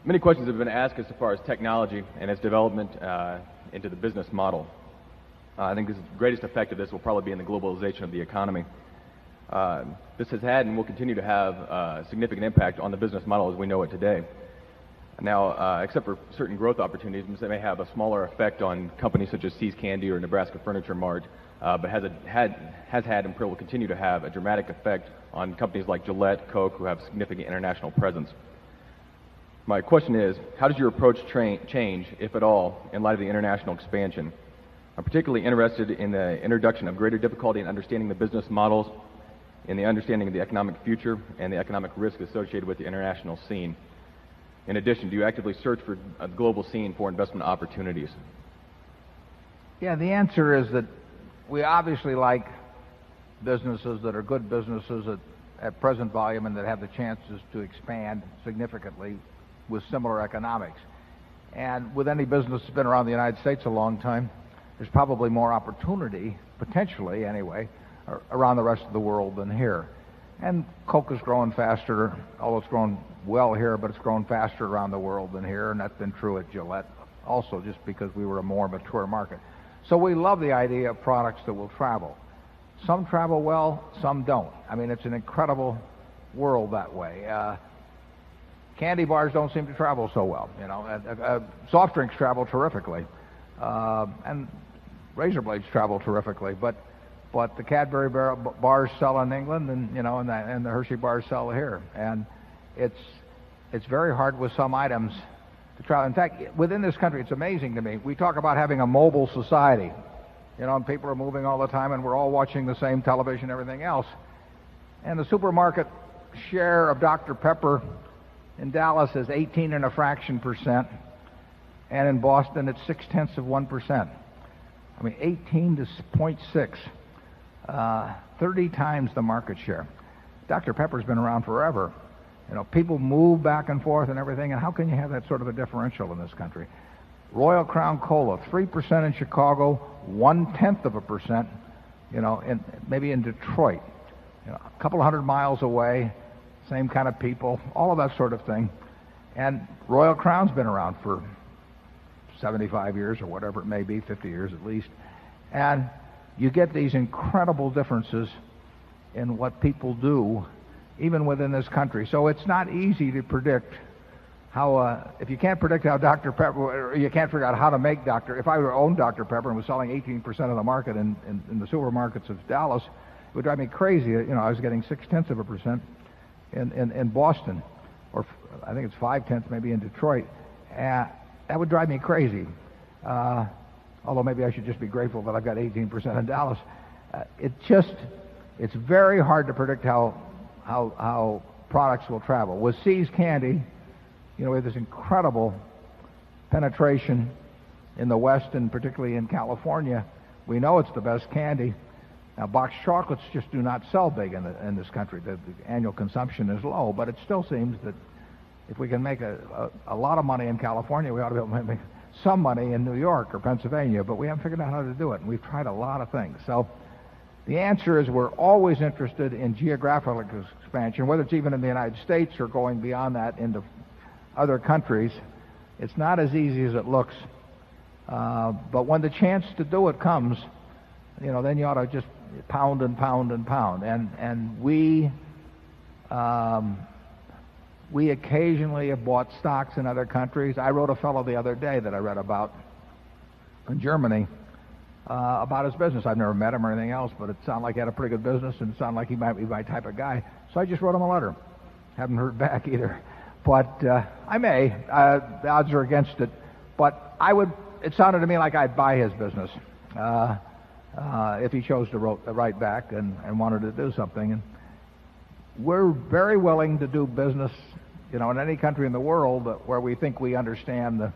Speaker 3: Many questions have been asked as far as technology and its development into the business model. I think the greatest effect of this will probably be in the globalization of the economy. This has had and will continue to have a significant impact on the business model as we know it today. Now, except for certain growth opportunities, they may have a smaller effect on companies such as See's Candy or Nebraska Furniture Mart, but has had and will continue to have a dramatic effect on companies like Gillette, Coke, who have significant international presence. My question is, how does your approach change, if at all, in light of the international expansion? I'm particularly interested in the introduction of greater difficulty in understanding the business models, in the understanding of the economic future, and the economic risk associated with the international scene. In addition, do you actively search for a global scene for investment opportunities?
Speaker 1: Yeah, the answer is that we obviously like businesses that are good businesses at present volume and that have the chances to expand significantly with similar economics. And with any business that's been around the United States a long time, there's probably more opportunity, potentially anyway, around the rest of the world than here. And Coke is growing faster, although it's grown well here, but it's grown faster around the world than here, and that's been true at Gillette also, just because we were a more mature market. So we love the idea of products that will travel. Some travel well, some don't. I mean, it's an incredible world that way. Candy bars don't seem to travel so well, you know. Soft drinks travel terrifically, and razor blades travel terrifically. But the Cadbury bars sell in England, and and the Hershey bars sell here. And it's very hard with some items to travel. In fact, within this country, it's amazing to me. We talk about having a mobile society, and people are moving all the time, and we're all watching the same television, everything else. And the supermarket share of Dr. Pepper in Dallas is 18 and a fraction percent, and in Boston it's 0.6%. I mean, 18 to 0.6, 30 times the market share. Dr. Pepper's been around forever. You know, people move back and forth and everything, and how can you have that sort of a differential in this country? Royal Crown Cola, 3% in Chicago, 0.1%, you know, maybe in Detroit, you know, a couple of 100 miles away, same kind of people, all of that sort of thing. And Royal Crown's been around for 75 years or whatever it may be, 50 years at least. And you get these incredible differences in what people do, even within this country. So it's not easy to predict how, if you can't predict how Dr. Pepper, or you can't figure out how to make if I were to own Dr. Pepper and was selling 18% of the market in the supermarkets of Dallas, it would drive me crazy. You know, I was getting 0.6% in Boston, or I think it's 0.5 maybe in Detroit. That would drive me crazy. Although maybe I should just be grateful that I've got 18% in Dallas. It's very hard to predict how products will travel. With See's Candy, you know, we have this incredible penetration in the West and particularly in California. We know it's the best candy. Now, boxed chocolates just do not sell big in this country. The annual consumption is low, but it still seems that if we can make a lot of money in California, we ought to be able to make some money in New York or Pennsylvania, but we haven't figured out how to do it, and we've tried a lot of things. So the answer is we're always interested in geographic expansion, whether it's even in the United States or going beyond that into other countries. It's not as easy as it looks, but when the chance to do it comes, you know, then you ought to just pound and pound and pound. And we occasionally have bought stocks in other countries. I wrote a fellow the other day that I read about in Germany about his business. I've never met him or anything else, but it sounded like he had a pretty good business and it sounded like he might be my type of guy. So I just wrote him a letter. Haven't heard back either. But I may. The odds are against it. But it sounded to me like I'd buy his business if he chose to write back and wanted to do something. And we're very willing to do business, you know, in any country in the world where we think we understand the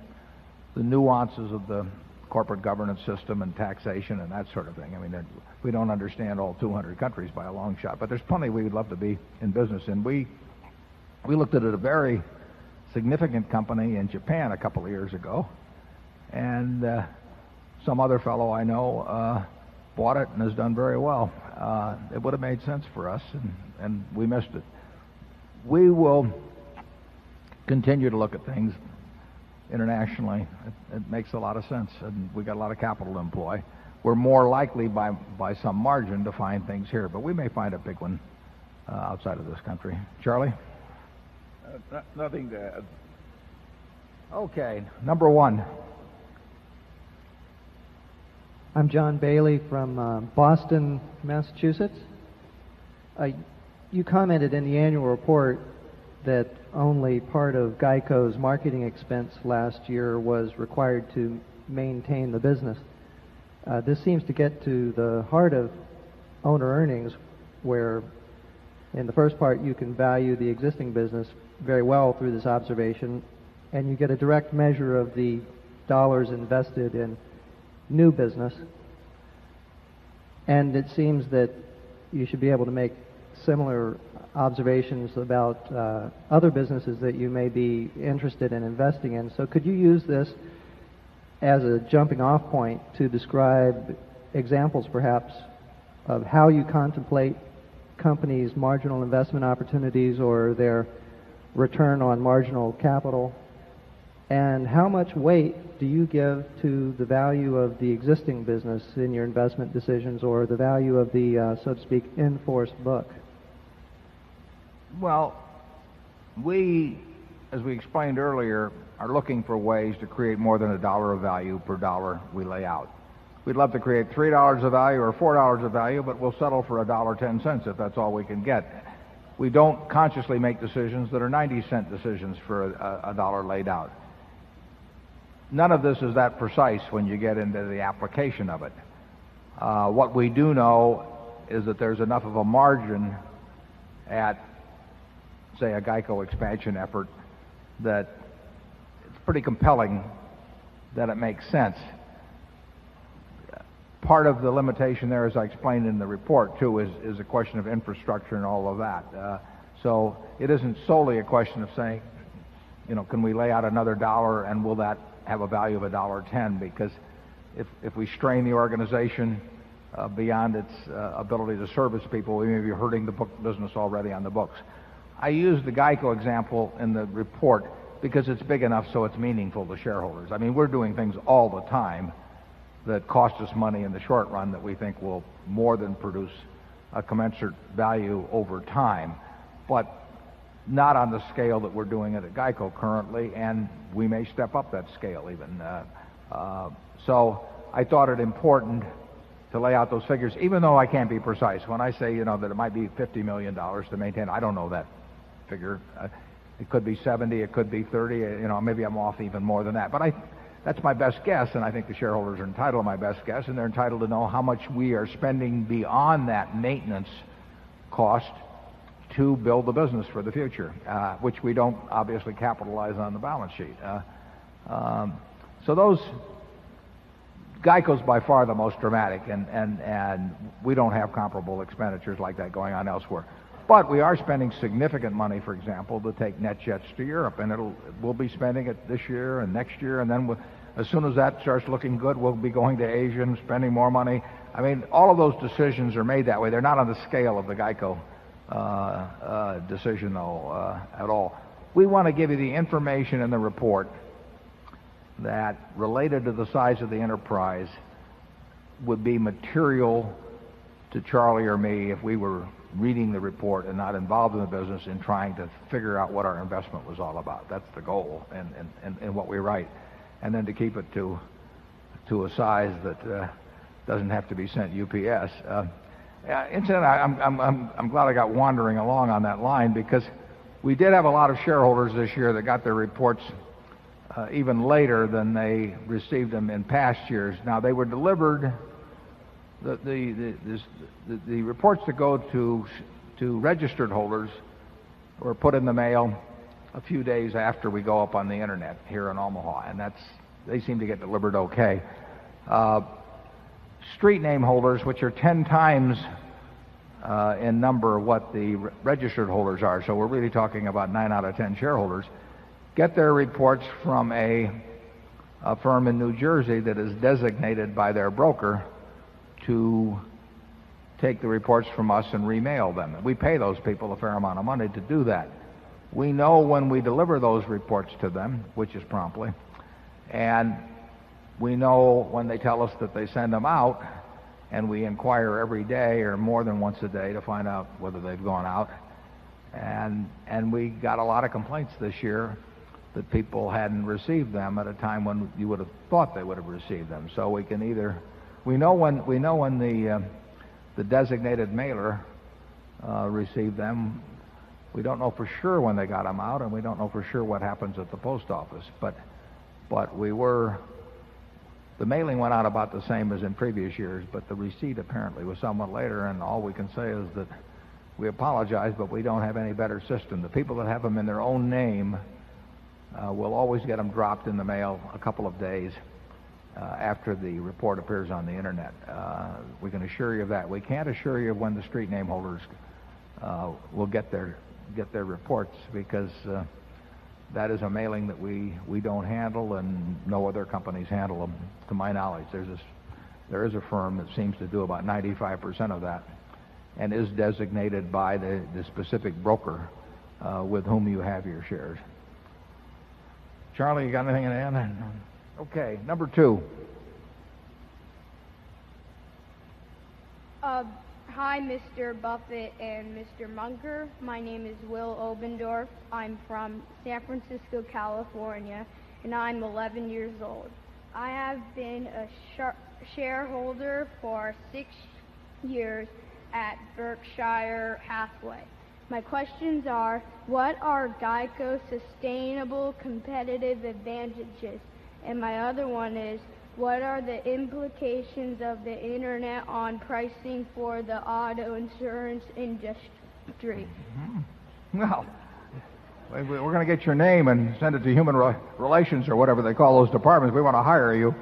Speaker 1: nuances of the corporate governance system and taxation and that sort of thing. I mean, we don't understand all 200 countries by a long shot, but there's plenty we would love to be in business in. We looked at a very significant company in Japan a couple of years ago, and some other fellow I know bought it and has done very well. It would have made sense for us, and we missed it. We will continue to look at things internationally. It makes a lot of sense, and we got a lot of capital to employ. We're more likely by some margin to find things here, but we may find a big one outside of this country. Charlie?
Speaker 6: Nothing to add.
Speaker 1: Okay, number one.
Speaker 7: I'm John Bailey from Boston, Massachusetts. You commented in the annual report that only part of GEICO's marketing expense last year was required to maintain the business. This seems to get to the heart of owner earnings, where in the first part you can value the existing business very well through this observation, and you get a direct measure of the dollars invested in new business. And it seems that you should be able to make similar observations about other businesses that you may be interested in investing in. So could you use this as a jumping off point to describe examples perhaps of how you contemplate companies' marginal investment opportunities or their return on marginal capital, and how much weight do you give to the value of the existing business in your investment decisions, or the value of the, so to speak, in-force book?
Speaker 1: Well, we, as we explained earlier, are looking for ways to create more than $1 of value per dollar we lay out. We'd love to create $3 of value or $4 of value, but we'll settle for $1.10 if that's all we can get. We don't consciously make decisions that are 90-cent decisions for a dollar laid out. None of this is that precise when you get into the application of it. What we do know is that there's enough of a margin at say, a GEICO expansion effort, that it's pretty compelling that it makes sense. Part of the limitation there, as I explained in the report, too, is a question of infrastructure and all of that. So it isn't solely a question of saying, can we lay out another dollar and will that have a value of $1.10? Because if we strain the organization beyond its ability to service people, we may be hurting the book business already on the books. I use the GEICO example in the report because it's big enough so it's meaningful to shareholders. I mean, we're doing things all the time that cost us money in the short run that we think will more than produce a commensurate value over time, but not on the scale that we're doing it at GEICO currently, and we may step up that scale even. So I thought it important to lay out those figures, even though I can't be precise. When I say, that it might be $50 million to maintain, I don't know that figure. It could be 70, it could be 30, maybe I'm off even more than that. But that's my best guess, and I think the shareholders are entitled to my best guess, and they're entitled to know how much we are spending beyond that maintenance cost to build the business for the future, which we don't obviously capitalize on the balance sheet. So those, GEICO's by far the most dramatic, and we don't have comparable expenditures like that going on elsewhere. But we are spending significant money, for example, to take NetJets to Europe, and we'll be spending it this year and next year, and then as soon as that starts looking good, we'll be going to Asia and spending more money. I mean, all of those decisions are made that way. They're not on the scale of the GEICO decision, though, at all. We want to give you the information in the report that, related to the size of the enterprise, would be material to Charlie or me if we were reading the report and not involved in the business in trying to figure out what our investment was all about. That's the goal and what we write. And then to keep it to a size that doesn't have to be sent UPS. Incidentally, I'm glad I got wandering along on that line, because we did have a lot of shareholders this year that got their reports even later than they received them in past years. Now, they were delivered, the reports that go to registered holders were put in the mail a few days after we go up on the internet here in Omaha, and they seem to get delivered okay. Street name holders, which are 10 times in number what the registered holders are, so we're really talking about 9 out of 10 shareholders, get their reports from a firm in New Jersey that is designated by their broker to take the reports from us and remail them. We pay those people a fair amount of money to do that. We know when we deliver those reports to them, which is promptly, and we know when they tell us that they send them out, and we inquire every day or more than once a day to find out whether they've gone out. And we got a lot of complaints this year that people hadn't received them at a time when you would have thought they would have received them. So we can we know when the designated mailer received them. We don't know for sure when they got them out, and we don't know for sure what happens at the post office. But the mailing went out about the same as in previous years, but the receipt apparently was somewhat later, and all we can say is that we apologize, but we don't have any better system. The people that have them in their own name will always get them dropped in the mail a couple of days after the report appears on the internet. We can assure you of that. We can't assure you of when the street name holders will get their reports, because that is a mailing that we don't handle, and no other companies handle them, to my knowledge. There is a firm that seems to do about 95% of that, and is designated by the specific broker with whom you have your shares. Charlie, you got anything to add? Okay, number 2.
Speaker 8: Hi, Mr. Buffett and Mr. Munger. My name is Will Obendorf. I'm from San Francisco, California, and I'm 11 years old. I have been a shareholder for 6 years at Berkshire Hathaway. My questions are, what are GEICO's sustainable competitive advantages? And my other one is, what are the implications of the internet on pricing for the auto insurance industry?
Speaker 1: Well, We're going to get your name and send it to Human Relations or whatever they call those departments. We want to hire you.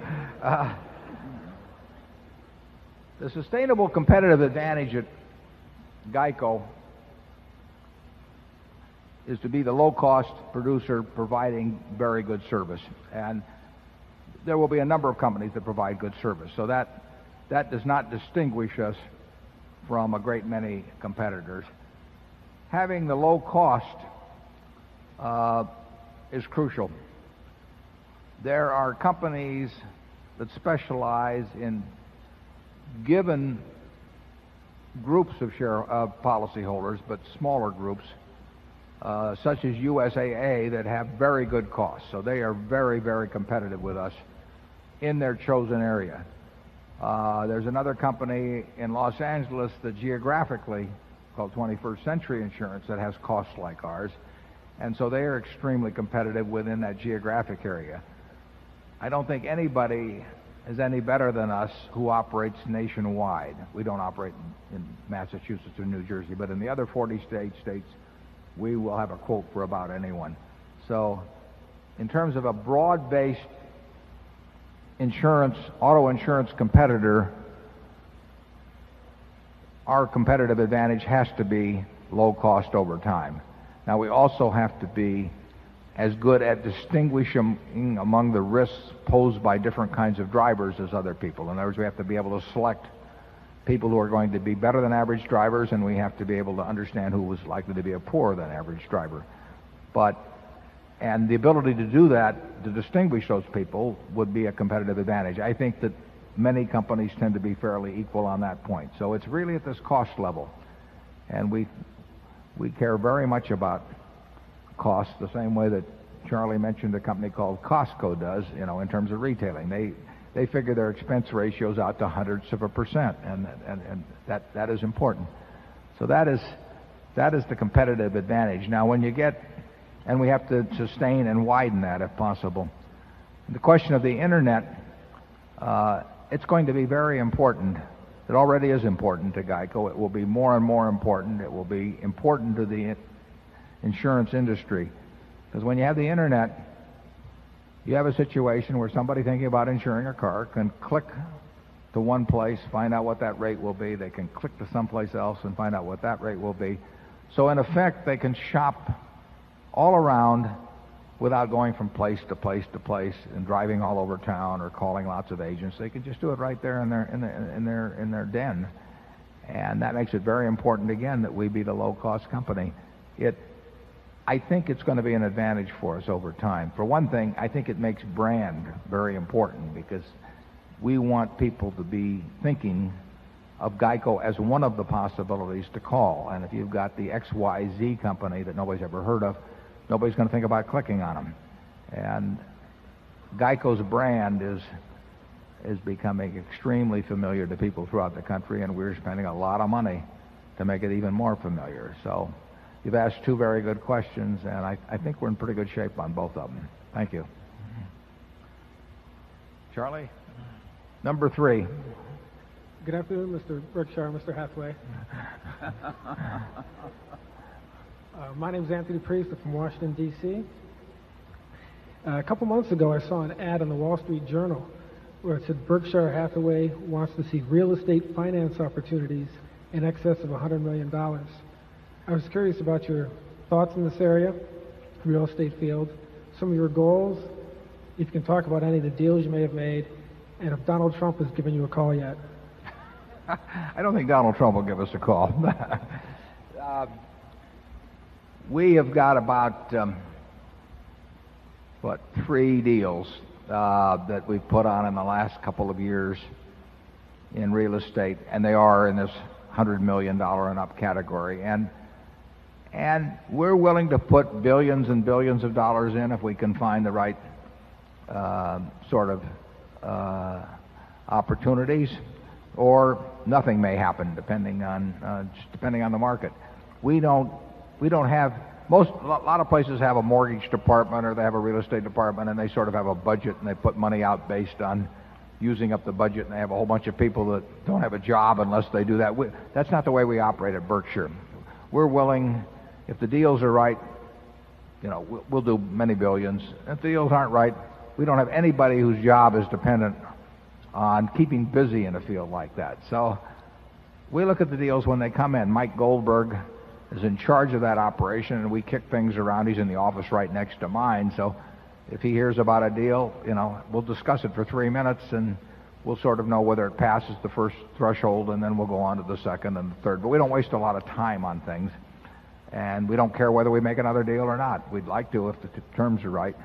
Speaker 1: The sustainable competitive advantage at GEICO is to be the low-cost producer providing very good service. And there will be a number of companies that provide good service. So that does not distinguish us from a great many competitors. Having the low cost is crucial. There are companies that specialize in given groups of policyholders, but smaller groups, such as USAA, that have very good costs. So they are very, very competitive with us in their chosen area. There's another company in Los Angeles that geographically, called 21st Century Insurance, that has costs like ours. And so they are extremely competitive within that geographic area. I don't think anybody is any better than us who operates nationwide. We don't operate in Massachusetts or New Jersey, but in the other 40 states, we will have a quote for about anyone. So in terms of a broad-based auto insurance competitor, our competitive advantage has to be low cost over time. Now, we also have to be as good at distinguishing among the risks posed by different kinds of drivers as other people. In other words, we have to be able to select people who are going to be better than average drivers, and we have to be able to understand who was likely to be a poorer than average driver. And the ability to do that, to distinguish those people, would be a competitive advantage. I think that many companies tend to be fairly equal on that point. So it's really at this cost level. And we care very much about cost, the same way that Charlie mentioned a company called Costco does, in terms of retailing. They figure their expense ratios out to hundredths of a percent, and that is important. So that is the competitive advantage. Now, when you get, and we have to sustain and widen that if possible. The question of the internet, it's going to be very important. It already is important to GEICO. It will be more and more important. It will be important to the insurance industry. Because when you have the internet, you have a situation where somebody thinking about insuring a car can click to one place, find out what that rate will be. They can click to someplace else and find out what that rate will be. So in effect, they can shop all around without going from place to place to place and driving all over town or calling lots of agents. They can just do it right there in their den. And that makes it very important, again, that we be the low-cost company. I think it's going to be an advantage for us over time. For one thing, I think it makes brand very important, because we want people to be thinking of GEICO as one of the possibilities to call. And if you've got the XYZ company that nobody's ever heard of, nobody's going to think about clicking on them. And GEICO's brand is becoming extremely familiar to people throughout the country, and we're spending a lot of money to make it even more familiar. So you've asked two very good questions, and I think we're in pretty good shape on both of them. Thank you. Charlie? Number 3.
Speaker 2: Good afternoon, Mr. Berkshire, Mr. Hathaway. My name is Anthony Priest. I'm from Washington, D.C. A couple months ago, I saw an ad in the Wall Street Journal where it said Berkshire Hathaway wants to see real estate finance opportunities in excess of $100 million. I was curious about your thoughts in this area, real estate field, some of your goals, if you can talk about any of the deals you may have made, and if Donald Trump has given you a call yet.
Speaker 1: I don't think Donald Trump will give us a call. We have got about, 3 deals that we've put on in the last couple of years in real estate, and they are in this $100 million and up category. And we're willing to put billions and billions of dollars in if we can find the right sort of opportunities, or nothing may happen depending on the market. We don't have a lot of places have a mortgage department or they have a real estate department, and they sort of have a budget and they put money out based on using up the budget, and they have a whole bunch of people that don't have a job unless they do that. That's not the way we operate at Berkshire. We're willing, if the deals are right, we'll do many billions. If the deals aren't right, we don't have anybody whose job is dependent on keeping busy in a field like that. So we look at the deals when they come in. Mike Goldberg is in charge of that operation, and we kick things around. He's in the office right next to mine. So if he hears about a deal, we'll discuss it for 3 minutes, and we'll sort of know whether it passes the first threshold, and then we'll go on to the second and the third. But we don't waste a lot of time on things, and we don't care whether we make another deal or not. We'd like to if the terms are right.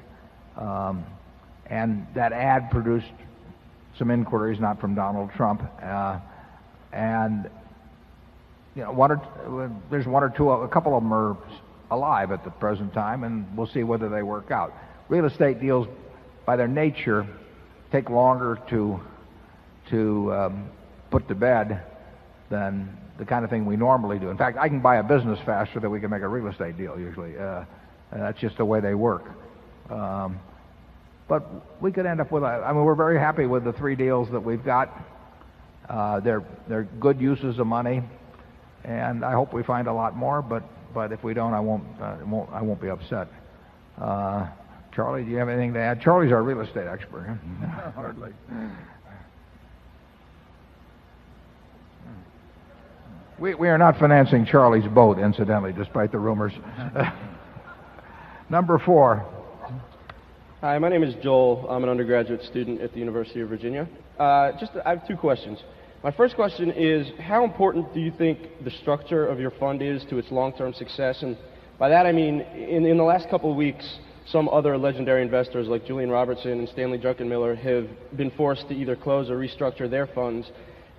Speaker 1: And that ad produced some inquiries, not from Donald Trump, and there's one or two, a couple of them are alive at the present time, and we'll see whether they work out. Real estate deals, by their nature, take longer to put to bed than the kind of thing we normally do. In fact, I can buy a business faster than we can make a real estate deal usually. That's just the way they work. But we could end up with we're very happy with the 3 deals that we've got. They're good uses of money, and I hope we find a lot more. But if we don't, I won't be upset. Charlie, do you have anything to add? Charlie's our real estate expert. Huh?
Speaker 6: Hardly.
Speaker 1: We are not financing Charlie's boat, incidentally, despite the rumors. Number 4.
Speaker 10: Hi, my name is Joel. I'm an undergraduate student at the University of Virginia. I have 2 questions. My first question is, how important do you think the structure of your fund is to its long-term success? And by that I mean, in the last couple of weeks, some other legendary investors like Julian Robertson and Stanley Druckenmiller have been forced to either close or restructure their funds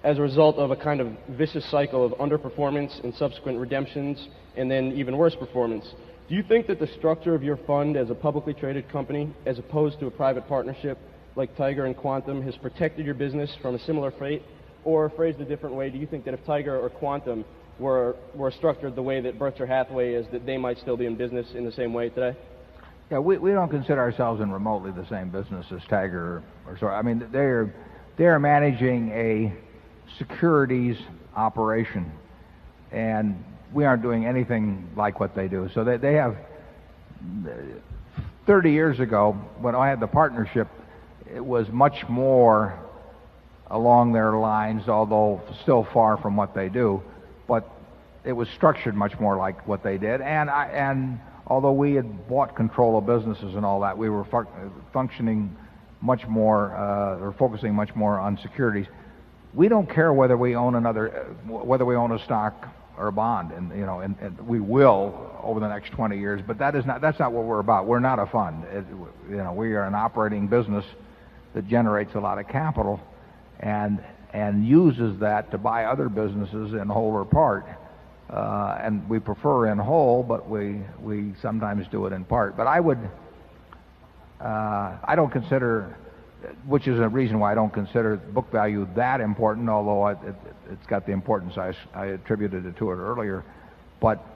Speaker 10: as a result of a kind of vicious cycle of underperformance and subsequent redemptions, and then even worse performance. Do you think that the structure of your fund as a publicly traded company, as opposed to a private partnership like Tiger and Quantum, has protected your business from a similar fate? Or phrased a different way, do you think that if Tiger or Quantum were structured the way that Berkshire Hathaway is, that they might still be in business in the same way today?
Speaker 1: Yeah, we don't consider ourselves in remotely the same business as Tiger or so. I mean, they're managing a securities operation, and we aren't doing anything like what they do. So they have 30 years ago, when I had the partnership, it was much more along their lines, although still far from what they do. But it was structured much more like what they did. And although we had bought control of businesses and all that, we were functioning much more, or focusing much more on securities. We don't care whether we own whether we own a stock or a bond, and we will over the next 20 years. But that's not what we're about. We're not a fund. We are an operating business that generates a lot of capital, and uses that to buy other businesses in whole or part. And we prefer in whole, but we sometimes do it in part. But I don't consider, which is a reason why I don't consider book value that important, although it's got the importance I attributed it to it earlier. But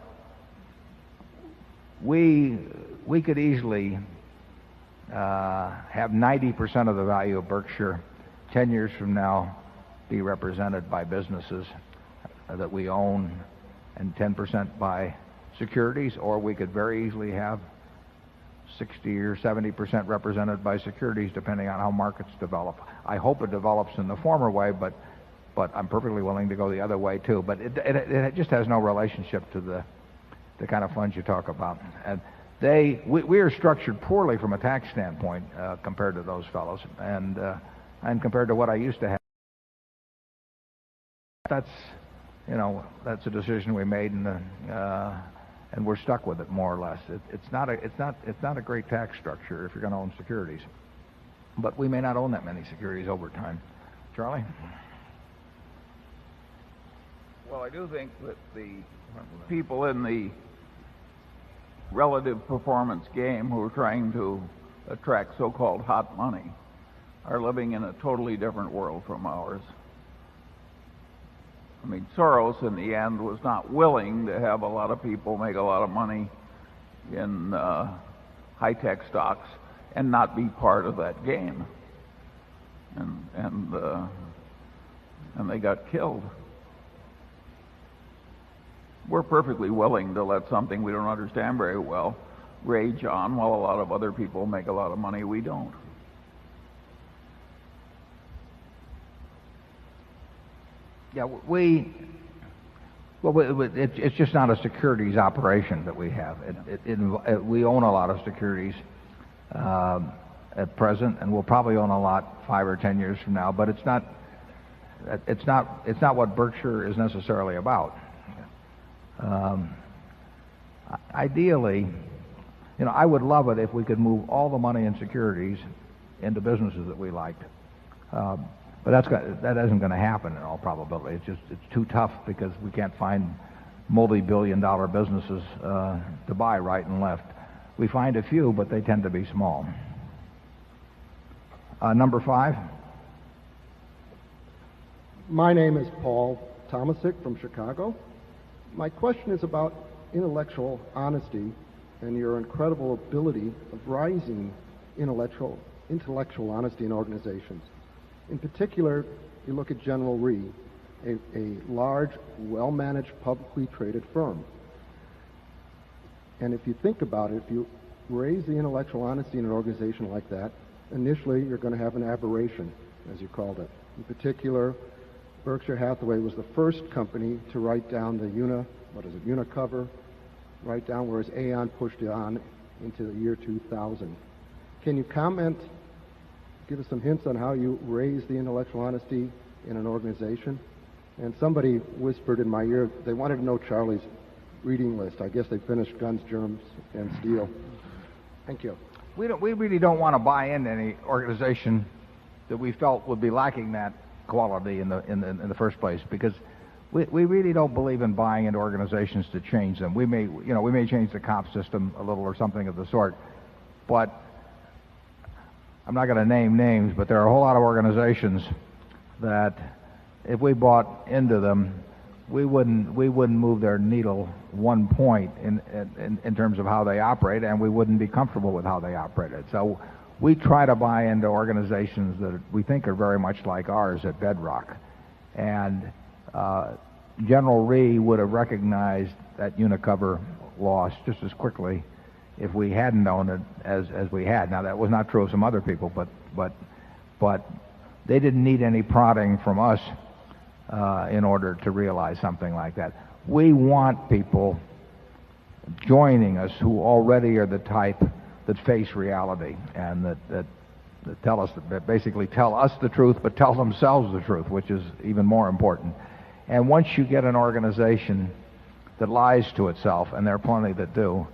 Speaker 1: we could easily have 90% of the value of Berkshire 10 years from now be represented by businesses that we own, and 10% by securities, or we could very easily have 60 or 70% represented by securities, depending on how markets develop. I hope it develops in the former way, but I'm perfectly willing to go the other way too. But it just has no relationship to the kind of funds you talk about. And we are structured poorly from a tax standpoint compared to those fellows, and compared to what I used to have. That's a decision we made, and we're stuck with it more or less. It's not a great tax structure if you're going to own securities, but we may not own that many securities over time. Charlie?
Speaker 6: Well, I do think that the people in the relative performance game who are trying to attract so-called hot money are living in a totally different world from ours. I mean, Soros, in the end, was not willing to have a lot of people make a lot of money in high-tech stocks and not be part of that game. And they got killed. We're perfectly willing to let something we don't understand very well rage on while a lot of other people make a lot of money we don't.
Speaker 1: Yeah, it's just not a securities operation that we have. We own a lot of securities at present, and we'll probably own a lot 5 or 10 years from now. But it's not what Berkshire is necessarily about. Ideally, I would love it if we could move all the money in securities into businesses that we liked. But that isn't going to happen in all probability. It's too tough because we can't find multi-billion-dollar businesses to buy right and left. We find a few, but they tend to be small. Number 5.
Speaker 11: My name is Paul Tomasic from Chicago. My question is about intellectual honesty and your incredible ability of rising intellectual honesty in organizations. In particular, you look at General Re, a large, well-managed, publicly traded firm. And if you think about it, if you raise the intellectual honesty in an organization like that, initially you're going to have an aberration, as you called it. In particular, Berkshire Hathaway was the first company to write down the Unicover, write down, whereas Aon pushed it on into the year 2000. Can you comment, give us some hints on how you raise the intellectual honesty in an organization? And somebody whispered in my ear they wanted to know Charlie's reading list. I guess they finished Guns, Germs, and Steel. Thank you.
Speaker 1: We really don't want to buy into any organization that we felt would be lacking that quality in the first place, because we really don't believe in buying into organizations to change them. We may change the comp system a little or something of the sort, but I'm not going to name names, but there are a whole lot of organizations that if we bought into them, we wouldn't move their needle 1 point in terms of how they operate, and we wouldn't be comfortable with how they operated. So we try to buy into organizations that we think are very much like ours at bedrock. And General Re would have recognized that Unicover loss just as quickly if we hadn't owned it as we had. Now, that was not true of some other people, but they didn't need any prodding from us in order to realize something like that. We want people joining us who already are the type that face reality and that tell us, that basically tell us the truth, but tell themselves the truth, which is even more important. And once you get an organization that lies to itself, and there are plenty that do,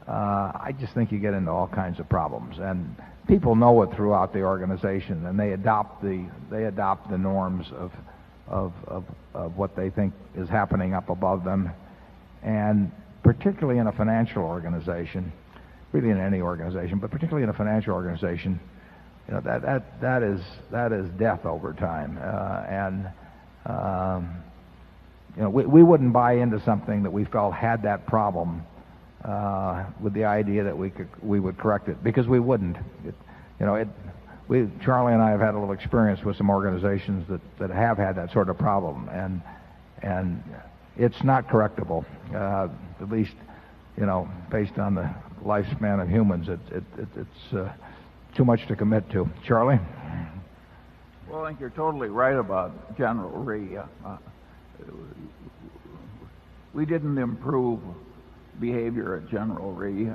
Speaker 1: I just think you get into all kinds of problems. And people know it throughout the organization, and they adopt the norms of what they think is happening up above them. And particularly in a financial organization, really in any organization, but particularly in a financial organization, that is death over time. We wouldn't buy into something that we felt had that problem with the idea that we would correct it, because we wouldn't. Charlie and I have had a little experience with some organizations that have had that sort of problem, and it's not correctable. At least, based on the lifespan of humans, it's too much to commit to. Charlie?
Speaker 6: Well, I think you're totally right about General Re. We didn't improve behavior at General Re.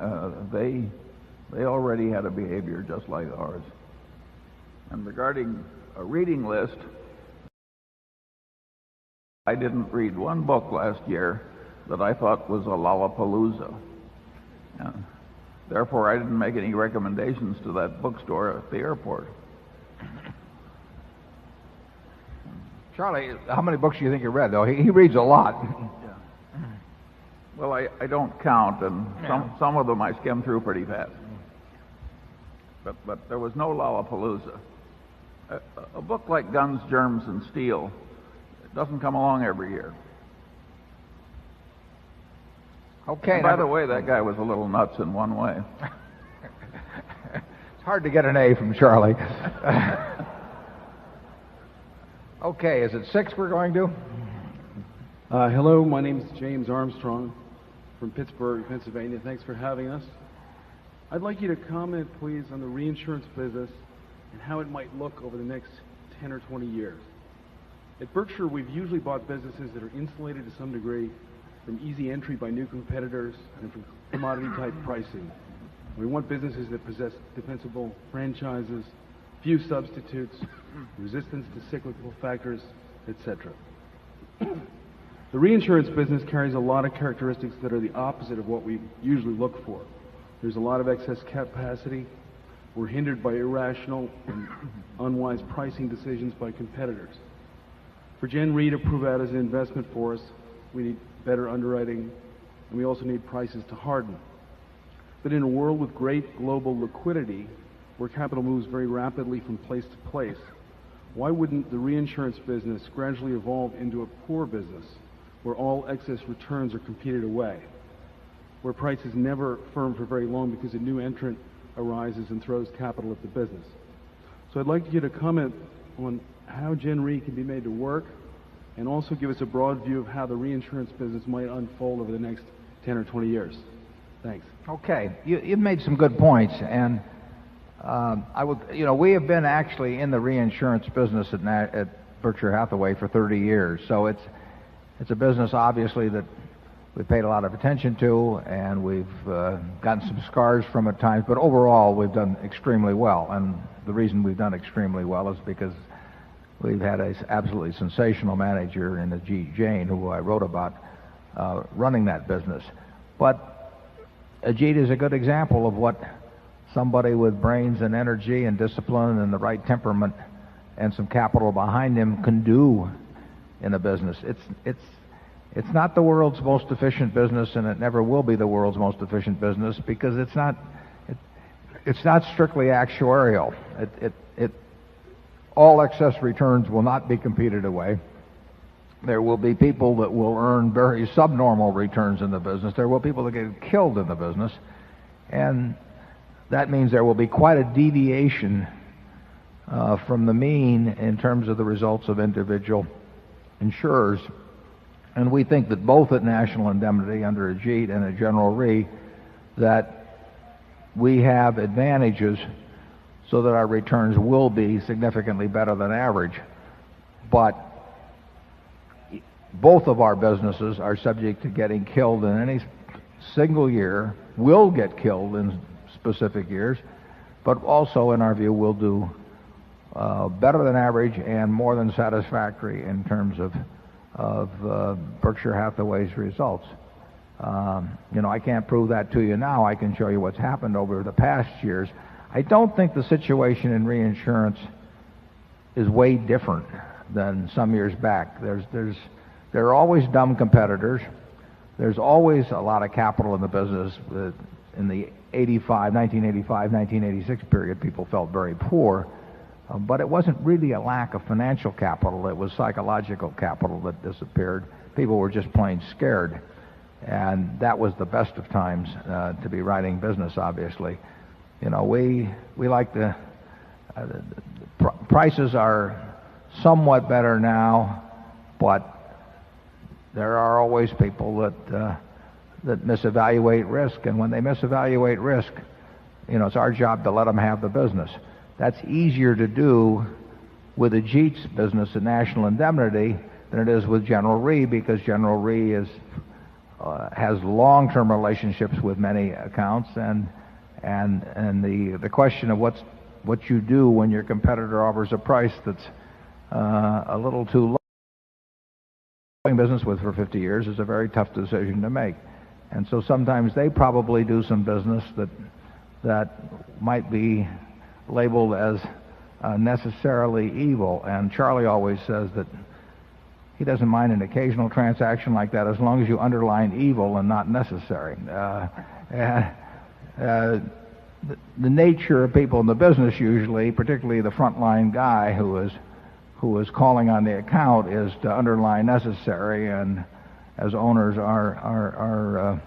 Speaker 6: They already had a behavior just like ours. And regarding a reading list, I didn't read one book last year that I thought was a Lollapalooza. Therefore, I didn't make any recommendations to that bookstore at the airport.
Speaker 1: Charlie, how many books do you think you read, though? He reads a lot.
Speaker 6: Yeah. Well, I don't count, and some of them I skim through pretty fast. But there was no Lollapalooza. A book like Guns, Germs, and Steel doesn't come along every year.
Speaker 1: Okay.
Speaker 6: And by the way, that guy was a little nuts in one way.
Speaker 1: It's hard to get an A from Charlie. Okay, is it 6 we're going to?
Speaker 21: Hello, my name is James Armstrong from Pittsburgh, Pennsylvania. Thanks for having us.
Speaker 5: I'd like you to comment, please, on the reinsurance business and how it might look over the next 10 or 20 years. At Berkshire, we've usually bought businesses that are insulated to some degree from easy entry by new competitors and from commodity-type pricing. We want businesses that possess defensible franchises, few substitutes, resistance to cyclical factors, etc. The reinsurance business carries a lot of characteristics that are the opposite of what we usually look for. There's a lot of excess capacity. We're hindered by irrational and unwise pricing decisions by competitors. For Gen Re to prove out as an investment for us, we need better underwriting, and we also need prices to harden. But in a world with great global liquidity, where capital moves very rapidly from place to place, why wouldn't the reinsurance business gradually evolve into a poor business, where all excess returns are competed away, where prices never firm for very long because a new entrant arises and throws capital at the business? So I'd like to get a comment on how Gen Re can be made to work, and also give us a broad view of how the reinsurance business might unfold over the next 10 or 20 years. Thanks.
Speaker 1: Okay, you've made some good points, and we have been actually in the reinsurance business at Berkshire Hathaway for 30 years, so it's a business obviously that we've paid a lot of attention to, and we've gotten some scars from it at times, but overall we've done extremely well. And the reason we've done extremely well is because we've had an absolutely sensational manager in Ajit Jain, who I wrote about, running that business. But Ajit is a good example of what somebody with brains and energy and discipline and the right temperament and some capital behind him can do in a business. It's not the world's most efficient business, and it never will be the world's most efficient business, because it's not strictly actuarial. All excess returns will not be competed away. There will be people that will earn very subnormal returns in the business. There will be people that get killed in the business, and that means there will be quite a deviation from the mean in terms of the results of individual insurers. And we think that both at National Indemnity under Ajit and at General Re, that we have advantages so that our returns will be significantly better than average. But both of our businesses are subject to getting killed in any single year, will get killed in specific years, but also, in our view, will do better than average and more than satisfactory in terms of Berkshire Hathaway's results. I can't prove that to you now. I can show you what's happened over the past years. I don't think the situation in reinsurance is way different than some years back. There are always dumb competitors. There's always a lot of capital in the business. In the 1985, 1986 period, people felt very poor. But it wasn't really a lack of financial capital. It was psychological capital that disappeared. People were just plain scared. And that was the best of times to be writing business, obviously. We like prices are somewhat better now, but there are always people that misevaluate risk. And when they misevaluate risk, it's our job to let them have the business. That's easier to do with Ajit's business at National Indemnity than it is with General Re, because General Re has long-term relationships with many accounts, and the question of what you do when your competitor offers a price that's a little too low, doing business with for 50 years is a very tough decision to make. And so sometimes they probably do some business that might be labeled as necessarily evil. And Charlie always says that he doesn't mind an occasional transaction like that as long as you underline evil and not necessary. The nature of people in the business usually, particularly the frontline guy who is calling on the account, is to underline necessary, and as owners our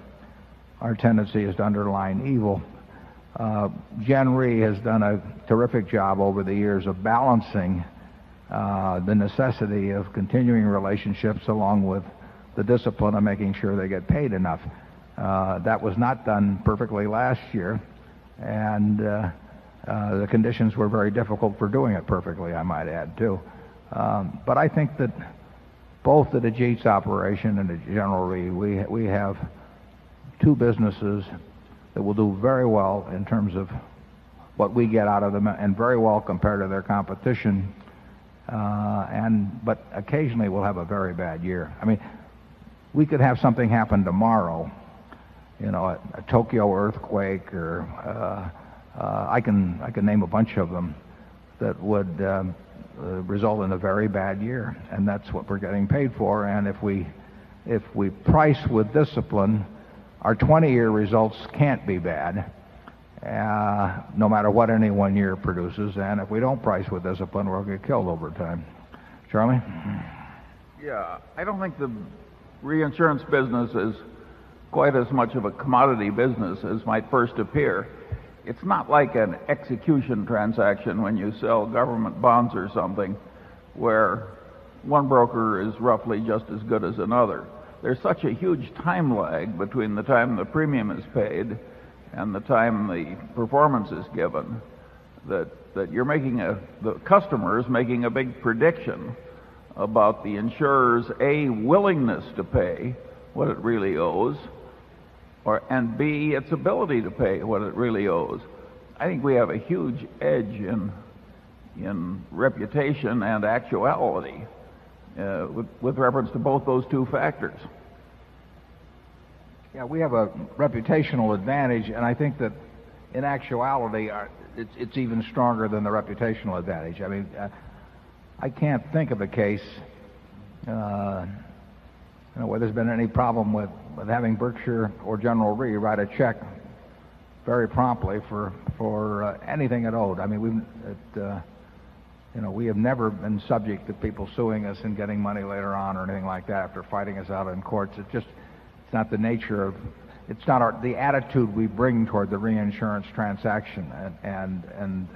Speaker 1: tendency is to underline evil. Gen Re has done a terrific job over the years of balancing the necessity of continuing relationships along with the discipline of making sure they get paid enough. That was not done perfectly last year, and the conditions were very difficult for doing it perfectly, I might add, too. But I think that both at Ajit's operation and at General Re, we have two businesses that will do very well in terms of what we get out of them, and very well compared to their competition. But occasionally we'll have a very bad year. I mean, we could have something happen tomorrow, you know, a Tokyo earthquake, or I can name a bunch of them that would result in a very bad year, and that's what we're getting paid for. And if we price with discipline, our 20-year results can't be bad, no matter what any one year produces. And if we don't price with discipline, we'll get killed over time. Charlie?
Speaker 6: Yeah, I don't think the reinsurance business is quite as much of a commodity business as might first appear. It's not like an execution transaction when you sell government bonds or something, where one broker is roughly just as good as another. There's such a huge time lag between the time the premium is paid and the time the performance is given that you're making the customer is making a big prediction about the insurer's willingness to pay what it really owes, and B, its ability to pay what it really owes. I think we have a huge edge in reputation and actuality with reference to both those two factors.
Speaker 1: Yeah, we have a reputational advantage, and I think that in actuality it's even stronger than the reputational advantage. I mean, I can't think of a case where there's been any problem with having Berkshire or General Re write a check very promptly for anything it owed. I mean, we have never been subject to people suing us and getting money later on or anything like that after fighting us out in courts. It's not the nature of, it's not the attitude we bring toward the reinsurance transaction, and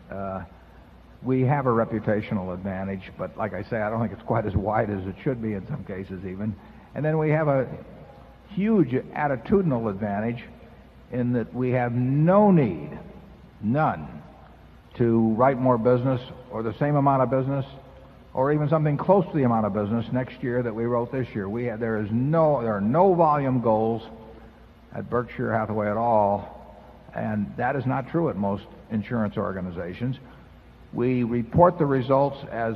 Speaker 1: we have a reputational advantage, but like I say, I don't think it's quite as wide as it should be in some cases even. And then we have a huge attitudinal advantage in that we have no need, none, to write more business or the same amount of business or even something close to the amount of business next year that we wrote this year. There are no volume goals at Berkshire Hathaway at all, and that is not true at most insurance organizations. We report the results as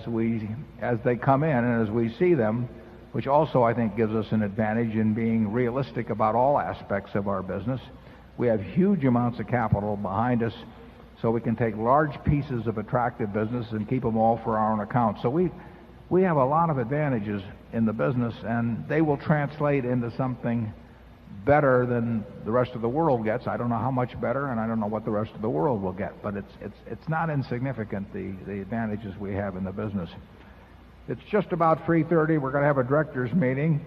Speaker 1: they come in and as we see them, which also I think gives us an advantage in being realistic about all aspects of our business. We have huge amounts of capital behind us, so we can take large pieces of attractive business and keep them all for our own account. So we have a lot of advantages in the business, and they will translate into something better than the rest of the world gets. I don't know how much better, and I don't know what the rest of the world will get, but it's not insignificant, the advantages we have in the business. It's just about 3:30. We're going to have a directors meeting,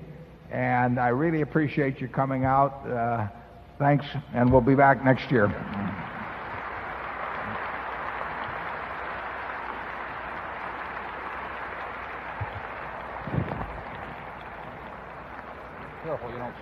Speaker 1: and I really appreciate you coming out. Thanks, and we'll be back next year. Careful, you don't